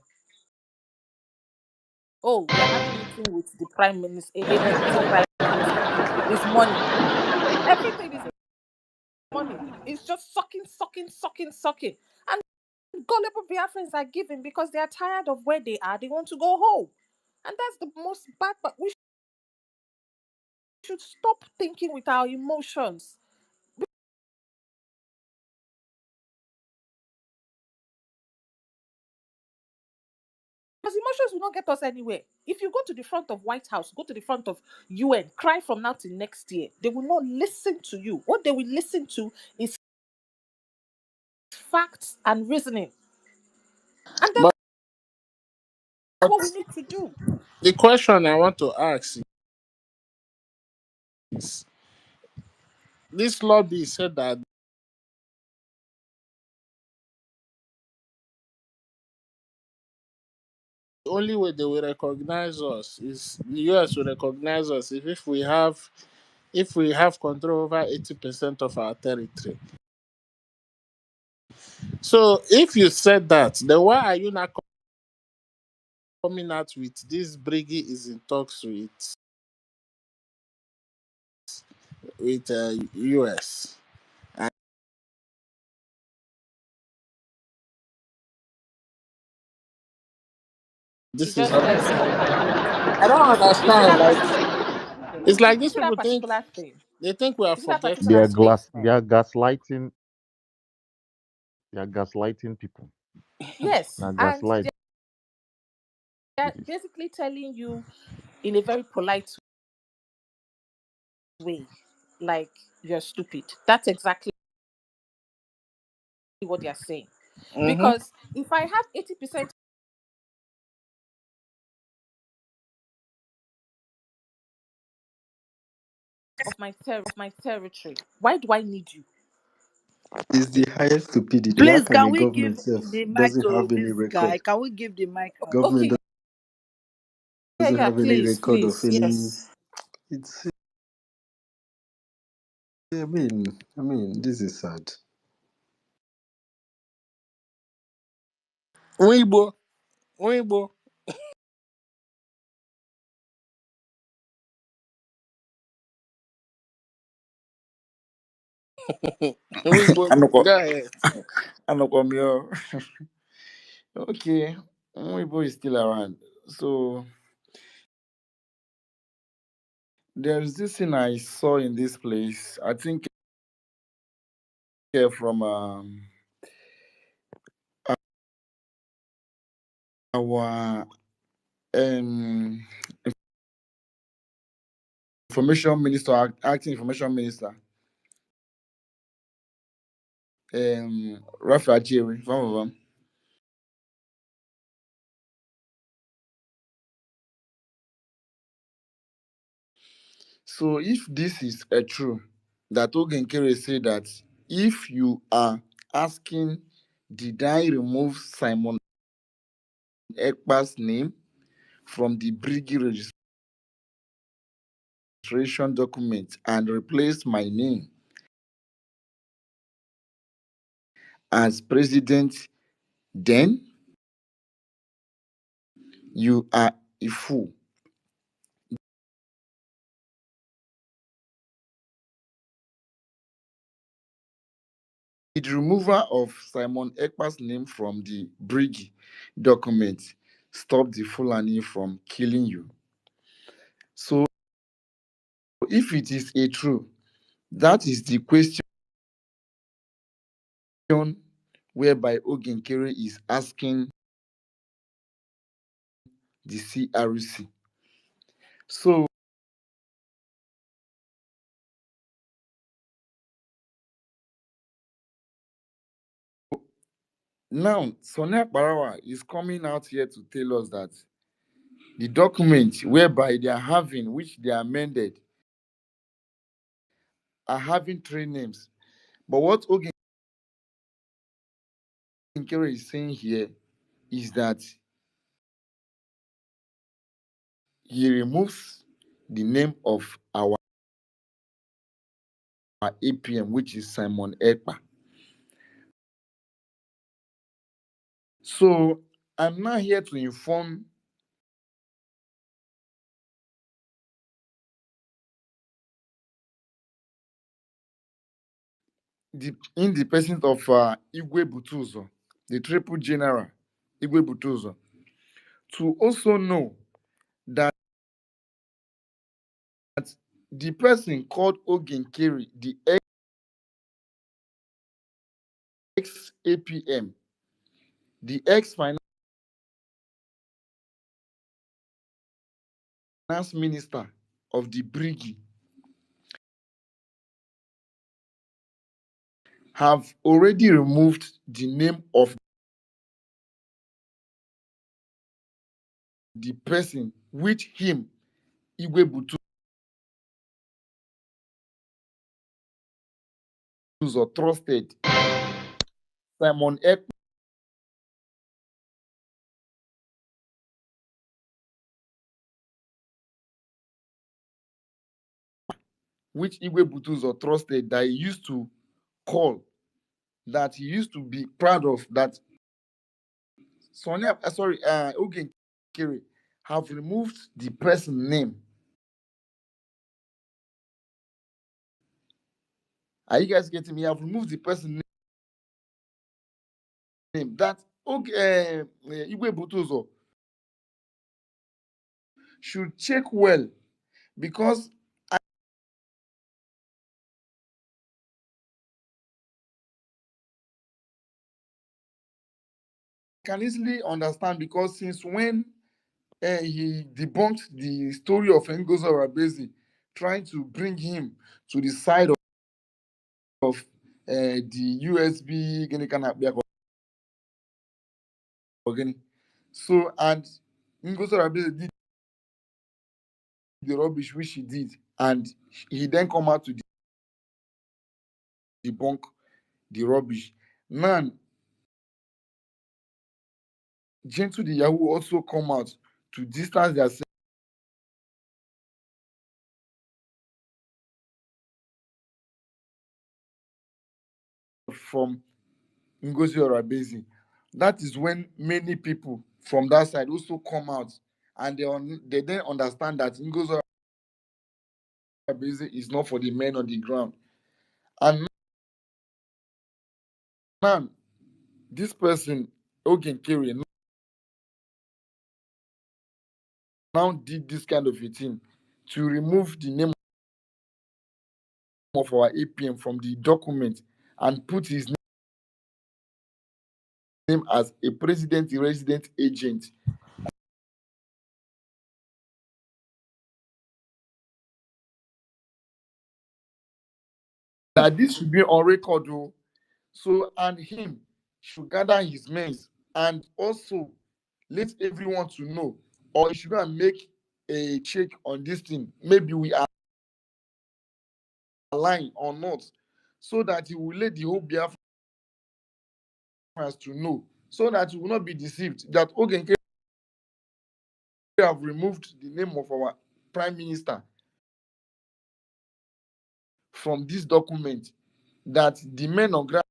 Oh, we are having meeting with the prime minister, a sitting prime minister. It's money. Everything is money. It's just sucking, sucking, sucking, sucking. And gullible Biafrans are giving because they are tired of where they are. They want to go home. And that's the most bad part. We should stop thinking with our emotions. emotions will not get us anywhere. If you go to the front of White House, go to the front of UN, cry from now till next year, they will not listen to you. What they will listen to is facts and reasoning. And that's But what we need to do. the question I want to ask is this lobby said that the only way they will recognize us is the US will recognize us if we have control over 80% of our territory. So if you said that, then why are you not coming out with this BRGIE is in talks with US? And He this is just said I don't you see understand. that Like it's like you these see that people think particular thing. they think we are You see that They particular forgetting. are statement. they are gaslighting. They are gaslighting people. Yes. Now And gaslight they're be this. basically telling you in a very polite way, like you're stupid. That's exactly what they're saying. Mm-hmm. Because if I have 80% of my territory, why do I need you? It's the highest stupidity. How Please, can can a we give government self the mic doesn't to have any this guy? record? Can we give the mic out? Government Okay, yeah, doesn't yeah, have any please, record of please, any. yes. It's. I mean, this is sad. Weibo, Weibo. Weibo. Anoko, Go ahead. Anokomio. Okay, Weibo is still around. So there's this thing I saw in this place. I think from our um, information minister, acting information minister, Rafa Ajiri, one of them. So if this is a true, that Ogenkere say that if you are asking, did I remove Simon Ekpa's name from the BRGIE registration document and replace my name as president, then you are a fool. The removal of Simon Ekpa's name from the BRGIE document stop the Fulani from killing you. So if it is a true, that is the question whereby Ogenkere is asking the CRC. So now Sonia Barawa is coming out here to tell us that the document whereby they are having, which they amended, are having three names. But what Ogenkere is saying here is that he removes the name of our APM, which is Simon Ekpa. So I'm now here to inform in the person of Igwe Butuzo, the triple general Igwe Butuzo, to also know that the person called Ogenkere, the ex APM, the ex finance finance minister of the BRGIE have already removed the name of the person which him, Igwe Butuzo, trusted, Simon Ek, which Igwe Butuzo trusted, that he used to call, that he used to be proud of, that Sonia, Ogen Kiri have removed the person name. Are you guys getting me? Have removed the person name. That Igwe Butuzo should check well, because I can easily understand, because since when he debunked the story of Ngozi Rabezi, trying to bring him to the side of the USB Guinea Can Guinea. So, and Ngozi Rabezi did the rubbish which he did, and he then come out to debunk the rubbish. Now, Gentle the Yahoo also come out to distance themselves from Ngozi Rabezi. That is when many people from that side also come out, and they then understand that Ngozi Rabezi is not for the men on the ground. And now, this person, Ogen Kiri, now did this kind of a thing to remove the name of our APM from the document and put his name as a president resident agent. That this should be on record, though. So, and him should gather his men and also let everyone to know, or he should go and make a check on this thing. Maybe we are lying or not, so that he will let the whole Biafrans to know, so that he will not be deceived that Ogenke have removed the name of our prime minister from this document, that the men on ground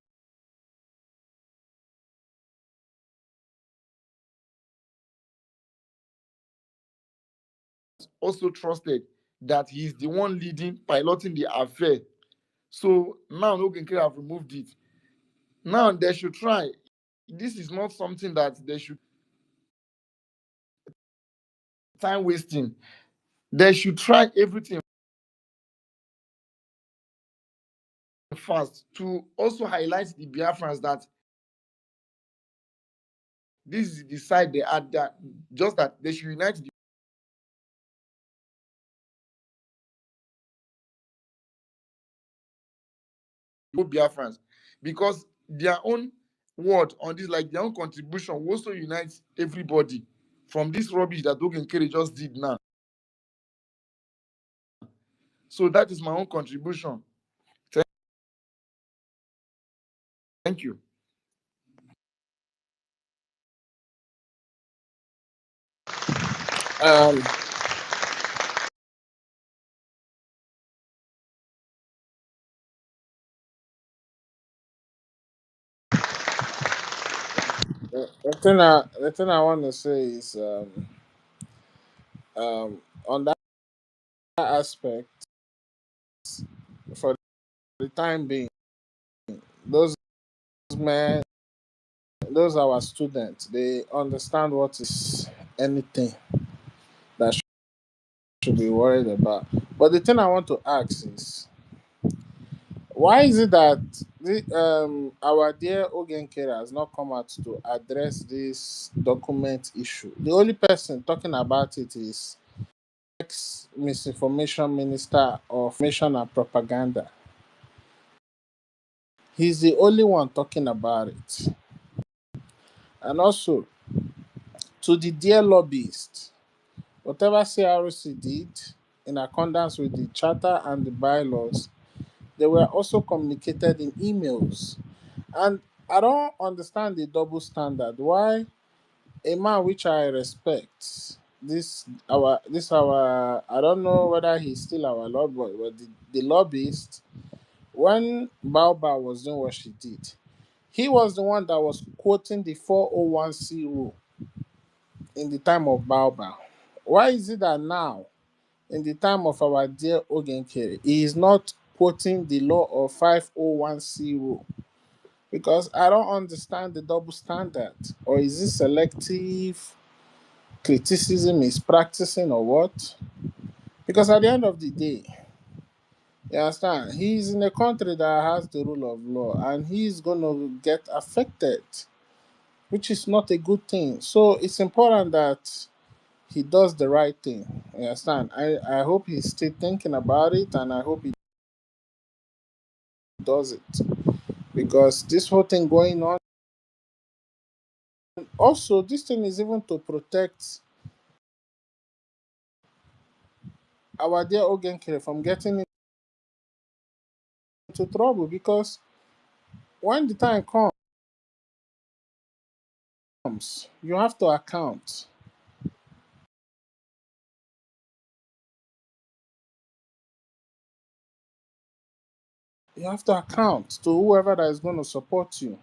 also trusted that he is the one leading, piloting the affair. So now Ogenke have removed it. Now they should try. This is not something that they should time wasting. They should try everything fast to also highlight the Biafrans that this is the side they are, that just that they should unite the whole Biafrans, because their own word on this, like their own contribution, will also unite everybody from this rubbish that Ogen Kere just did now. So that is my own contribution. Thank you. Um, the thing I want to say is on that aspect, for the time being, those men, those our students, they understand what is anything that should be worried about. But the thing I want to ask is, why is it that our dear Ogenkere has not come out to address this document issue? The only person talking about it is ex-misinformation minister of information and propaganda. He's the only one talking about it. And also, to the dear lobbyists, whatever CRC did in accordance with the charter and the bylaws, they were also communicated in emails. And I don't understand the double standard. Why a man which I respect, this our I don't know whether he's still our lobby, but the lobbyist, when Baobab was doing what she did, he was the one that was quoting the 401c rule in the time of Baobab. Why is it that now, in the time of our dear Ogenkere, he is not quoting the law of 501c rule? Because I don't understand the double standard. Or is it selective criticism is practicing or what? Because at the end of the day, you understand, he's in a country that has the rule of law and he's going to get affected, which is not a good thing. So it's important that he does the right thing. You understand? I hope he's still thinking about it and I hope he does it. Because this whole thing going on, also, this thing is even to protect our dear Ogenkere from getting into trouble. Because when the time comes, you have to account. You have to account to whoever that is going to support you.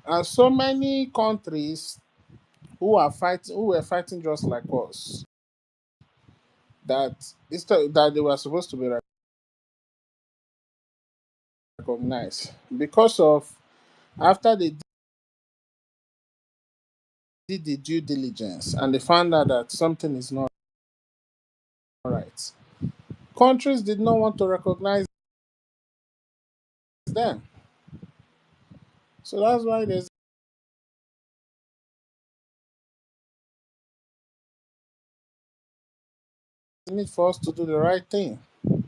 And so many countries who were fighting just like us, that instead that they were supposed to be recognized because of after they did the due diligence and they found out that something is not right. Countries did not want to recognize them. So that's why there's a need for us to do the right thing,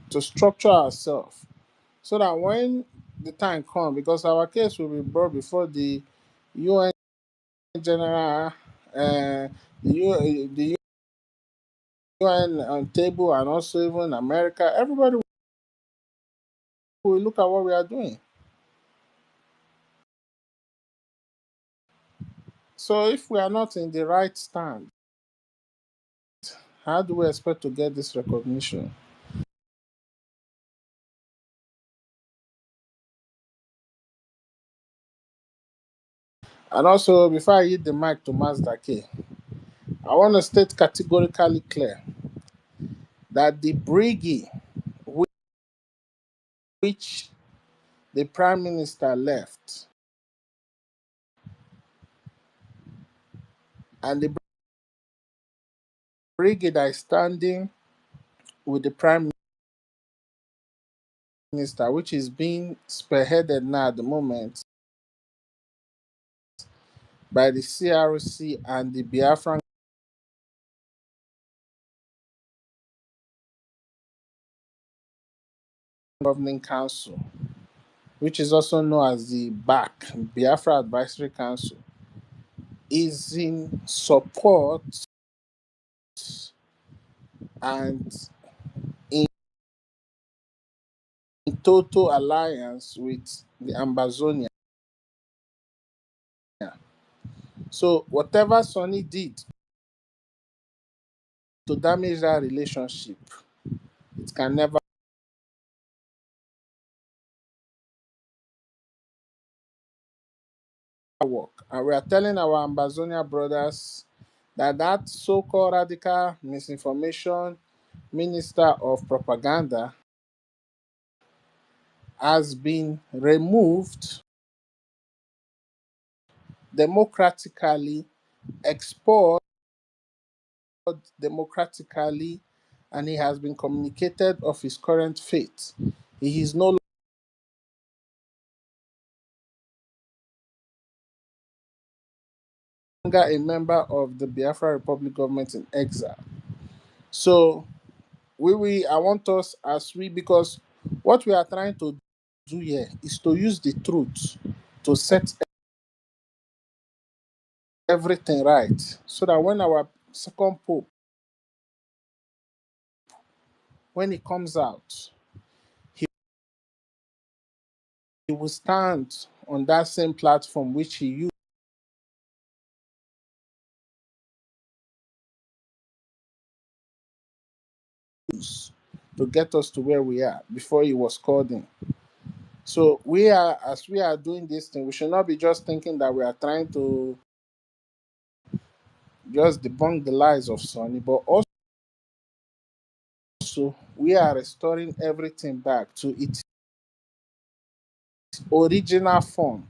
to structure ourselves so that when the time comes, because our case will be brought before the UN General, the UN on table, and also even America, everybody will look at what we are doing. So if we are not in the right stand, how do we expect to get this recognition? And also, before I hit the mic to Mazda K, I want to state categorically clear that the BRGIE, which the Prime Minister left, and the BRGIE that is standing with the Prime Minister, which is being spearheaded now at the moment by the CRC and the Biafran Governing Council, which is also known as the BAC, Biafra Advisory Council, is in support and in total alliance with the Ambazonia. So whatever Sonny did to damage that relationship, it can never work. And we are telling our Ambazonia brothers that that so-called radical misinformation minister of propaganda has been removed democratically, expelled democratically, and he has been communicated of his current fate. He is no longer a member of the Biafra Republic government in exile. So I want us as we, because what we are trying to do here is to use the truth to set everything right, so that when our second pope, when he comes out, he will stand on that same platform which he used to get us to where we are before he was called in. So we are, as we are doing this thing, we should not be just thinking that we are trying to just debunk the lies of Sonny, but also we are restoring everything back to its original form,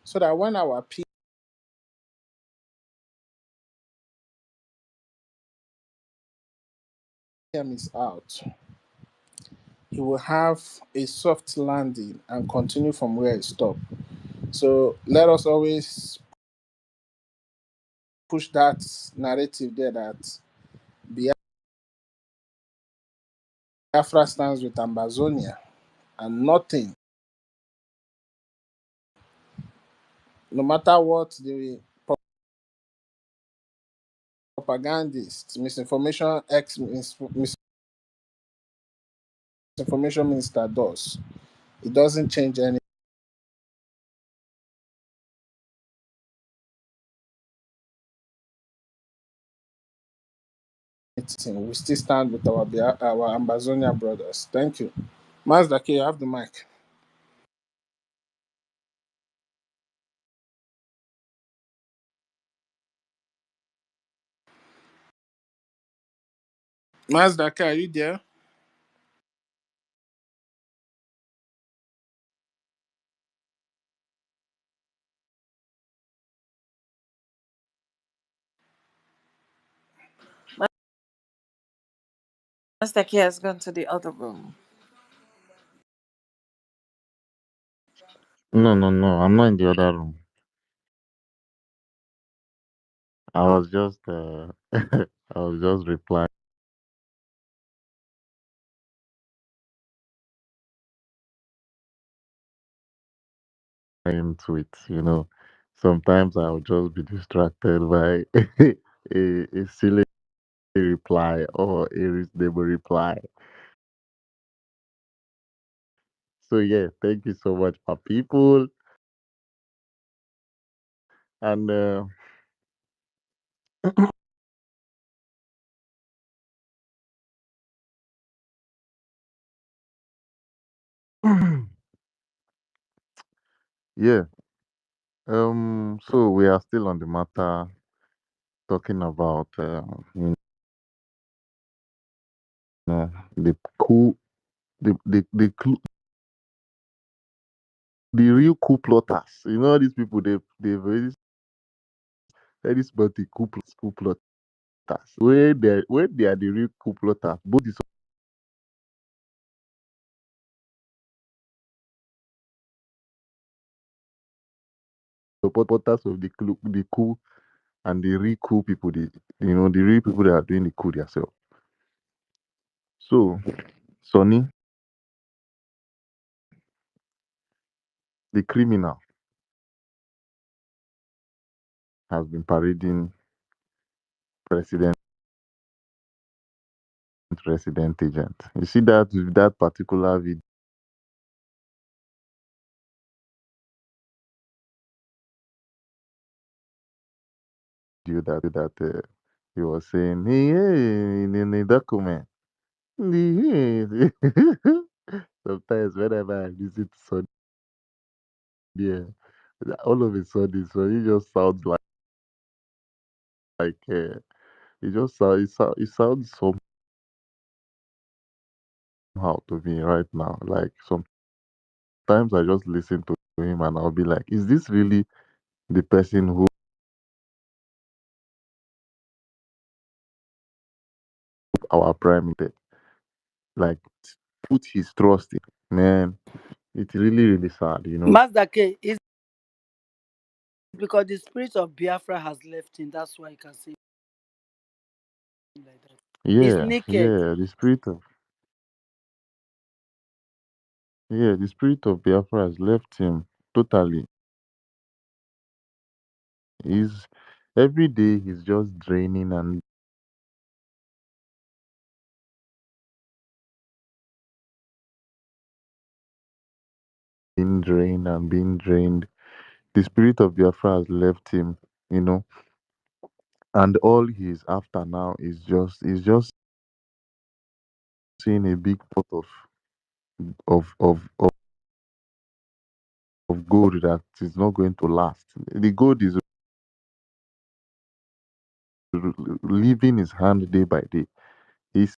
so that when our PM is out, he will have a soft landing and continue from where he stopped. So let us always push that narrative there that Biafra stands with Ambazonia and nothing, no matter what the propagandist, misinformation minister does. It doesn't change anything. We still stand with our Ambazonia brothers. Thank you. Mazda K, you have the mic. Mazda K, are you there? Mr. K has gone to the other room. No, no, no. I'm not in the other room. I was just I was just replying to it. Sometimes I'll just be distracted by a silly reply or a reasonable reply. So yeah, thank you so much for people. And yeah, so we are still on the matter talking about the coup, the real coup plotters. All these people they very smart coup plotters. Where they are the real coup plotters, both the supporters of the coup and the real coup people, the real people that are doing the coup themselves. So, Sonny, the criminal, has been parading president resident agent. You see that with that particular video that he was saying, hey, hey, in the document. Sometimes whenever I visit Sonny, yeah, all of a sudden, so he just sounds like it sounds somehow to me right now. Like sometimes I just listen to him and I'll be like, is this really the person who our prime minister like put his trust in? Man, it's really really sad. Mazda K is because the spirit of Biafra has left him. That's why you can say it like that. He's Yeah, naked. yeah, the spirit of Biafra has left him totally. He's every day he's just draining and being drained and being drained. The spirit of Biafra has left him, you know, and all he's after now is just seeing a big pot of of of, of gold that is not going to last. The gold is leaving his hand day by day. He's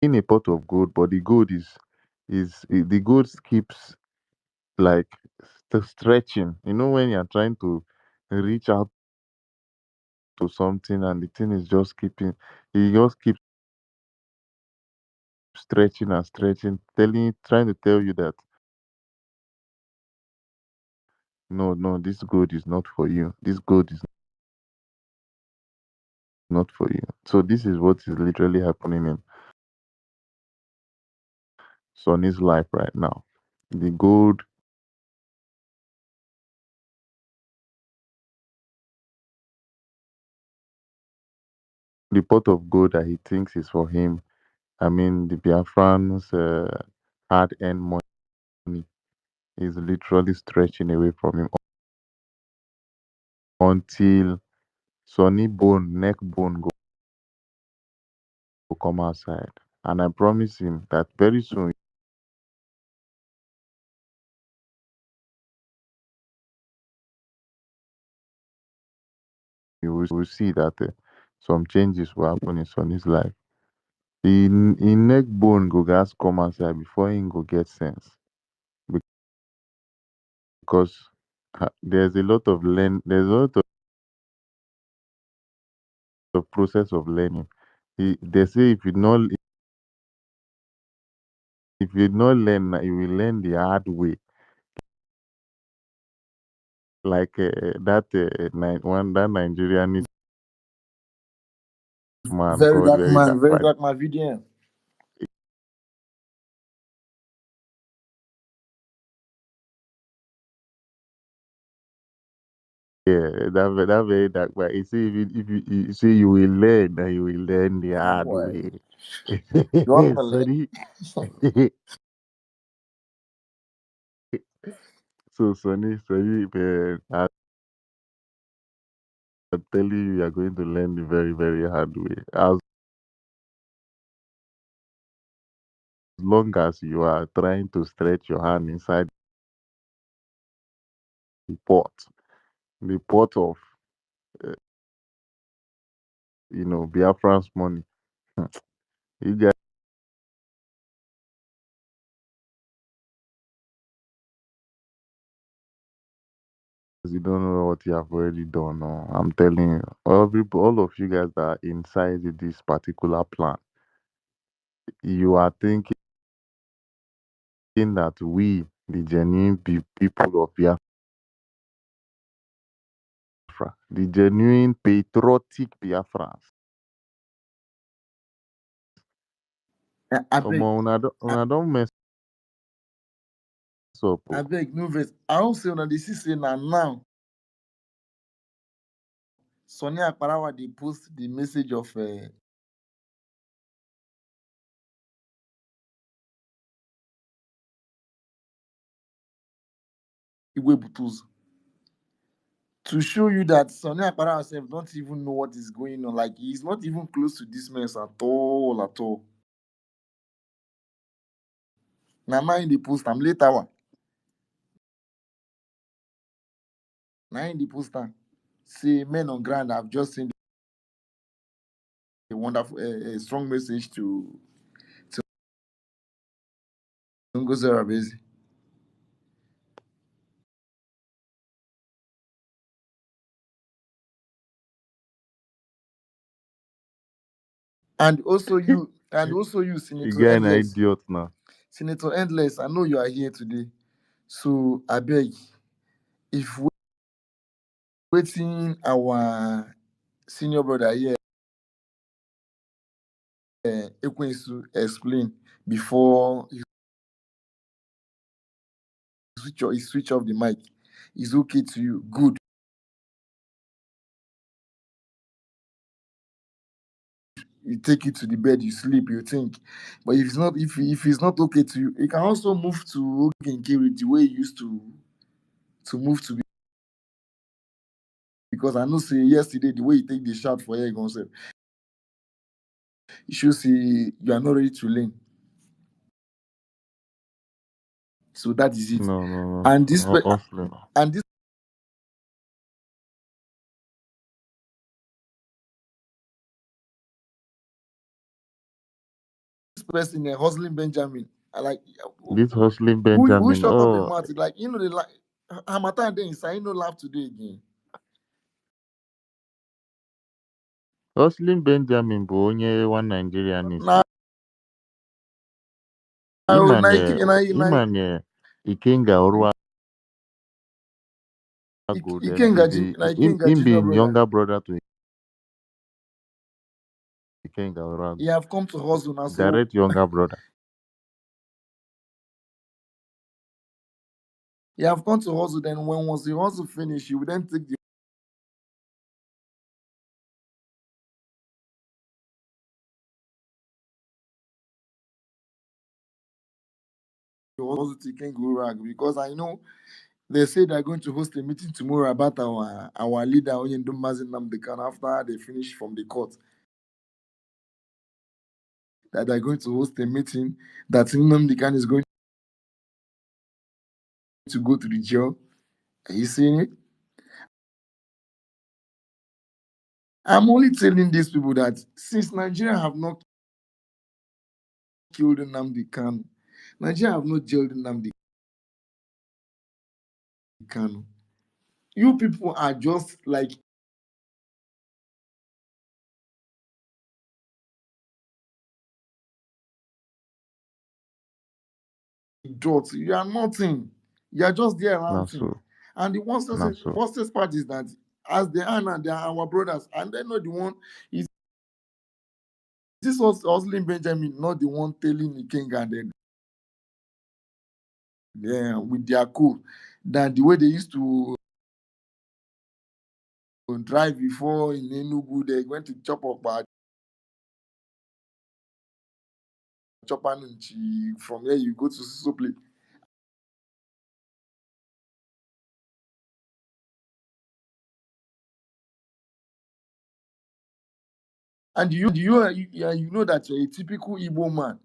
in a pot of gold, but the gold the gold keeps like stretching. You know when you're trying to reach out to something and the thing is just keeping, it just keeps stretching and stretching, trying to tell you that no, no, this gold is not for you. This gold is not for you. So this is what is literally happening in Sonny's life right now. The gold, the pot of gold that he thinks is for him. I mean, the Biafrans' hard-earned money is literally stretching away from him until Sonny bone, neck bone go come outside. And I promise him that very soon you will see that some changes will happen in Sonny's life. In neck bone go gas come outside before him go get sense. Because there's a lot of process of learning. They say if you not learn, you will learn the hard way. Like that Nigerian man Very called dark Very man, Dark very Man. dark man VDM. Yeah, that Very Dark Man. You see, you see, you will learn and you will learn the hard Boy, way. you want to learn? Sorry. So Sonny, I'm telling you, you are going to learn the very, very hard way. As long as you are trying to stretch your hand inside the pot, the pot of, uh, Biafran's money, you guys, you don't know what you have already done. No, I'm telling you, all of you guys that are inside this particular plan, you are thinking that we, the genuine people of Biafra, the genuine patriotic Biafrans, I come beg, on, I, una don't mess up. I Oh. beg, no vex. I don't say on the say now. Sonia Parawa they post the message of Igwe Butus to show you that Sonia Parawa herself don't even know what is going on. Like he's not even close to this mess at all, at all. Now in the post, I'm later one. Now in the poster, say men on ground have just seen a wonderful, strong message to Ngozi Arabezi. And also you, You Senator guy an Endless. idiot now. Senator Endless, I know you are here today. So I beg, if waiting our senior brother here, Ekwensu explain before he switch off the mic, is okay to you, good. You take it to the bed, you sleep, you think. But if it's not okay to you, you can also move to Ogenkiri the way you used to move to, because I know say yesterday the way you take the shot for here, gonna say you should see you are not ready to learn. So that is it. No. And this Hustling. and this person, hustling Benjamin, I like This hustling who Benjamin. shut up a Oh, mouth like they like Hamatan then inside, laugh today again. hustling Benjamin bụ onye one Nigerianist. Now Imanye Ikenga Oruago, Ikenga him junior being brother. younger brother to Ikenga Oruago. He have come to hustle now, so Direct younger brother. he have come to hustle. Then when once the hustle finish, you will then take the hustle to Ikenga rag, because I know they say they're going to host a meeting tomorrow about our leader Oyendum Mazin Namdekan after they finish from the court. That they're going to host a meeting that Namdekan is going to go to the jail. Are you seeing it? I'm only telling these people that since Nigeria have not killed Nnamdi Kanu, Nigeria have not jailed Nnamdi Kanu. You people are just like dots. You are nothing. You are just there Not ranting. so. And the Not so. worstest part is that as they are now, they are our brothers, and they're not the one. Is this was Hustling Benjamin, not the one telling the king and then with their code than the way they used to drive before in Enugu. They went to chop up Chopanunchi. From there, you go to Susople. And you know that you're a typical Igbo man.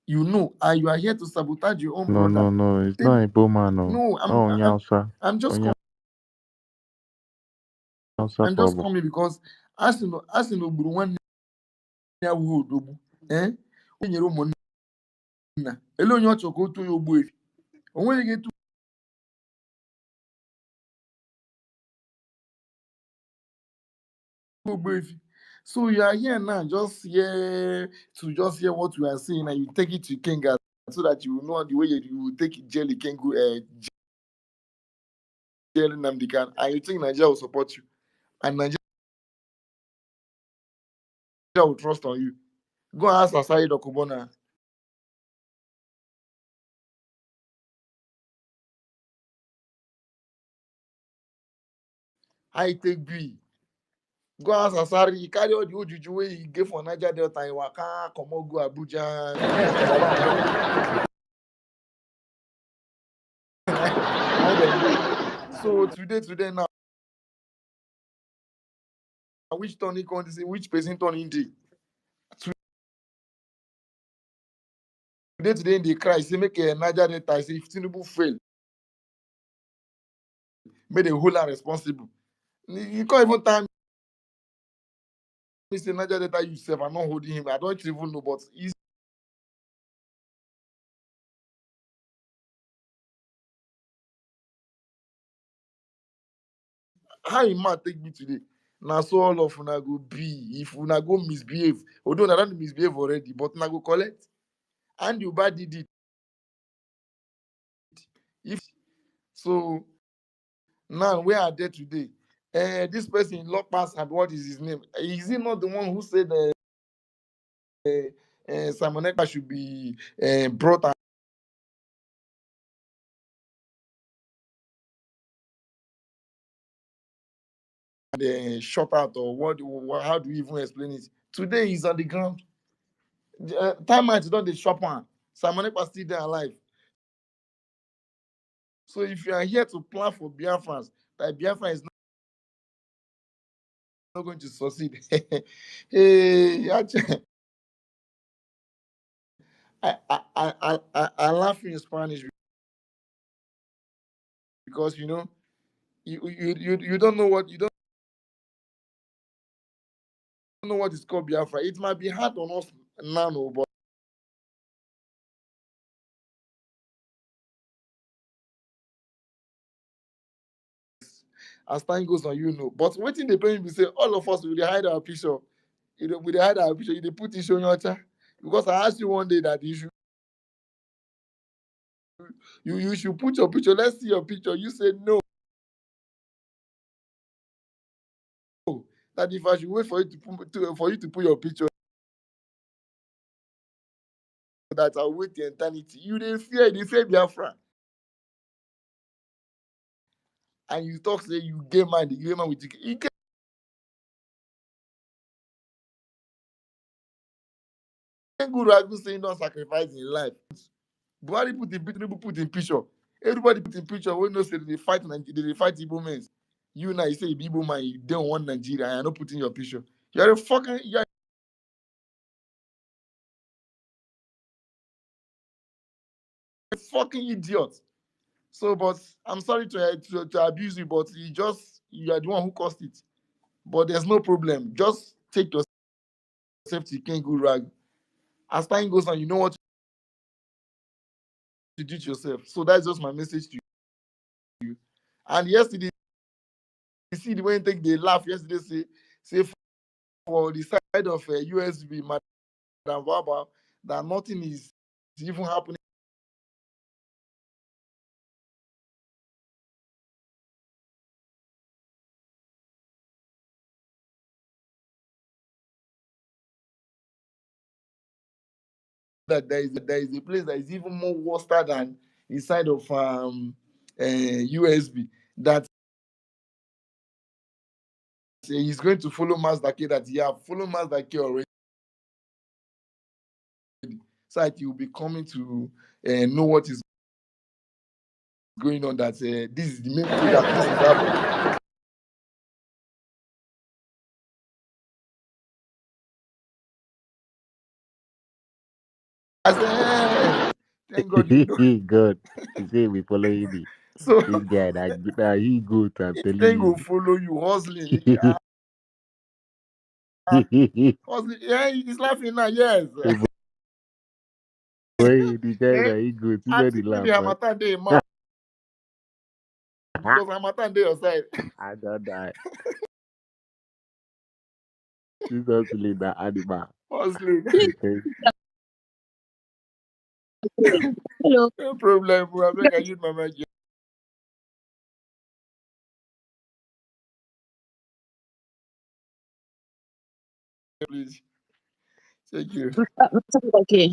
You know, and you are here to sabotage your own brother. No. It's Take, not a Bowman. No. no, Oh, Nyausa. I'm just Nyausa I'm just problem. coming because asino buru nwanne ya wu odogbu. O nyere ụmụnna. Ele onye ọ chọrọ ka o too ya ogbu efi. O nweghị ga-etu ogbu efi. So you are here now, just here to just hear what we are saying, and you take it to Kenga so that you will know the way you will take it jelly Kengu jelly Namdekan, and you think Nigeria will support you, and Nigeria will trust on you. Go and ask Asari Dokubona. I take B. Go ask Asari. He carry all the Ojuju way he gave for Niger Delta in Waka, Komogo, Abuja. So today now, which turn he come to say which person turn in day. Today in the cry, say make a Niger Delta say if Tinubu fail, make the whole are responsible. You can't even time me say Niger Delta yourself. I'm not holding him. I don't even know, but he's how he might take me today. Now so all of una go be if una go misbehave. Although I don't misbehave already, but una go collect. And you bad did it. If so Now, where are they today? This person in Lock Pass, and what is his name? Is he not the one who said Simon Ekpa should be brought and shot out, or what? How do you even explain it? Today he's on the ground. Time out, not the shop one. Simon Ekpa still there alive. So if you are here to plan for Biafrans, that Biafra is not going to succeed. Hey, I laugh in Spanish because you don't know what is called Biafra. It might be hard on us now, no, but as time goes on, But waiting the pain, we say all of us will hide our picture. We dey hide our picture. You dey put it on your chat because I asked you one day that you should put your picture. Let's see your picture. You said no. That if I should wait for you to put your picture, that I'll wait the eternity. You dey fear Biafra. And you talk say you get mad with you get good ragu saying don't sacrifice in life. Buhari put in picture. Everybody put in picture when no say they fight Igbo men. You now you say Igbo man, you don't want Nigeria, and I not putting your picture. You're a fucking idiot. So, but I'm sorry to abuse you, but you are the one who caused it. But there's no problem. Just take yourself to Ken Good Rag. As time goes on, you know what to do to yourself. So that's just my message to you. And yesterday, you see the way they laugh yesterday, say for the side of USB, Madam Baba, that nothing is even happening. That there is a place that is even more worse than inside of USB. That he's going to follow Mazda K, that he have followed Mazda K already. So that he will be coming to know what is going on. That this is the main thing that this is happening. I said, thank God you know. God, he say we following me. So This guy that he good. I'm telling then go you. follow you hustling. Hustling. Yeah, he's laughing now. Yes. Hey, boy, the guy Eh, that he good. See I where the think when laugh, the boy. Hamatan Day mouth, because Hamatan Day your side. I don't die. This hustling that animal. Hustling. Okay. Hello. No problem. I beg I use my mic, please. Thank you. Okay.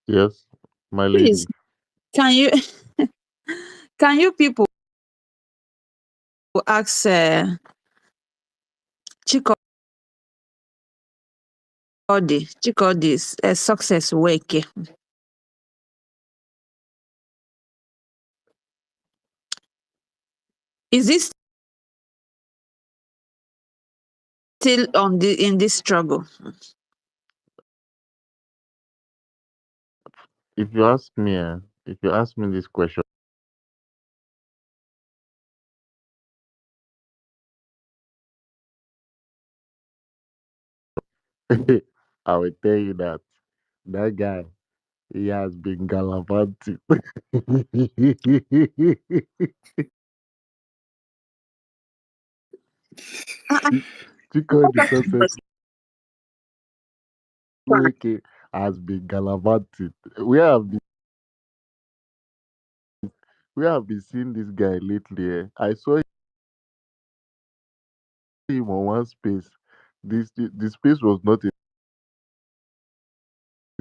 Yes, my Please, lady. can you can you people ask Chikodi's success wake? Is this still in this struggle? If you ask me, if you ask me this question, I will tell you that that guy, he has been gallivanting. Chico the success Weke has been gallivanting. Where have We have been seeing this guy lately. I saw him on one space. The space was not a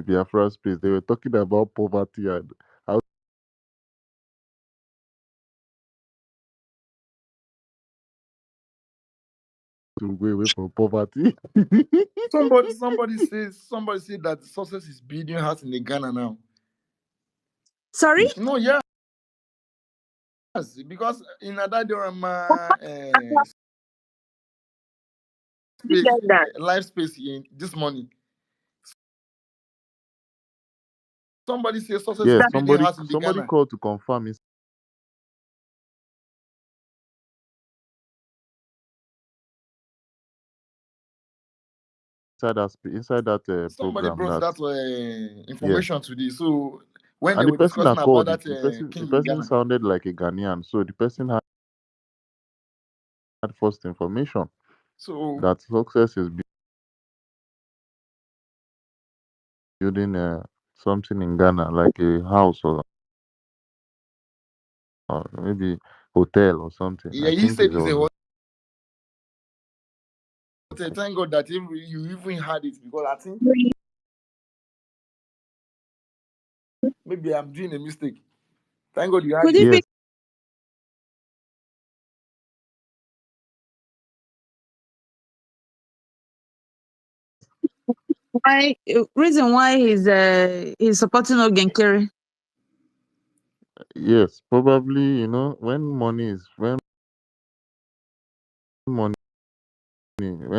Biafra space. They were talking about poverty and how to go away from poverty. Somebody said that success is building house in the Ghana now. Sorry? No, yes, because in Adadorama space, Get that. life space in this morning, somebody says success is Yes, That building somebody house in the somebody Ghana. called to confirm inside that Somebody program brought that that yeah. information today. So when they And the were person discussing that about called that the king in person Ghana, sounded like a Ghanaian. So the person had first information so that success is building something in Ghana, like a house or maybe hotel or something. yeah, I he think said it it's a was hotel. Thank God that you even had it, because I think maybe I'm doing a mistake. Thank God you had could it. it be yes, why reason why he's supporting Ogenkere? yes, probably when money when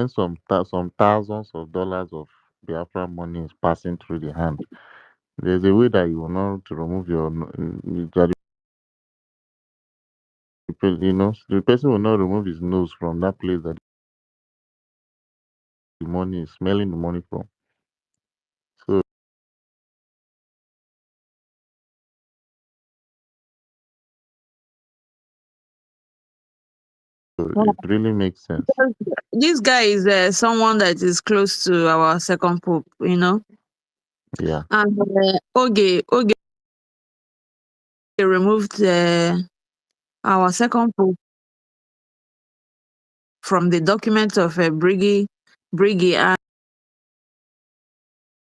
some thousands of dollars of Biafra money is passing through the hand, there's a way that you will not to remove that the person will not remove his nose from that place that the money is smelling the money from. So Wow. it really makes sense. This guy is someone that is close to our second pope, you know. Yeah, And Oge removed our second pope from the document of BRGIE,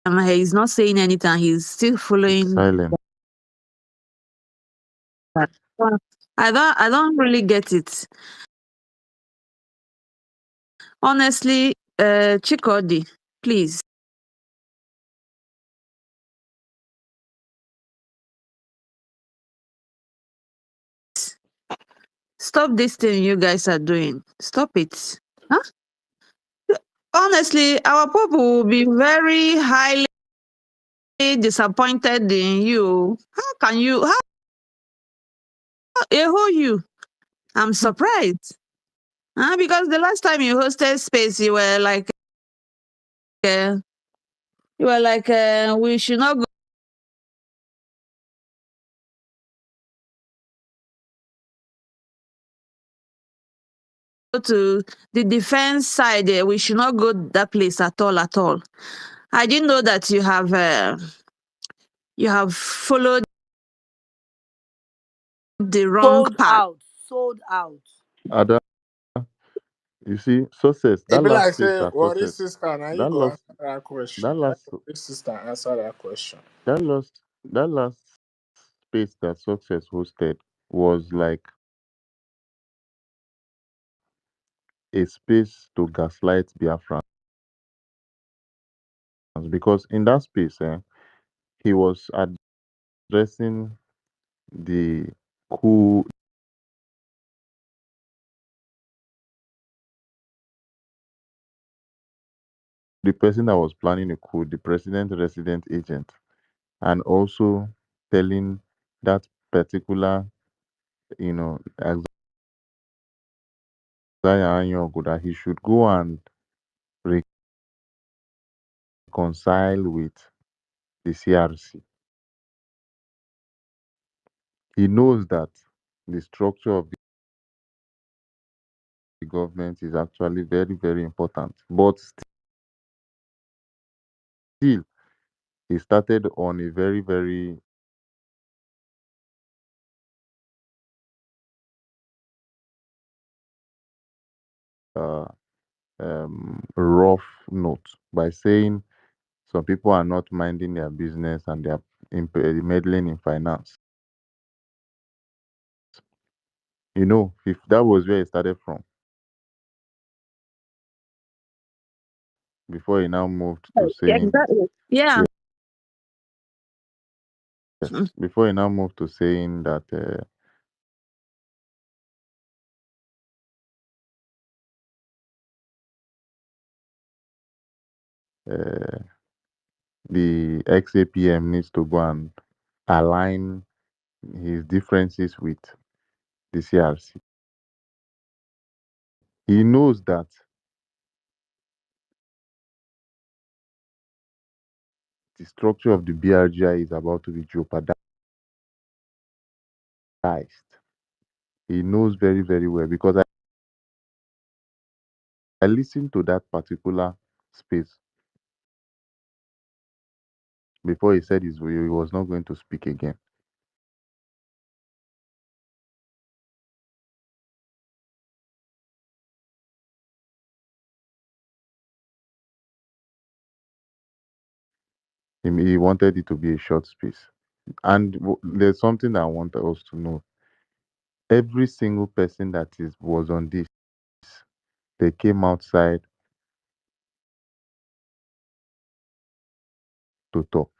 and he's not saying anything. He's still it's following silent. that. So, I don't really get it. Honestly, Chikodi, please stop this thing you guys are doing. Stop it. Huh? Honestly, our people will be very highly disappointed in you. How can you? How who you? I'm surprised. Huh? Because the last time you hosted space, uh, we should not go to the defense side. We should not go that place at all. At all. I didn't know that you have followed the wrong Sold path. out. Sold out. Ada, you see, success. It That be last like space say, that what is success. sister? Now you That go last. answer that question. That Let last. this sister answer that question. That last space that success hosted was like a space to gaslight Biafrans because in that space, he was addressing the coup, the person that was planning the coup, the president resident agent, and also telling that particular, Isaiah Anyogo that he should go and reconcile with the CRC. He knows that the structure of the government is actually very, very important. But still, he started on a very, very uh, rough note by saying some people are not minding their business and they are meddling in finance. You know, if that was where it started from, before he now moved to Yeah, saying, exactly. Yeah. yes, before he now moved to saying that uh, the ex-APM needs to go and align his differences with the CRC. He knows that the structure of the BRGI is about to be jeopardized. He knows very, very well because I listened to that particular space before he said he was not going to speak again. He wanted it to be a short space. And there's something that I want us to know. Every single person that was on this, they came outside to talk.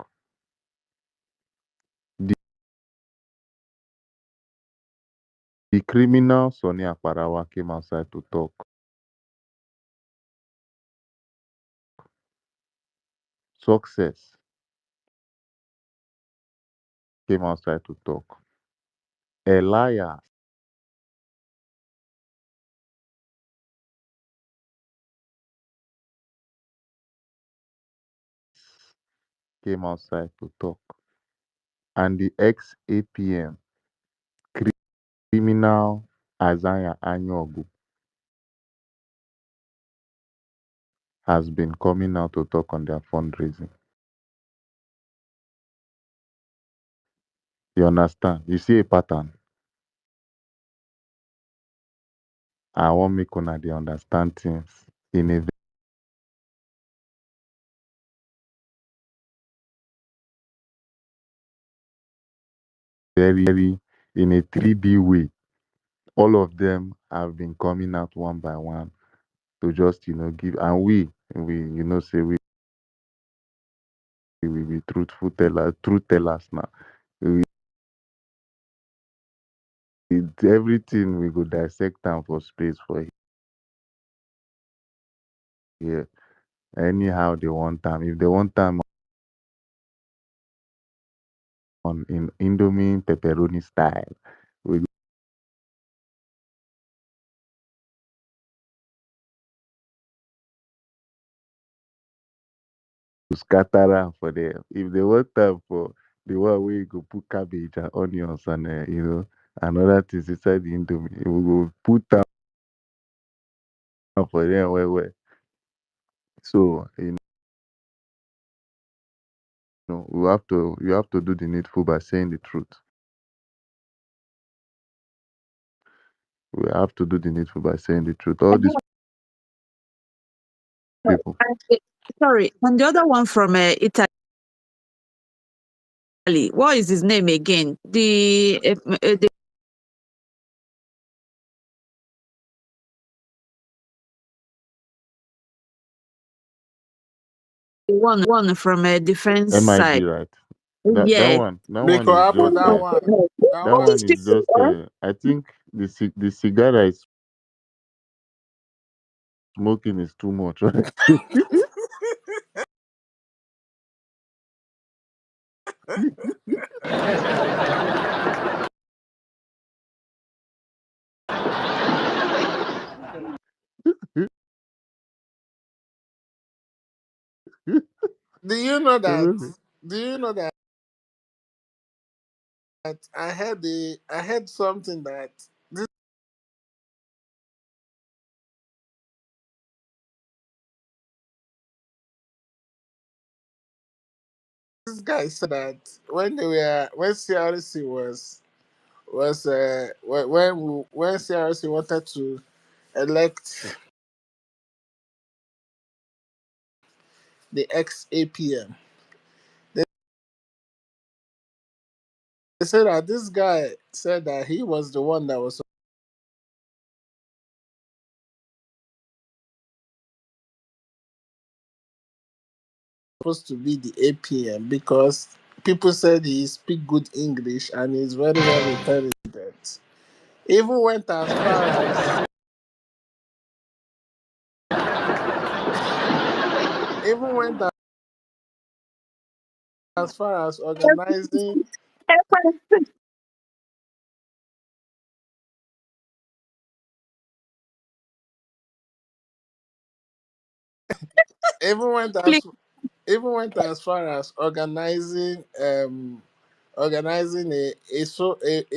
The criminal Sonny Aparawa came outside to talk. Success came outside to talk. Elias came outside to talk. And the ex-APM criminal Azanya Anyogu has been coming out to talk on their fundraising. You understand? You see a pattern. I want make una dey understand things in a very in a 3D way. All of them have been coming out one by one to just give, and we say we be truth tellers now. We, everything we go dissect them for space for here. Anyhow they want time. If they want time on in Indomie pepperoni style, we go scatter am for them. If they want time for the one where you go put cabbage and onions and and other things inside the Indomie, we go put am for them well. So you have to do the needful by saying the truth. We have to do the needful by saying the truth. All these people. Sorry, and the other one from Italy. What is his name again? The one from a defense MIB, side. right? That Yeah. one Biko is Apple, just that one. That that All one these one is people, is just I think the cigar that is smoking is too much, right? do you know that do you know that I heard something that this guy said that when CRC was when CRC wanted to elect the ex APM. They said that this guy said that he was the one that was supposed to be the APM because people said he speak good English and he's very well intelligent. Even went as far as even went as far as organizing even went as even went as far as organizing a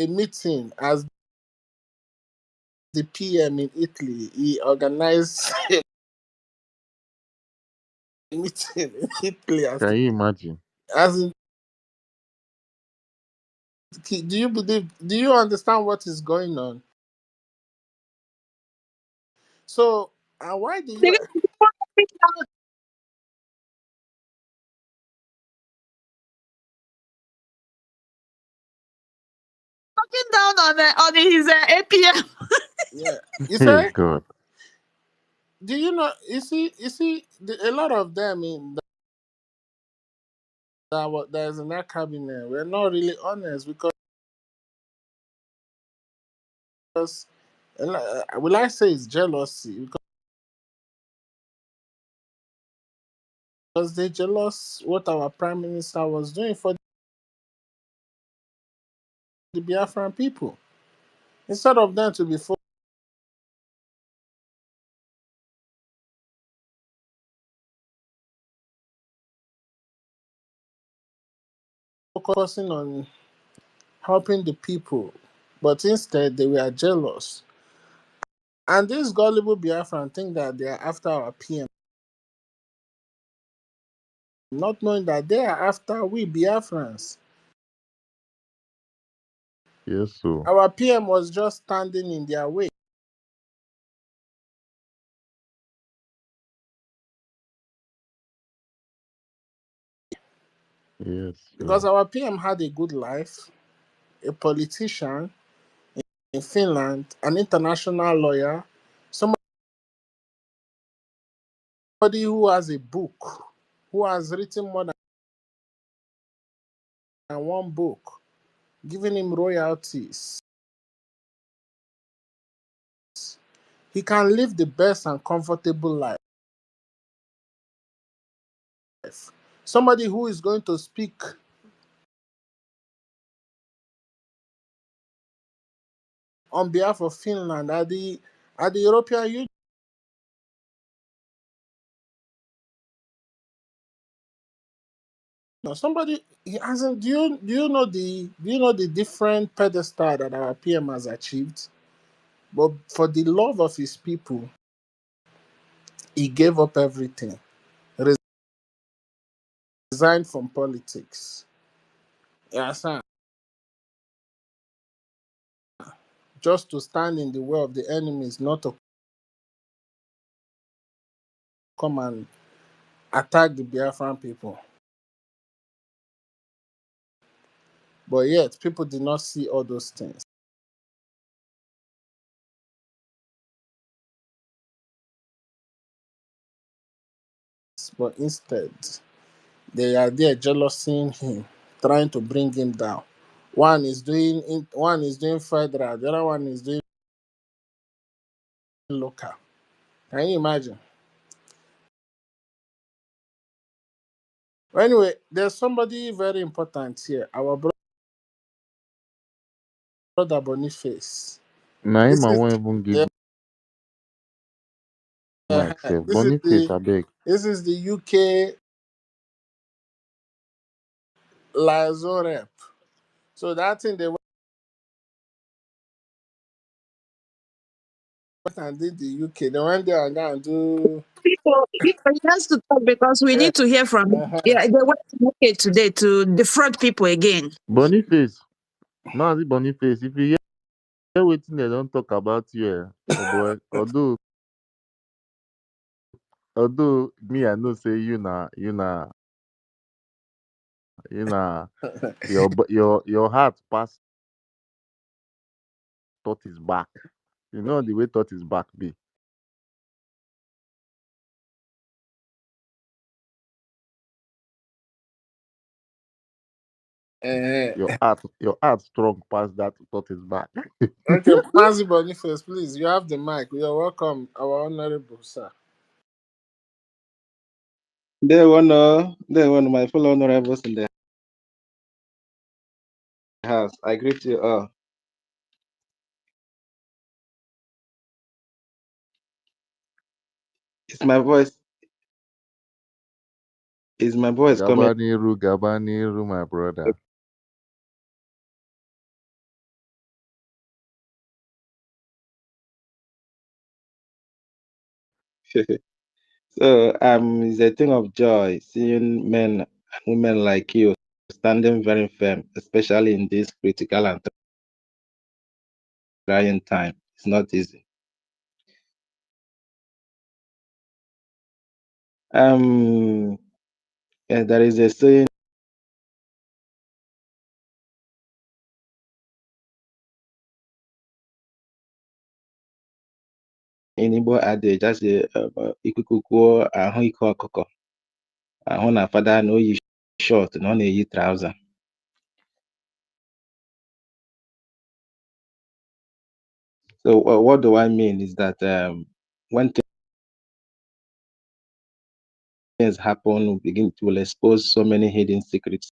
meeting as the PM in Italy. He organized a meeting in Italy Can you imagine? as in, do you understand what is going on? So why do you Looking down on his APM. yeah you Hey say God. do you know a lot of them in there's in that cabinet we're not really honest because will I say it's jealousy because they jealous what our prime minister was doing for the Biafran people instead of them to be focusing on helping the people, but instead they were jealous. And this gullible Biafran think that they are after our PM, not knowing that they are after we Biafrans. Yes, so. Our PM was just standing in their way Yes, because so. our PM had a good life, a politician in Finland, an international lawyer, somebody who has a book, who has written more than one book, giving him royalties. He can live the best and comfortable life. Somebody who is going to speak on behalf of Finland at the European Union. Somebody he hasn't. Do you know the different pedestal that our PM has achieved? But for the love of his people, he gave up everything, resigned from politics. Yes, sir. Just to stand in the way of the enemies, not to come and attack the Biafran people. But yet, people did not see all those things. But instead, they are there jealousing him, trying to bring him down. One is doing federal, the other one is doing local. Can you imagine? Anyway, there's somebody very important here. Our brother Boniface. This Naima is won't even give yeah, myself. Boniface, I beg. this is the UK liaison rep. So that thing they went and did the UK. They went there and go and do. People, he has to talk because we Yeah. need to hear from him. Yeah, they went to UK today to defraud people again. Boniface. Mazi Boniface, if you hear waiting they don't talk about you, oh boy. Although although me, I know say your heart pass thought is back. You know the way thought is back be. Your heart strong past that thought is back. Okay, Mazi Boniface, please, you have the mic. You're welcome, our honorable sir. There one of my fellow honorables in the house. I greet you all. Is my voice coming? Gabaniru, my brother. So it's a thing of joy seeing men and women like you standing very firm, especially in this critical and trying time. It's not easy. There is a saying in Igbo adage, just ikuku kwuo ahụ ike ọkụkọ, ahụ na fada na oyi short na ọ na-eyi trouser. So what do I mean is that when things happen, we begin to expose so many hidden secrets.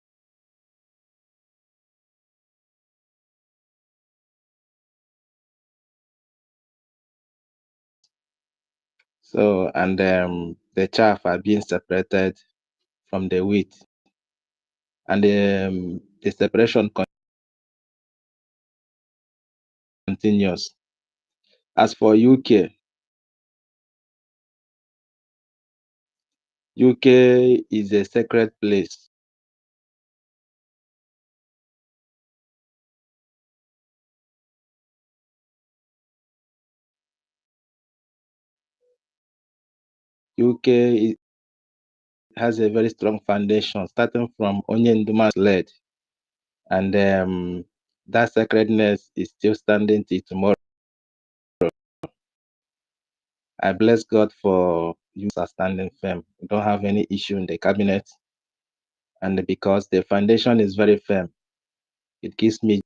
So, and the chaff are being separated from the wheat, and the separation continues. As for UK is a sacred place. UK has a very strong foundation, starting from Onyenduma's led, and that sacredness is still standing till tomorrow. I bless God for you are standing firm. We don't have any issue in the cabinet, and because the foundation is very firm, it gives me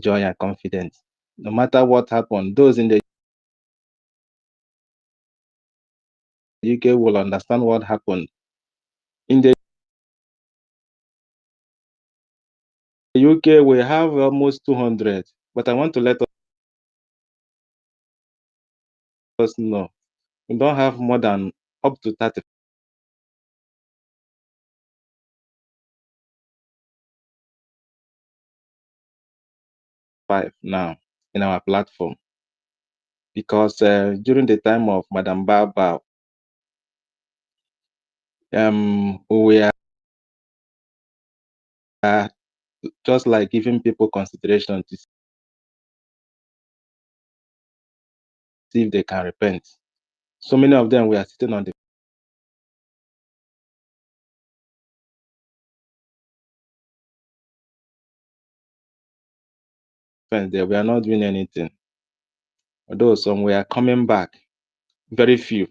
joy and confidence. No matter what happened, those in the UK will understand what happened. In the UK, we have almost 200, but I want to let us know we don't have more than up to 35 now in our platform, because during the time of Madam Baba, we are just like giving people consideration to see if they can repent. So many of them were sitting on the fence. They were not doing anything. Although some were coming back, very few.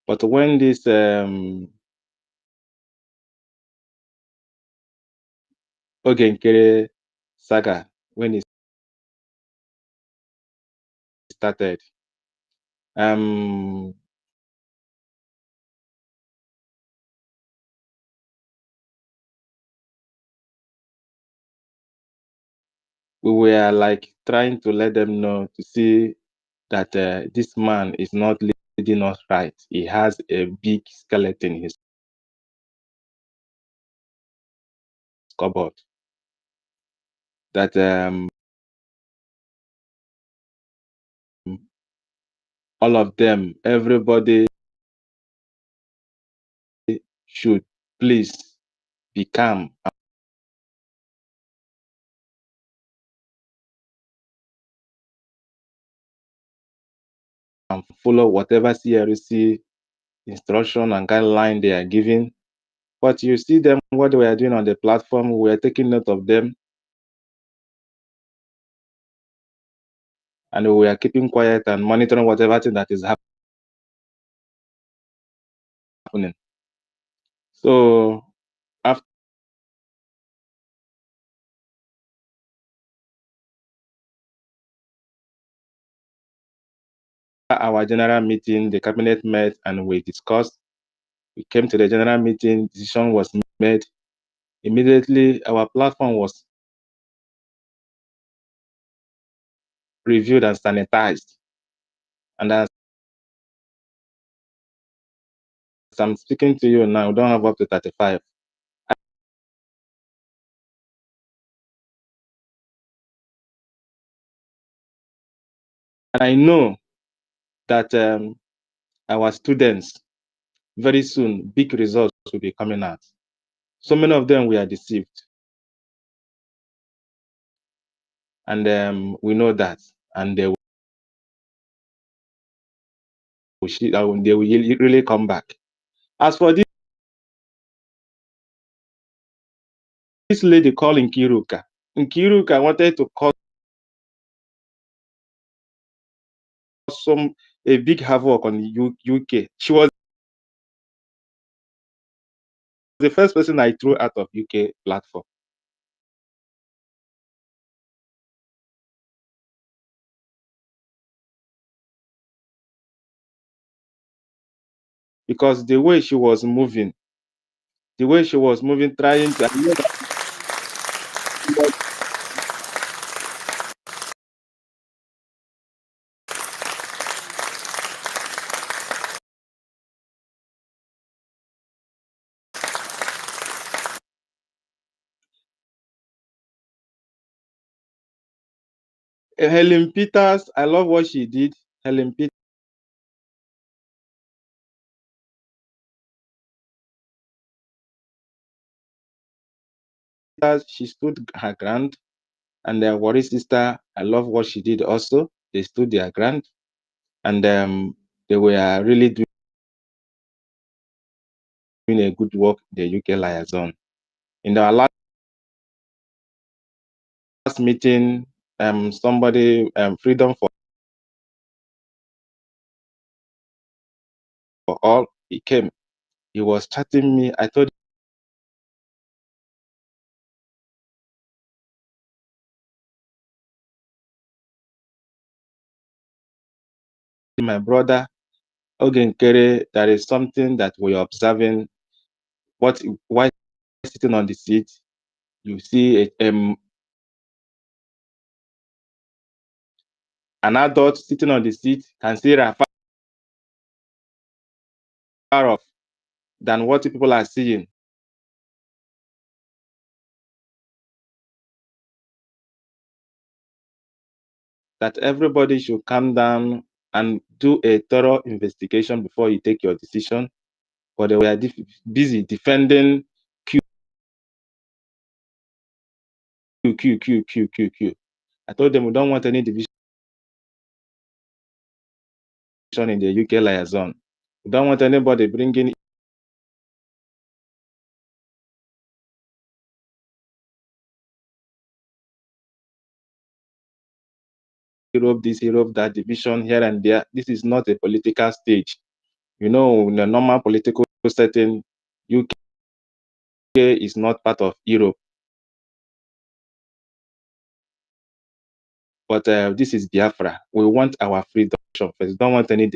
But when this Ogenkere saga, when it started, we were like trying to let them know to see that this man is not leading us right. He has a big skeleton in his cupboard. That all of them, everybody should please be calm and follow whatever CRC instruction and guideline they are giving. But you see them, what they were doing on the platform, we are taking note of them. And we are keeping quiet and monitoring whatever thing that is happening. So after our general meeting, the cabinet met and we discussed. We came to the general meeting, decision was made. Immediately, our platform was reviewed and sanitized. And as I'm speaking to you now, we don't have up to 35. And I know that our students, very soon, big results will be coming out. So many of them were deceived. And we know that. And they will really come back. As for this lady called Nkiruka wanted to cause a big havoc on the UK. She was the first person I threw out of UK platform. Because the way she was moving, trying to, Helen Peters, I love what she did. Helen Peters, she stood her ground. And their worry sister, I love what she did also. They stood their ground. And they were really doing a good work, the UK liaison. In our last meeting, somebody, Freedom for All, he came. He was chatting me. I told him, my brother, Ogenkere, there is something that we're observing. Why sitting on the seat, you see an adult sitting on the seat can see far off than what people are seeing. That everybody should calm down and do a thorough investigation before you take your decision. But they were busy defending Q. I told them we don't want any division in the UK liaison. We don't want anybody bringing Europe this, Europe that, division here and there. This is not a political stage. You know, in a normal political setting, UK is not part of Europe. But this is Biafra. We want our freedom first. Don't want any.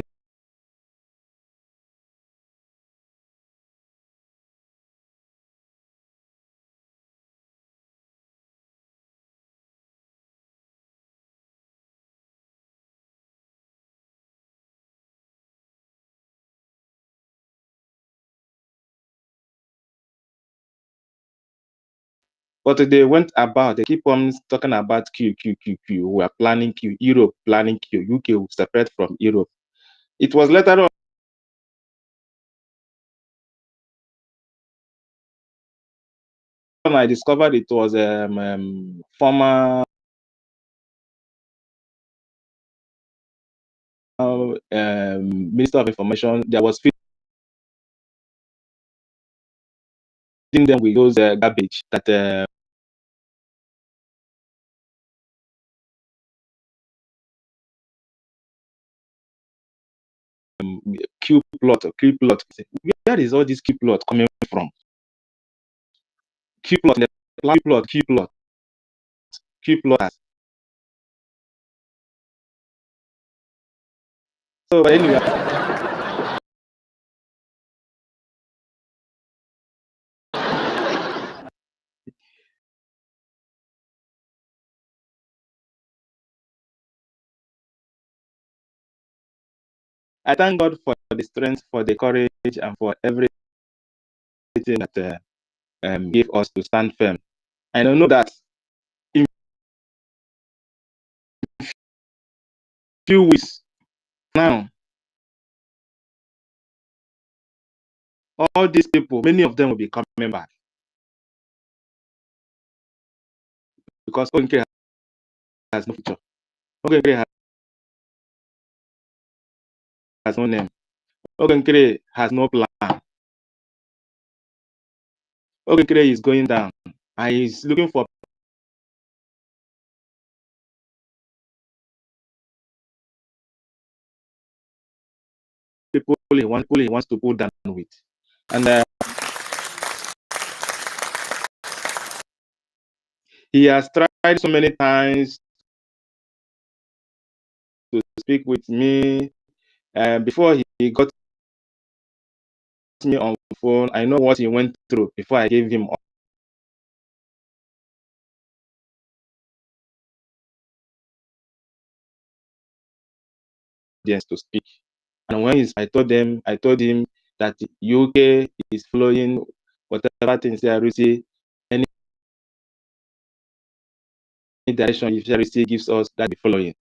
But they went about, they keep on talking about Q. We are planning Q, Europe planning Q, UK will separate from Europe. It was later on I discovered it was former Minister of Information, there was feeding them with those garbage that Q plot. Where is all this Q plot coming from? Q plot, Q plot. So anyway, I thank God for the strength, for the courage, and for everything that gave us to stand firm. And I know that in few weeks now, all these people, many of them will be coming back because Onkre has no future. Onkre has no name. Onkre has no plan. Onkre is going down and he's looking for people he wants to pull down with. And he has tried so many times to speak with me. Before he got me on the phone, I know what he went through before I gave him audience to speak. And when I told him that UK is following whatever things CRC, any direction CRC gives us, that be following.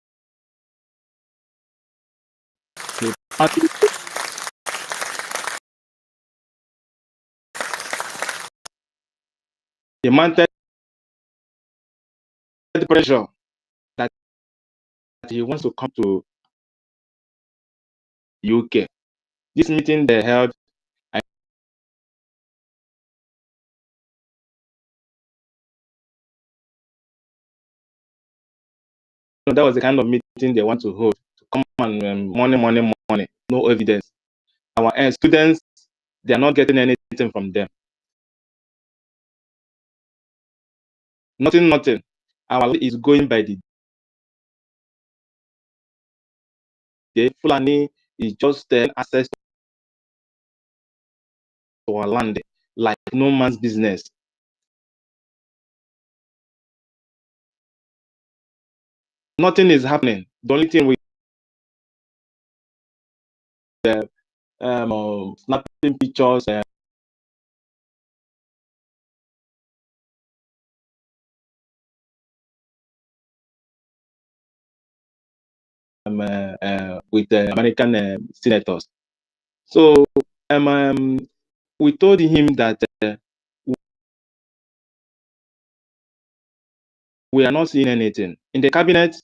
He mounted pressure that he wants to come to UK. This meeting they held, I know that was the kind of meeting they want to hold. To come and money, no evidence. Our students, they are not getting anything from them. Nothing. Our is going by the day. Fulani is just access to our land like no man's business. Nothing is happening. The only thing we snapping pictures with the American senators. So we told him that we are not seeing anything in the cabinet.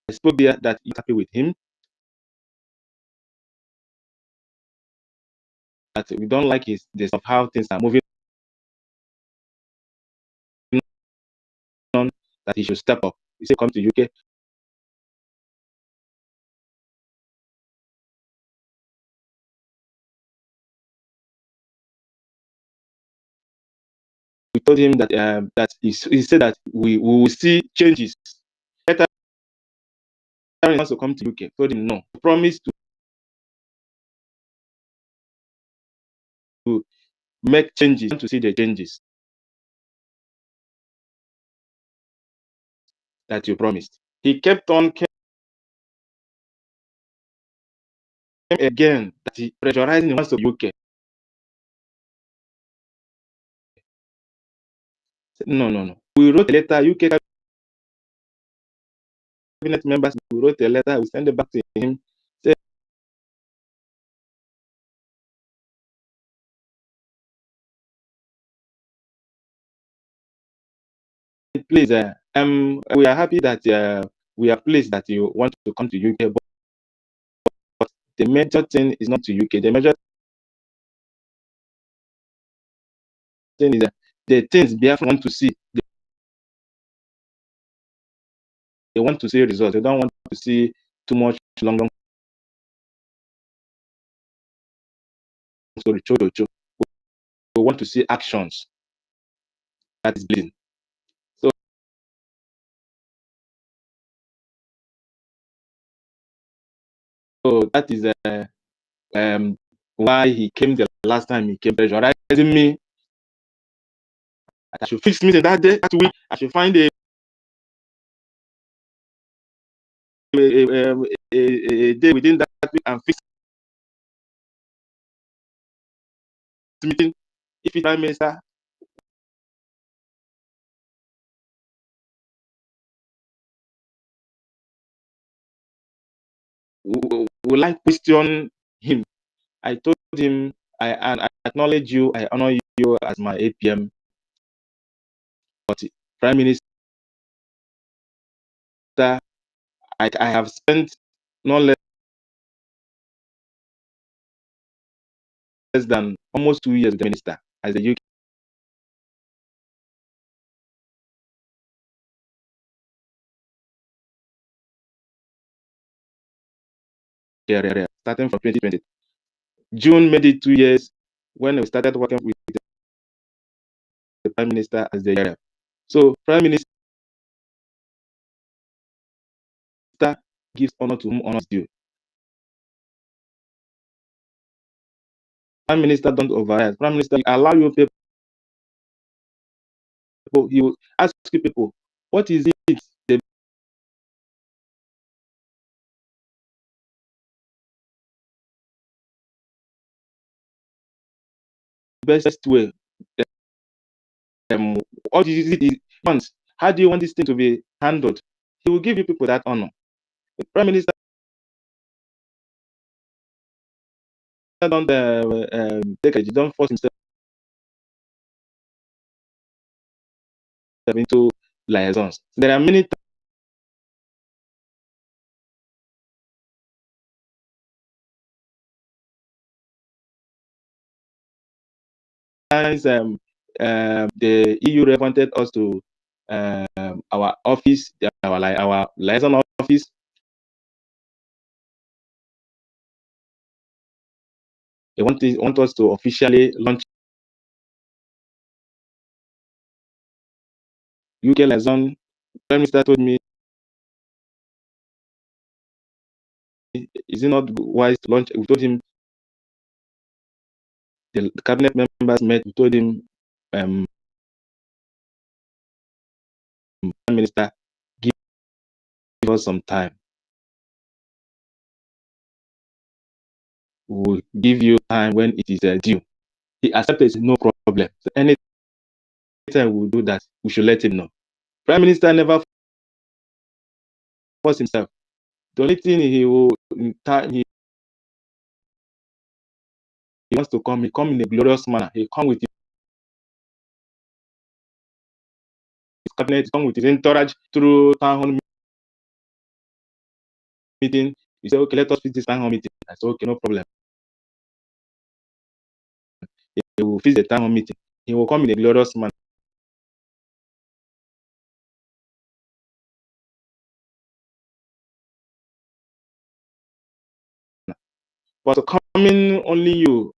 I spoke there that he's happy with him, that we don't like this of how things are moving on, that he should step up. He said, come to UK. We told him that he said that we will see changes. Better he wants to come to UK. Told him no. He promised to make changes, to see the changes that you promised. He kept on came again that he pressurizing the ones of UK. Said, no. We wrote a letter, UK cabinet members, we wrote a letter, we sent it back to him. Said, please, we are happy that we are pleased that you want to come to UK, but the major thing is not to UK. The major thing is the things Biafra want to see. They want to see results. They don't want to see too much long story. We want to see actions. That is bleeding. So that is why he came the last time he came, pressurizing me. I should fix meeting that day, that week. I should find a day within that week and fix the meeting. If it's Prime Minister, will I question him? I told him, I acknowledge you, I honor you as my APM, but Prime Minister, I have spent no less than almost 2 years with the minister as the UK area, starting from 2020. June made it 2 years when we started working with the Prime Minister as the area. So Prime Minister gives honor to whom honor is due. Prime Minister don't override. Prime Minister allow you people, he will ask you people, what is it the best way? What is it he wants? How do you want this thing to be handled? He will give you people that honor. The Prime Minister don't take it, don't force himself into liaisons. There are many times the EU rep wanted us to our office, our liaison office. They want us to officially launch UK liaison. Prime Minister told me, is it not wise to launch? We told him, the cabinet members met, we told him, Prime Minister, give us some time. We will give you time when it is due. He accepted, no problem. So anytime we do that, we should let him know. Prime Minister never forced himself. The only thing he wants to come, he come in a glorious manner. He come with his cabinet, come with his entourage through town hall meeting. He said, okay, let us fix this town hall meeting. I said, okay, no problem. He will fix the town hall meeting. He will come in a glorious manner. But coming only you,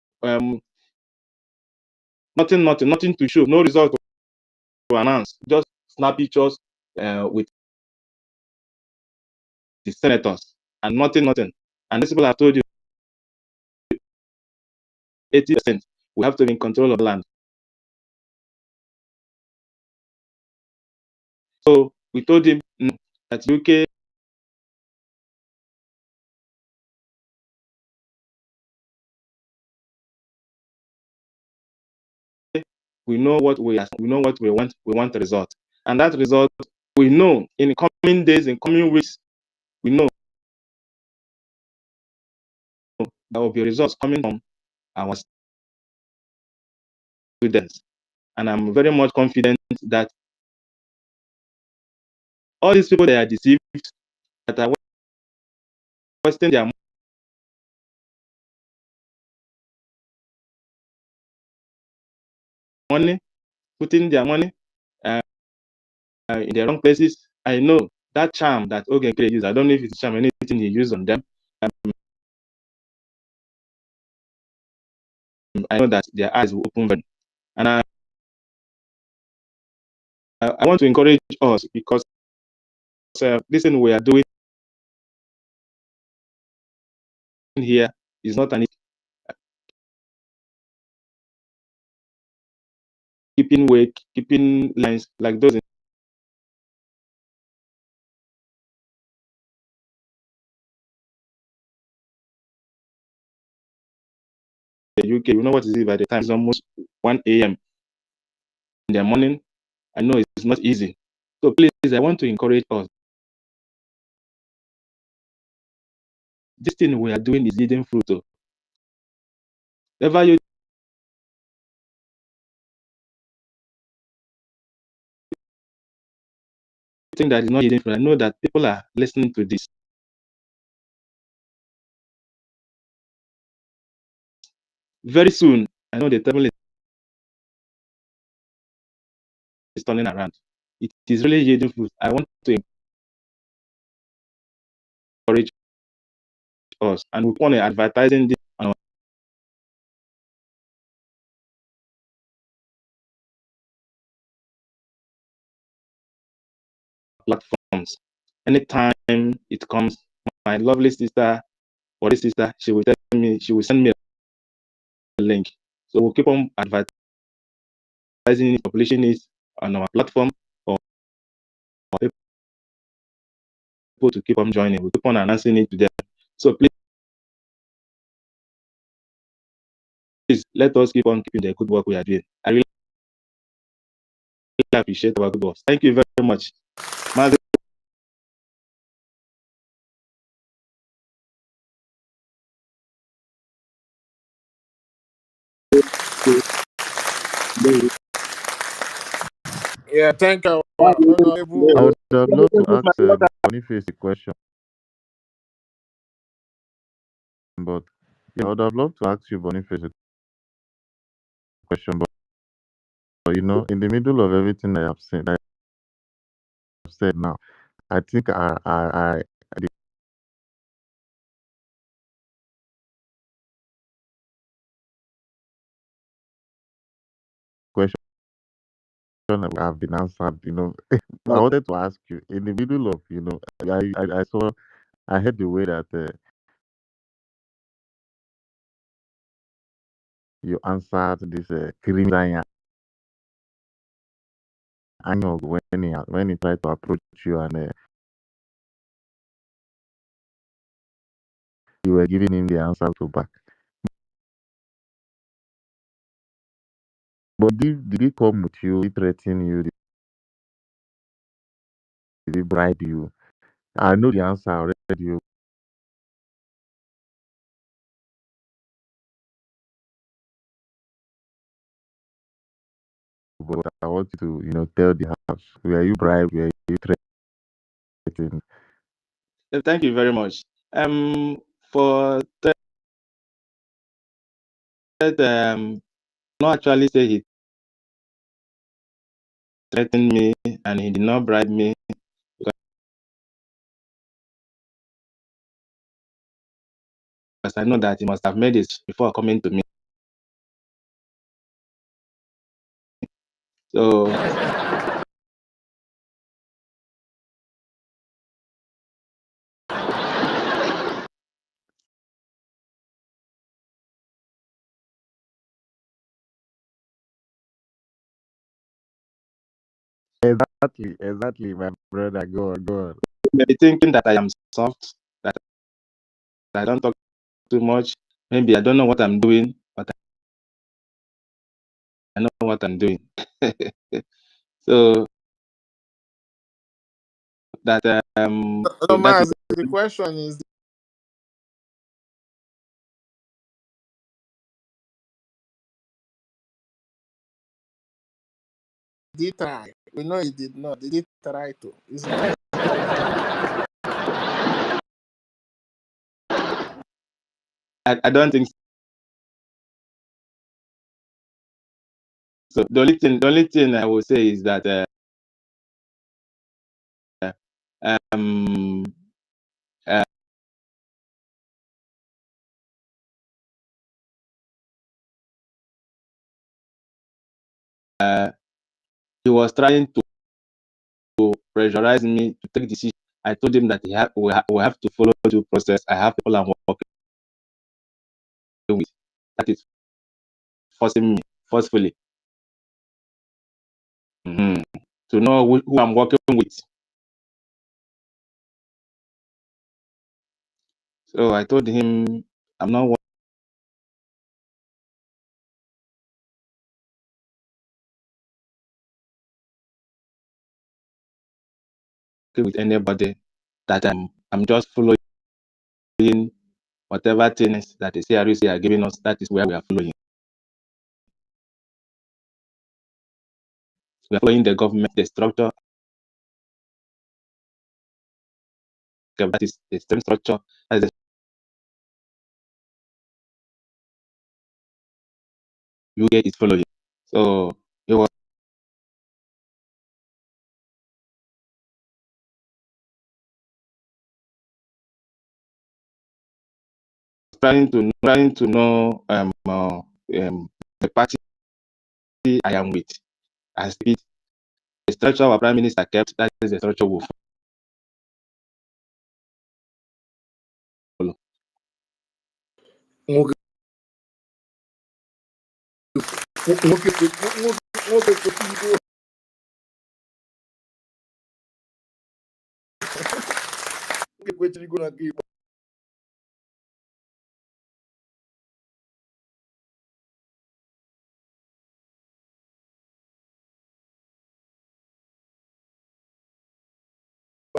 nothing to show, no result to announce, just snap pictures with the senators and nothing. And these people have told you 80% we have to be in control of the land. So we told him that UK we know what we want. We want the result, and that result we know in coming days, in coming weeks, we know there will be results coming from our students, and I'm very much confident that all these people, they are deceived, that are wasting their money, putting their money in the wrong places. I know that charm that Ogen used. I don't know if it's charm, anything he used on them. I know that their eyes will open, and I want to encourage us, because this thing we are doing here is not an keeping weight, keeping lines like those in the UK. You know what is it by the time? It's almost 1 a.m. in the morning. I know it's not easy. So please, I want to encourage us. This thing we are doing is yielding fruit. Whenever you think that is not yielding fruit, I know that people are listening to this. Very soon, I know the table is turning around. It is really yielding fruit. I want to encourage us, and we want to advertising this on our platforms. Anytime it comes, my lovely sister or this sister, she will send me a link. So we'll keep on advertising it, publishing it on our platform for people to keep on joining. We'll keep on announcing it to them. So please let us keep on keeping the good work we are doing. I really appreciate our good work. Thank you very much. Yeah, thank you, I Honorable. would have loved to ask Boniface a question, but yeah, I would have loved to ask you, Boniface, a question, but in the middle of everything I have said now, I think the question have been answered. I wanted to ask you in the middle of, I heard the way that you answered this criminal angle when he tried to approach you, and you were giving him the answer to back. But did he come with you? Did he threaten you? Did he bribe you? I know the answer already, but I want you to, tell the house. Were you bribed? Were you threatened? Thank you very much. For that, not actually say he threatened me and he did not bribe me, because I know that he must have made it before coming to me. So Exactly, my brother. Go on, go on. maybe thinking that I am soft, that I don't talk too much. Maybe I don't know what I'm doing, but I know what I'm doing. So that So, that is Maz, the question is, did he try? We know he did not. Did he try to? Isn't it? I don't think so. The only thing I will say is that um uh, he was trying to pressurize me to take decision. I told him that we have to follow due process. I have people I'm working with. That is forcing me forcefully to know who I'm working with. So I told him I'm not working with anybody. That I'm just following whatever things that the CRC are giving us. That is where we are following. We are following the government, the structure. That is the same structure as the UK is following. So he was trying to know the party I am with. As the structure our prime minister kept, that is the structure we follow. nwoke nwoke kwesịrị igo na nke Igbo.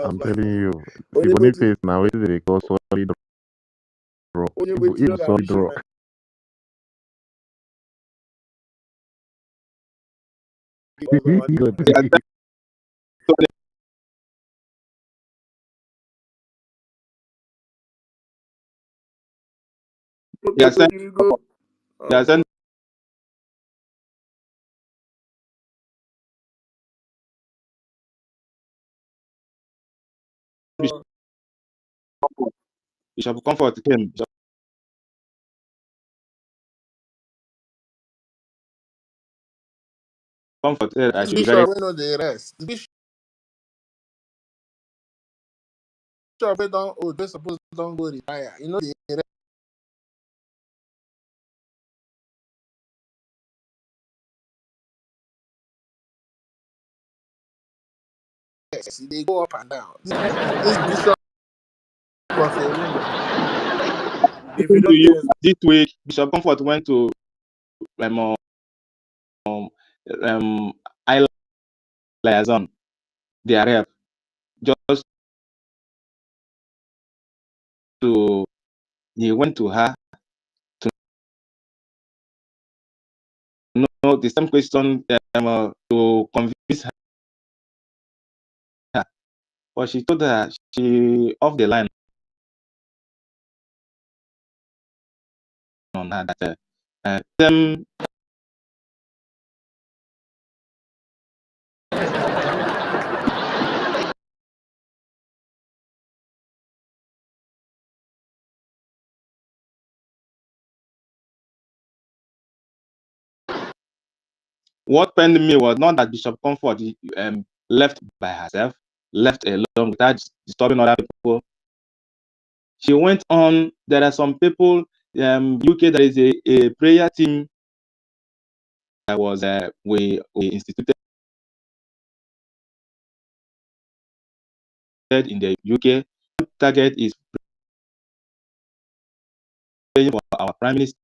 I'm telling you, onye Boniface now where they call solid rock. Even solid rock. He has sent Bishop Comfort came. Bishop Comfort said I should be very Bishop, we know the rest. The bishop, we don't, oh, they supposed to don't go retire. You know the rest. They go up and down. This bishop was a woman. If you to don't you tell us, this week. Bishop Comfort went to um, Island Liaison, their rep, just to he went to her to know the same question to convince her, but she told her she off the line on her that them what pained me was not that Bishop Comfort left by herself, left alone without disturbing other people. She went on. There are some people UK. There is a prayer team that was we instituted in the UK. Target is praying for our Prime Minister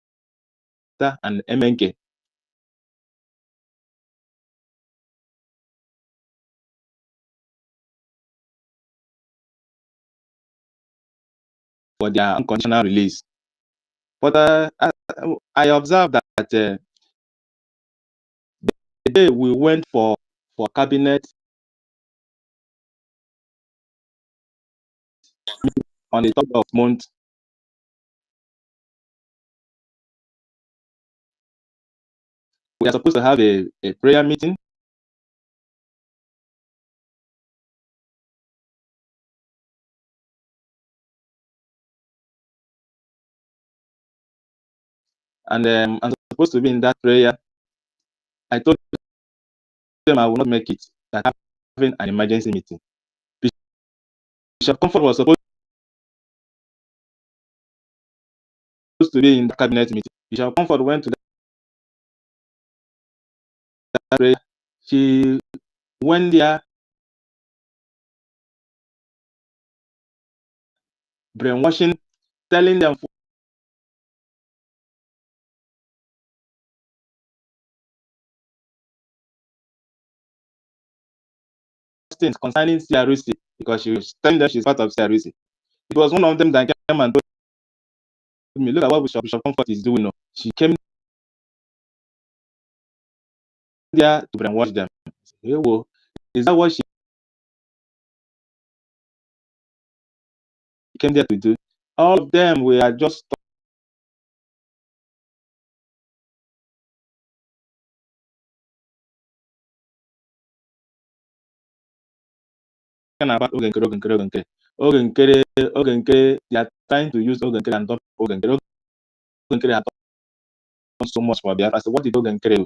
and MNK for their unconditional release. But I observed that the day we went for cabinet on the 3rd of month. We are supposed to have a prayer meeting. And I'm supposed to be in that prayer. I told them I will not make it, that I'm having an emergency meeting. Bishop Comfort was supposed to be in the cabinet meeting. Bishop Comfort went to that prayer. She went there, brainwashing, telling them things concerning CRC, because she was telling them she's part of CRC. It was one of them that came and told me, look at what Bishop Comfort is doing. She came there to brainwash them. Hey, well, is that what she came there to do? All of them were just talking about Ogenkere. They are trying to use Ogenkere and dump Ogenkere. Ogenkere has done so much for Biafra. I said, what did Ogenkere do?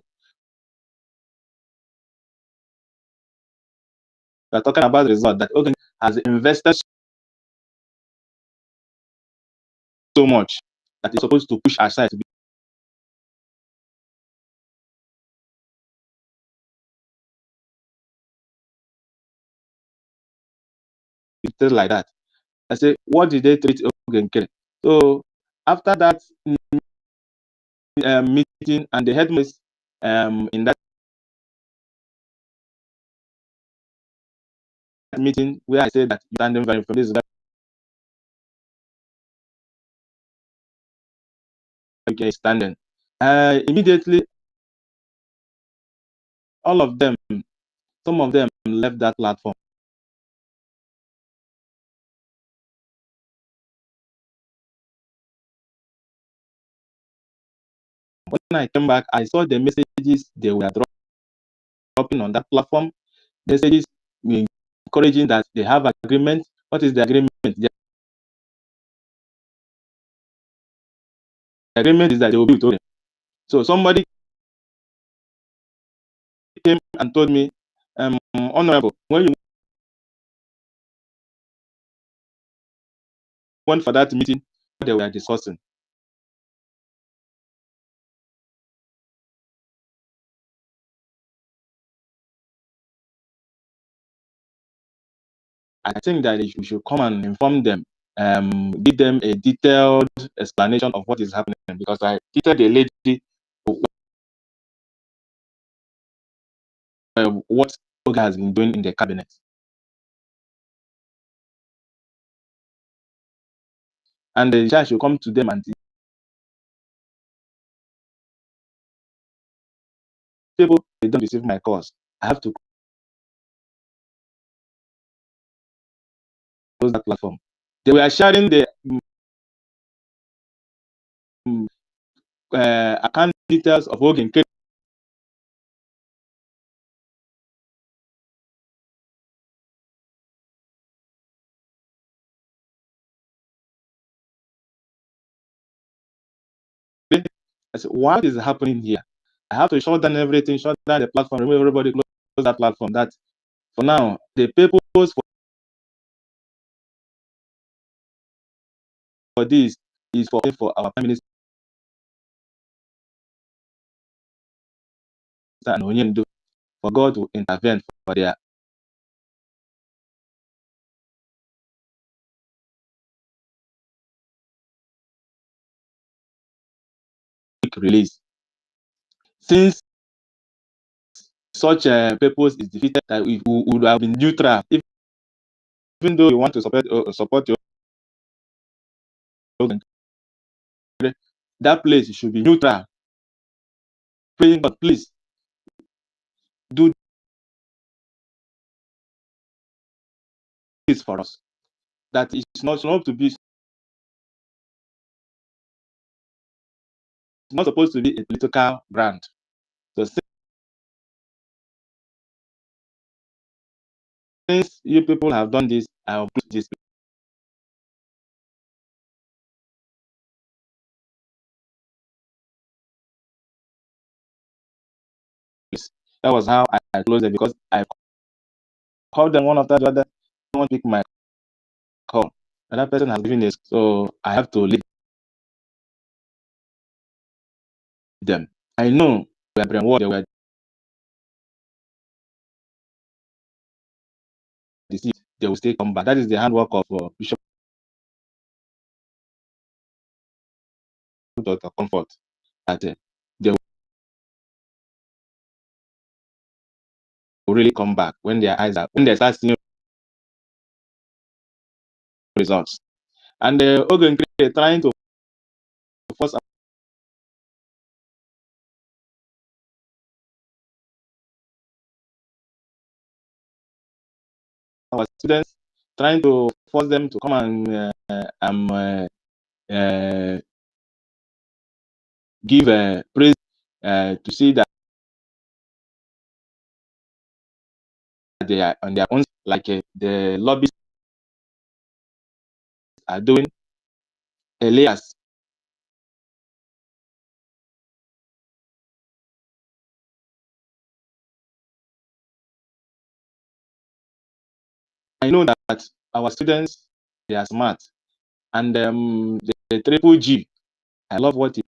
We are talking about the result that Ogenkere has invested so much that he's supposed to push aside to be treated like that. I said, what did they treat Ogenkere? So after that meeting, and the headmistress in that meeting where I said that you standing very from this okay, standing. Immediately, all of them, some of them left that platform. When I came back, I saw the messages they were dropping on that platform. Messages encouraging that they have agreement. What is the agreement? The agreement is that they will be with them. So somebody came and told me, Honorable, when you went for that meeting, they were discussing. I think that we should come and inform them, give them a detailed explanation of what is happening, because I treated a lady what Oga has been doing in the cabinet. And the judge should come to them and people, they don't receive my calls. I have to close that platform. They were sharing the account details of Hogan. I said, what is happening here? I have to shut down everything, shut down the platform, remove everybody, close that platform. That for now, the purpose for this is for our Prime Minister and Onyendo, for God to intervene for their quick release. Since such a purpose is defeated, that we would have been neutral. Even though you want to support your organ, that place should be neutral. Praying, but please do this for us. that it's not supposed to be a political brand. So since you people have done this, I will put this. That was how I closed it, because I called them one after the other. Someone pick my call. Another person has given this, so I have to leave them. I know they were brainwashed, they were deceived, they will still come back. That is the handwork of Bishop Dr. Comfort. That they will really come back when their eyes are, when they start seeing results. And Ogun trying to force our students, trying to force them to come and give praise to see that they are on their own, like the lobbyists are doing. Elias, I know that our students, they are smart, and the triple G, I love what he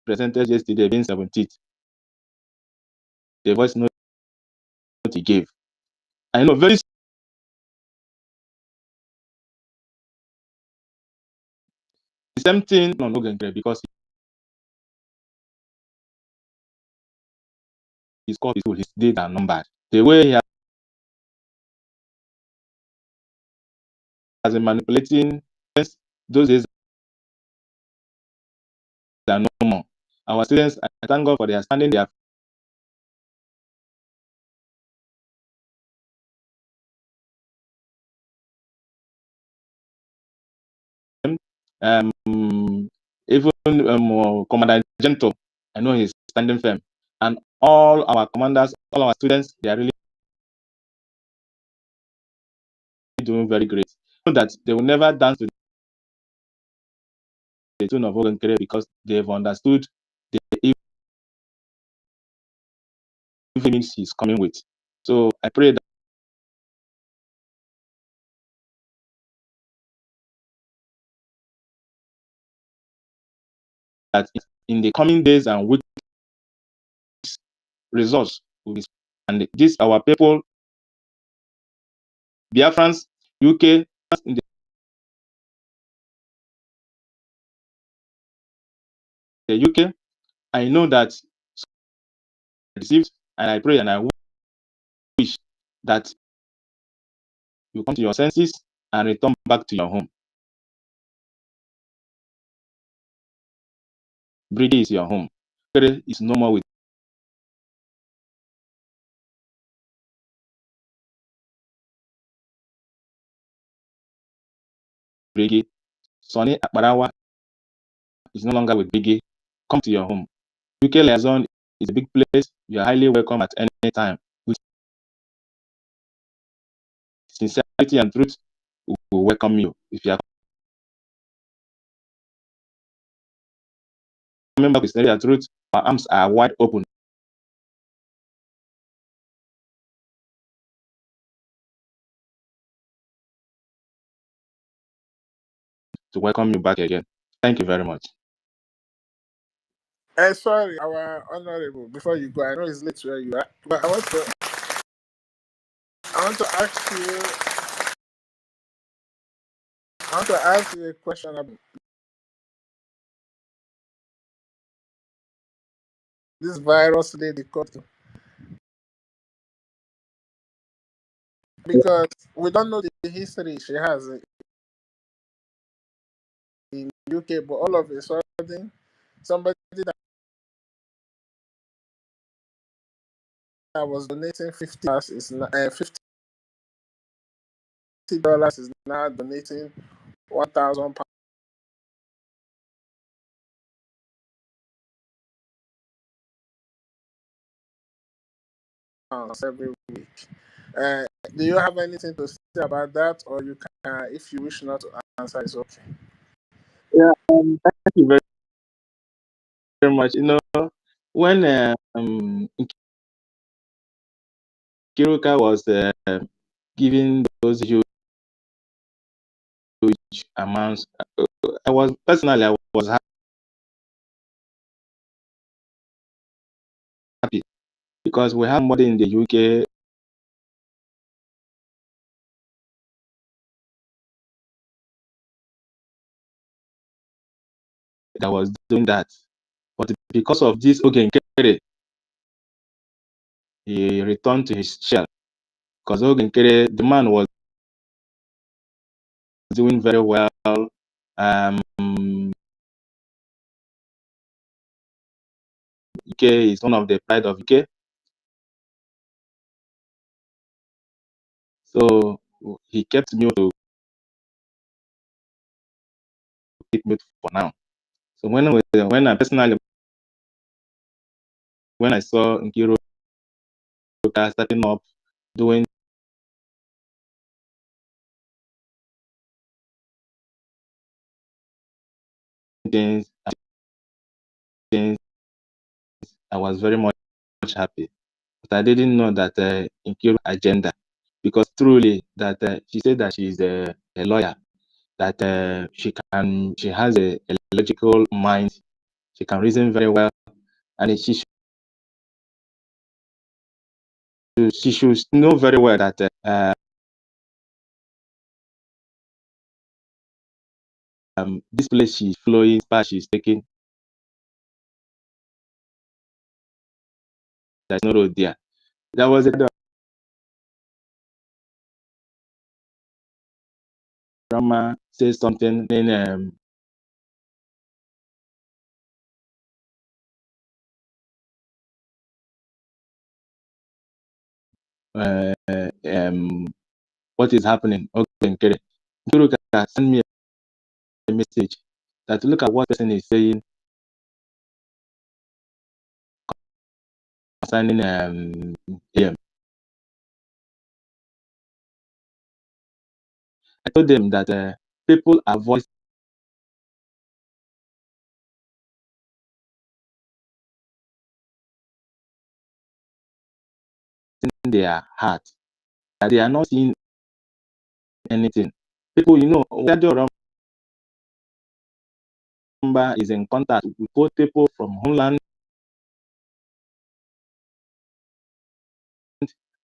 presented yesterday, being 17th, the voice note he gave. I know very the same thing on Ogun, because his call people, his days are numbered. The way he has been manipulating those days are no more. Our students, I thank God for their standing there. Even Commander Gentle, I know he's standing firm. And all our commanders, all our students, they are really doing very great. So that they will never dance to the tune of Ogun because they've understood the evenings he's coming with. So I pray that in the coming days and weeks, results will be, and this our people, Biafrans, UK, in the UK, I know that received, and I pray and I wish that you come to your senses and return back to your home. BRGIE is your home. BRGIE is no more with BRGIE. Sonny Akbarawa is no longer with BRGIE. Come to your home. UK Liaison is a big place. You are highly welcome at any time. With sincerity and truth, we will welcome you. If you are coming back with sincerity and truth, our arms are wide open to welcome you back again. Thank you very much. Sorry, our honorable. Before you go, I know it's late where you are, but I want to ask you. I want to ask you a question about this virus lady caught, because we don't know the history she has in UK, but all of a sudden, somebody that was donating 50 is 50 $50 is now donating £1,000 every week. Do you have anything to say about that, or you can, if you wish not to answer, it's okay. Yeah, thank you very, very much. When Kiruka was giving those huge amounts, I was happy because we have somebody in the UK that was doing that. But because of this Ogenkere, he returned to his shell. Because Ogenkere, the man was doing very well. UK is one of the pride of UK. So he kept mute to keep mute for now. So when I personally, when I saw Nkiru starting up, doing things, I was very much happy. But I didn't know that Nkiru agenda, because truly that she said that she's a lawyer, that she has a logical mind, she can reason very well, and she should know very well that this place she's flowing, path she's taking, there's no road there. There was a drama says something, then what is happening? Okay, Nkere send me a message that look at what person is saying concerning AM. I told them that people are voicing their heart, that they are not seeing anything. People, Wadi Oromba is in contact with both people from homeland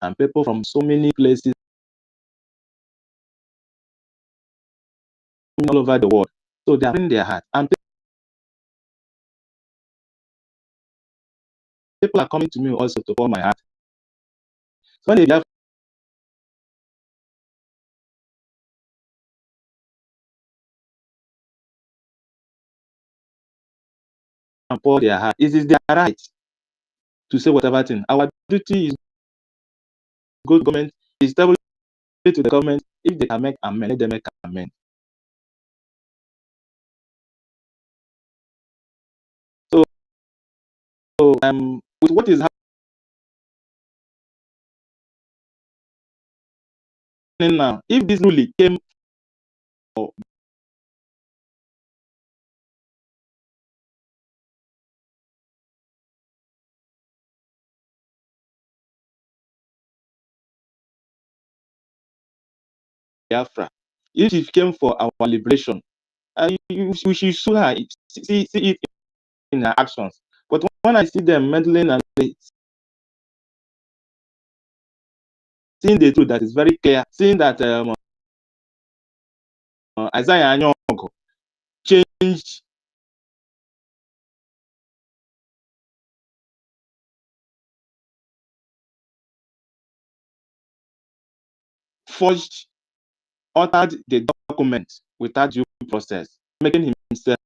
and people from so many places all over the world. So they are in their heart, and people are coming to me also to pour my heart. So when they have and pour their heart, it is their right to say whatever thing. Our duty is good government, is to the government. If they can make amend, let them make amend. So with what is happening now, if this ruling came or Biafra, if it came for our liberation, we should sue her, see it in her actions. But when I see them meddling and seeing the truth that is very clear, seeing that Isaiah Anyongo changed, forged, altered the document without due process, making himself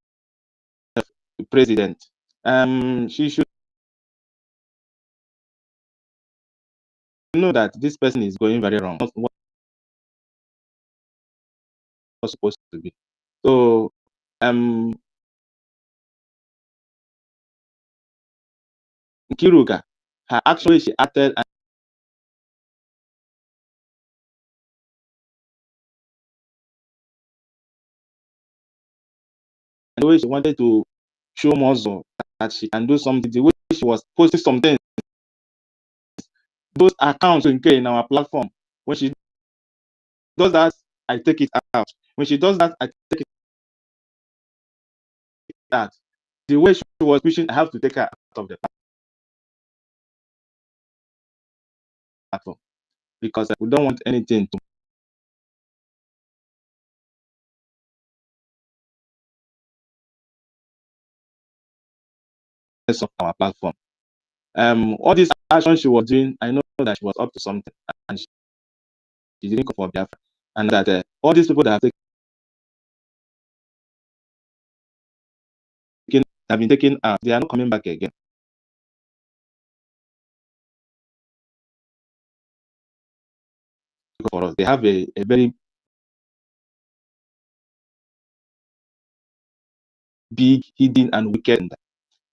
the president. She should know that this person is going very wrong. supposed to be. So Kiruka, her action, she acted and the way she wanted to show muscle that she can do something, the way she was posting some things, those accounts in our platform. When she does that, I take it out. When she does that, I take it out. The way she was pushing, I have to take her out of the platform because we don't want anything to mess up our platform. All these actions she was doing, I know that she was up to something, and she didn't go for Biafra, and that all these people that have been taken out, they are not coming back again. For us, they have a very big, hidden, and wicked.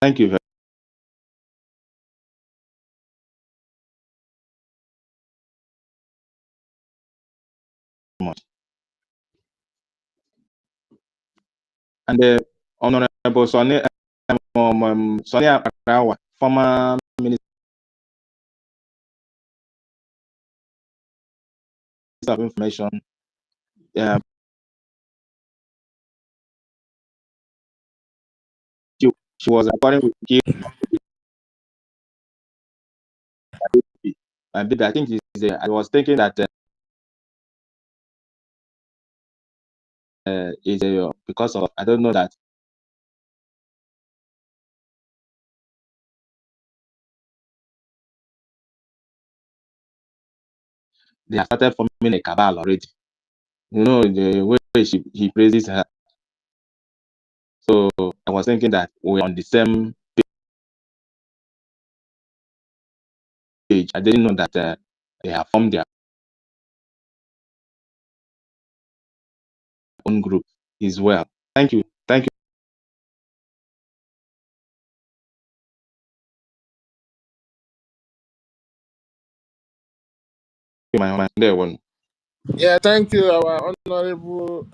Thank you very much. And Honorable Sonny Akrawa, former Minister of Information, she was according with Kill. I think I was thinking that is because of, I don't know that they have started forming a cabal already. You know, the way he praises her. So I was thinking that we're on the same page. I didn't know that they have formed their own group as well. Thank you. Thank you, my dear one. Yeah, thank you, our honorable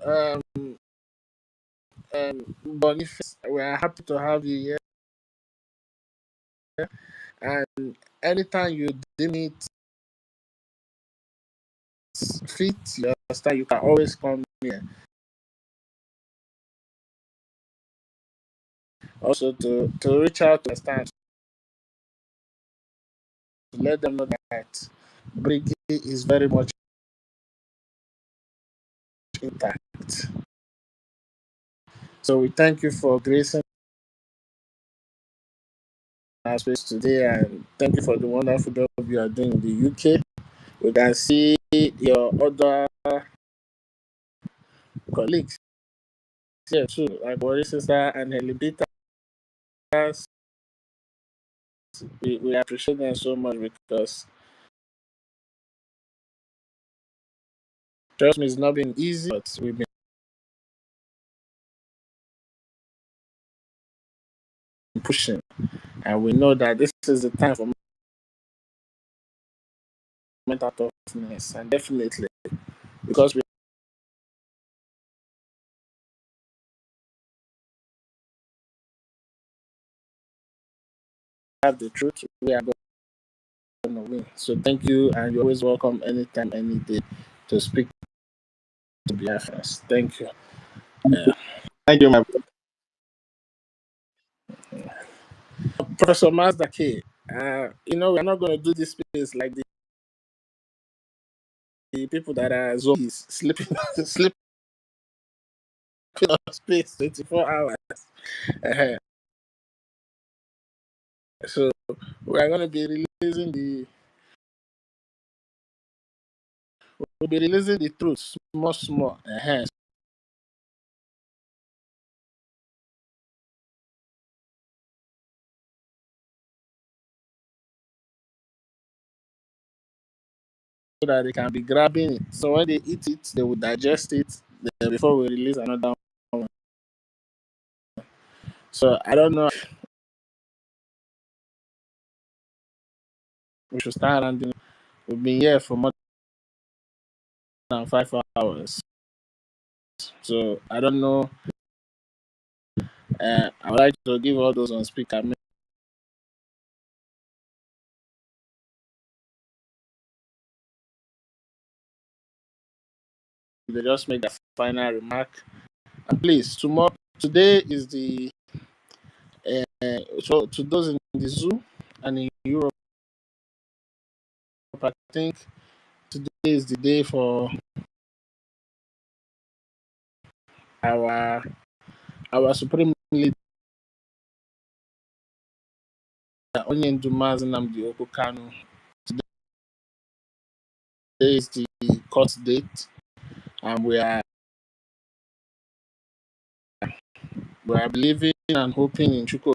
Boniface. We are happy to have you here. And anytime you deem it fit, you understand, you can always come here. Also to reach out to understand, to let them know that BRGIE is very much intact. So we thank you for gracing our space today, and thank you for the wonderful job you are doing in the UK. We can see your other colleagues here too, like Boris Sister and Helibita. We appreciate them so much because trust me, it's not been easy, but we've been pushing, and we know that this is the time for mental toughness, and definitely because we have the truth, we are going to win. So thank you, and you're always welcome anytime, any day to speak to Biafrans. Thank you. Thank you, my Professor Mazda K, we're not going to do this space like the people that are zombies sleeping sleeping on space 24 hours. Uh, so we are going to be releasing the truth small. So that they can be grabbing it. So when they eat it, they will digest it. before we release another one. So I don't know. We should start ending. We've been here for more than 5 hours. So I don't know. I would like to give all those on speaker. They just make the final remark. And please, today is the so to those in the zoo and in Europe, I think today is the day for our supreme leader, Onyendu Mazi Nnamdi Kanu. Today is the court date, and we are believing and hoping in Chukwu